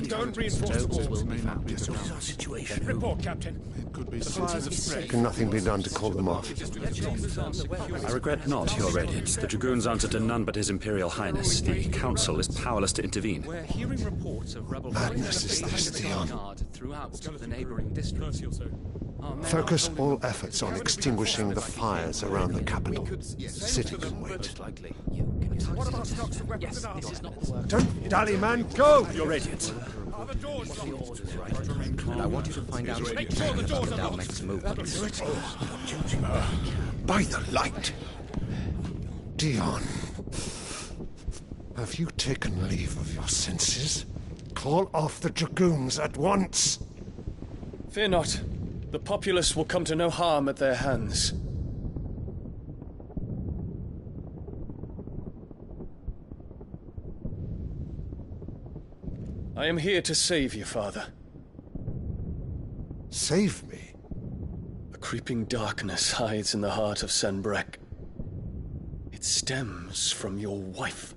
Don't reinforce the walls. This is our situation. Report, Captain. It could be Can nothing be done to call them off? I regret not, Your Radiance. The Dragoons answer to none but His Imperial Highness. The Council is powerless to intervene. We're hearing reports of rebel Madness is this, Dion. throughout the neighboring districts. Focus all efforts on extinguishing the fires around the capital. City can wait. What about stocks of weapons and armor? Don't dally, man, go! Your Radiance. Are the doors And I want you to find out if Make sure the doors are Dow locked. makes move. By the light! Dion, have you taken leave of your senses? Call off the Dragoons at once! Fear not. The populace will come to no harm at their hands. I am here to save you, Father. Save me? A creeping darkness hides in the heart of Sanbreque. It stems from your wife,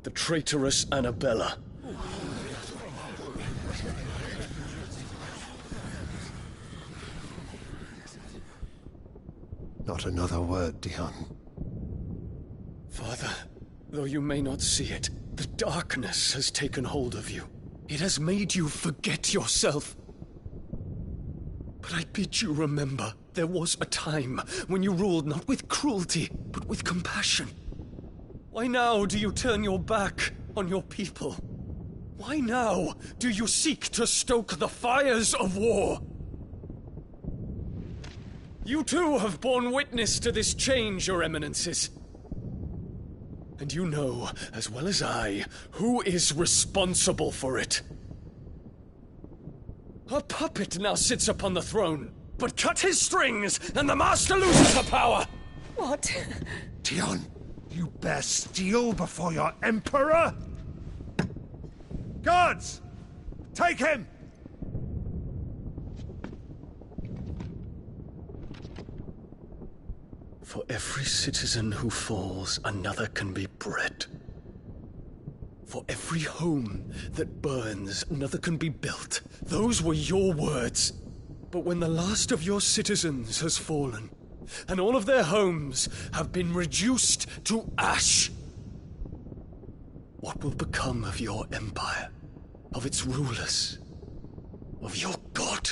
the traitorous Annabella. Not another word, Dion. Father, though you may not see it, the darkness has taken hold of you. It has made you forget yourself. But I bid you remember, there was a time when you ruled not with cruelty, but with compassion. Why now do you turn your back on your people? Why now do you seek to stoke the fires of war? You too have borne witness to this change, Your Eminences. And you know, as well as I, who is responsible for it. A puppet now sits upon the throne, but cut his strings, and the master loses the power! What? Dion, you bear steel before your Emperor? Guards! Take him! For every citizen who falls, another can be bred. For every home that burns, another can be built. Those were your words. But when the last of your citizens has fallen, and all of their homes have been reduced to ash, what will become of your empire, of its rulers, of your god?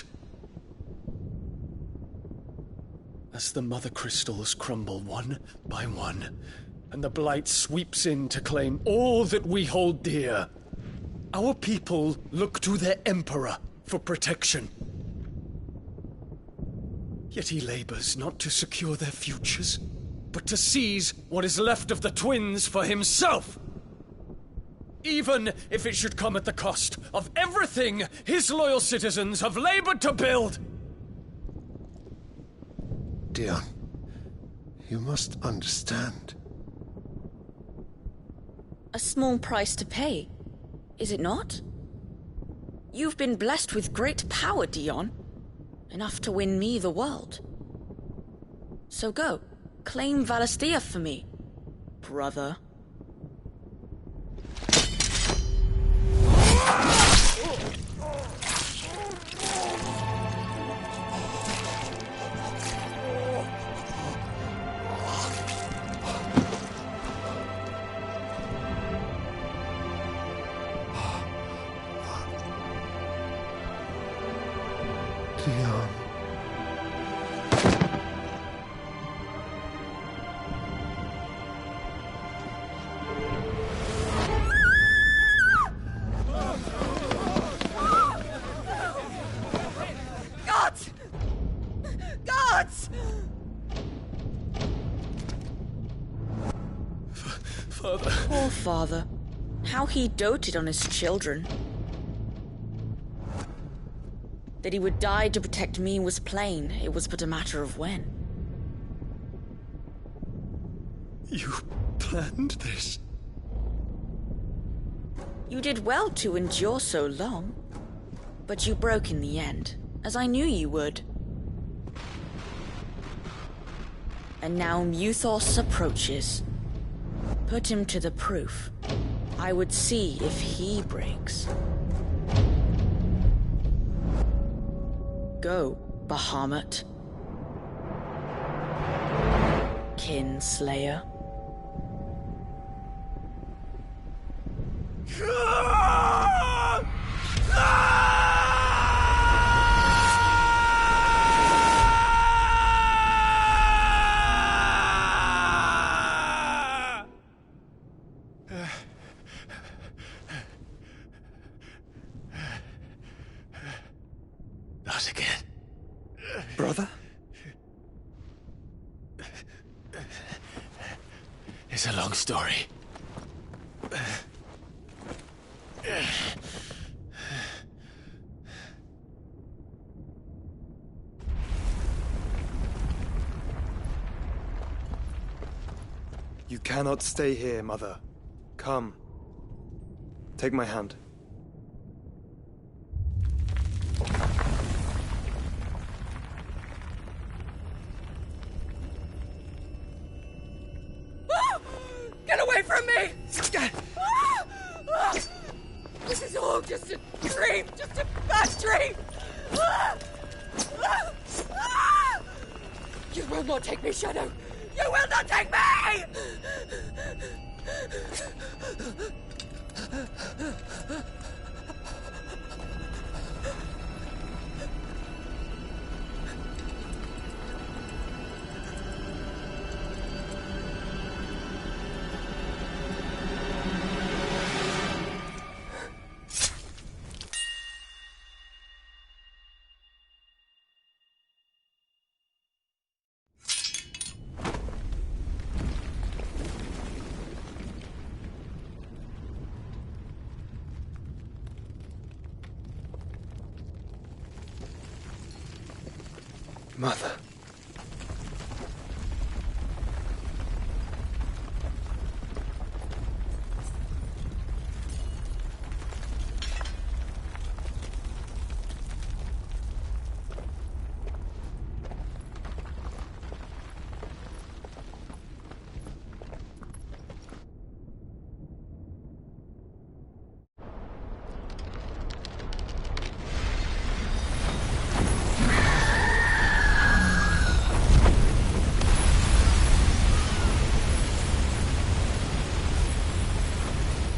As the mother crystals crumble one by one, and the blight sweeps in to claim all that we hold dear, our people look to their emperor for protection. Yet he labors not to secure their futures, but to seize what is left of the twins for himself. Even if it should come at the cost of everything his loyal citizens have labored to build. Dion, you must understand. A small price to pay, is it not? You've been blessed with great power, Dion. Enough to win me the world. So go, claim Valisthea for me, brother. Dion. Mother. Poor father. How he doted on his children. That he would die to protect me was plain. It was but a matter of when. You planned this? You did well to endure so long. But you broke in the end, as I knew you would. And now Muthos approaches. Put him to the proof. I would see if he breaks. Go, Bahamut. Kinslayer. Not again. Brother? It's a long story. You cannot stay here, Mother. Come. Take my hand. Get away from me! This is all just a dream, just a bad dream! You will not take me, Shadow! You will not take me! Mother.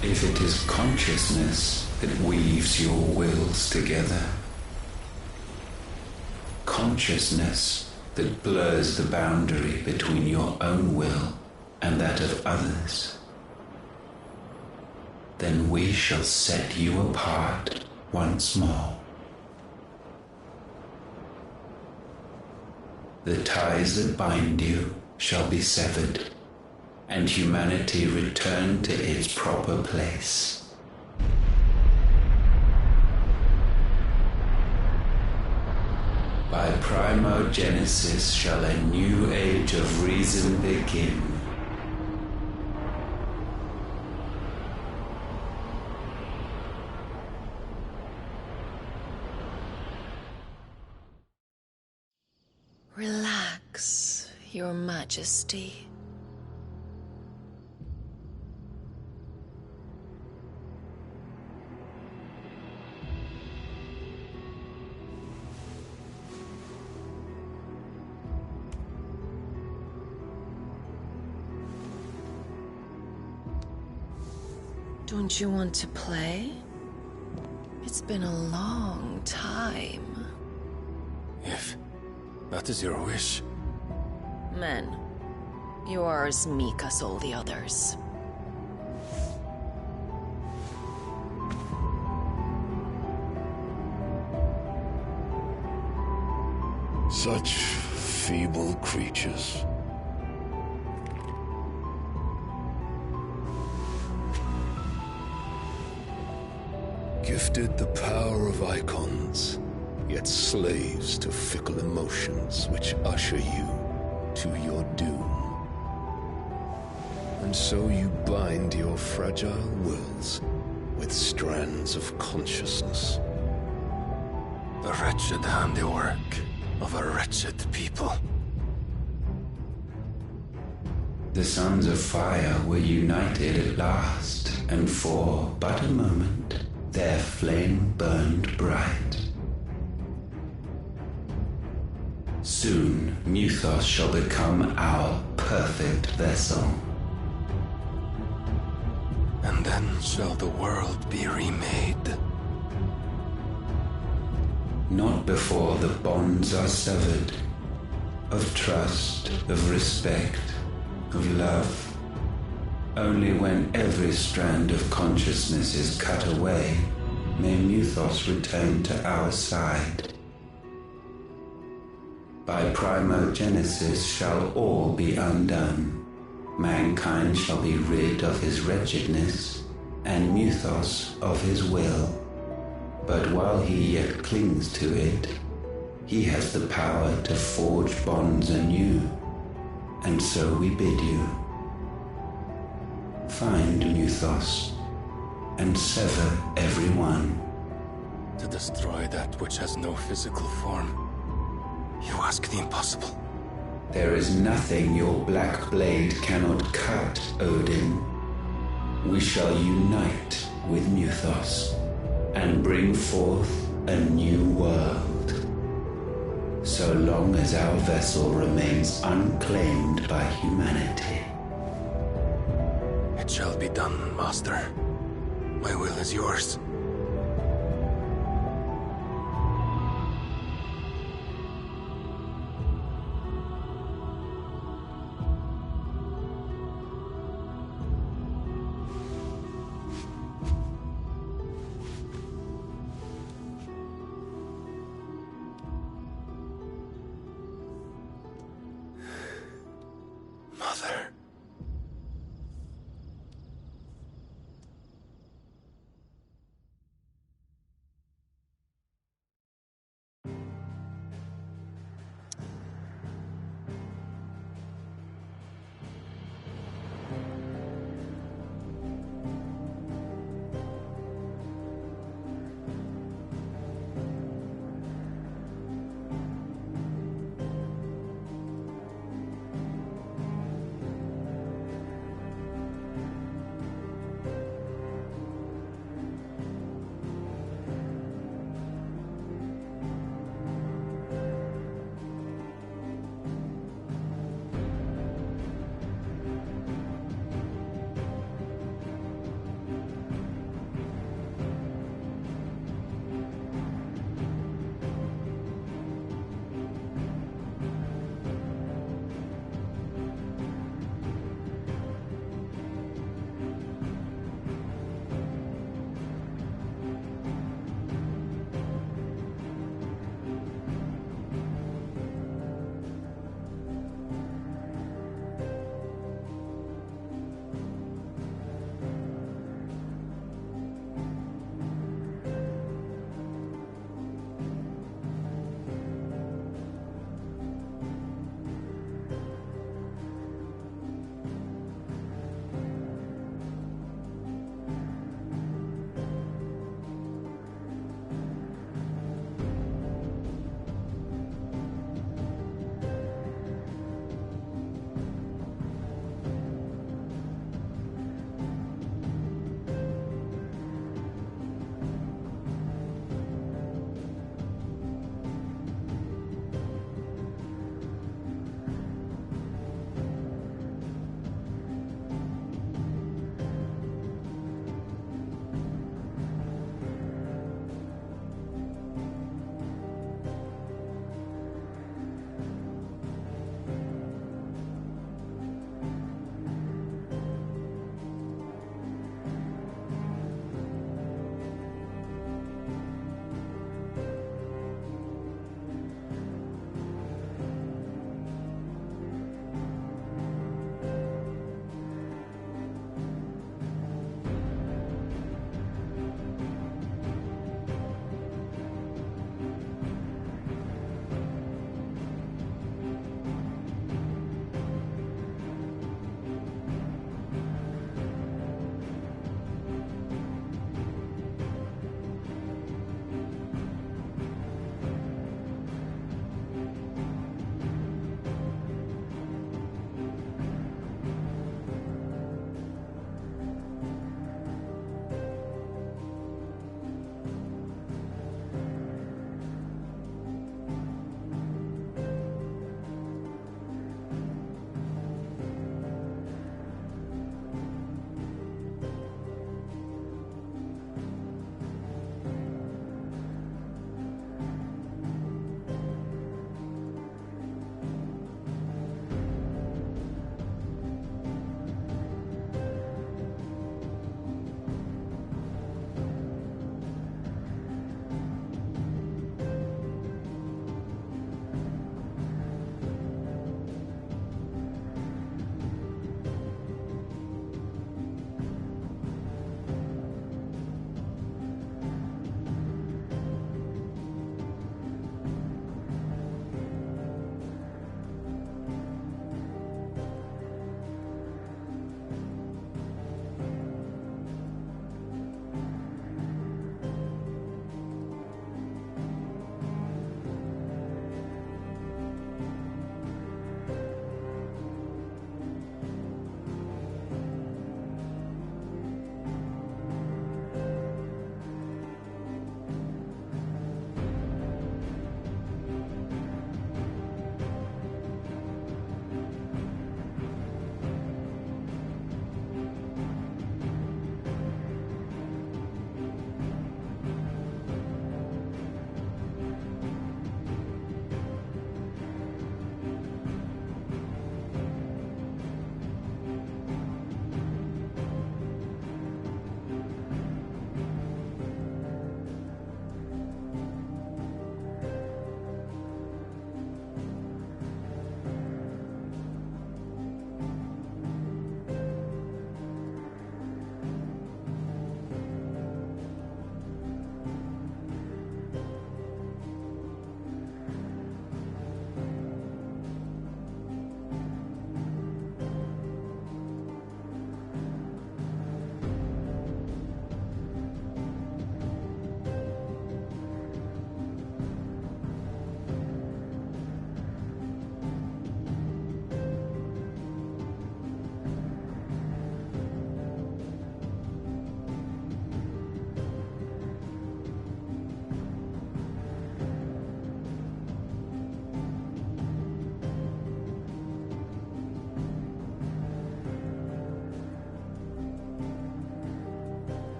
If it is consciousness that weaves your wills together, consciousness that blurs the boundary between your own will and that of others, then we shall set you apart once more. The ties that bind you shall be severed, and humanity return to its proper place. By primogenesis shall a new age of reason begin. Relax, Your Majesty. Don't you want to play? It's been a long time. If that is your wish. Men, you are as meek as all the others. Such feeble creatures. Gifted the power of icons, yet slaves to fickle emotions which usher you to your doom. And so you bind your fragile wills with strands of consciousness. The wretched handiwork of a wretched people. The sons of fire were united at last, and for but a moment their flame burned bright. Soon Muthos shall become our perfect vessel. And then shall the world be remade. Not before the bonds are severed, of trust, of respect, of love. Only when every strand of consciousness is cut away, may Muthos return to our side. By primogenesis shall all be undone. Mankind shall be rid of his wretchedness, and Muthos of his will. But while he yet clings to it, he has the power to forge bonds anew. And so we bid you, find Muthos, and sever every one. To destroy that which has no physical form, you ask the impossible. There is nothing your black blade cannot cut, Odin. We shall unite with Muthos, and bring forth a new world. So long as our vessel remains unclaimed by humanity. It shall be done, Master. My will is yours. Mother.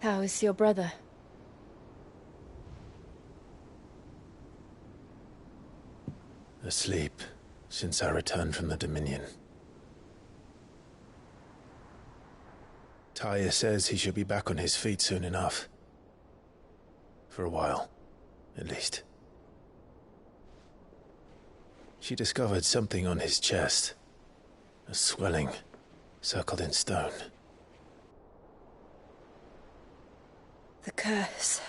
How is your brother? Asleep since I returned from the Dominion. Taya says he should be back on his feet soon enough. For a while, at least. She discovered something on his chest. A swelling, circled in stone. The curse.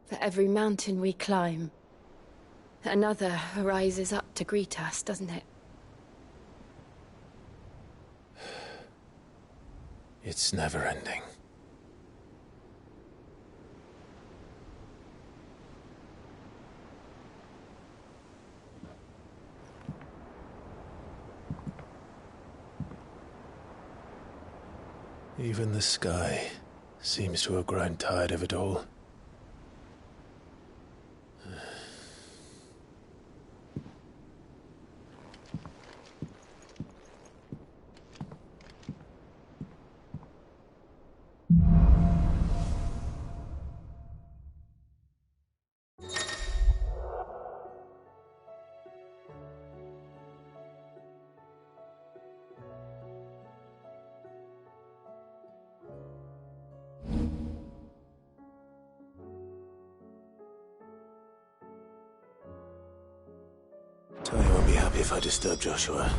For every mountain we climb, another rises up to greet us, doesn't it? It's never ending. Even the sky seems to have grown tired of it all. Tony won't be happy if I disturb Joshua.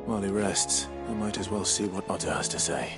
While he rests, I might as well see what Otter has to say.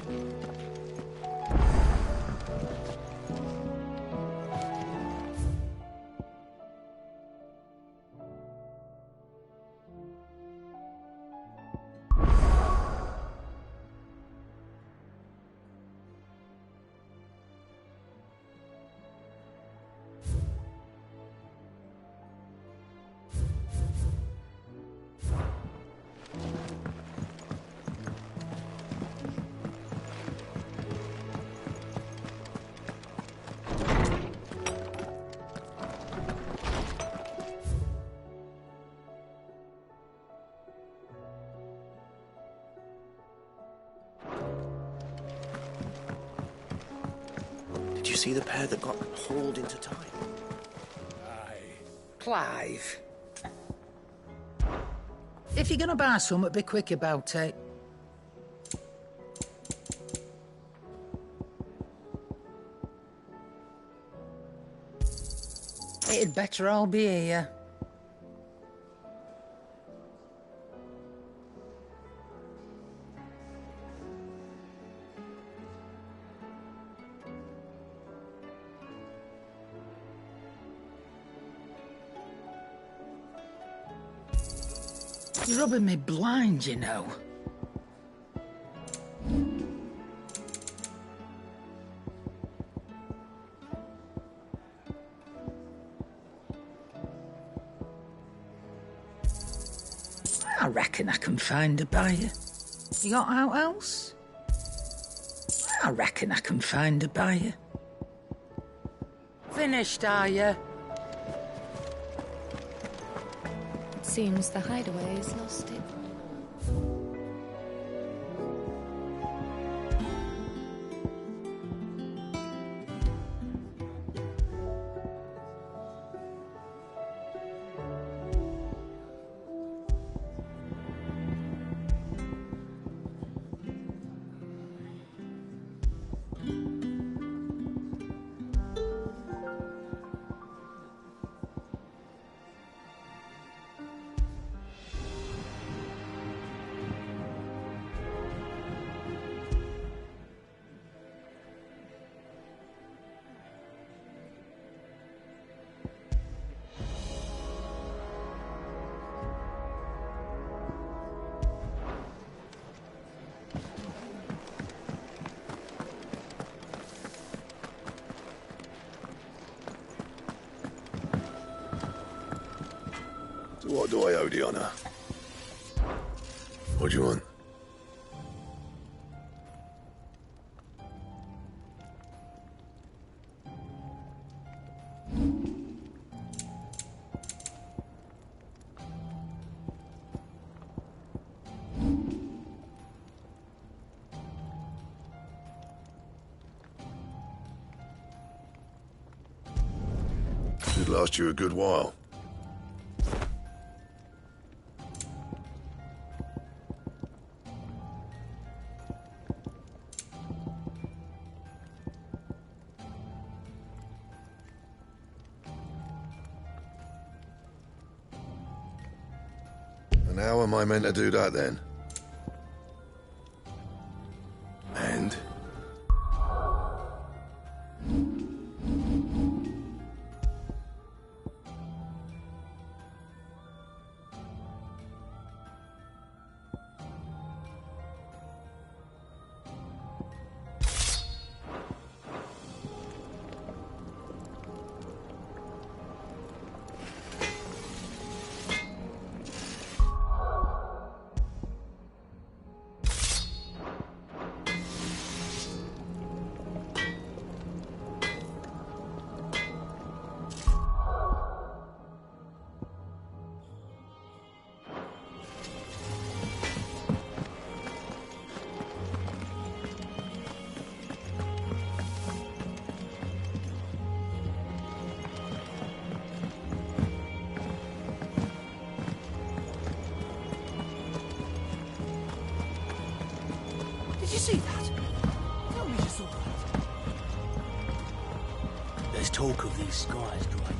Did you see the pair that got hauled into time? Clive. If you're gonna buy something, be quick about it. It'd better all be here. You're rubbing me blind, you know. I reckon I can find a buyer. You got out else? I reckon I can find a buyer. Finished, are you? It seems the hideaway has lost it. What do I owe the honor? What do you want? Should last you a good while. And how am I meant to do that then? And? Did you see that? Tell me you saw that. There's talk of these skies drying.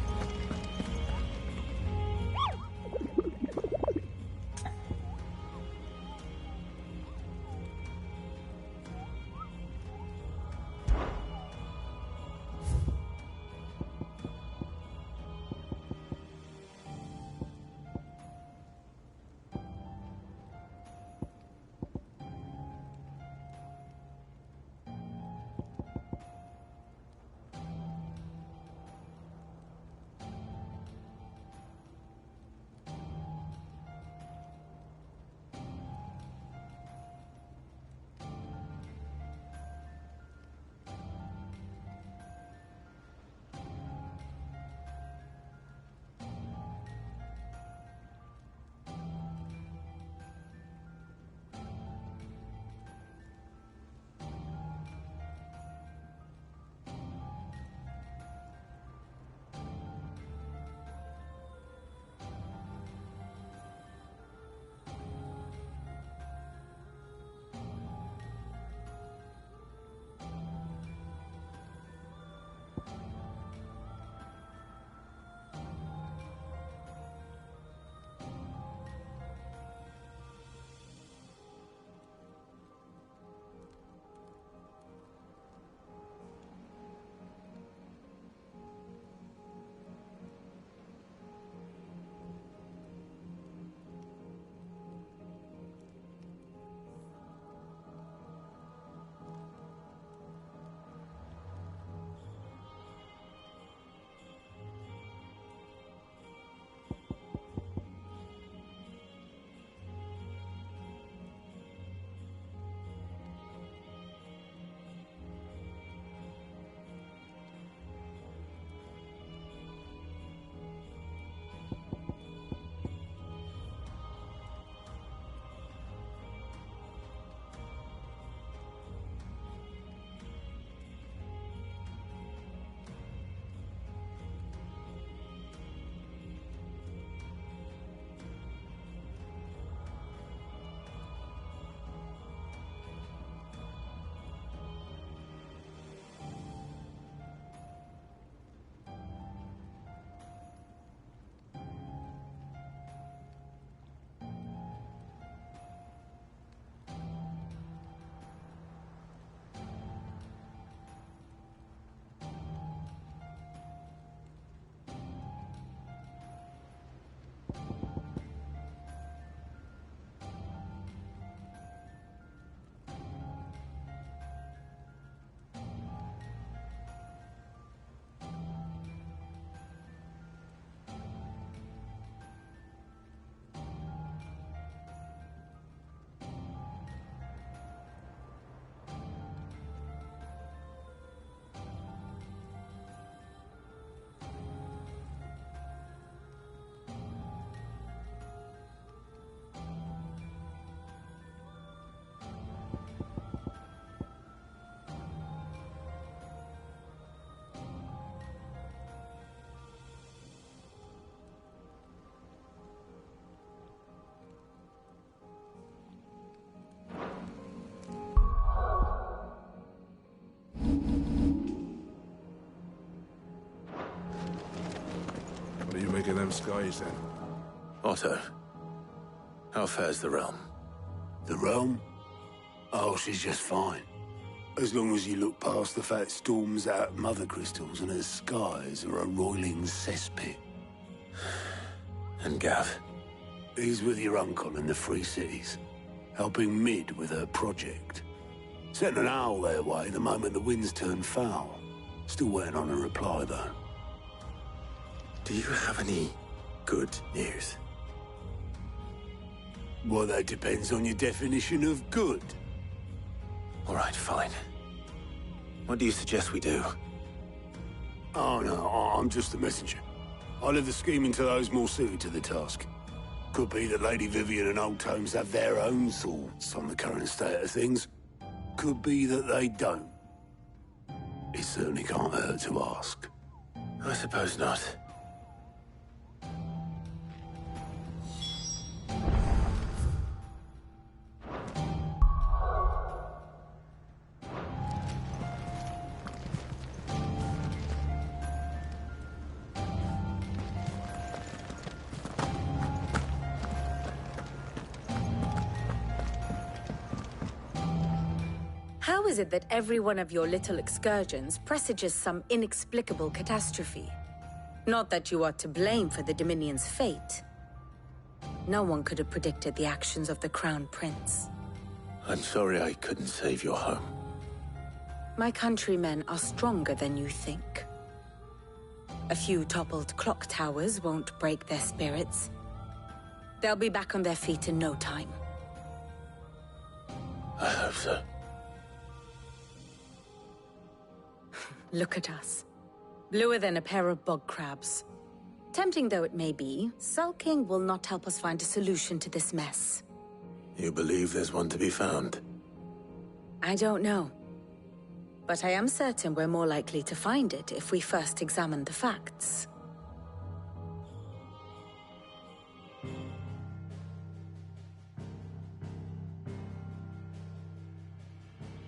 skies, then. Otto, how fares the realm? The realm? Oh, she's just fine. As long as you look past the fat storms out mother crystals and her skies are a roiling cesspit. And Gav? He's with your uncle in the Free Cities, helping Mid with her project. Sent an owl their way the moment the winds turned foul. Still waiting on a reply, though. Do you have any good news? Well, that depends on your definition of good. All right, fine. What do you suggest we do? Oh, no, I'm just a messenger. I leave the scheming to those more suited to the task. Could be that Lady Vivian and Old Tomes have their own thoughts on the current state of things. Could be that they don't. It certainly can't hurt to ask. I suppose not. How is it that every one of your little excursions presages some inexplicable catastrophe? Not that you are to blame for the Dominion's fate. No one could have predicted the actions of the Crown Prince. I'm sorry I couldn't save your home. My countrymen are stronger than you think. A few toppled clock towers won't break their spirits. They'll be back on their feet in no time. I hope so. Look at us. Bluer than a pair of bog crabs. Tempting though it may be, sulking will not help us find a solution to this mess. You believe there's one to be found? I don't know. But I am certain we're more likely to find it if we first examine the facts.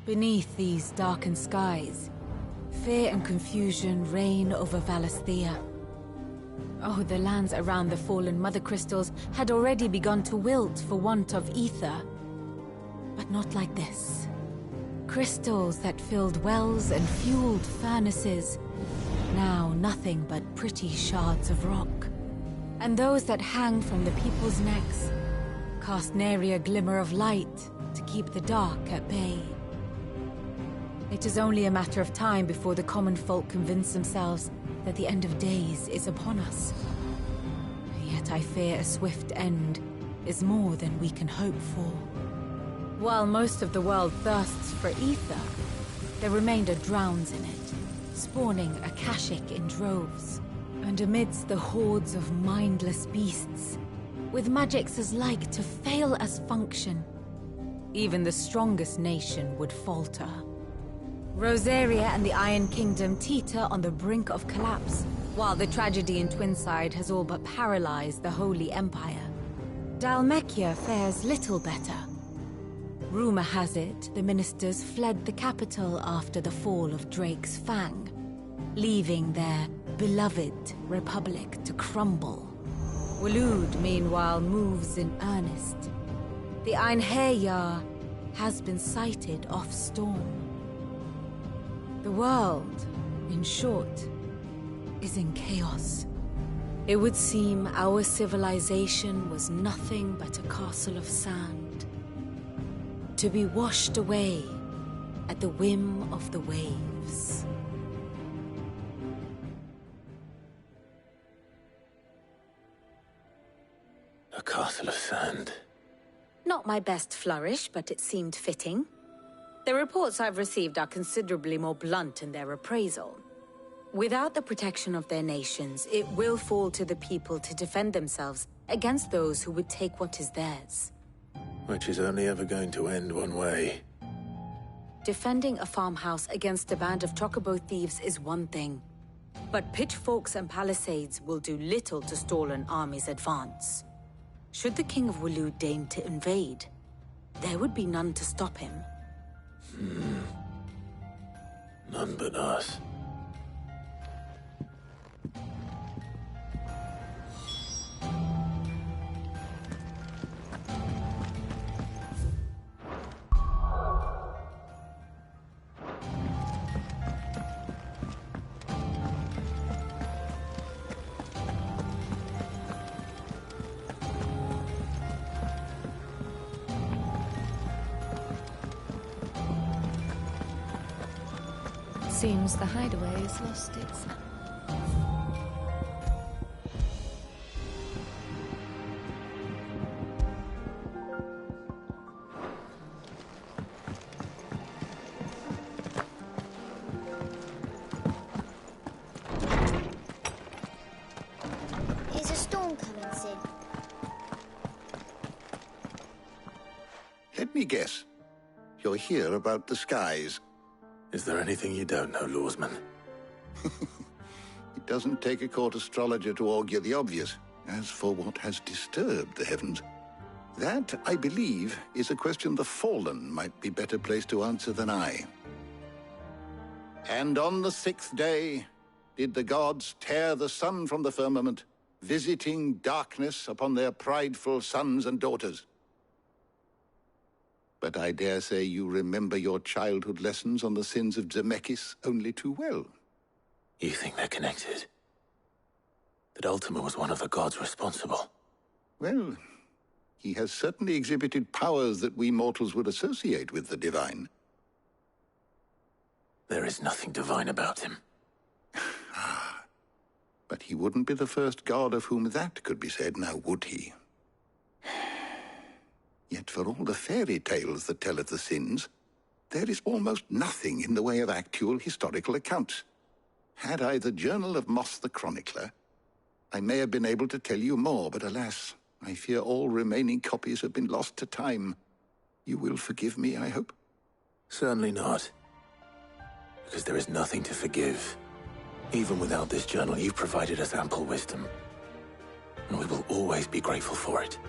Beneath these darkened skies, fear and confusion reign over Valisthea. Oh, the lands around the fallen Mother Crystals had already begun to wilt for want of ether. But not like this. Crystals that filled wells and fueled furnaces, now nothing but pretty shards of rock. And those that hang from the people's necks cast nary a glimmer of light to keep the dark at bay. It is only a matter of time before the common folk convince themselves that the end of days is upon us. Yet I fear a swift end is more than we can hope for. While most of the world thirsts for ether, the remainder drowns in it, spawning Akashic in droves. And amidst the hordes of mindless beasts, with magics as like to fail as function, even the strongest nation would falter. Rosaria and the Iron Kingdom teeter on the brink of collapse, while the tragedy in Twinside has all but paralyzed the Holy Empire. Dhalmekia fares little better. Rumor has it the ministers fled the capital after the fall of Drake's Fang, leaving their beloved republic to crumble. Waloed, meanwhile, moves in earnest. The Einherjar has been sighted off-storm. The world, in short, is in chaos. It would seem our civilization was nothing but a castle of sand, to be washed away at the whim of the waves. A castle of sand. Not my best flourish, but it seemed fitting. The reports I've received are considerably more blunt in their appraisal. Without the protection of their nations, it will fall to the people to defend themselves against those who would take what is theirs. Which is only ever going to end one way. Defending a farmhouse against a band of chocobo thieves is one thing, but pitchforks and palisades will do little to stall an army's advance. Should the King of Waloed deign to invade, there would be none to stop him. None but us. Seems the hideaway has lost its... Is a storm coming, Sid? Let me guess. You're here about the skies. Is there anything you don't know, Lawsman? It doesn't take a court astrologer to augur the obvious. As for what has disturbed the heavens, that, I believe, is a question the Fallen might be better placed to answer than I. And on the 6th day did the gods tear the sun from the firmament, visiting darkness upon their prideful sons and daughters. But I dare say you remember your childhood lessons on the sins of Zemeckis only too well. You think they're connected? That Ultima was one of the gods responsible? Well, he has certainly exhibited powers that we mortals would associate with the divine. There is nothing divine about him. But he wouldn't be the first god of whom that could be said, now would he? Yet for all the fairy tales that tell of the sins, there is almost nothing in the way of actual historical accounts. Had I the Journal of Moss the Chronicler, I may have been able to tell you more, but alas, I fear all remaining copies have been lost to time. You will forgive me, I hope? Certainly not. Because there is nothing to forgive. Even without this journal, you've provided us ample wisdom. And we will always be grateful for it.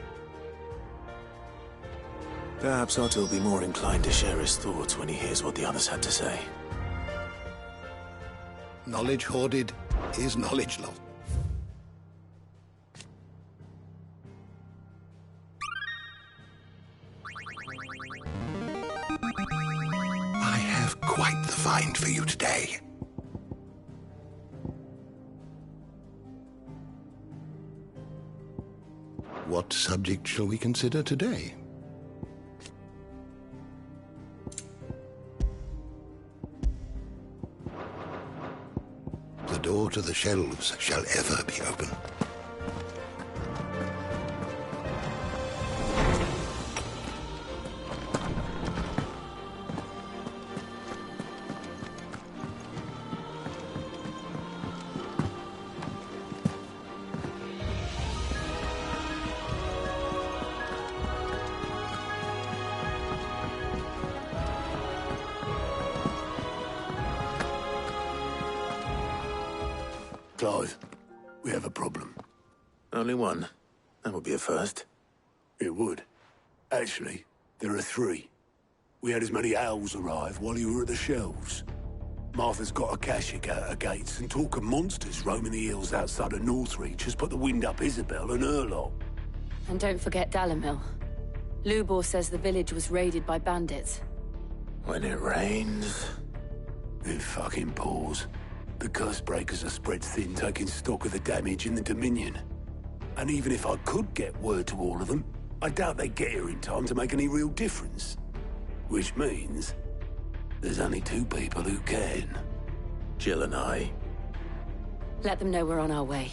Perhaps Otto will be more inclined to share his thoughts when he hears what the others had to say. Knowledge hoarded is knowledge lost. I have quite the find for you today. What subject shall we consider today? The door to the shelves shall ever be open. Clive, we have a problem. Only one. That would be a first. It would. Actually, there are 3. We had as many owls arrive while you were at the shelves. Martha's got a Kashik out her gates, and talk of monsters roaming the hills outside of Northreach has put the wind up Isabel and her lot. And don't forget Dalimil. Lubor says the village was raided by bandits. When it rains... It fucking pours. The curse breakers are spread thin, taking stock of the damage in the Dominion. And even if I could get word to all of them, I doubt they'd get here in time to make any real difference. Which means there's only 2 people who can. Jill and I. Let them know we're on our way.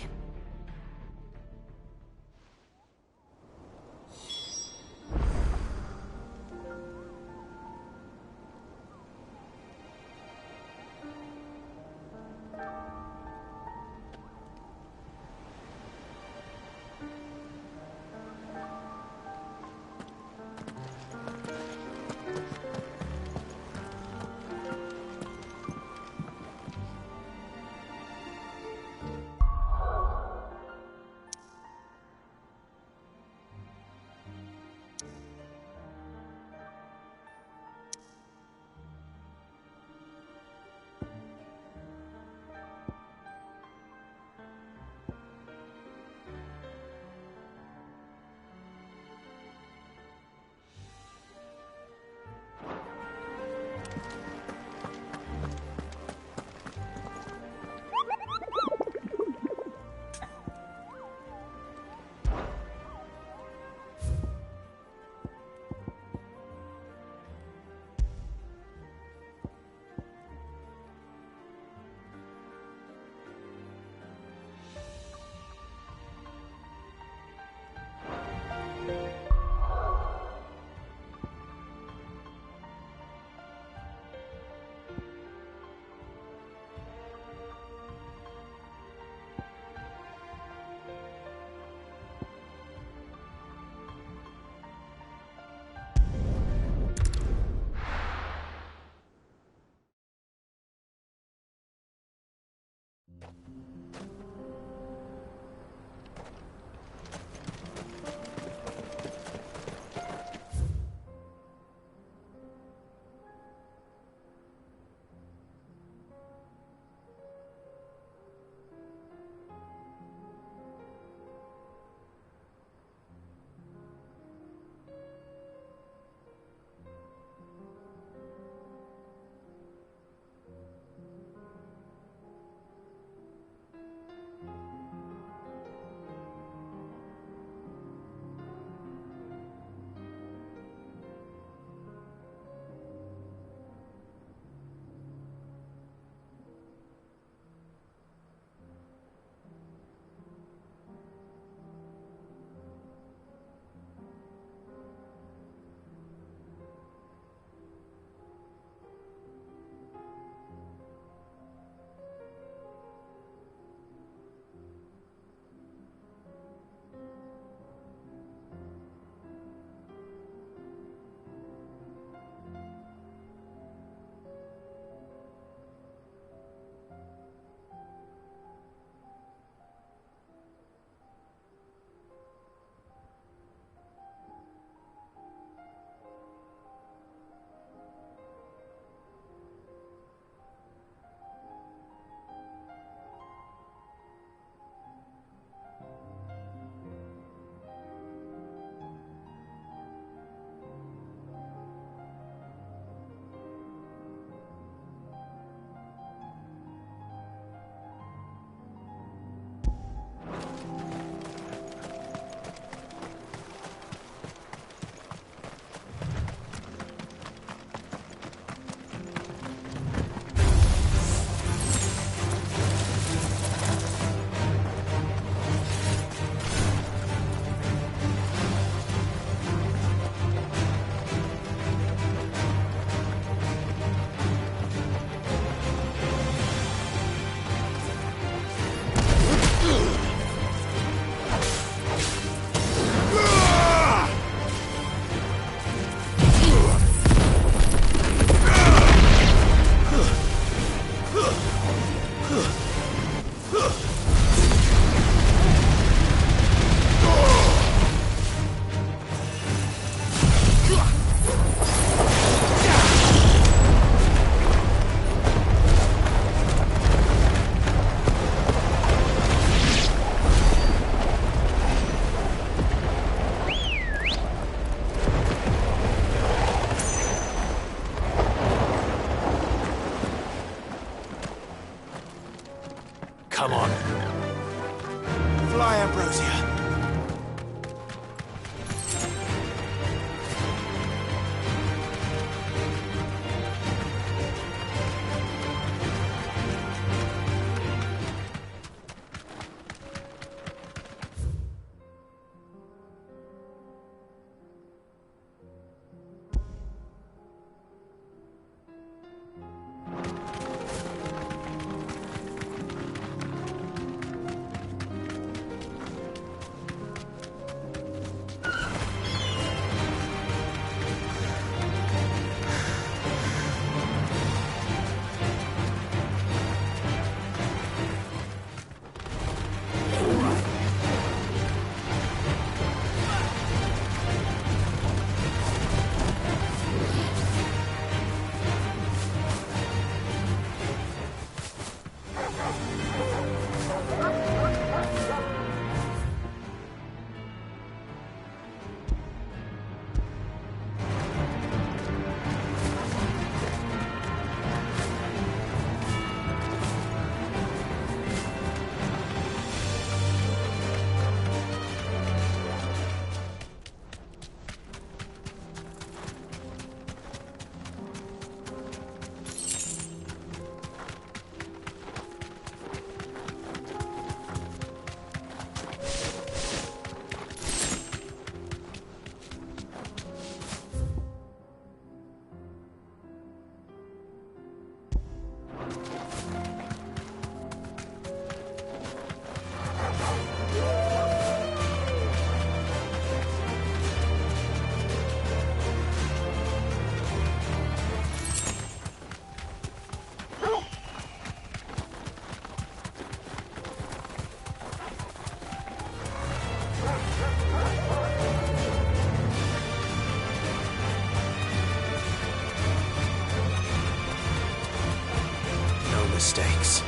No mistakes.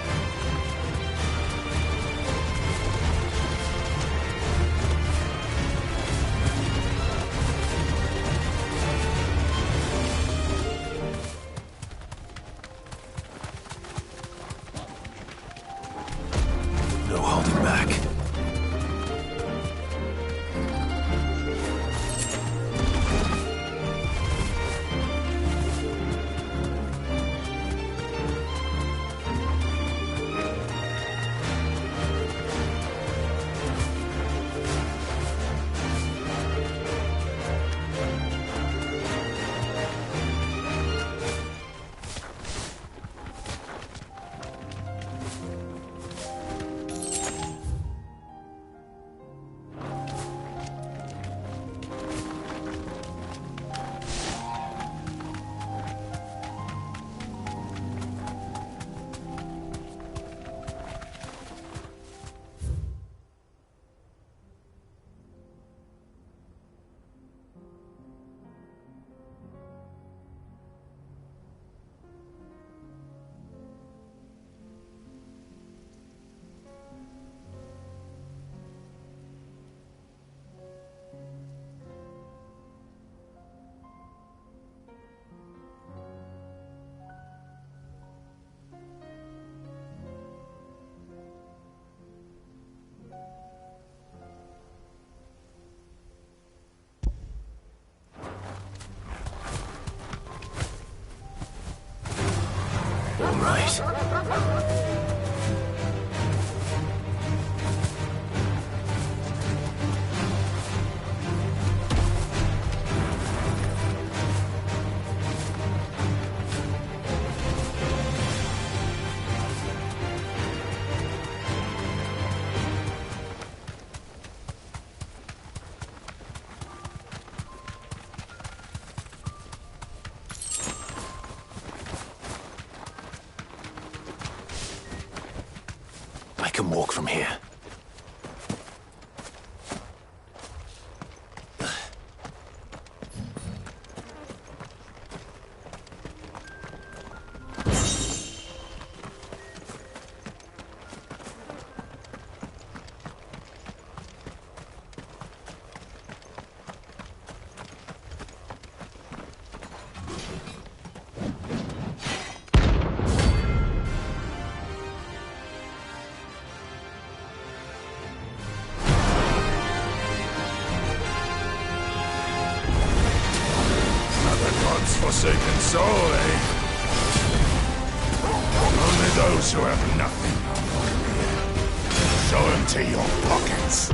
No holding back. All right. I can walk from here. Forsaken soul, eh? Only those who have nothing show empty your pockets.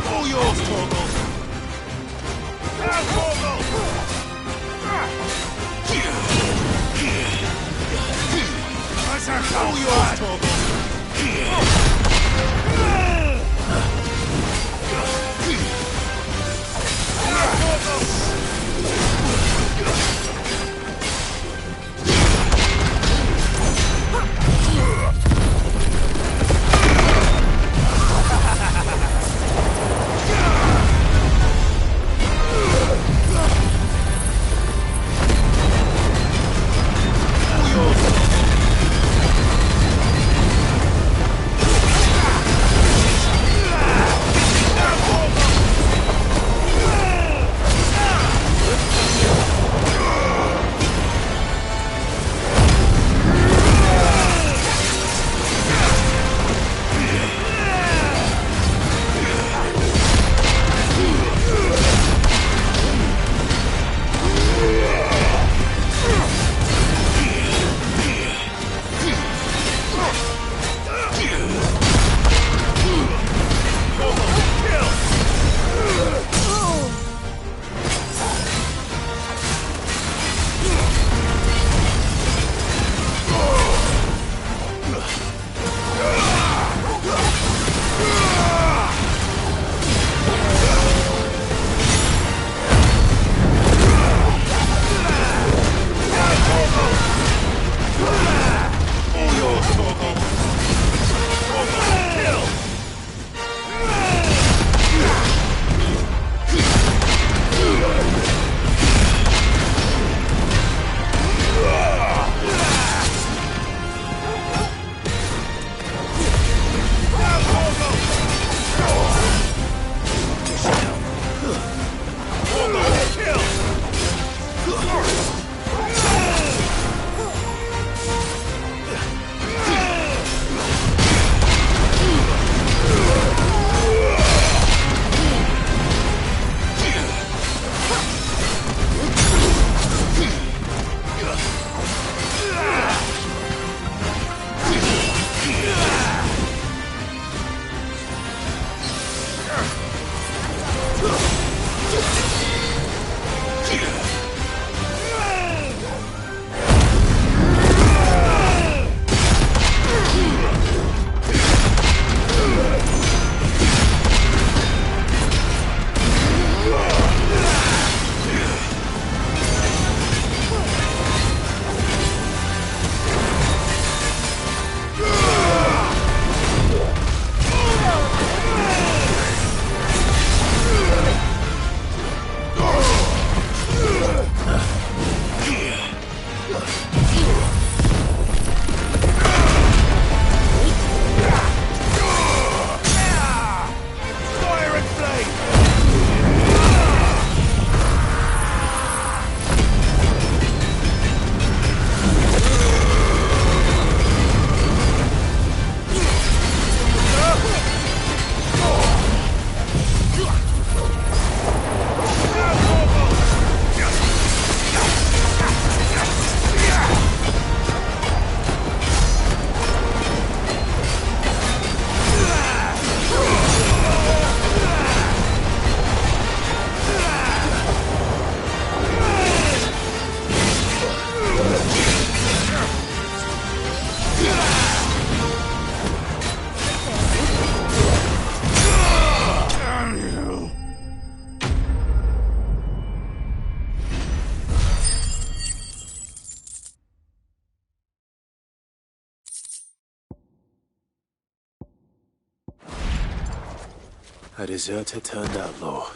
All yours, Torgal! All yours, Torgal! A deserter turned outlaw.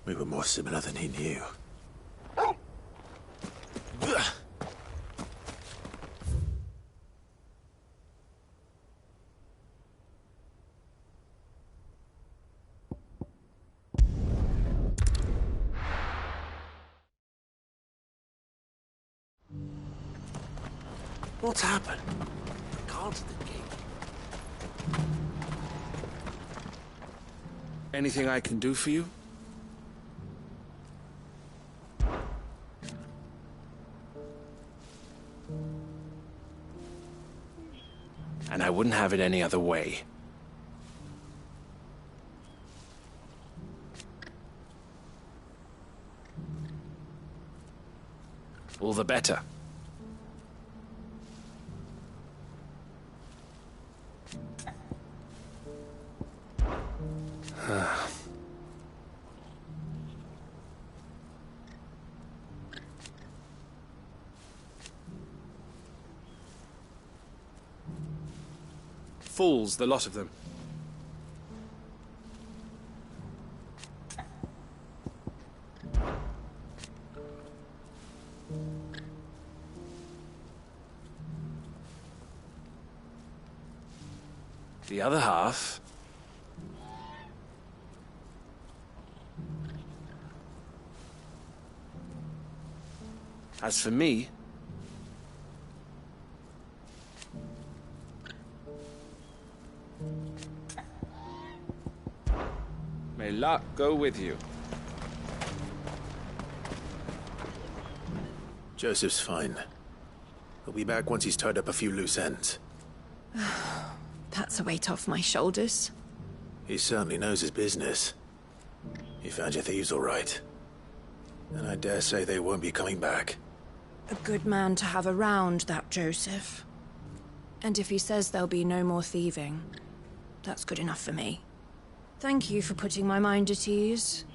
We were more similar than he knew. What's happened? The guards at the gate. Anything I can do for you? And I wouldn't have it any other way. All the better. Fools, the lot of them. The other half... As for me... May luck go with you. Joseph's fine. He'll be back once he's tied up a few loose ends. That's a weight off my shoulders. He certainly knows his business. You found your thieves all right. And I dare say they won't be coming back. A good man to have around, that Joseph. And if he says there'll be no more thieving, that's good enough for me. Thank you for putting my mind at ease.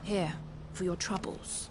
Here, for your troubles.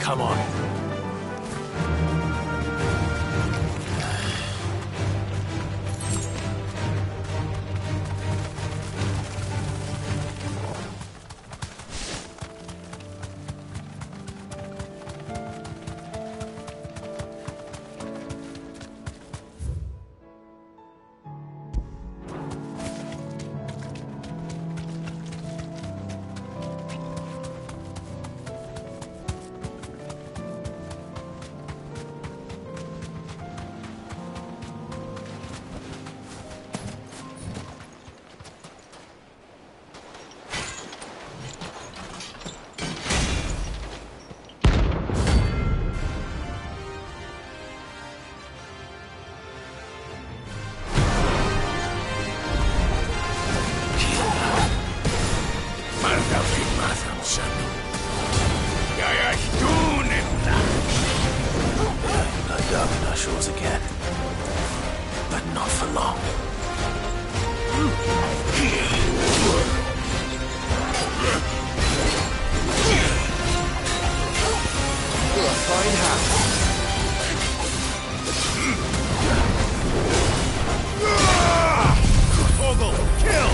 Come on. Blood up in our shores again. But not for long. Fine hat. Ogle, kill!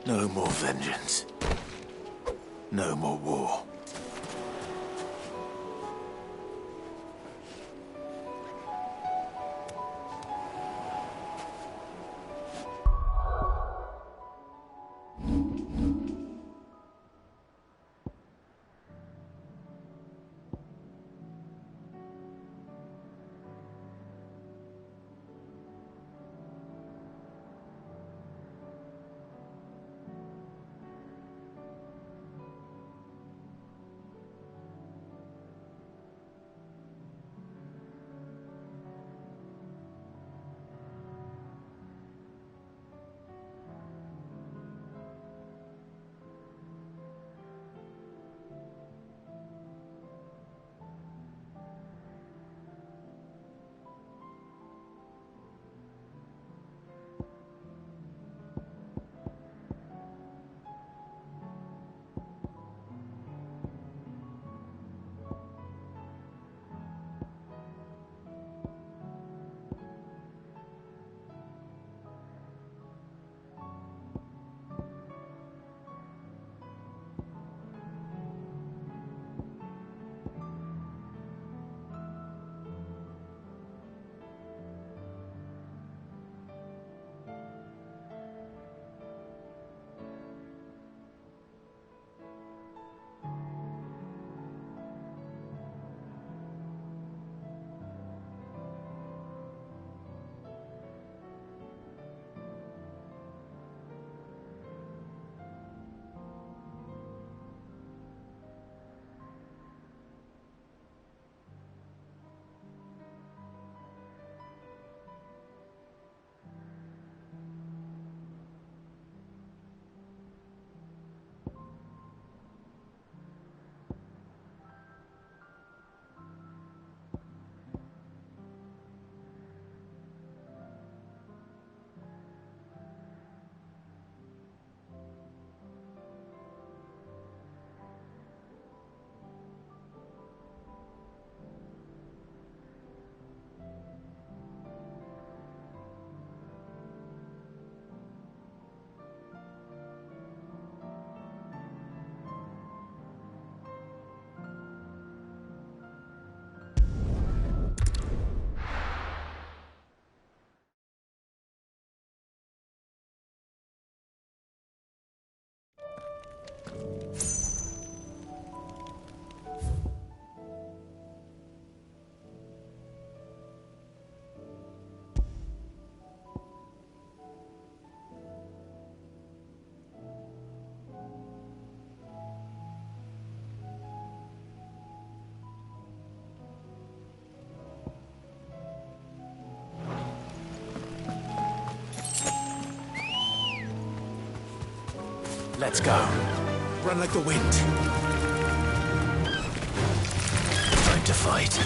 No more vengeance. No more war. Let's go. Run like the wind. Time to fight.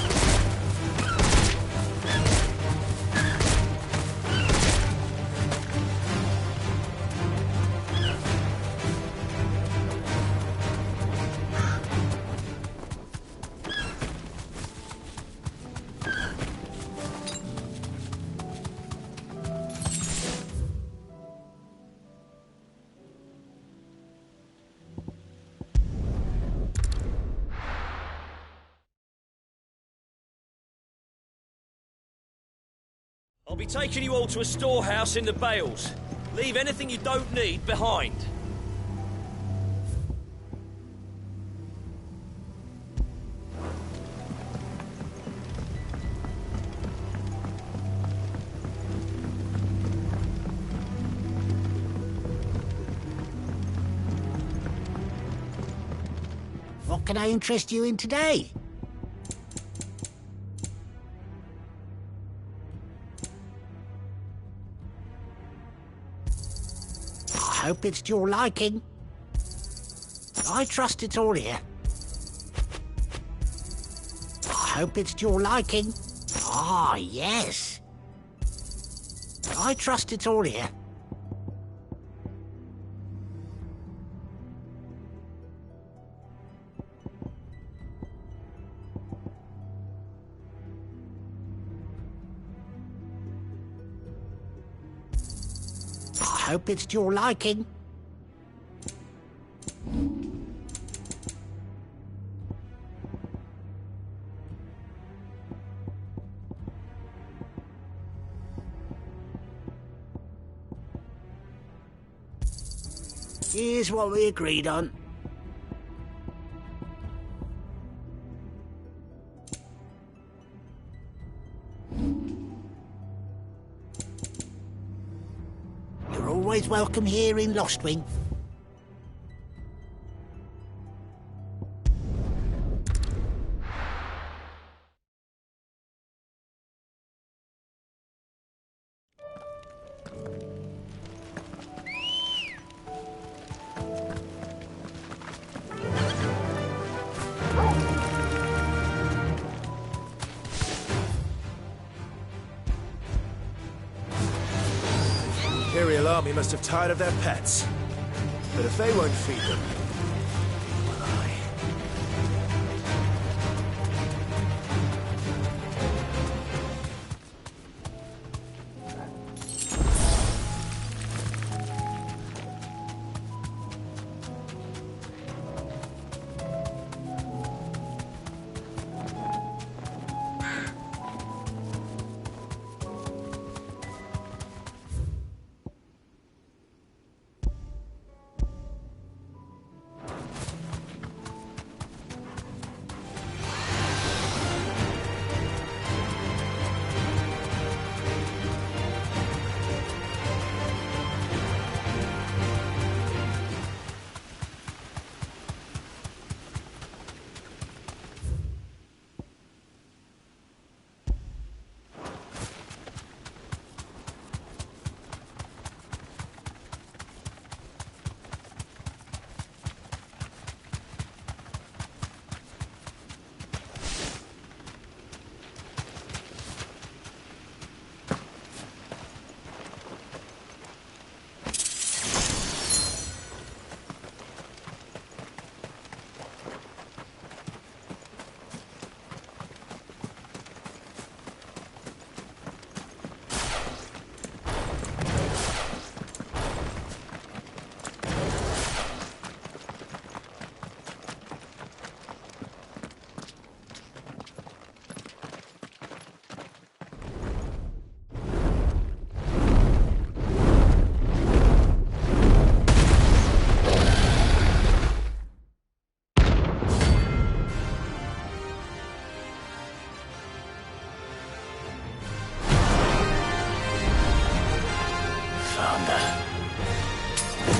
I'll be taking you all to a storehouse in the Bales. Leave anything you don't need behind. What can I interest you in today? I hope it's to your liking. I trust it's all here. I hope it's to your liking. Ah, yes. I trust it's all here. I hope it's to your liking. Here's what we agreed on. You're always welcome here in Lostwing. Imperial army must have tired of their pets. But if they won't feed them, will I?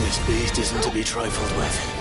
This beast isn't to be trifled with.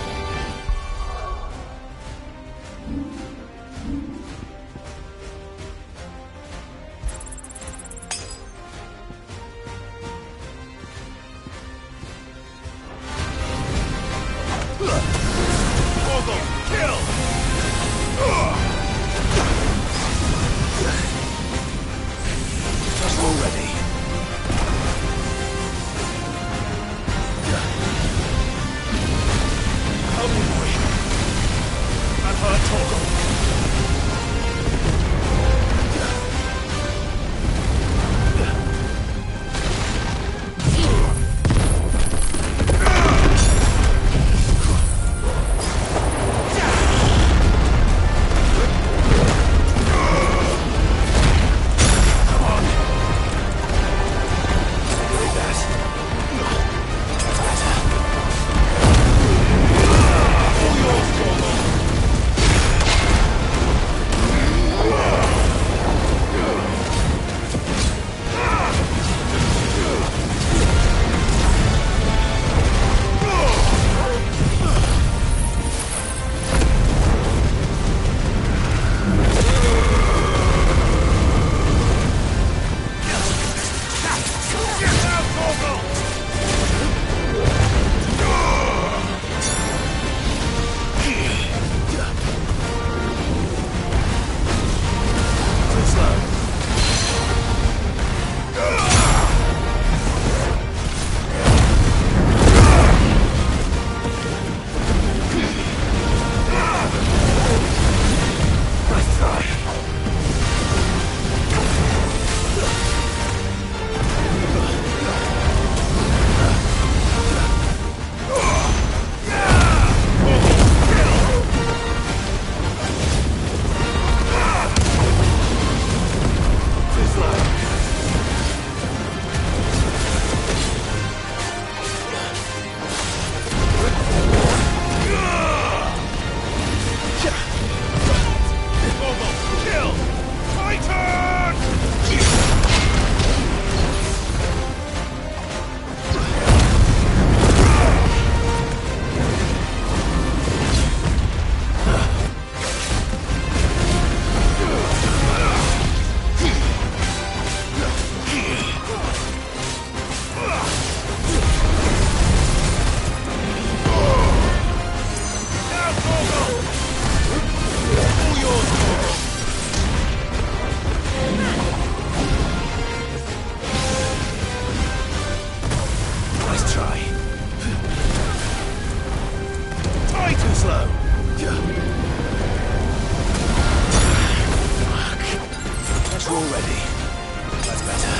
That's better.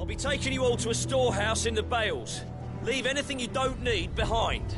I'll be taking you all to a storehouse in the Bales. Leave anything you don't need behind.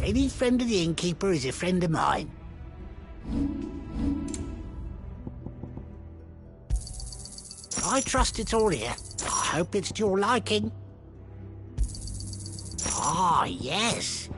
Any friend of the innkeeper is a friend of mine. I trust it's all here. I hope it's to your liking. Ah, yes.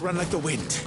Run like the wind.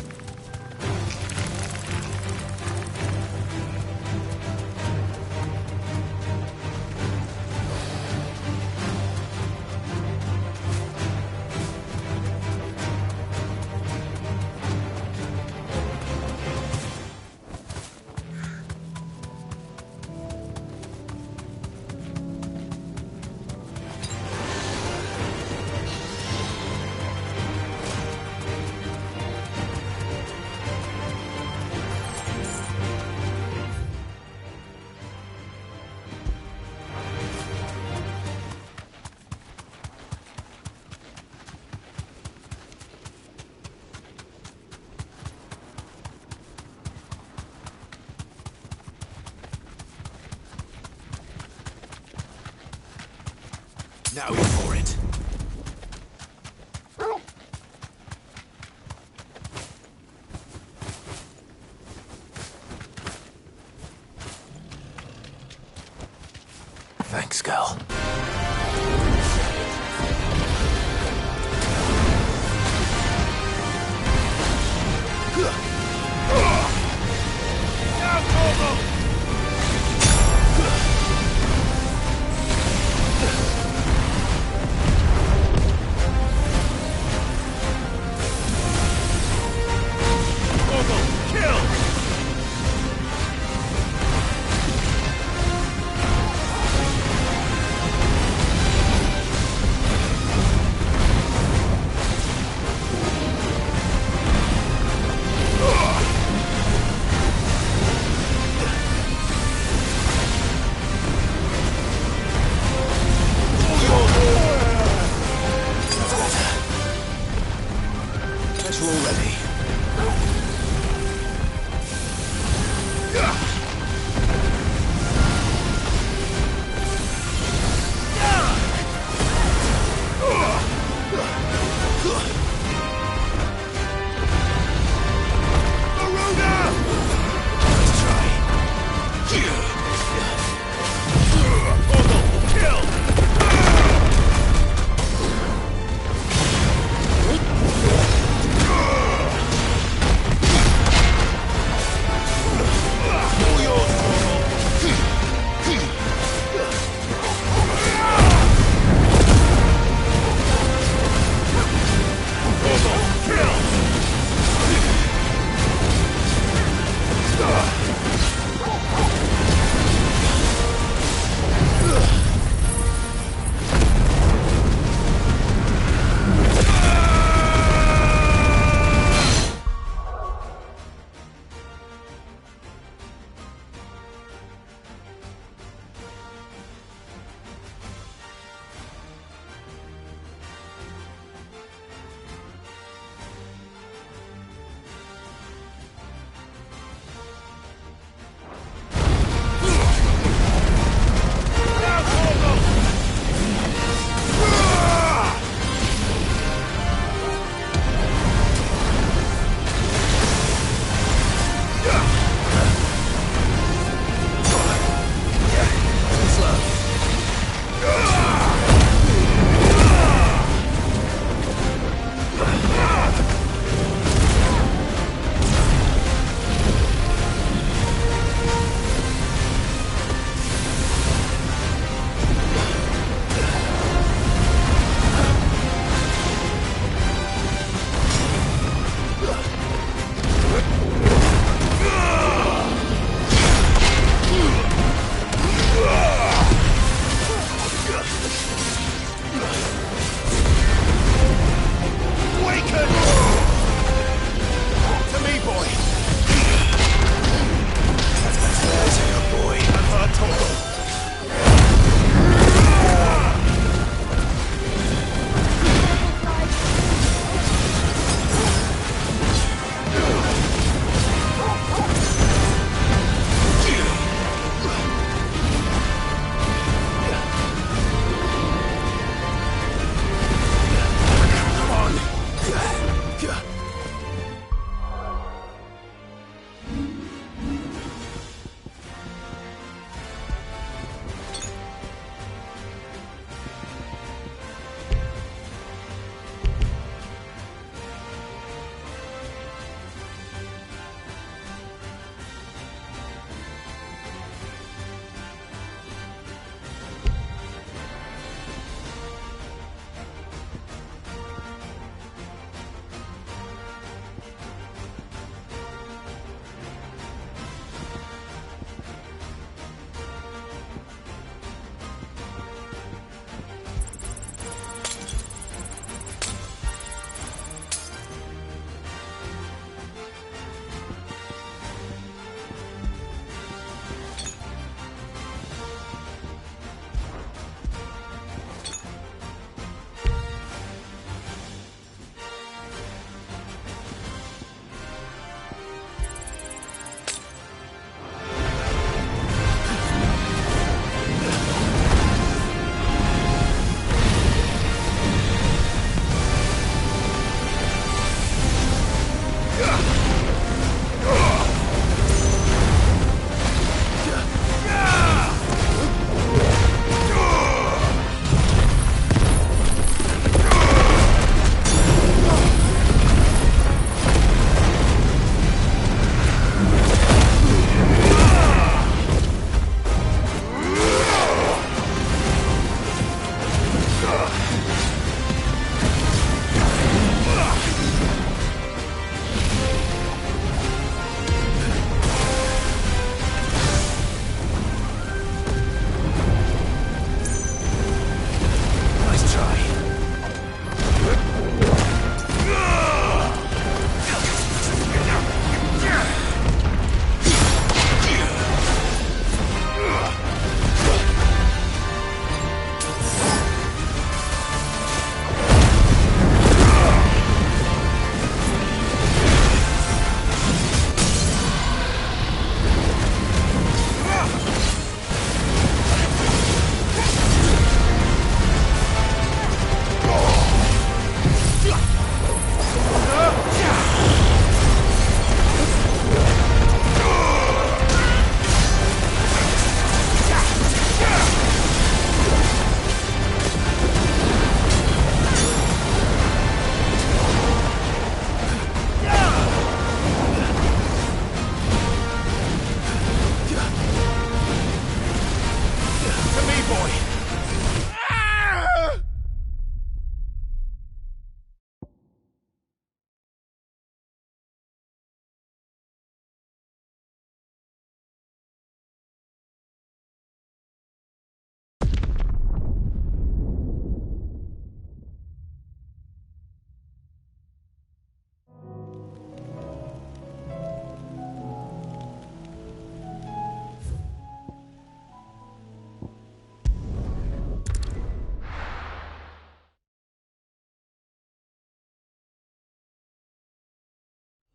Now you're for it. Thanks, Gal.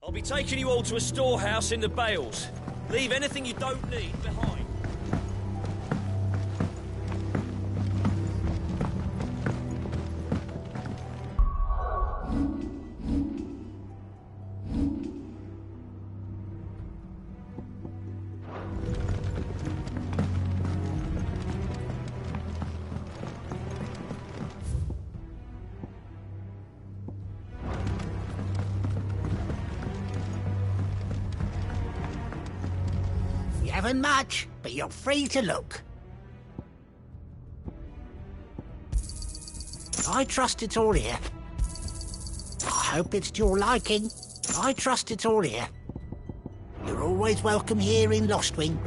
I'll be taking you all to a storehouse in the Bales. Leave anything you don't need behind. Haven't much, but you're free to look. I trust it's all here. I hope it's to your liking. I trust it's all here. You're always welcome here in Lostwing.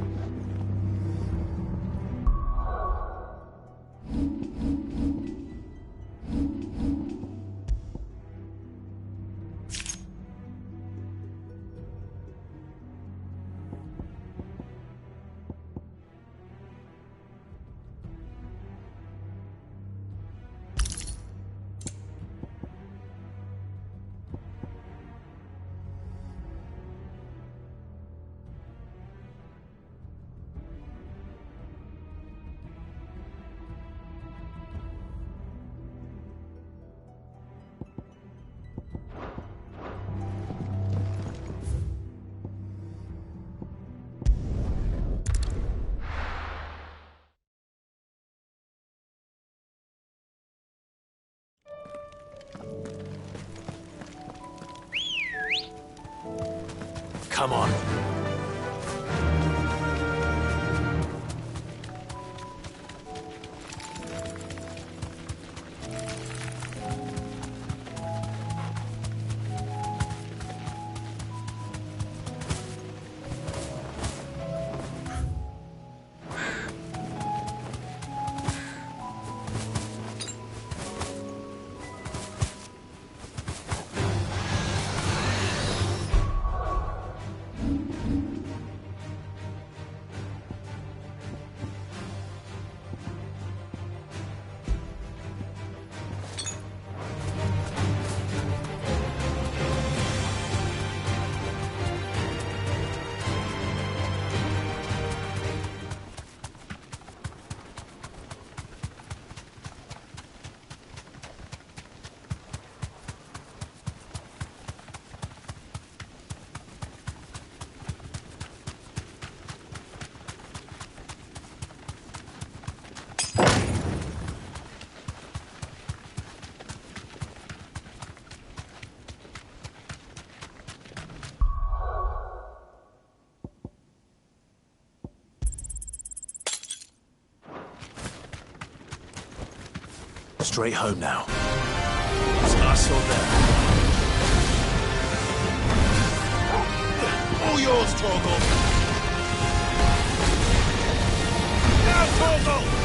Come on. Straight home now. It's us or them. All yours, Torgal. Now, Torgal!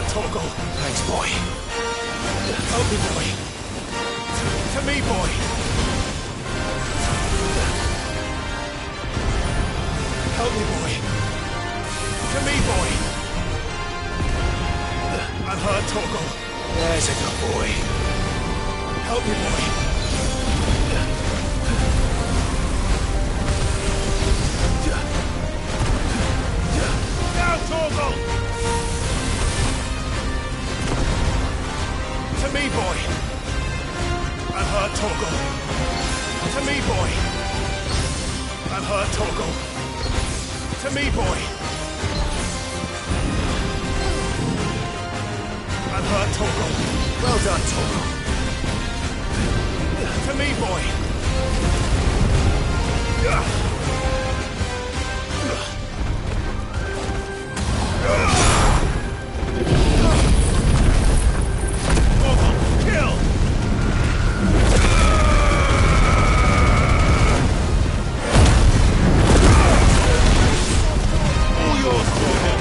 Torgal. Thanks, boy. Help me, boy. To me, boy. Help me, boy. To me, boy. I'm hurt, Torgal. There's a good boy. Help me, boy. Now, Torgal! To me, boy. I'm hurt, Torgal. To me, boy. I'm hurt, Torgal. To me, boy. I'm hurt, Torgal. Well done, Torgal. To me, boy. Kill! All yours, Torgal.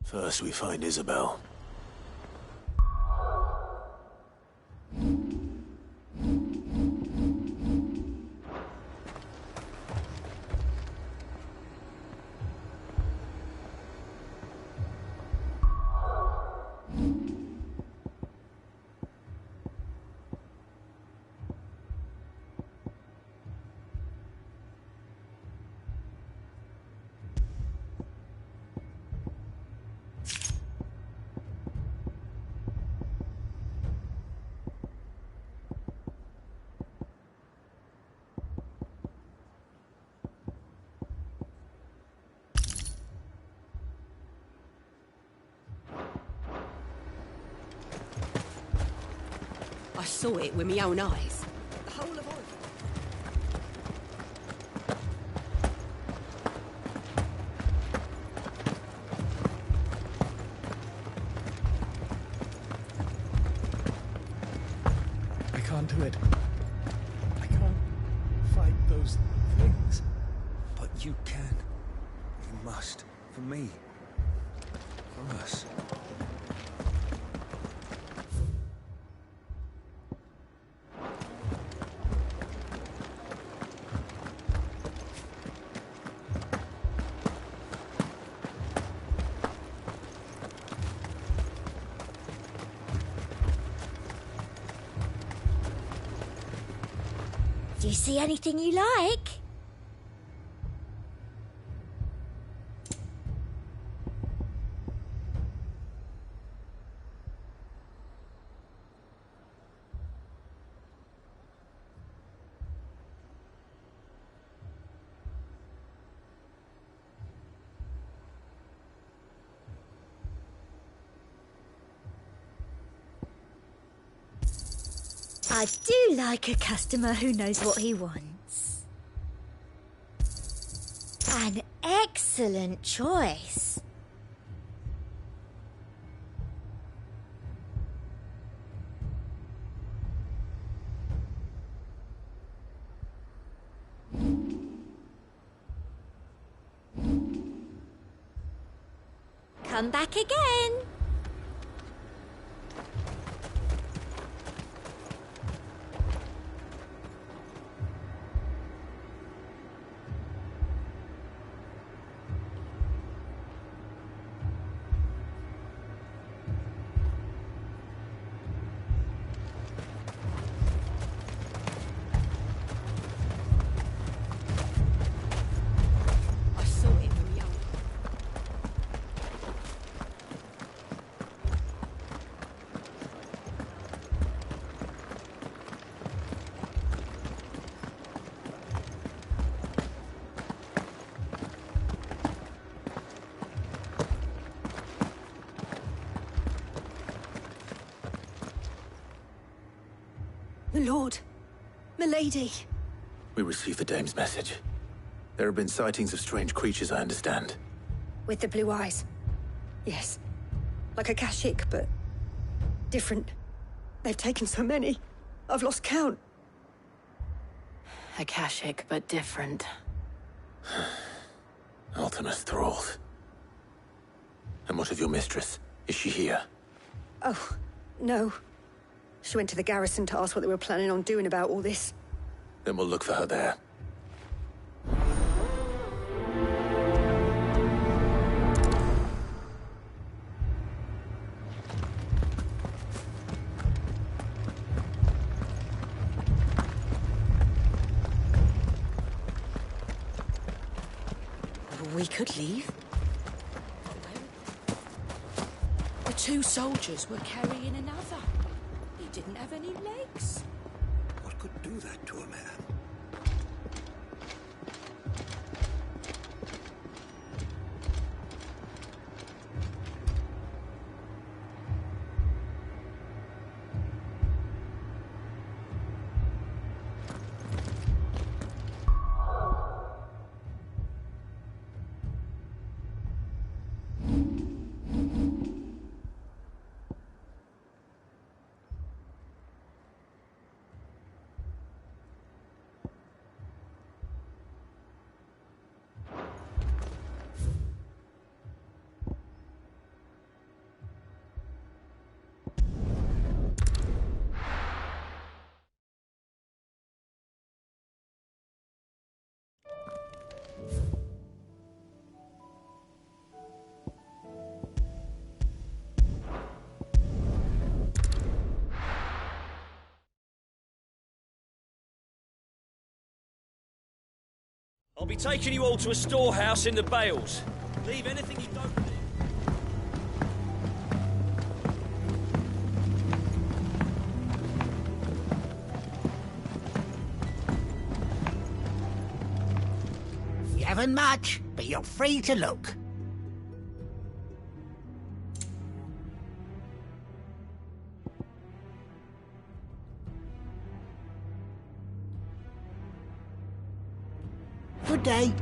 First we find Isabel. I saw it with my own eyes. The whole of Oregon. I can't do it. I can't fight those things. But you can. You must. For me. For us. Do you see anything you like? I do like a customer who knows what he wants. An excellent choice. Come back again. My lord, milady. We received the dame's message. There have been sightings of strange creatures, I understand. With the blue eyes. Yes. Like a Kashik, but different. They've taken so many. I've lost count. Akashic, but different. Ultimus thralls. And what of your mistress? Is she here? Oh, no. She went to the garrison to ask what they were planning on doing about all this. Then we'll look for her there. We could leave. The two soldiers were carrying another. He didn't have any legs. What could do that to a man? I'll be taking you all to a storehouse in the Bales. Leave anything you don't need. You haven't much, but you're free to look. Good day.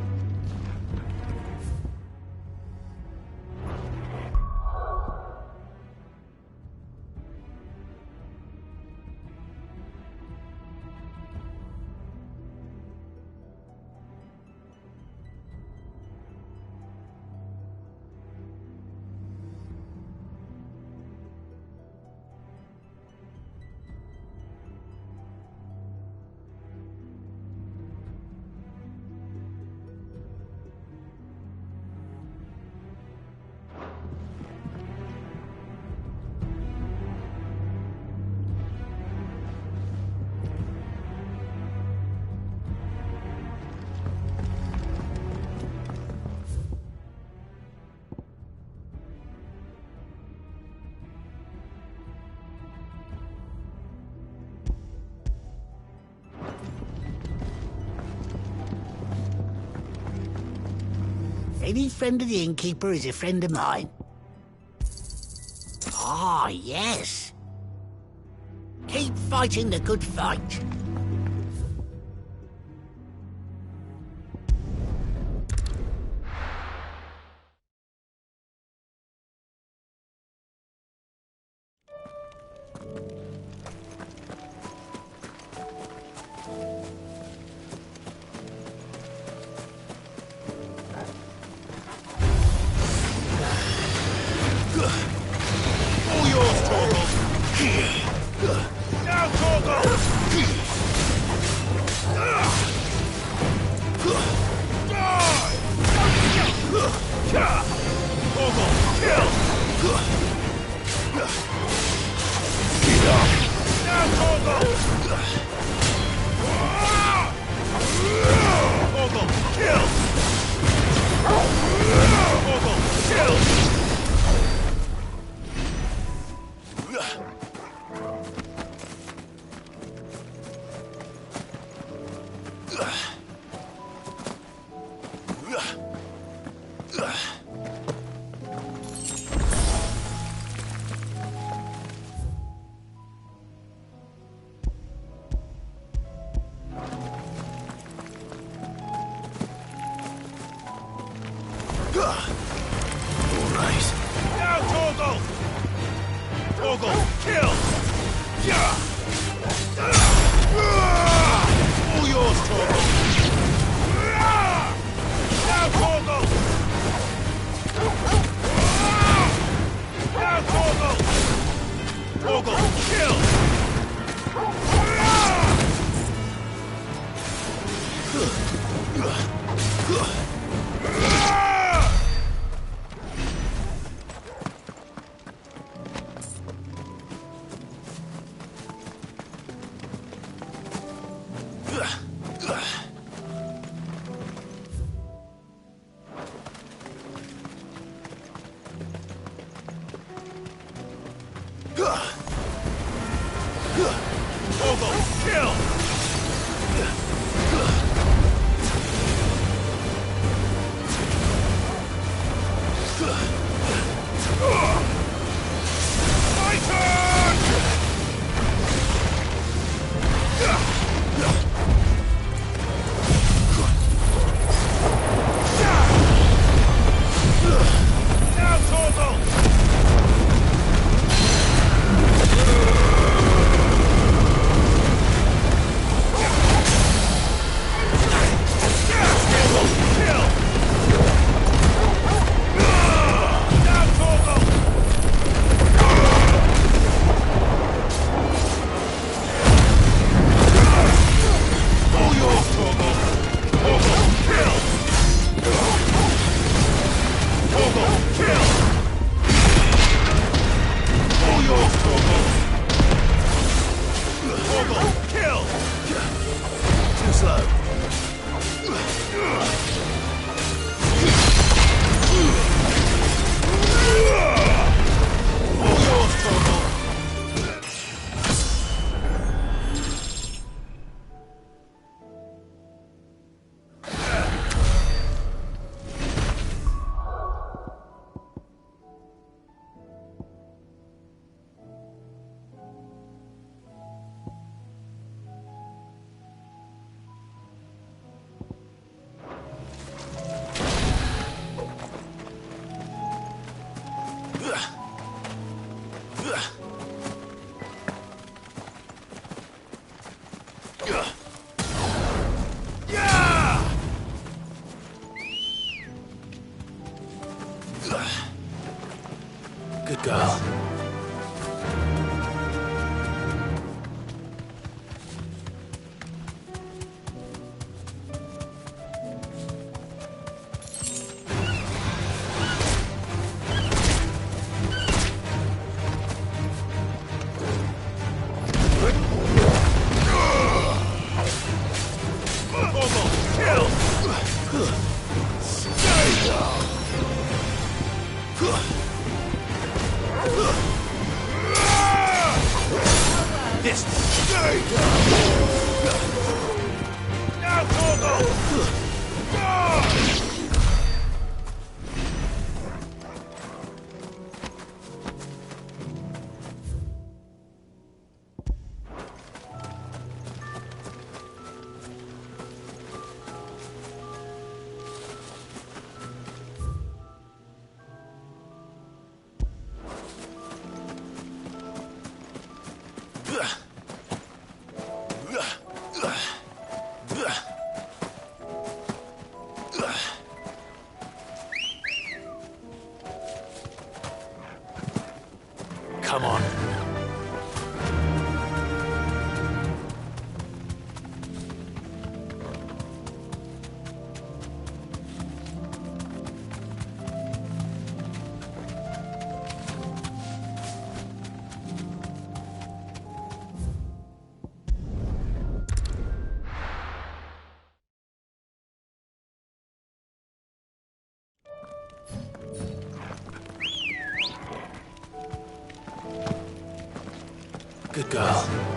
Any friend of the innkeeper is a friend of mine. Ah, yes. Keep fighting the good fight. All yours, Torgal! Now, Torgal! Die! Torgal, kill! Now, Torgal! Torgal, kill! Torgal, kill! All right. Now, Torgal! Torgal, kill! All yours, Torgal! Now, Torgal! Now, Torgal! Torgal, kill! Torgal, kill! My turn! Now, Torgal! Good girl. Come on. Good girl.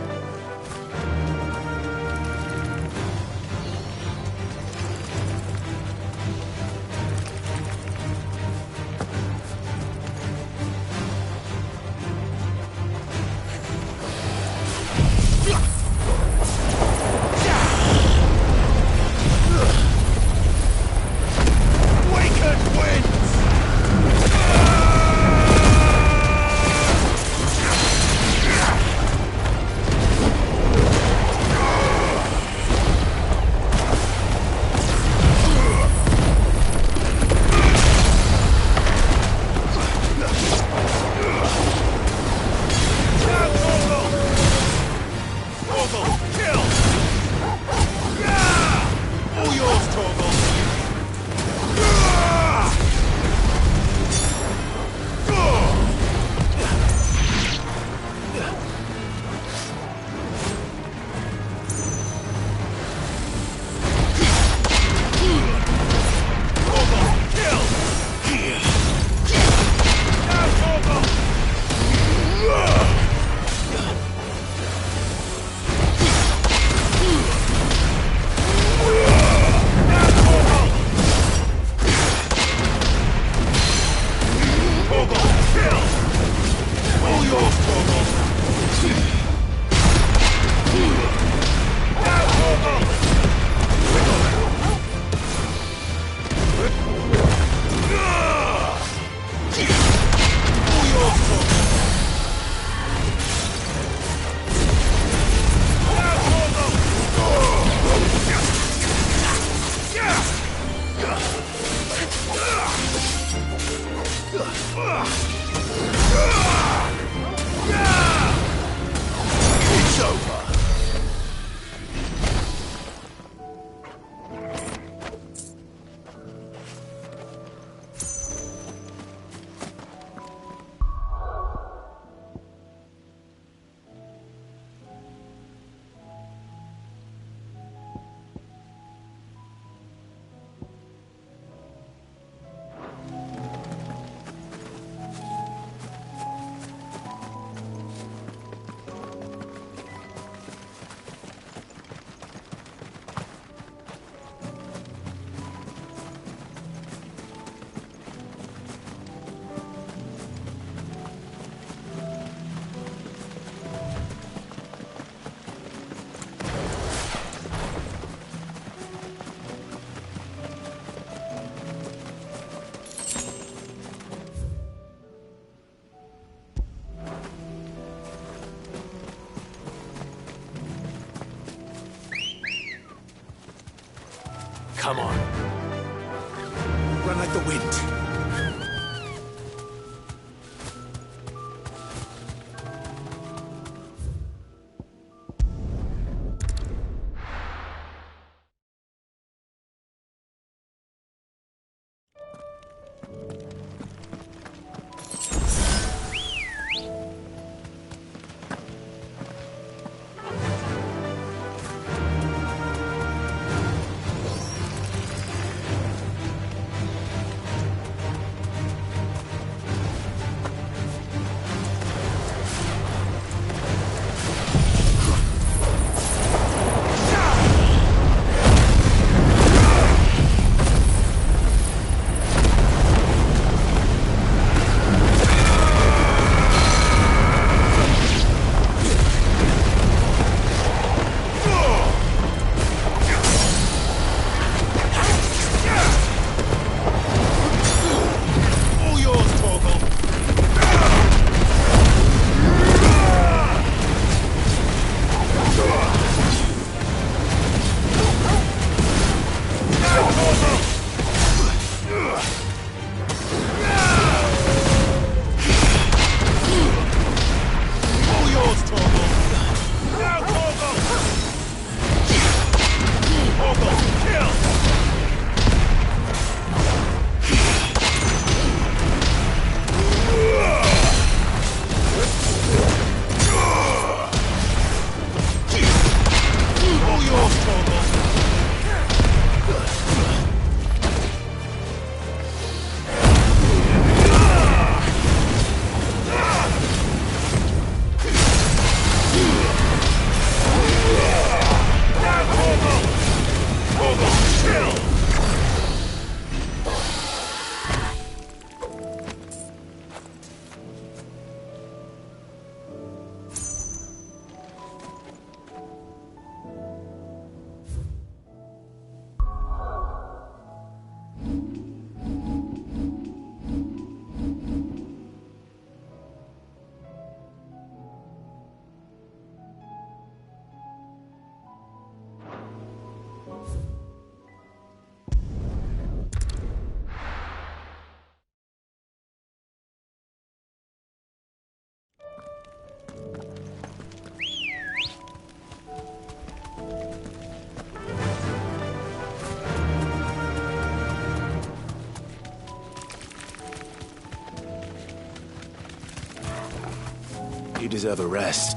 Come on. Run like the wind. You deserve a rest.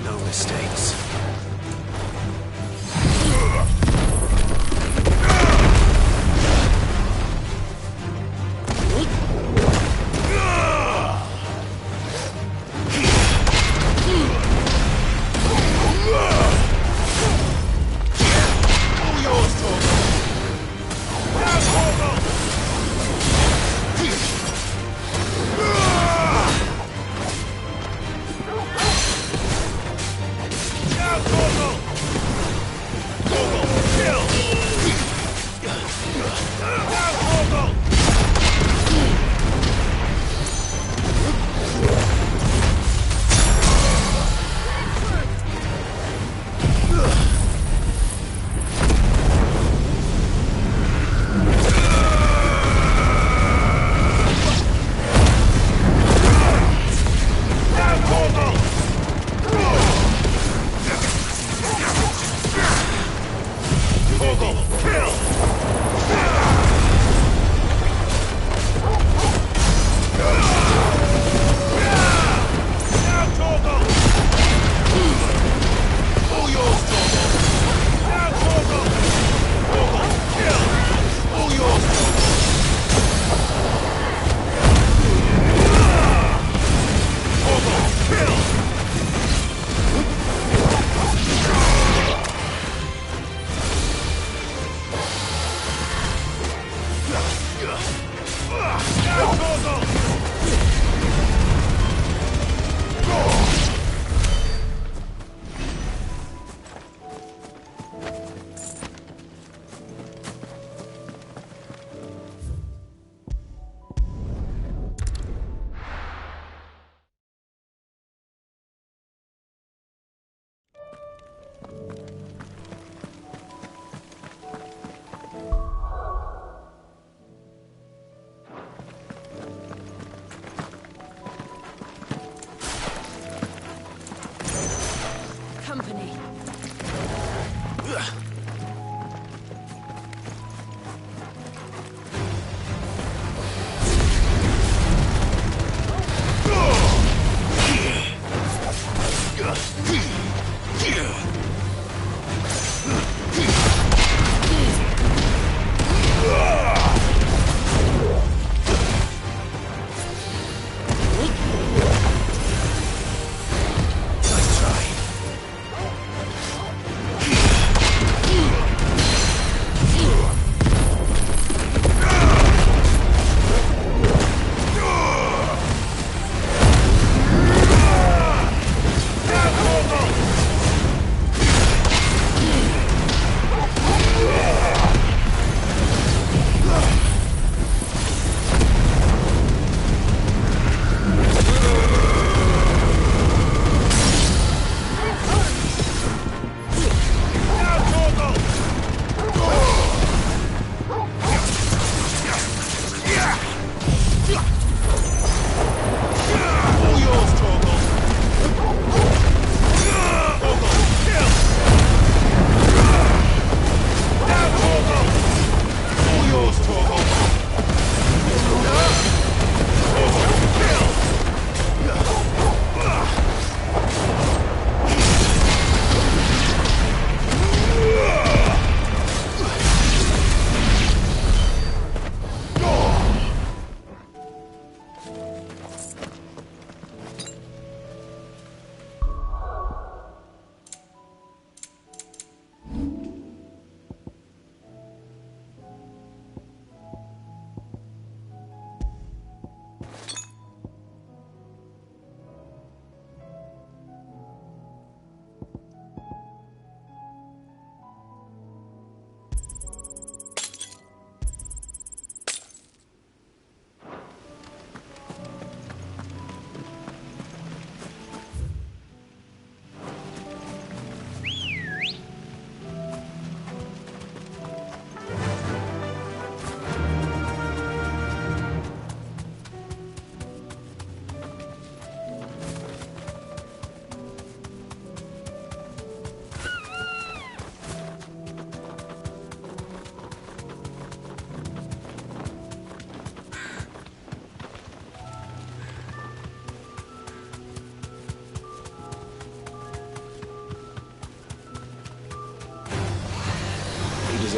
No mistakes. Go!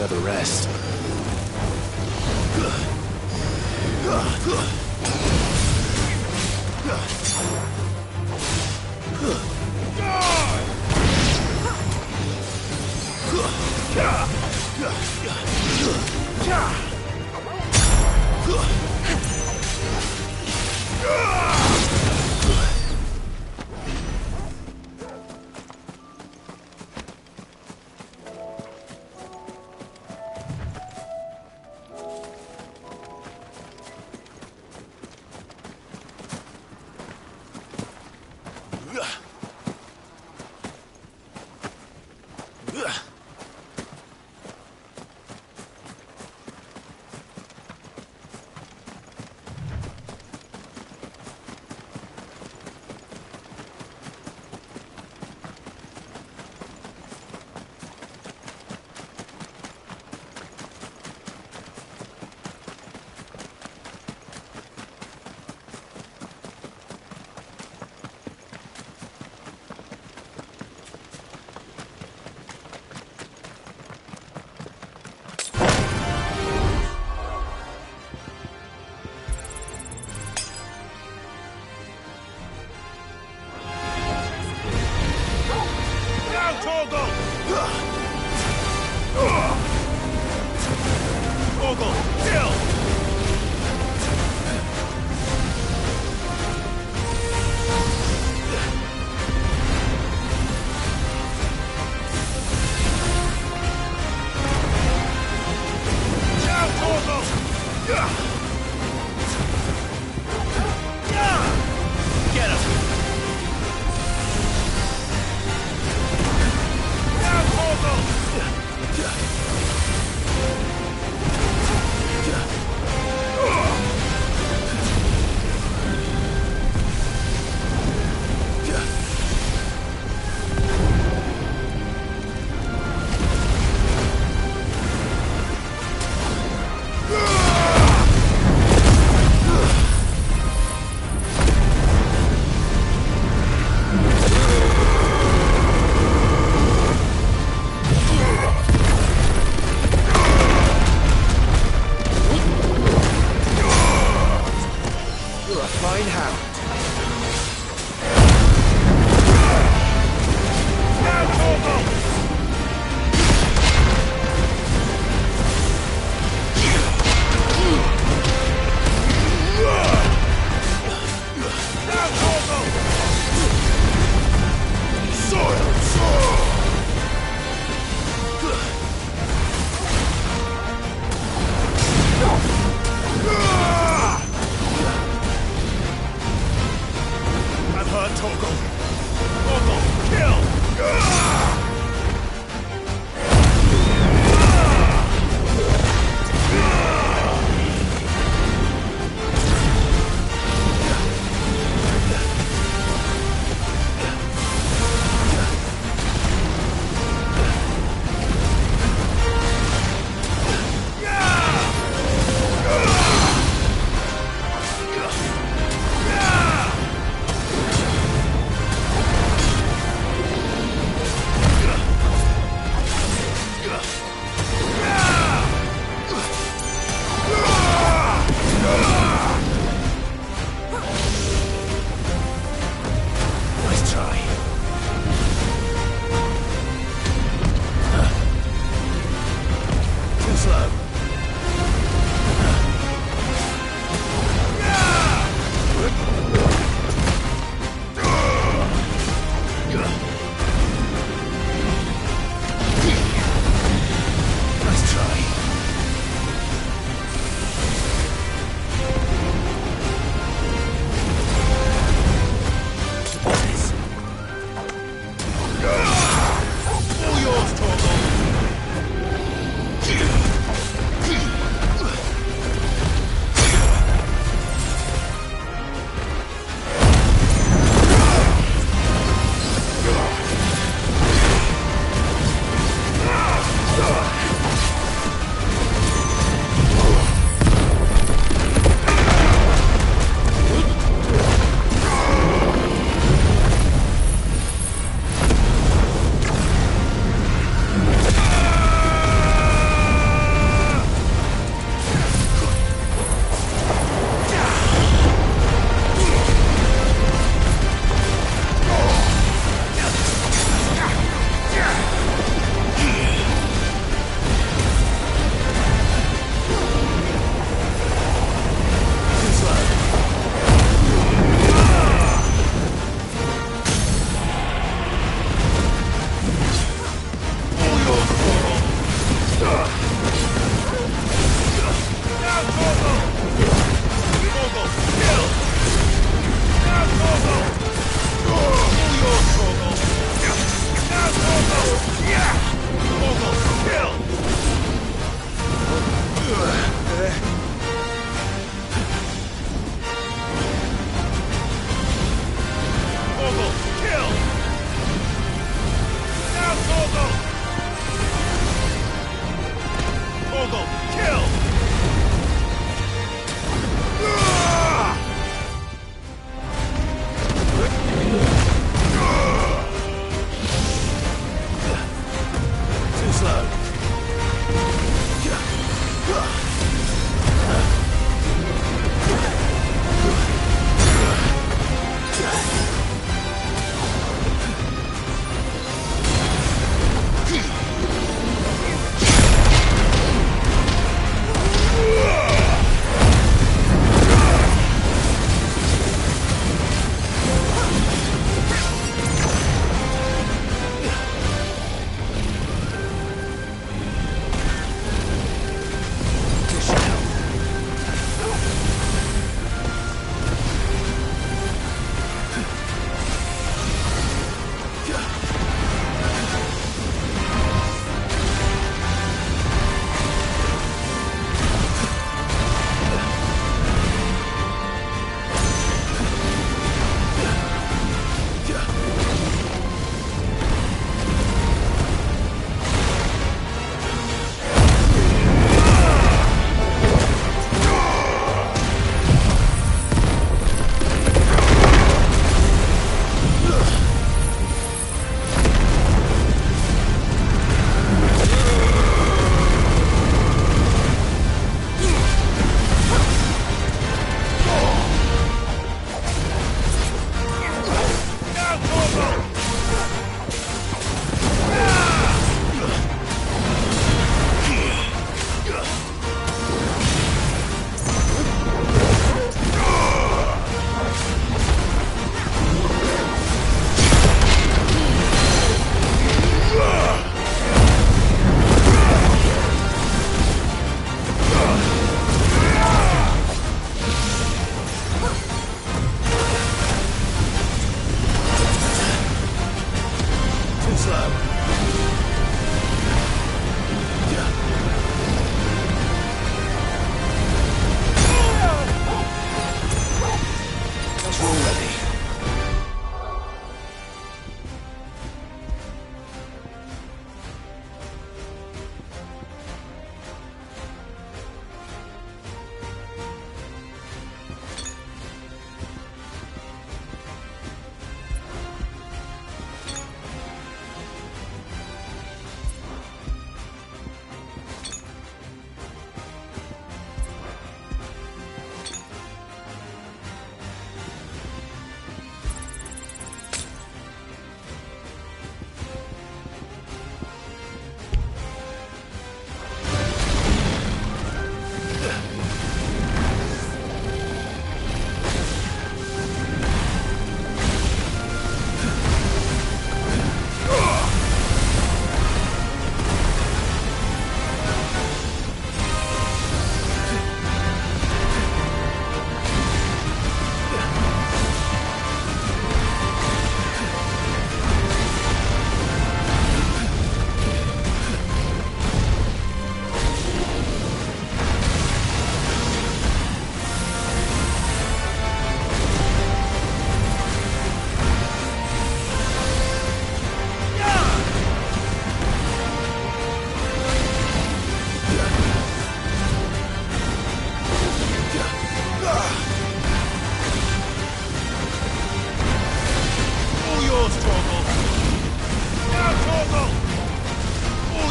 spare the rest.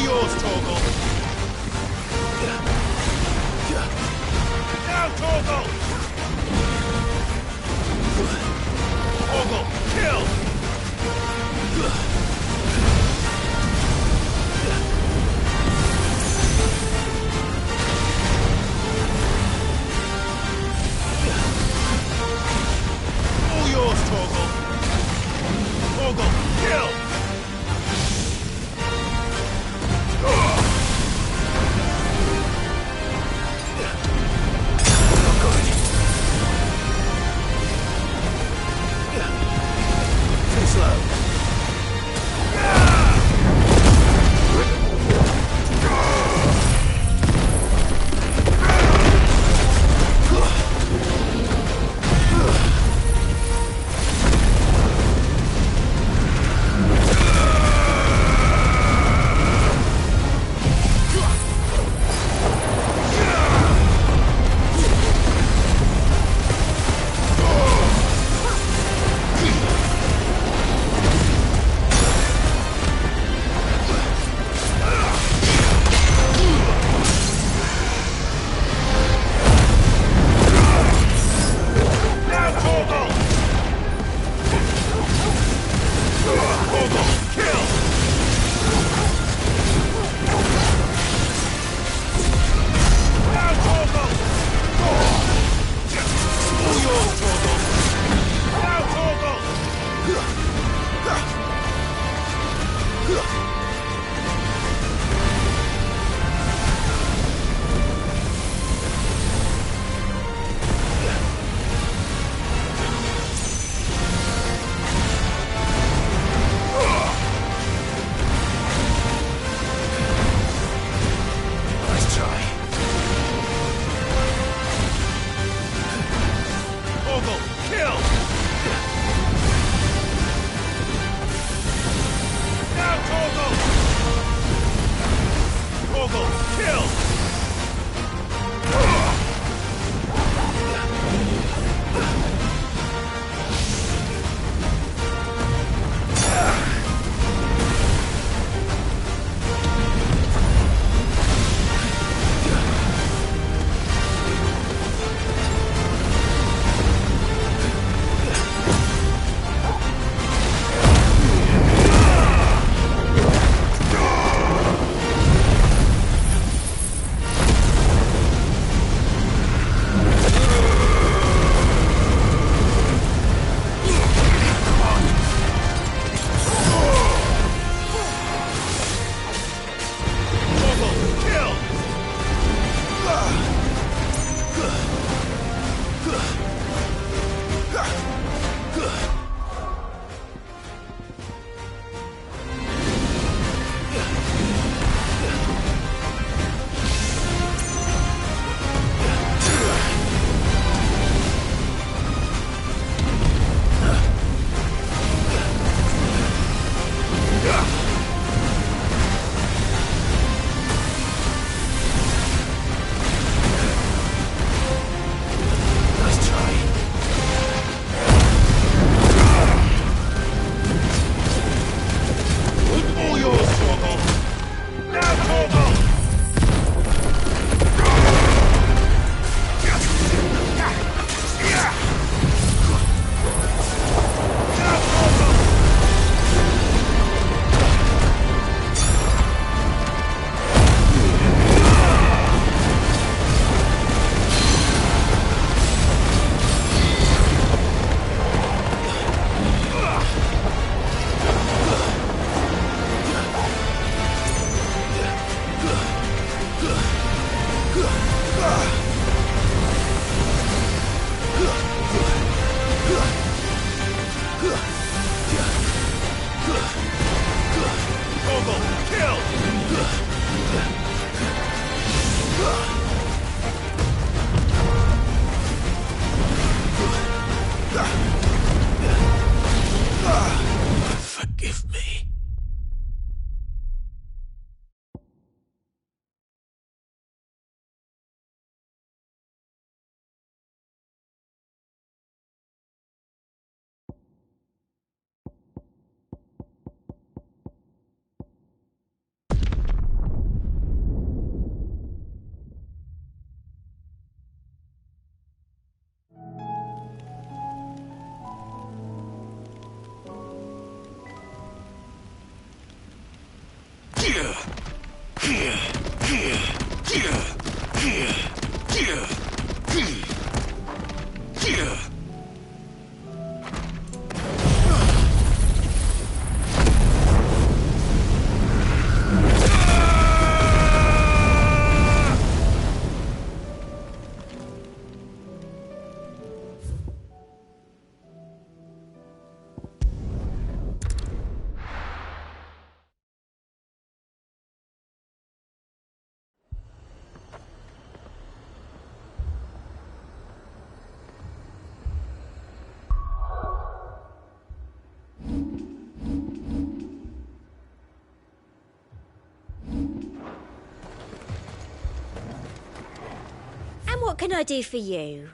yours, Torgal! Now, Torgal! Torgal, kill! All yours, Torgal! Torgal, kill! Too slow. What can I do for you?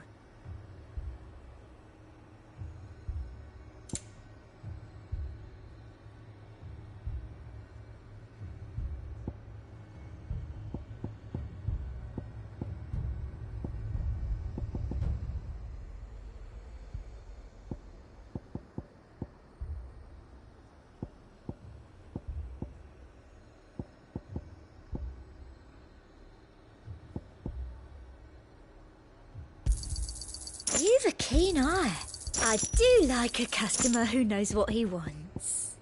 You've a keen eye. I do like a customer who knows what he wants.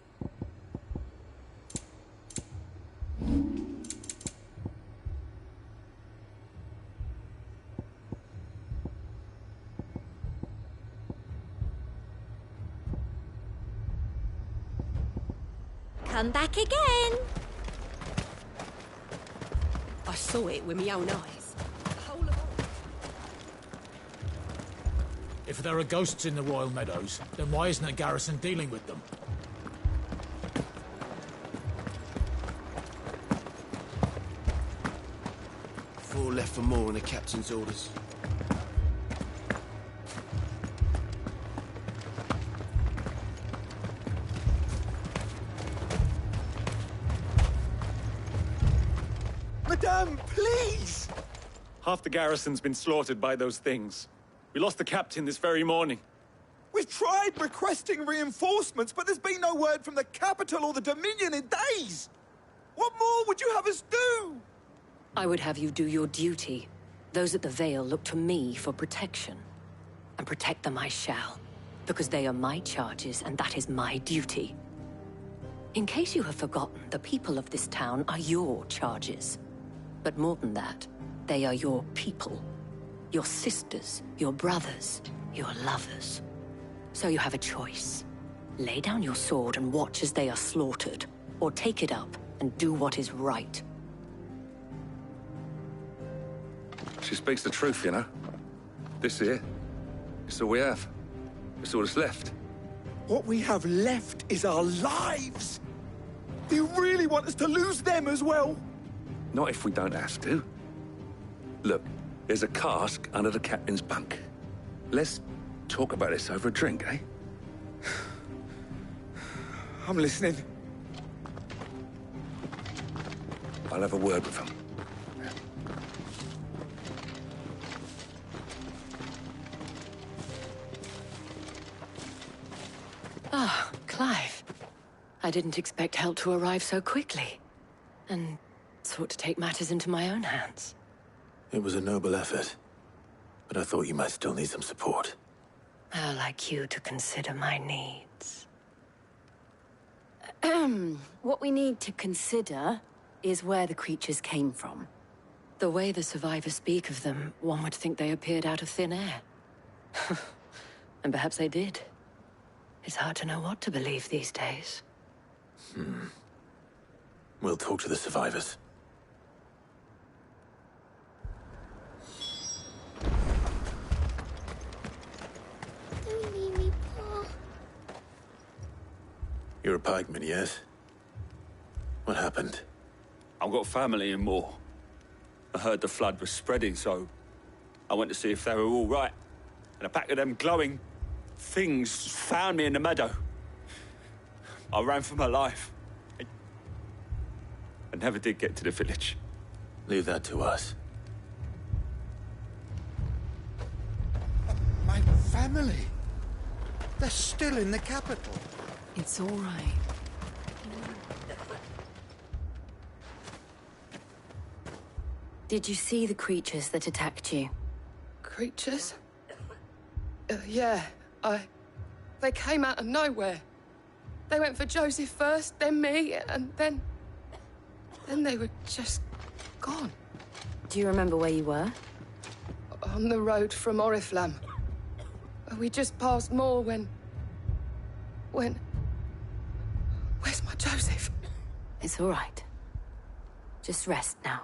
Come back again. I saw it with my own eyes. If there are ghosts in the Royal Meadows, then why isn't a garrison dealing with them? Four left for more on the captain's orders. Madame, please! Half the garrison's been slaughtered by those things. We lost the captain this very morning. We've tried requesting reinforcements, but there's been no word from the capital or the Dominion in days! What more would you have us do? I would have you do your duty. Those at the Vale look to me for protection. And protect them I shall, because they are my charges, and that is my duty. In case you have forgotten, the people of this town are your charges. But more than that, they are your people. Your sisters, your brothers, your lovers. So you have a choice. Lay down your sword and watch as they are slaughtered, or take it up and do what is right. She speaks the truth, you know. This here, it's all we have. It's all that's left. What we have left is our lives! Do you really want us to lose them as well? Not if we don't have to. Look, there's a cask under the captain's bunk. Let's talk about this over a drink, eh? I'm listening. I'll have a word with him. Ah, Clive. I didn't expect help to arrive so quickly. And sought to take matters into my own hands. It was a noble effort, but I thought you might still need some support. I'd like you to consider my needs. What we need to consider is where the creatures came from. The way the survivors speak of them, one would think they appeared out of thin air. And perhaps they did. It's hard to know what to believe these days. We'll talk to the survivors. Don't leave me, Pa. You're a pikeman, yes? What happened? I've got family in Moor. I heard the flood was spreading, so I went to see if they were all right. And a pack of them glowing things found me in the meadow. I ran for my life. I never did get to the village. Leave that to us. My family. They're still in the capital. It's all right. Did you see the creatures that attacked you? Creatures? Yeah, they came out of nowhere. They went for Joseph first, then me, and then they were just gone. Do you remember where you were? On the road from Oriflamme. We just passed Moor when... Where's my Joseph? It's all right. Just rest now.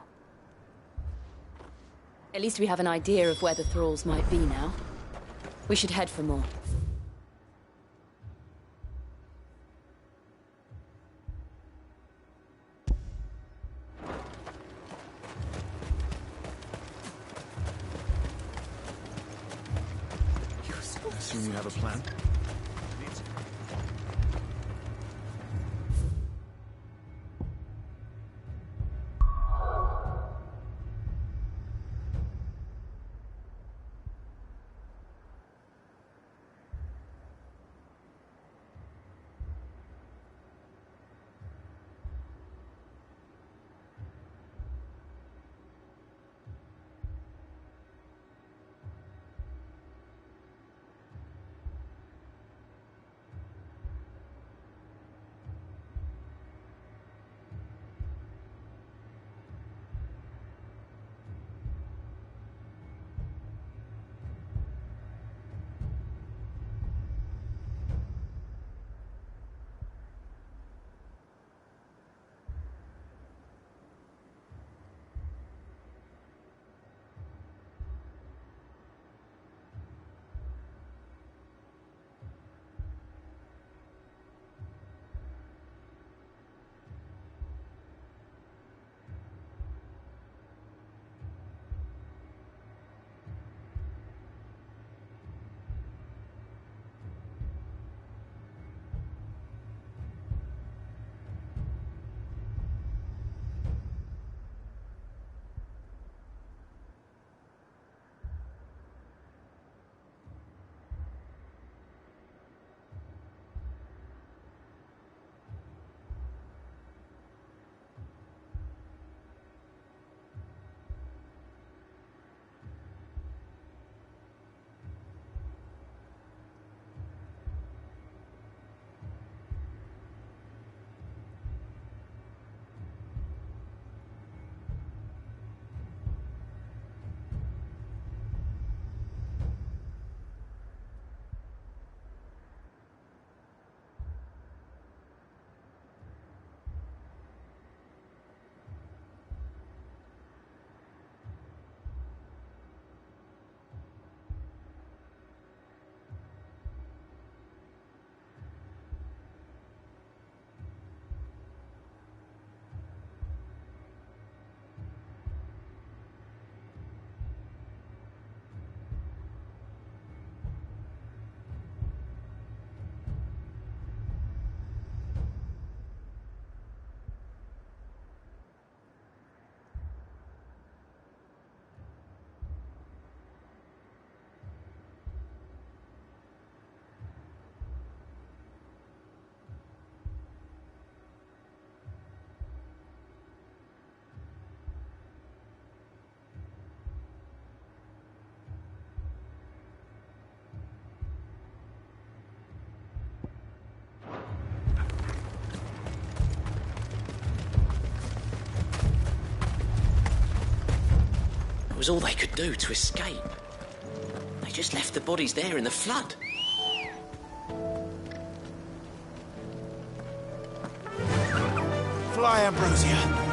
At least we have an idea of where the thralls might be now. We should head for more. assume you have a plan? It was all they could do to escape. They just left the bodies there in the flood. Fly, Ambrosia.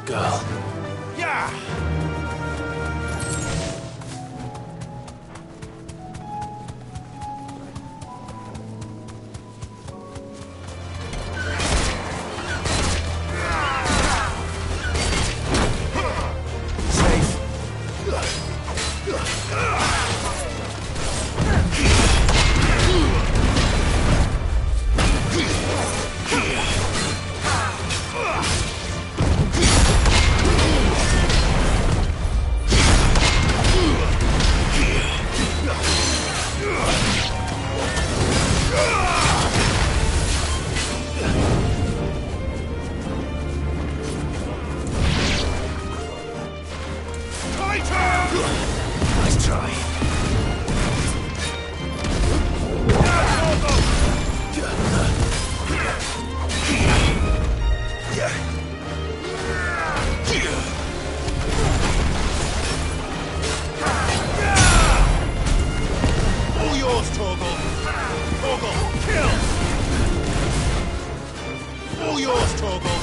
girl. Yeah! Nice try. All yours, Torgal. Torgal, kill! All yours, Torgal.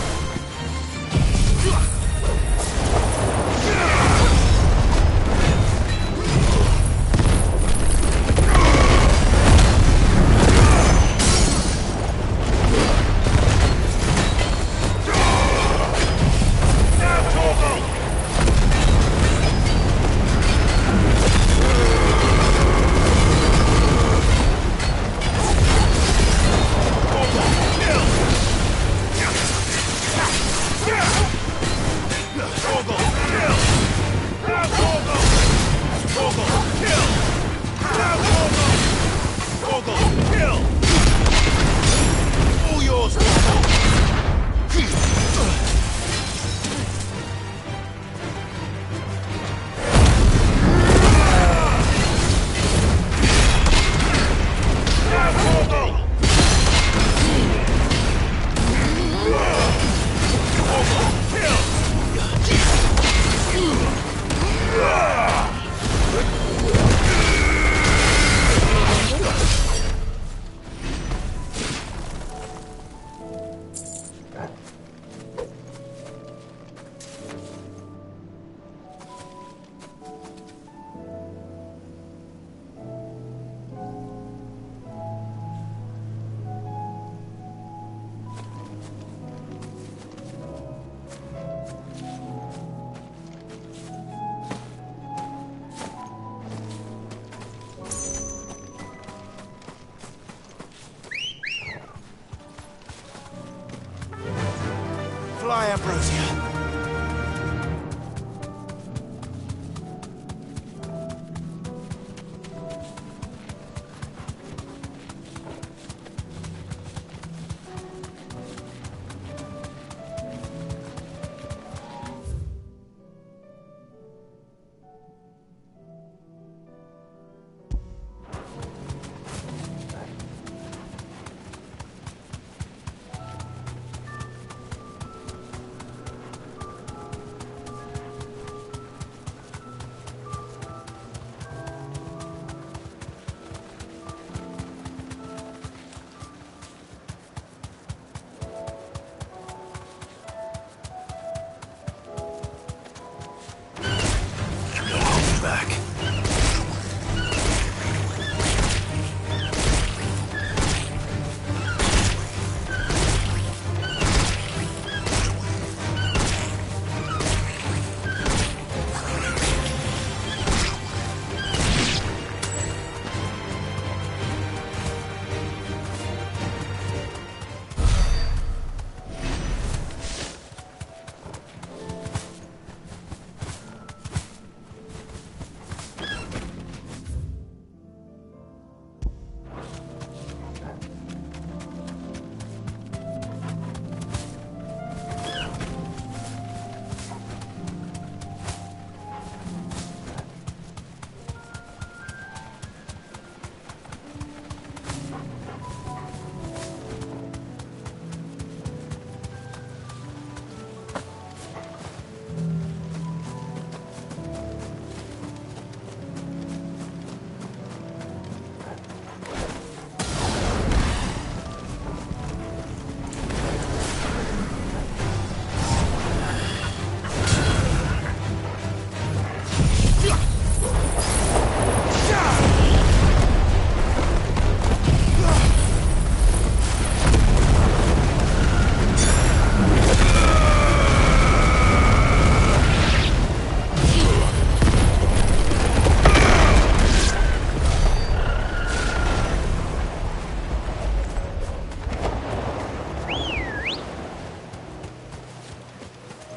Fly, Ambrosia.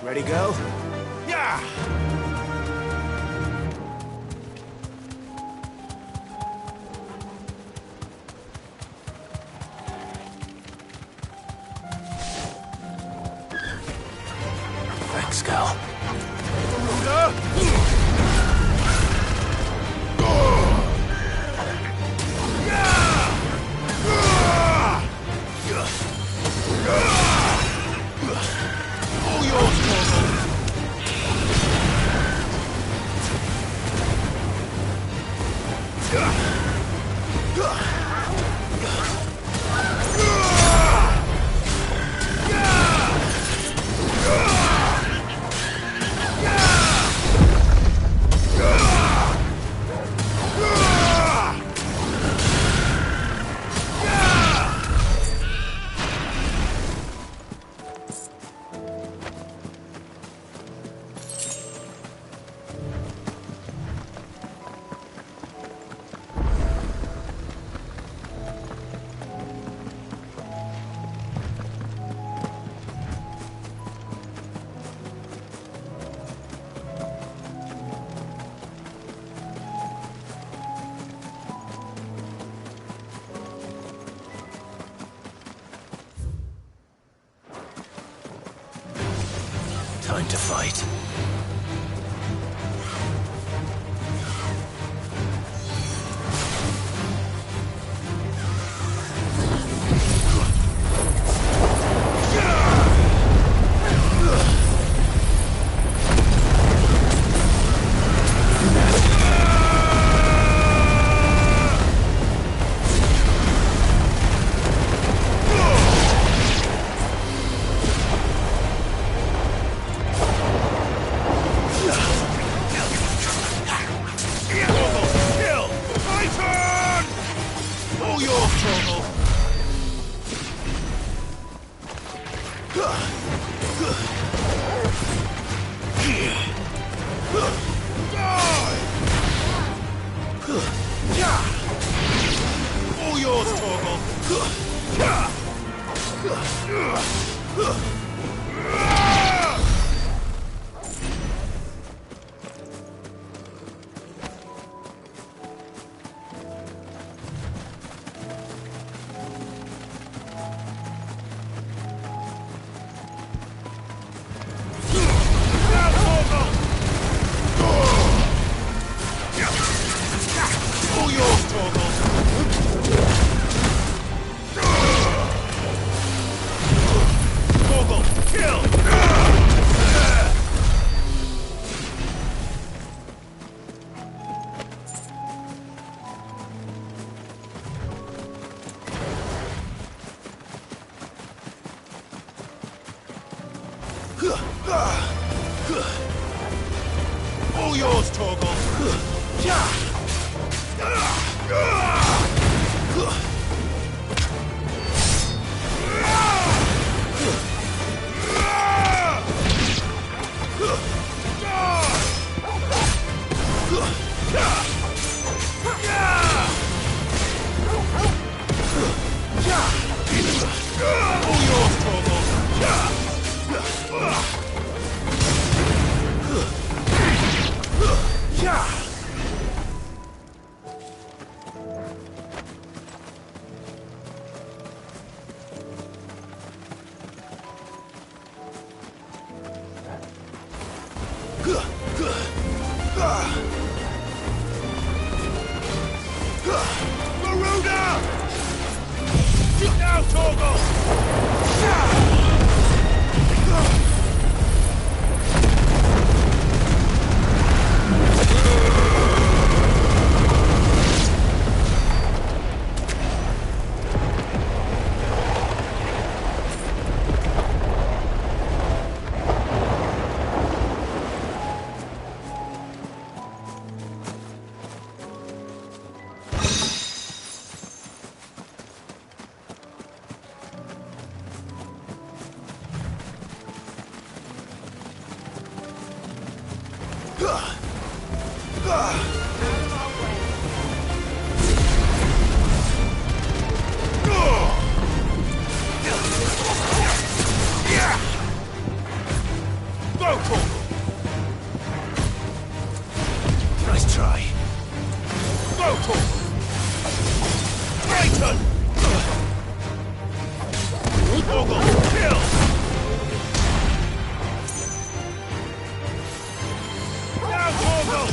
Ready, go? Yeah! Thanks, Cal. Time to fight. All yours, Torgal! All yours, Torgal! Torgal, kill! All yours, Torgal! All yours, Torgal! Garuda! Now, Torgal! Torgal, kill! Now, Torgal!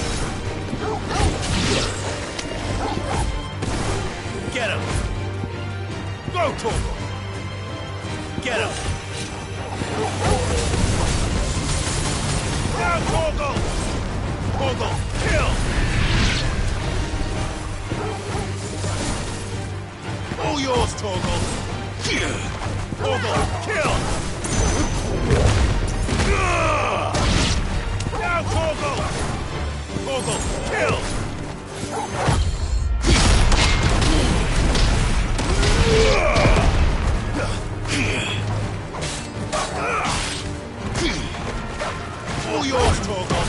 Get him! Go, Torgal! Get him! Now, Torgal! Torgal, kill! All yours, Torgal! Torgal, kill! Now, Torgal! Torgal, kill! All yours, Torgal!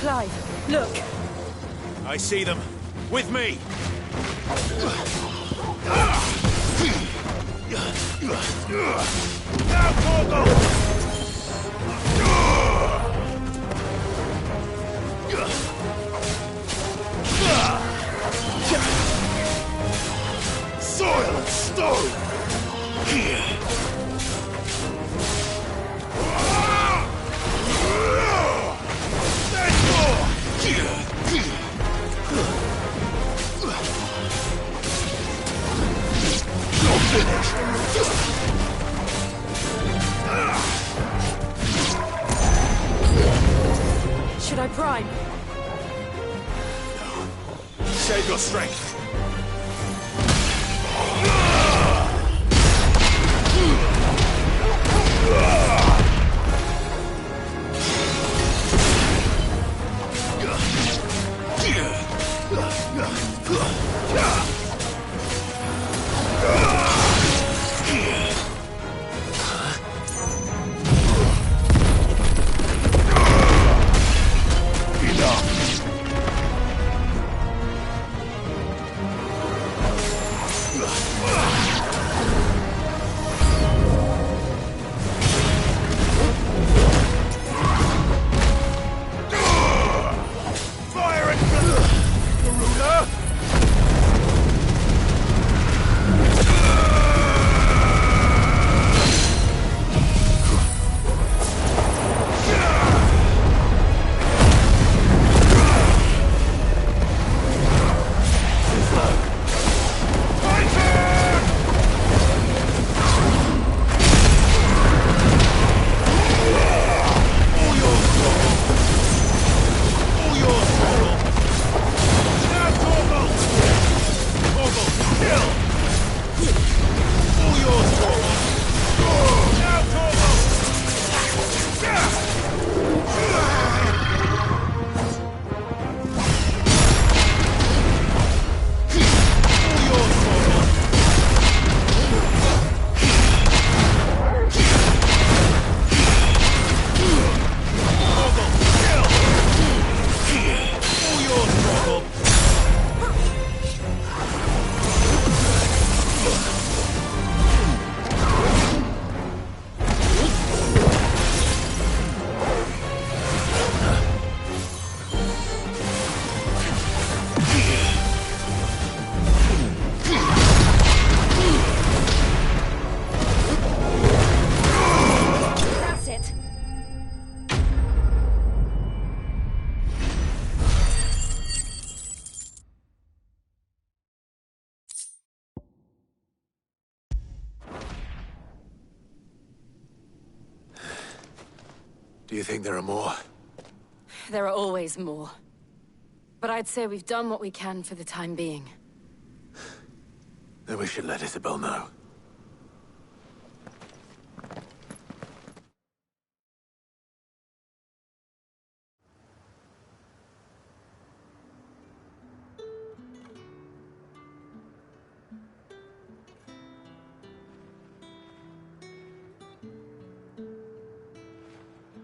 Clive, look! I see them. With me! Now, Torgal! Soil and stone! Should I prime? Save your strength. Do you think there are more? There are always more. But I'd say we've done what we can for the time being. Then we should let Isabel know.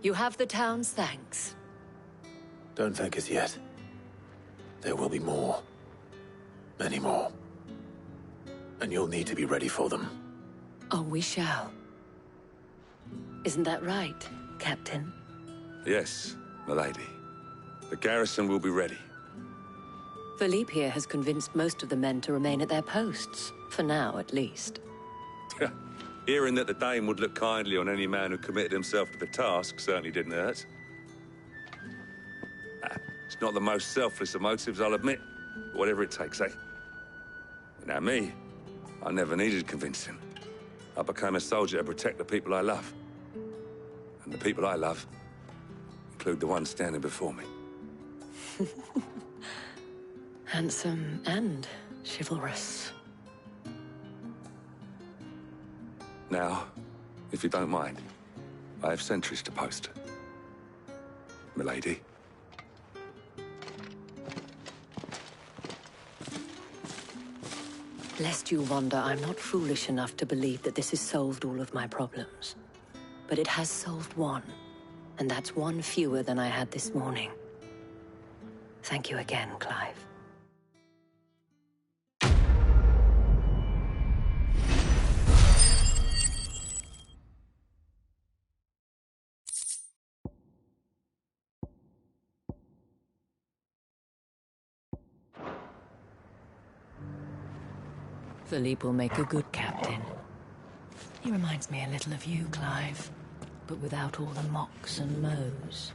You have the town's thanks. Don't thank us yet. There will be more. Many more. And you'll need to be ready for them. Oh, we shall. Isn't that right, Captain? Yes, milady. The garrison will be ready. Philippe here has convinced most of the men to remain at their posts. For now, at least. Hearing that the Dane would look kindly on any man who committed himself to the task certainly didn't hurt. It's not the most selfless of motives, I'll admit. But whatever it takes, eh? Now me, I never needed convincing. I became a soldier to protect the people I love. And the people I love include the one standing before me. Handsome and chivalrous. Now, if you don't mind, I have sentries to post. Milady. Lest you wonder, I'm not foolish enough to believe that this has solved all of my problems. But it has solved one, and that's one fewer than I had this morning. Thank you again, Clive. Philippe will make a good captain. He reminds me a little of you, Clive, but without all the mocks and mows.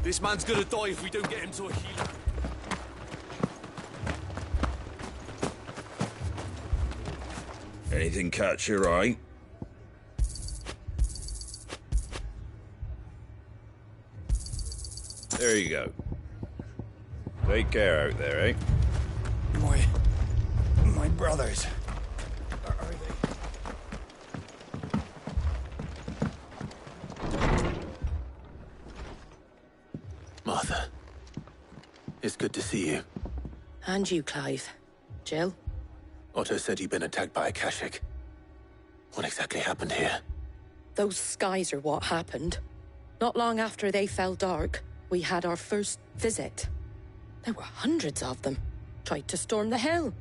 This man's gonna die if we don't get him to a healer. Anything catch your eye? There you go. Take care out there, eh? My brothers. Where are they? Martha. It's good to see you. And you, Clive. Jill? Otto said you'd been attacked by a Kashik. What exactly happened here? Those skies are what happened. Not long after they fell dark, we had our first visit. There were hundreds of them. Tried to storm the hill.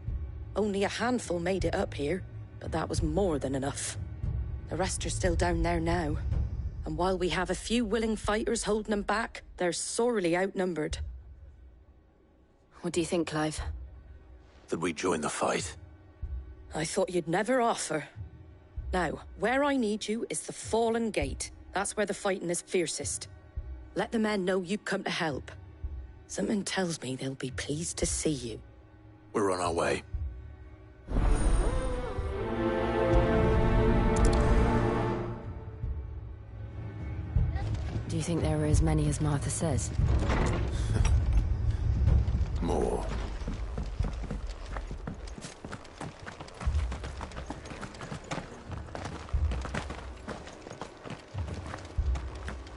Only a handful made it up here, but that was more than enough. The rest are still down there now. And while we have a few willing fighters holding them back, they're sorely outnumbered. What do you think, Clive? That we join the fight? I thought you'd never offer. Now, where I need you is the Fallen Gate. That's where the fighting is fiercest. Let the men know you've come to help. Something tells me they'll be pleased to see you. We're on our way. Do you think there are as many as Martha says? More.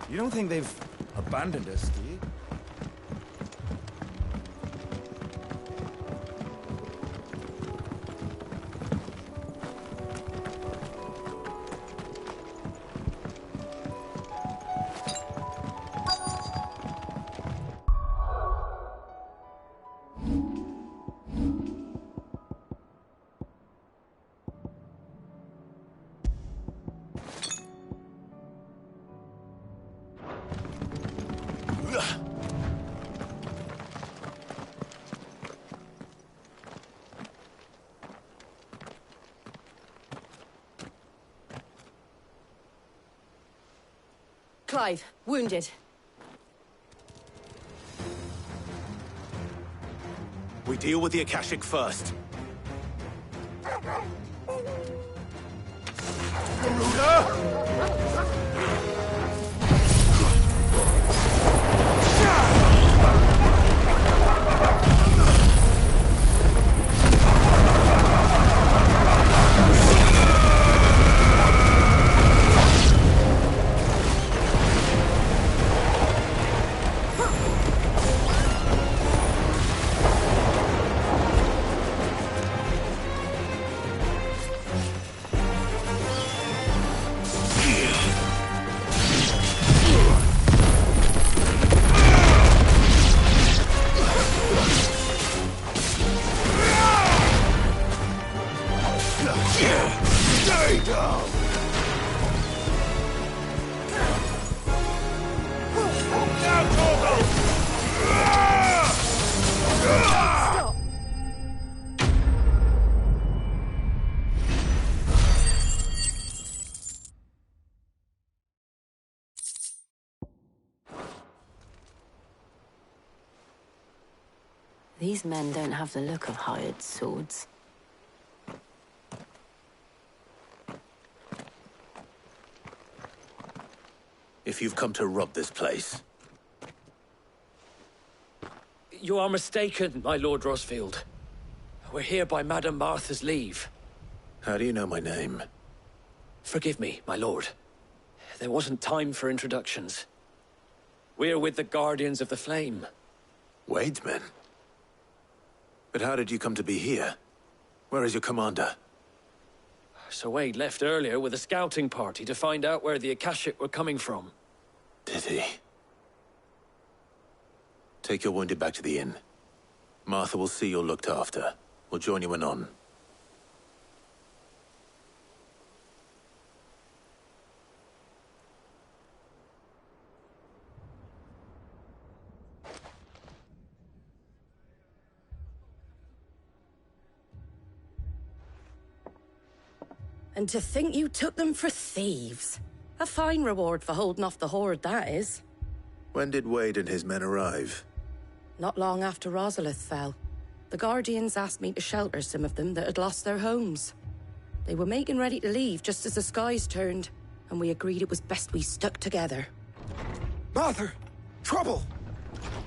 You don't think they've abandoned us, do you? Clive, wounded. We deal with the Akashic first. These men don't have the look of hired swords. If you've come to rob this place. You are mistaken, my Lord Rosfield. We're here by Madame Martha's leave. How do you know my name? Forgive me, my lord. There wasn't time for introductions. We're with the Guardians of the Flame. Wade's men? But how did you come to be here? Where is your commander? Sir Wade left earlier with a scouting party to find out where the Akashic were coming from. Did he? Take your wounded back to the inn. Martha will see you're looked after. We'll join you anon. And to think you took them for thieves. A fine reward for holding off the horde, that is. When did Wade and his men arrive? Not long after Rosalith fell. The Guardians asked me to shelter some of them that had lost their homes. They were making ready to leave just as the skies turned, and we agreed it was best we stuck together. Martha! Trouble!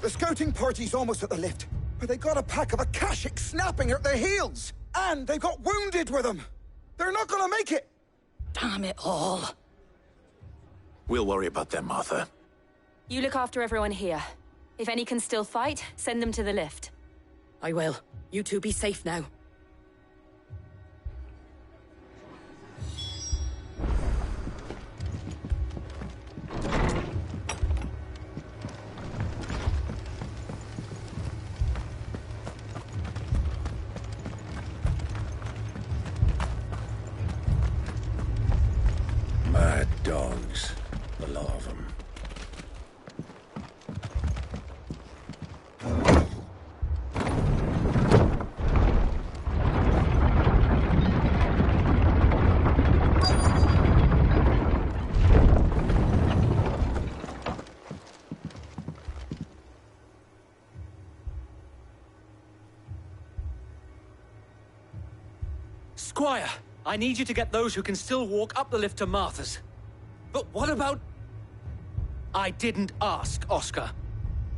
The scouting party's almost at the lift, but they got a pack of Akashic snapping at their heels! And they've got wounded with them! They're not gonna make it! Damn it all. We'll worry about them, Martha. You look after everyone here. If any can still fight, send them to the lift. I will. You two be safe now. Mad dogs. A lot of them. Squire, I need you to get those who can still walk up the lift to Martha's. But what about... I didn't ask, Oscar.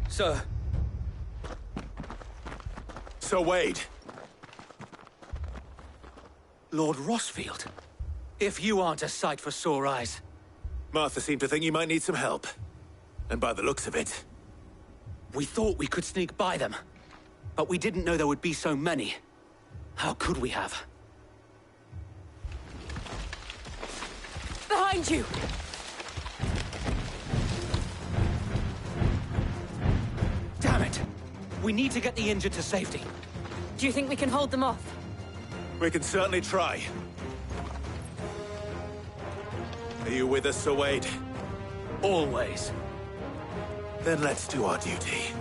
Sir. Sir Wade. Lord Rosfield. If you aren't a sight for sore eyes. Martha seemed to think you might need some help. And by the looks of it... We thought we could sneak by them. But we didn't know there would be so many. How could we have? Behind you! Damn it! We need to get the injured to safety. Do you think we can hold them off? We can certainly try. Are you with us, Sir Wade? Always. Then let's do our duty.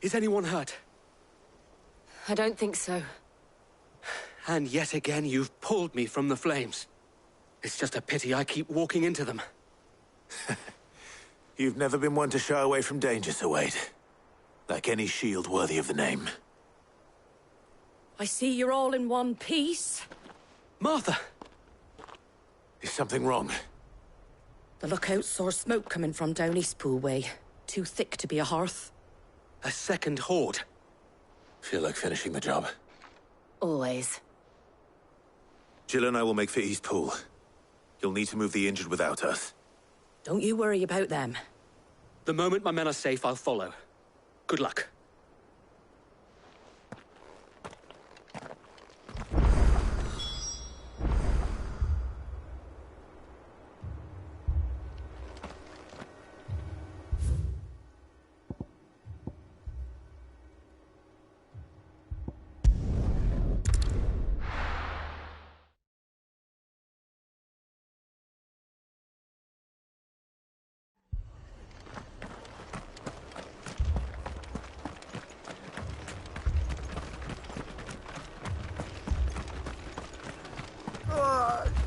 Is anyone hurt? I don't think so. And yet again, you've pulled me from the flames. It's just a pity I keep walking into them. You've never been one to shy away from danger, Sir Wade. Like any shield worthy of the name. I see you're all in one piece. Martha! Is something wrong? The lookout saw smoke coming from down Eastpool way. Too thick to be a hearth. A second horde. Feel like finishing the job. Always. Jill and I will make for Eastpool. You'll need to move the injured without us. Don't you worry about them. The moment my men are safe, I'll follow. Good luck.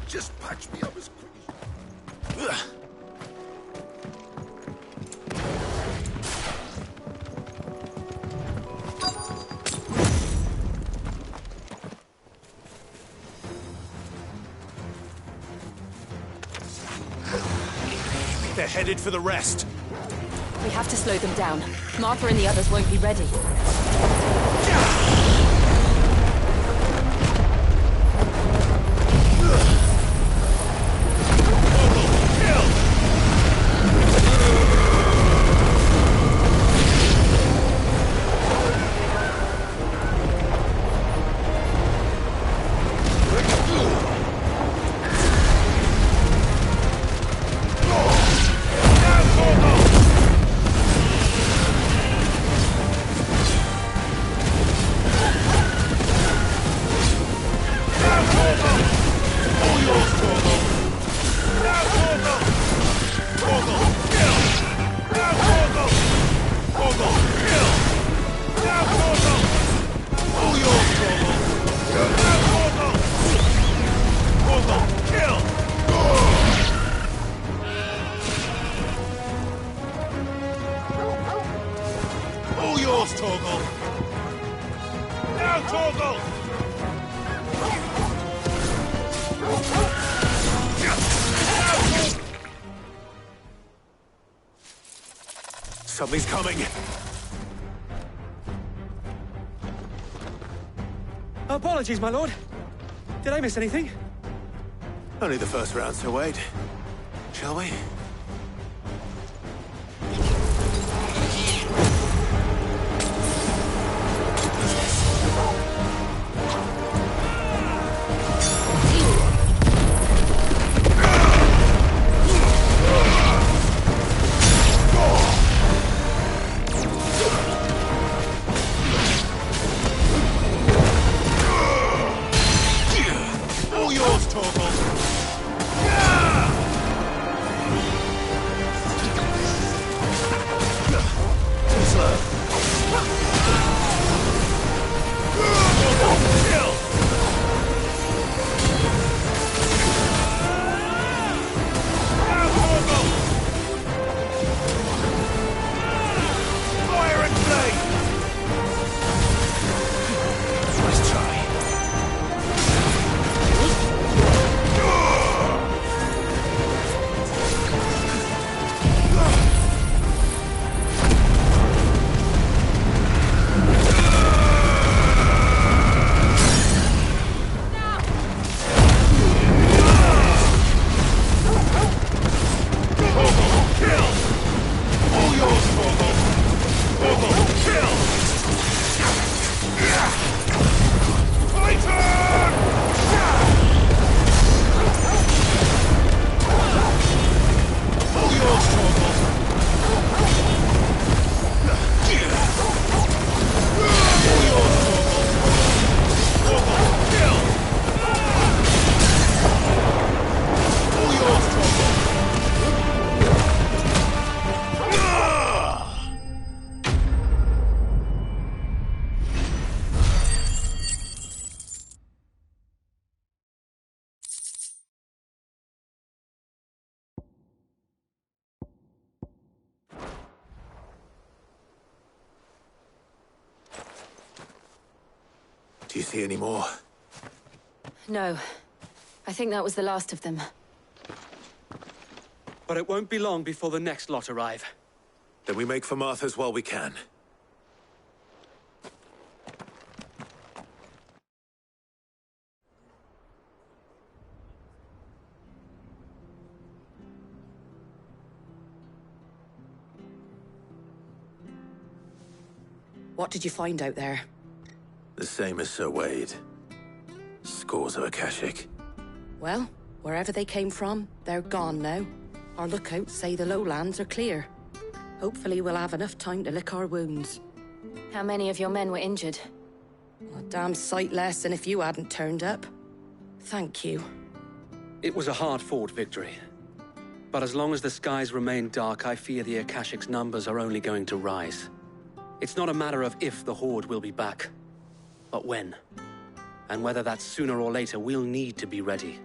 Just patch me up as quick as... They're headed for the rest. We have to slow them down. Martha and the others won't be ready. Something's coming. Apologies, my lord. Did I miss anything? Only the first round, Sir Wade. Shall we? All yours, Torgal! Do you see any more? No. I think that was the last of them. But it won't be long before the next lot arrive. Then we make for Martha's while we can. What did you find out there? The same as Sir Wade. Scores of Akashic. Well, wherever they came from, they're gone now. Our lookouts say the lowlands are clear. Hopefully we'll have enough time to lick our wounds. How many of your men were injured? A damn sight less than if you hadn't turned up. Thank you. It was a hard-fought victory. But as long as the skies remain dark, I fear the Akashic's numbers are only going to rise. It's not a matter of if the Horde will be back, but when. And whether that's sooner or later, we'll need to be ready.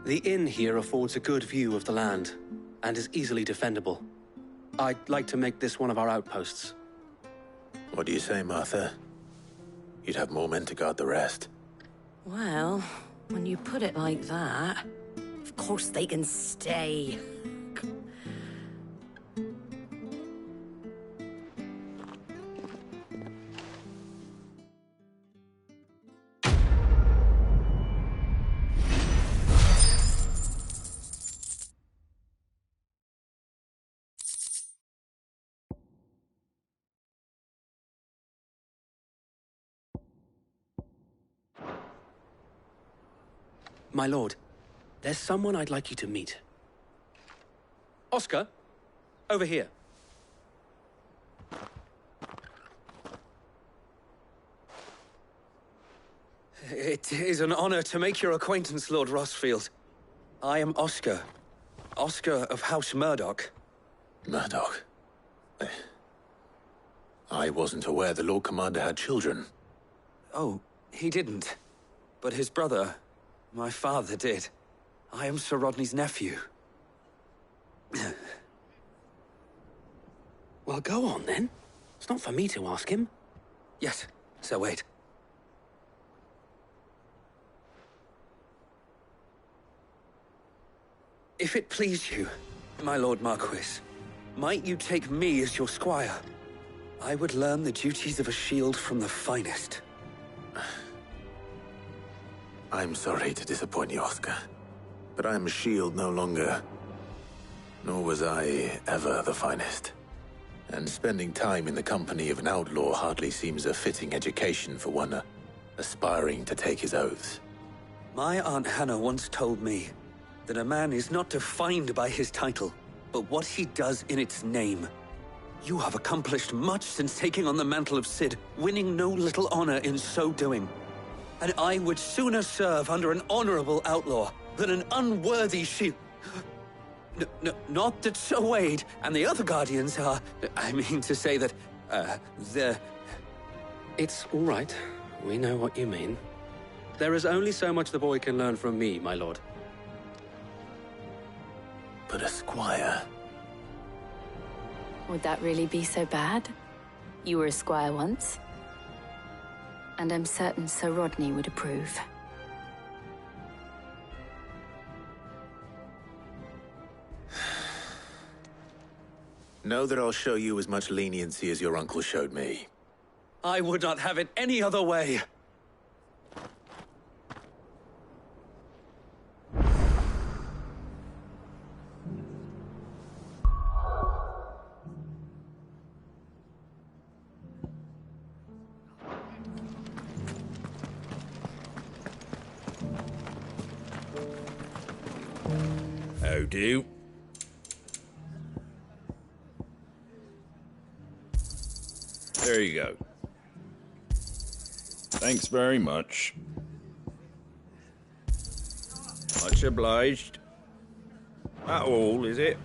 The inn here affords a good view of the land, and is easily defendable. I'd like to make this one of our outposts. What do you say, Martha? You'd have more men to guard the rest. Well, when you put it like that, of course they can stay. My lord, there's someone I'd like you to meet. Oscar, over here. It is an honor to make your acquaintance, Lord Rossfield. I am Oscar. Oscar of House Murdoch. Murdoch? I wasn't aware the Lord Commander had children. Oh, he didn't. But his brother, my father, did. I am Sir Rodney's nephew. Well, go on, then. It's not for me to ask him. Yes, Sir Wade. If it please you, my Lord Marquis, might you take me as your squire? I would learn the duties of a shield from the finest. I'm sorry to disappoint you, Oscar, but I am a shield no longer. Nor was I ever the finest. And spending time in the company of an outlaw hardly seems a fitting education for one aspiring to take his oaths. My Aunt Hannah once told me that a man is not defined by his title, but what he does in its name. You have accomplished much since taking on the mantle of Cid, winning no little honor in so doing. And I would sooner serve under an honorable outlaw than an unworthy shield. Not that Sir Wade and the other Guardians are... I mean to say that, they're... It's all right. We know what you mean. There is only so much the boy can learn from me, my lord. But a squire... Would that really be so bad? You were a squire once. And I'm certain Sir Rodney would approve. Know that I'll show you as much leniency as your uncle showed me. I would not have it any other way. How do? There you go. Thanks very much. Much obliged. That all, is it?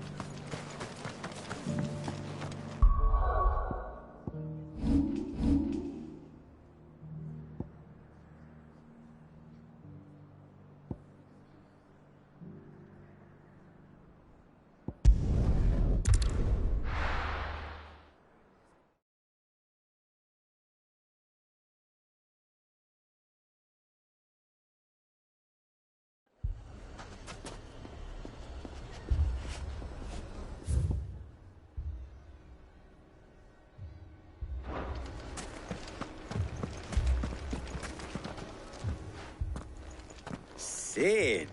Sid.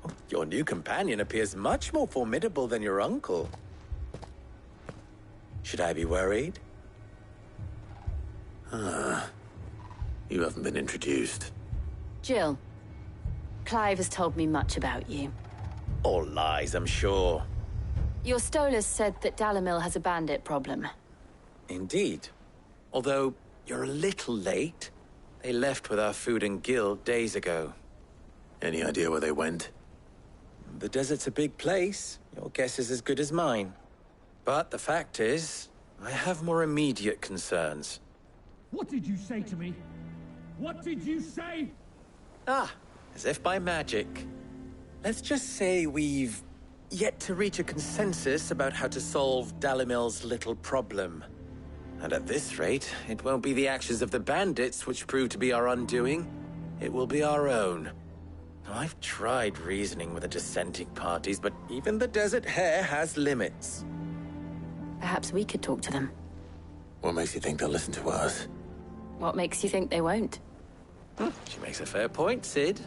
Oh, your new companion appears much more formidable than your uncle. Should I be worried? You haven't been introduced. Jill, Clive has told me much about you. All lies, I'm sure. Your Stolas said that Dalamil has a bandit problem. Indeed. Although, you're a little late. They left with our food and guild days ago. Any idea where they went? The desert's a big place. Your guess is as good as mine. But the fact is, I have more immediate concerns. What did you say to me? What did you say? As if by magic. Let's just say we've yet to reach a consensus about how to solve Dalimil's little problem. And at this rate, it won't be the actions of the bandits which prove to be our undoing. It will be our own. I've tried reasoning with the dissenting parties, but even the Desert Hare has limits. Perhaps we could talk to them. What makes you think they'll listen to us? What makes you think they won't? She makes a fair point, Sid.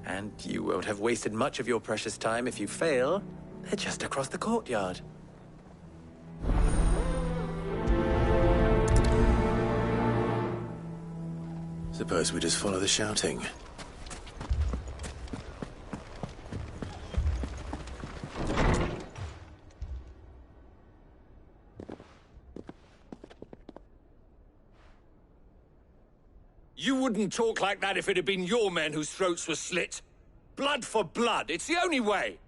And you won't have wasted much of your precious time if you fail. They're just across the courtyard. Suppose we just follow the shouting. You wouldn't talk like that if it had been your men whose throats were slit. Blood for blood, it's the only way.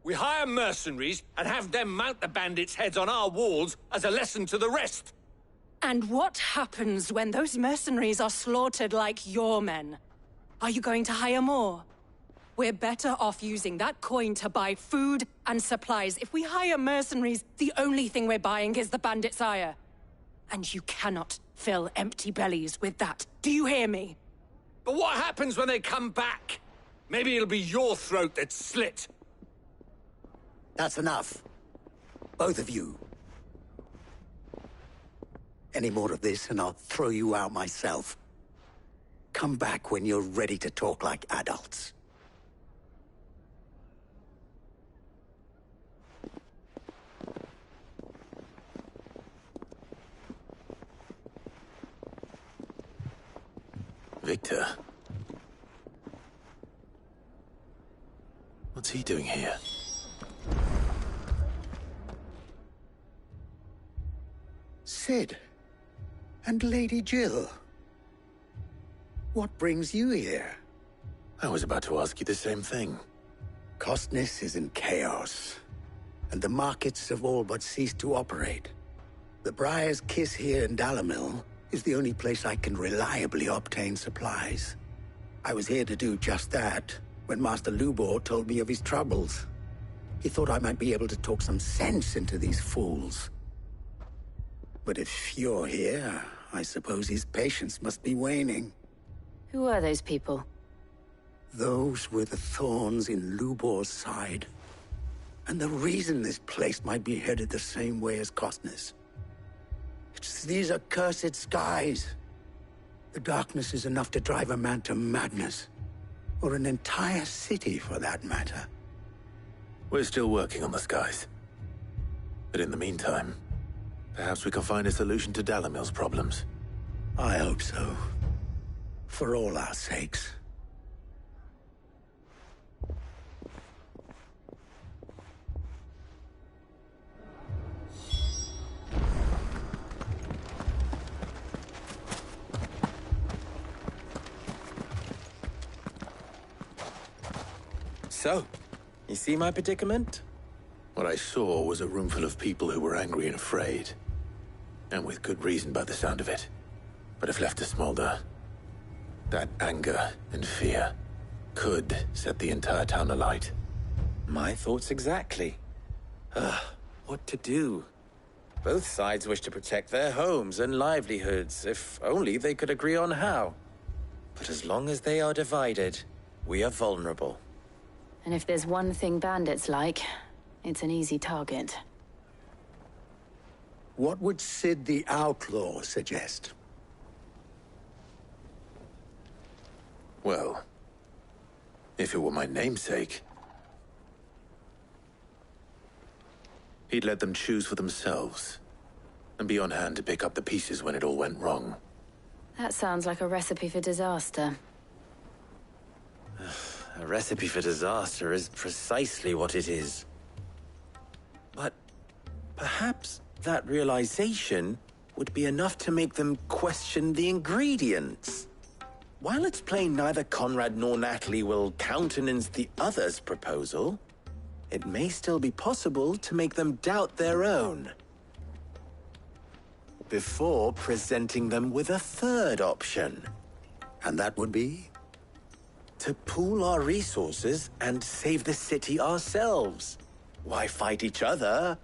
We hire mercenaries and have them mount the bandits' heads on our walls as a lesson to the rest. And what happens when those mercenaries are slaughtered like your men? Are you going to hire more? We're better off using that coin to buy food and supplies. If we hire mercenaries, the only thing we're buying is the bandits' ire. And you cannot fill empty bellies with that. Do you hear me? But what happens when they come back? Maybe it'll be your throat that's slit. That's enough. Both of you. Any more of this and I'll throw you out myself. Come back when you're ready to talk like adults. Victor. What's he doing here? Sid. And Lady Jill. What brings you here? I was about to ask you the same thing. Costness is in chaos, and the markets have all but ceased to operate. The Briar's Kiss here in Dalamil is the only place I can reliably obtain supplies. I was here to do just that when Master Lubor told me of his troubles. He thought I might be able to talk some sense into these fools. But if you're here, I suppose his patience must be waning. Who are those people? Those were the thorns in Lubor's side. And the reason this place might be headed the same way as Costness. It's these accursed skies. The darkness is enough to drive a man to madness. Or an entire city, for that matter. We're still working on the skies. But in the meantime, perhaps we can find a solution to Dalamil's problems. I hope so. For all our sakes. So, you see my predicament? What I saw was a room full of people who were angry and afraid. And with good reason by the sound of it. But if left to smolder, that anger and fear could set the entire town alight. My thoughts exactly. What to do? Both sides wish to protect their homes and livelihoods, if only they could agree on how. But as long as they are divided, we are vulnerable. And if there's one thing bandits like, it's an easy target. What would Sid the Outlaw suggest? Well, If it were my namesake. He'd let them choose for themselves, and be on hand to pick up the pieces when it all went wrong. That sounds like a recipe for disaster. A recipe for disaster is precisely what it is. But perhaps that realization would be enough to make them question the ingredients. While it's plain neither Conrad nor Natalie will countenance the other's proposal, it may still be possible to make them doubt their own. Before presenting them with a third option. And that would be? To pool our resources and save the city ourselves. Why fight each other?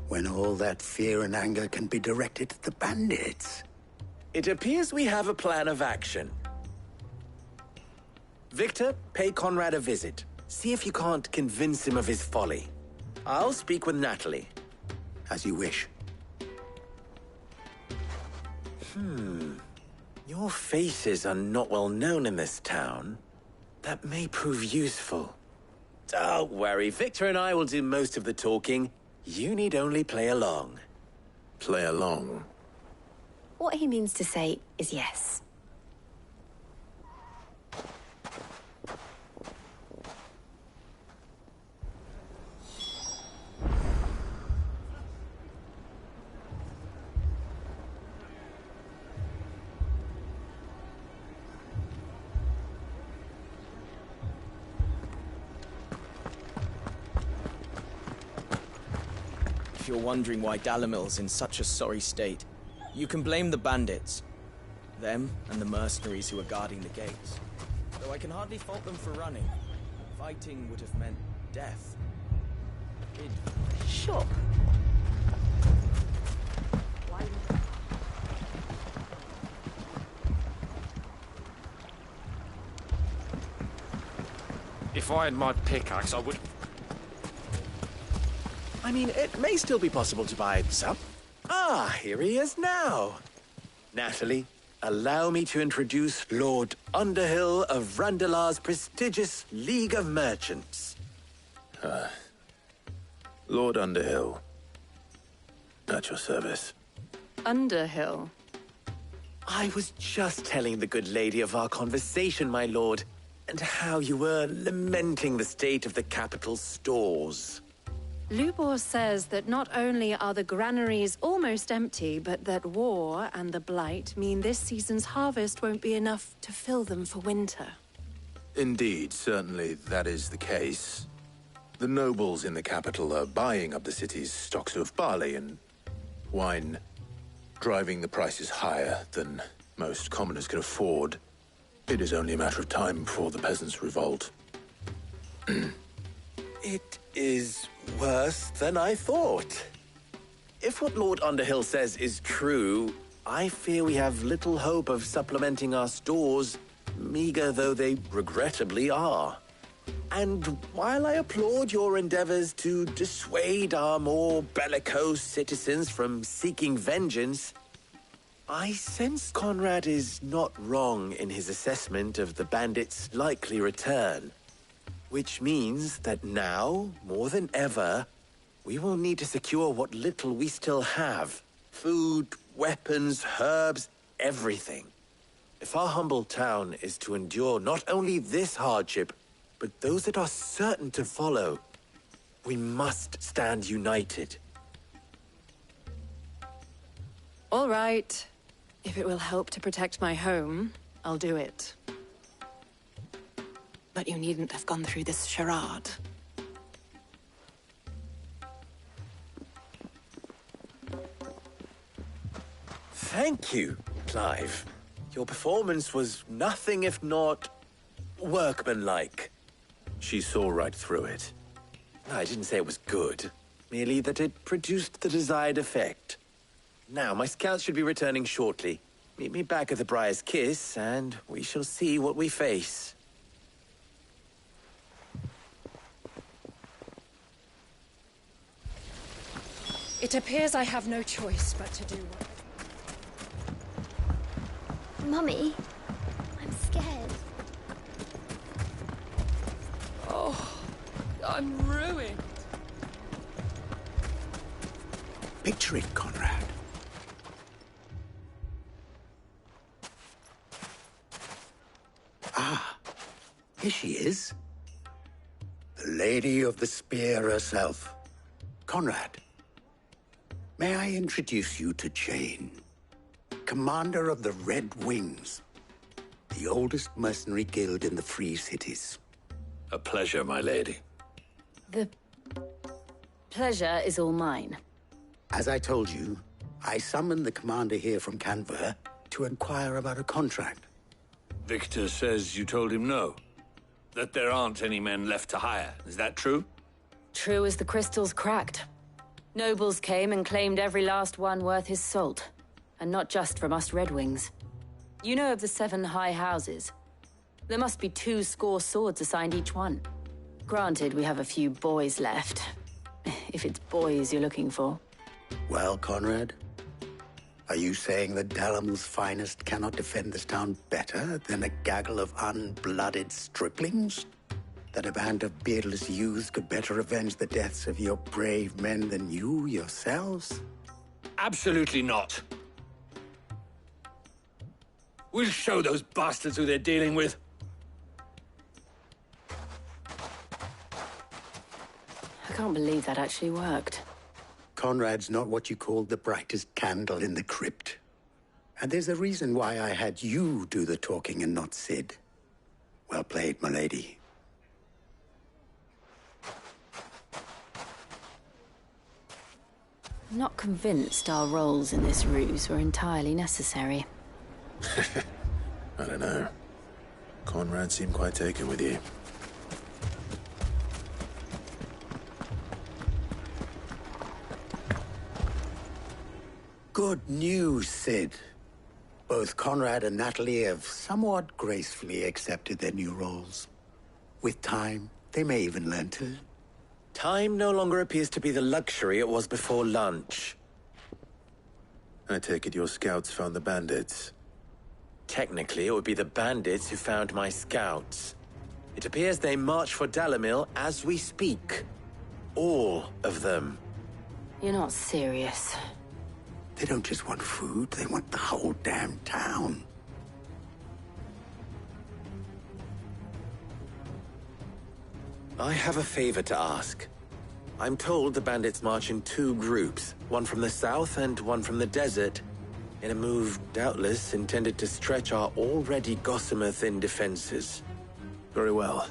When all that fear and anger can be directed at the bandits. It appears we have a plan of action. Victor, pay Conrad a visit. See if you can't convince him of his folly. I'll speak with Natalie. As you wish. Your faces are not well known in this town. That may prove useful. Don't worry, Victor and I will do most of the talking. You need only play along. Play along? What he means to say is yes. If you're wondering why Dalimil's in such a sorry state, you can blame the bandits. Them and the mercenaries who are guarding the gates. Though I can hardly fault them for running. Fighting would have meant death. Sure. If I had my pickaxe, I would... I mean, it may still be possible to buy some. Ah, here he is now. Natalie, allow me to introduce Lord Underhill of Randalar's prestigious League of Merchants. Lord Underhill. At your service. Underhill? I was just telling the good lady of our conversation, my lord, and how you were lamenting the state of the capital's stores. Lubor says that not only are the granaries almost empty, but that war and the Blight mean this season's harvest won't be enough to fill them for winter. Indeed, certainly that is the case. The nobles in the capital are buying up the city's stocks of barley and wine, driving the prices higher than most commoners can afford. It is only a matter of time before the peasants revolt. It is worse than I thought. If what Lord Underhill says is true, I fear we have little hope of supplementing our stores, meager though they regrettably are. And while I applaud your endeavors to dissuade our more bellicose citizens from seeking vengeance, I sense Conrad is not wrong in his assessment of the bandits' likely return. Which means that now, more than ever, we will need to secure what little we still have. Food, weapons, herbs, everything. If our humble town is to endure not only this hardship, but those that are certain to follow, we must stand united. All right. If it will help to protect my home, I'll do it. But you needn't have gone through this charade. Thank you, Clive. Your performance was nothing if not workmanlike. She saw right through it. I didn't say it was good, merely that it produced the desired effect. Now, my scouts should be returning shortly. Meet me back at the Briar's Kiss, and we shall see what we face. It appears I have no choice but to do what... Mummy, I'm scared. I'm ruined. Picture it, Conrad. Ah, here she is. The Lady of the Spear herself. Conrad, may I introduce you to Jane, commander of the Red Wings, the oldest mercenary guild in the Free Cities. A pleasure, my lady. The pleasure is all mine. As I told you, I summoned the commander here from Canver to inquire about a contract. Victor says you told him no. That there aren't any men left to hire. Is that true? True as the crystals cracked. Nobles came and claimed every last one worth his salt. And not just from us Red Wings. You know of the 7 high houses. There must be 2 swords assigned each one. Granted, we have a few boys left. If it's boys you're looking for. Well, Conrad, are you saying that Dalamil's finest cannot defend this town better than a gaggle of unblooded striplings? That a band of beardless youths could better avenge the deaths of your brave men than you yourselves? Absolutely not. We'll show those bastards who they're dealing with. I can't believe that actually worked. Conrad's not what you call the brightest candle in the crypt. And there's a reason why I had you do the talking and not Sid. Well played, my lady. I'm not convinced our roles in this ruse were entirely necessary. I don't know. Conrad seemed quite taken with you. Good news, Sid. Both Conrad and Natalie have somewhat gracefully accepted their new roles. With time, they may even learn to. Time no longer appears to be the luxury it was before lunch. I take it your scouts found the bandits. Technically, it would be the bandits who found my scouts. It appears they march for Dalamil as we speak. All of them. You're not serious. They don't just want food, they want the whole damn town. I have a favor to ask. I'm told the bandits march in 2 groups, one from the south and one from the desert, in a move doubtless intended to stretch our already gossamer-thin defenses. Very well.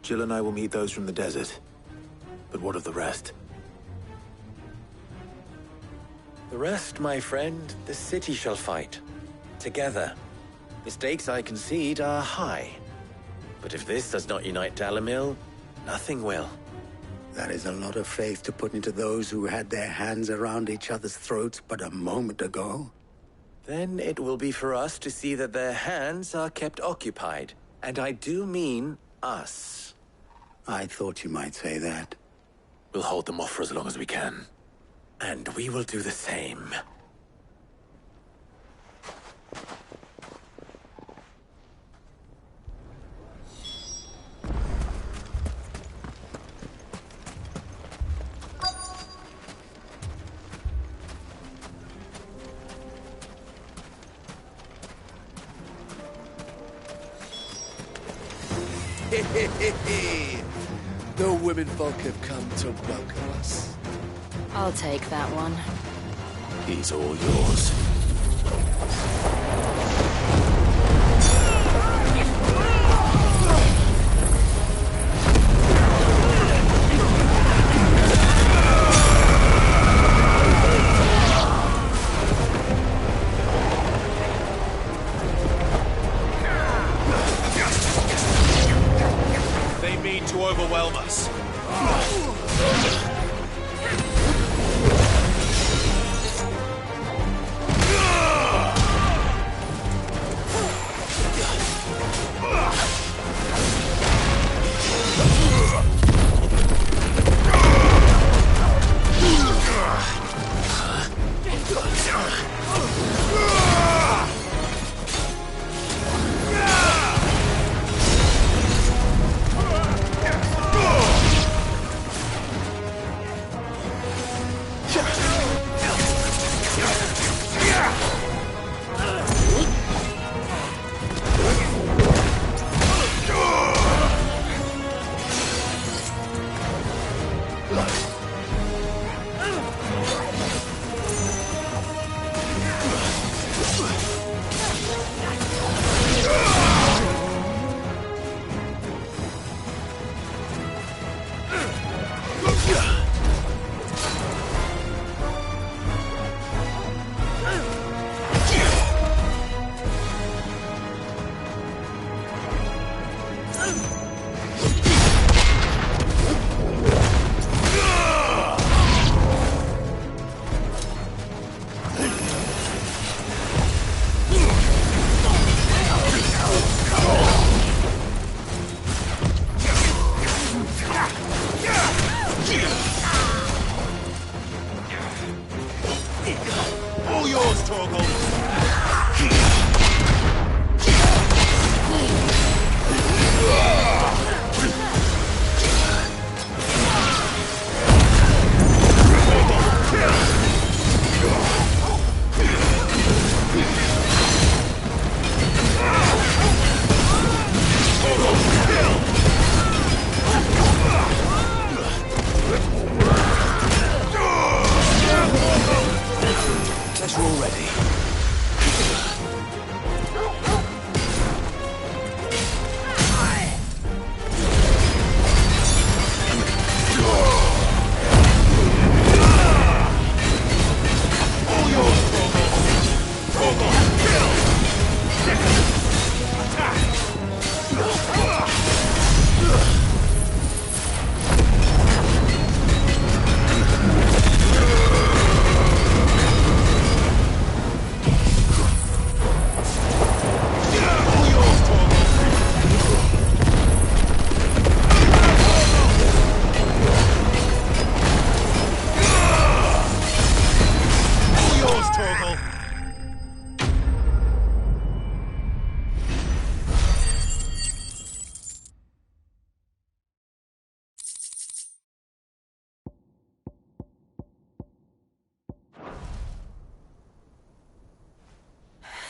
Jill and I will meet those from the desert. But what of the rest? The rest, my friend, the city shall fight. Together. The stakes, I concede, are high. But if this does not unite Dalamil, nothing will. That is a lot of faith to put into those who had their hands around each other's throats but a moment ago. Then it will be for us to see that their hands are kept occupied. And I do mean us. I thought you might say that. We'll hold them off for as long as we can. And we will do the same. The women folk have come to welcome us. I'll take that one. He's all yours. They mean to overwhelm us.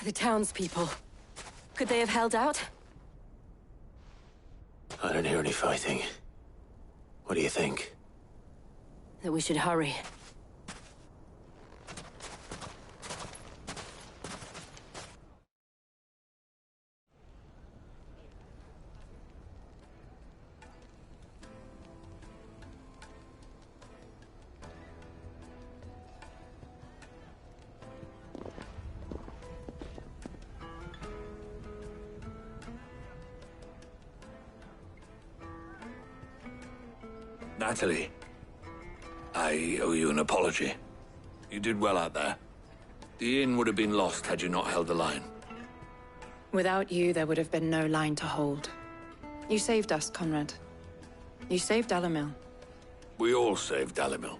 The townspeople. Could they have held out? I don't hear any fighting. What do you think? That we should hurry. Natalie, I owe you an apology. You did well out there. The inn would have been lost had you not held the line. Without you, there would have been no line to hold. You saved us, Conrad. You saved Dalimil. We all saved Dalimil.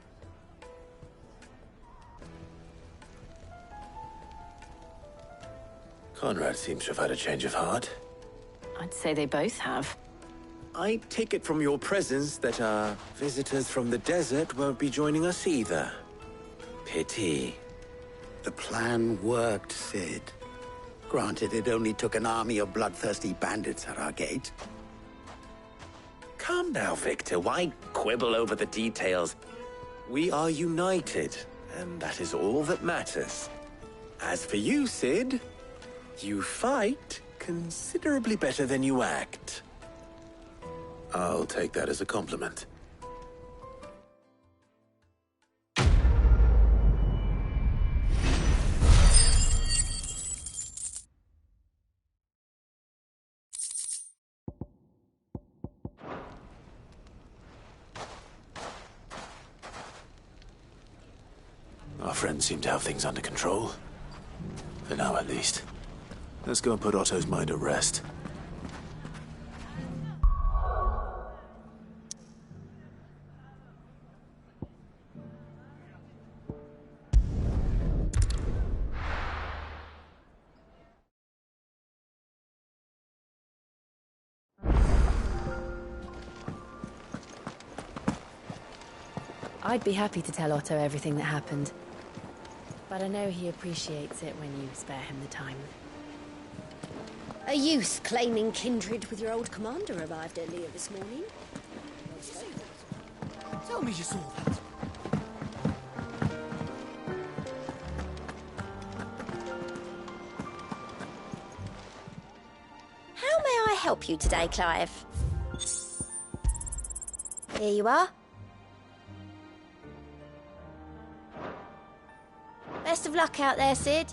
Conrad seems to have had a change of heart. I'd say they both have. I take it from your presence that our visitors from the desert won't be joining us either. Pity. The plan worked, Sid. Granted, it only took an army of bloodthirsty bandits at our gate. Calm now, Victor. Why quibble over the details? We are united, and that is all that matters. As for you, Sid, you fight considerably better than you act. I'll take that as a compliment. Our friends seem to have things under control. For now, at least. Let's go and put Otto's mind at rest. I'd be happy to tell Otto everything that happened. But I know he appreciates it when you spare him the time. A youth claiming kindred with your old commander arrived earlier this morning. Tell me you saw that. How may I help you today, Clive? Here you are. Best of luck out there, Sid.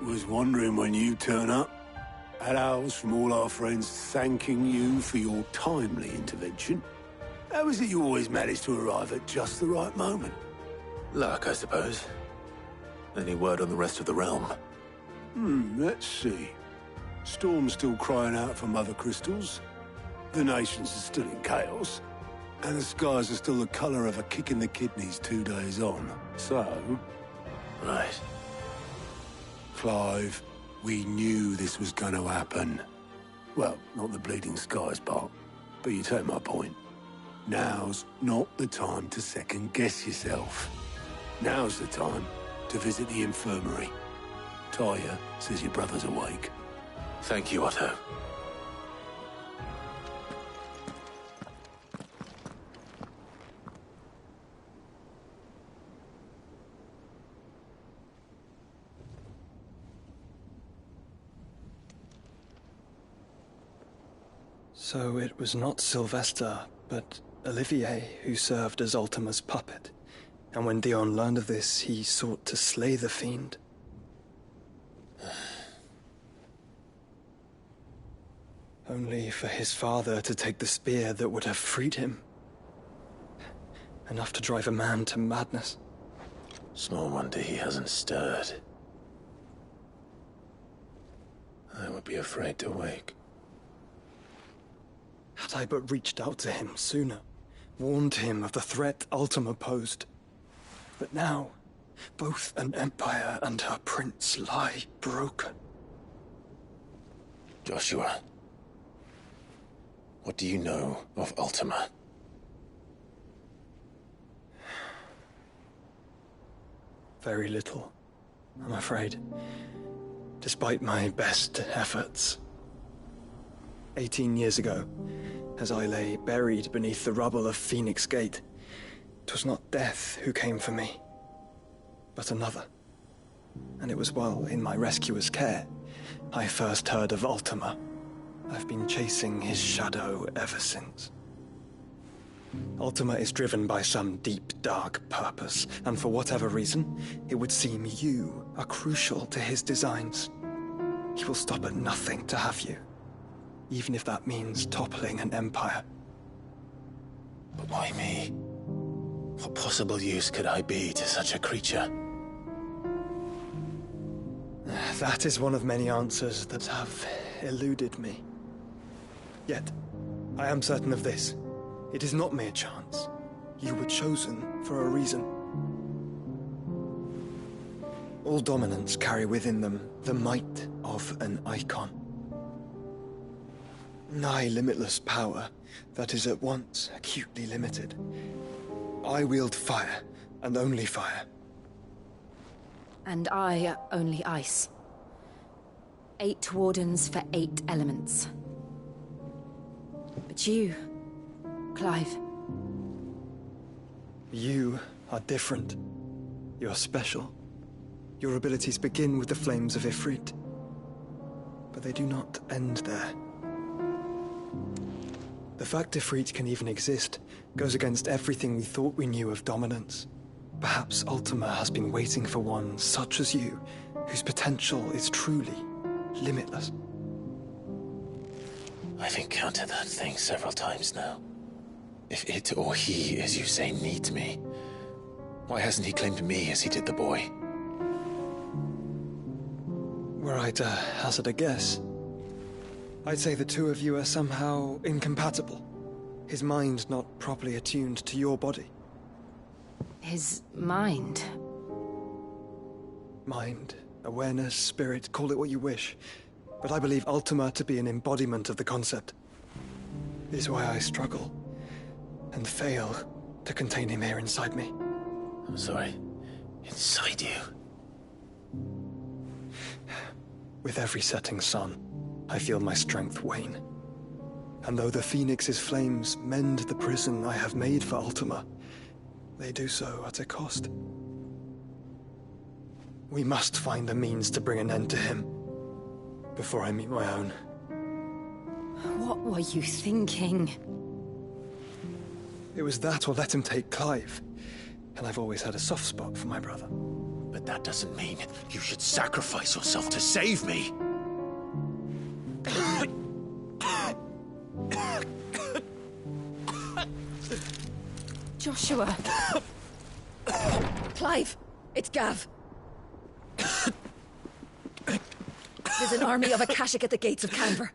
Was wondering when you turn up. Had owls from all our friends thanking you for your timely intervention. How is it you always manage to arrive at just the right moment? Luck, I suppose. Any word on the rest of the realm? Let's see. Storm's still crying out for mother crystals. The nations are still in chaos. And the skies are still the colour of a kick in the kidneys 2 days on. So... Right. Clive, we knew this was going to happen. Well, not the bleeding skies part, but you take my point. Now's not the time to second-guess yourself. Now's the time to visit the infirmary. Talia says your brother's awake. Thank you, Otto. So it was not Sylvester, but Olivier, who served as Ultima's puppet. And when Dion learned of this, he sought to slay the fiend. Only for his father to take the spear that would have freed him. Enough to drive a man to madness. Small wonder he hasn't stirred. I would be afraid to wake. Had I but reached out to him sooner, warned him of the threat Ultima posed. But now, both an empire and her prince lie broken. Joshua, what do you know of Ultima? Very little, I'm afraid. Despite my best efforts. 18 years ago, as I lay buried beneath the rubble of Phoenix Gate, 'twas not death who came for me, but another. And it was while in my rescuer's care I first heard of Ultima. I've been chasing his shadow ever since. Ultima is driven by some deep, dark purpose, and for whatever reason, it would seem you are crucial to his designs. He will stop at nothing to have you, even if that means toppling an empire. But why me? What possible use could I be to such a creature? That is one of many answers that have eluded me. Yet, I am certain of this. It is not mere chance. You were chosen for a reason. All dominants carry within them the might of an icon. Nigh limitless power that is at once acutely limited. I wield fire, and only fire. And I only ice. 8 wardens for 8 elements. But you, Clive. You are different. You're special. Your abilities begin with the flames of Ifrit. But they do not end there. The fact Ifrit can even exist goes against everything we thought we knew of dominance. Perhaps Ultima has been waiting for one such as you, whose potential is truly limitless. I've encountered that thing several times now. If it or he, as you say, needs me, why hasn't he claimed me as he did the boy? Were I to hazard a guess, I'd say the two of you are somehow incompatible. His mind not properly attuned to your body. His mind? Mind, awareness, spirit, call it what you wish. But I believe Ultima to be an embodiment of the concept. This is why I struggle and fail to contain him here inside me. I'm sorry. Inside you? With every setting sun, I feel my strength wane. And though the Phoenix's flames mend the prison I have made for Ultima, they do so at a cost. We must find a means to bring an end to him before I meet my own. What were you thinking? It was that or let him take Clive. And I've always had a soft spot for my brother. But that doesn't mean you should sacrifice yourself to save me. Joshua. Clive, it's Gav. There's an army of Akashic at the gates of Canver.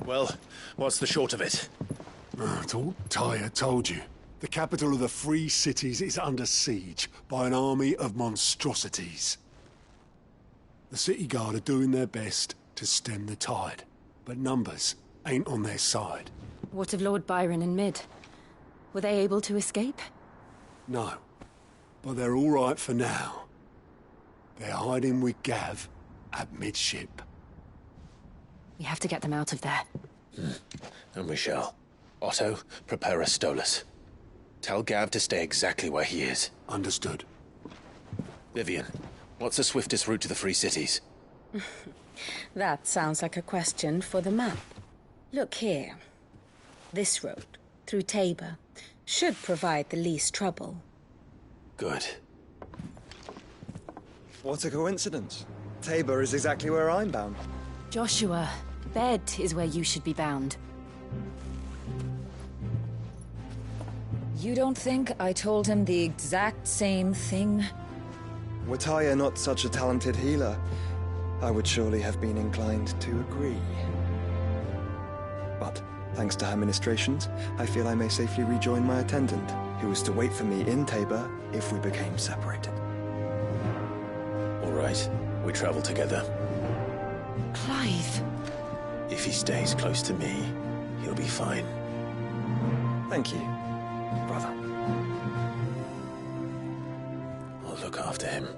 Well, what's the short of it? It's all Tyre told you. The capital of the Free Cities is under siege by an army of monstrosities. The city guard are doing their best to stem the tide, but numbers ain't on their side. What of Lord Byron and Mid? Were they able to escape? No, but they're all right for now. They're hiding with Gav at midship. We have to get them out of there. And we shall. Otto, prepare a Stolas. Tell Gav to stay exactly where he is. Understood. Vivian, what's the swiftest route to the Free Cities? That sounds like a question for the map. Look here. This road, through Tabor, should provide the least trouble. Good. What a coincidence. Tabor is exactly where I'm bound. Joshua, bed is where you should be bound. You don't think I told him the exact same thing? Were Tyr not such a talented healer, I would surely have been inclined to agree. But, thanks to her ministrations, I feel I may safely rejoin my attendant, who was to wait for me in Tabor if we became separated. All right, we travel together. Clive. If he stays close to me, he'll be fine. Thank you, brother. I'll look after him.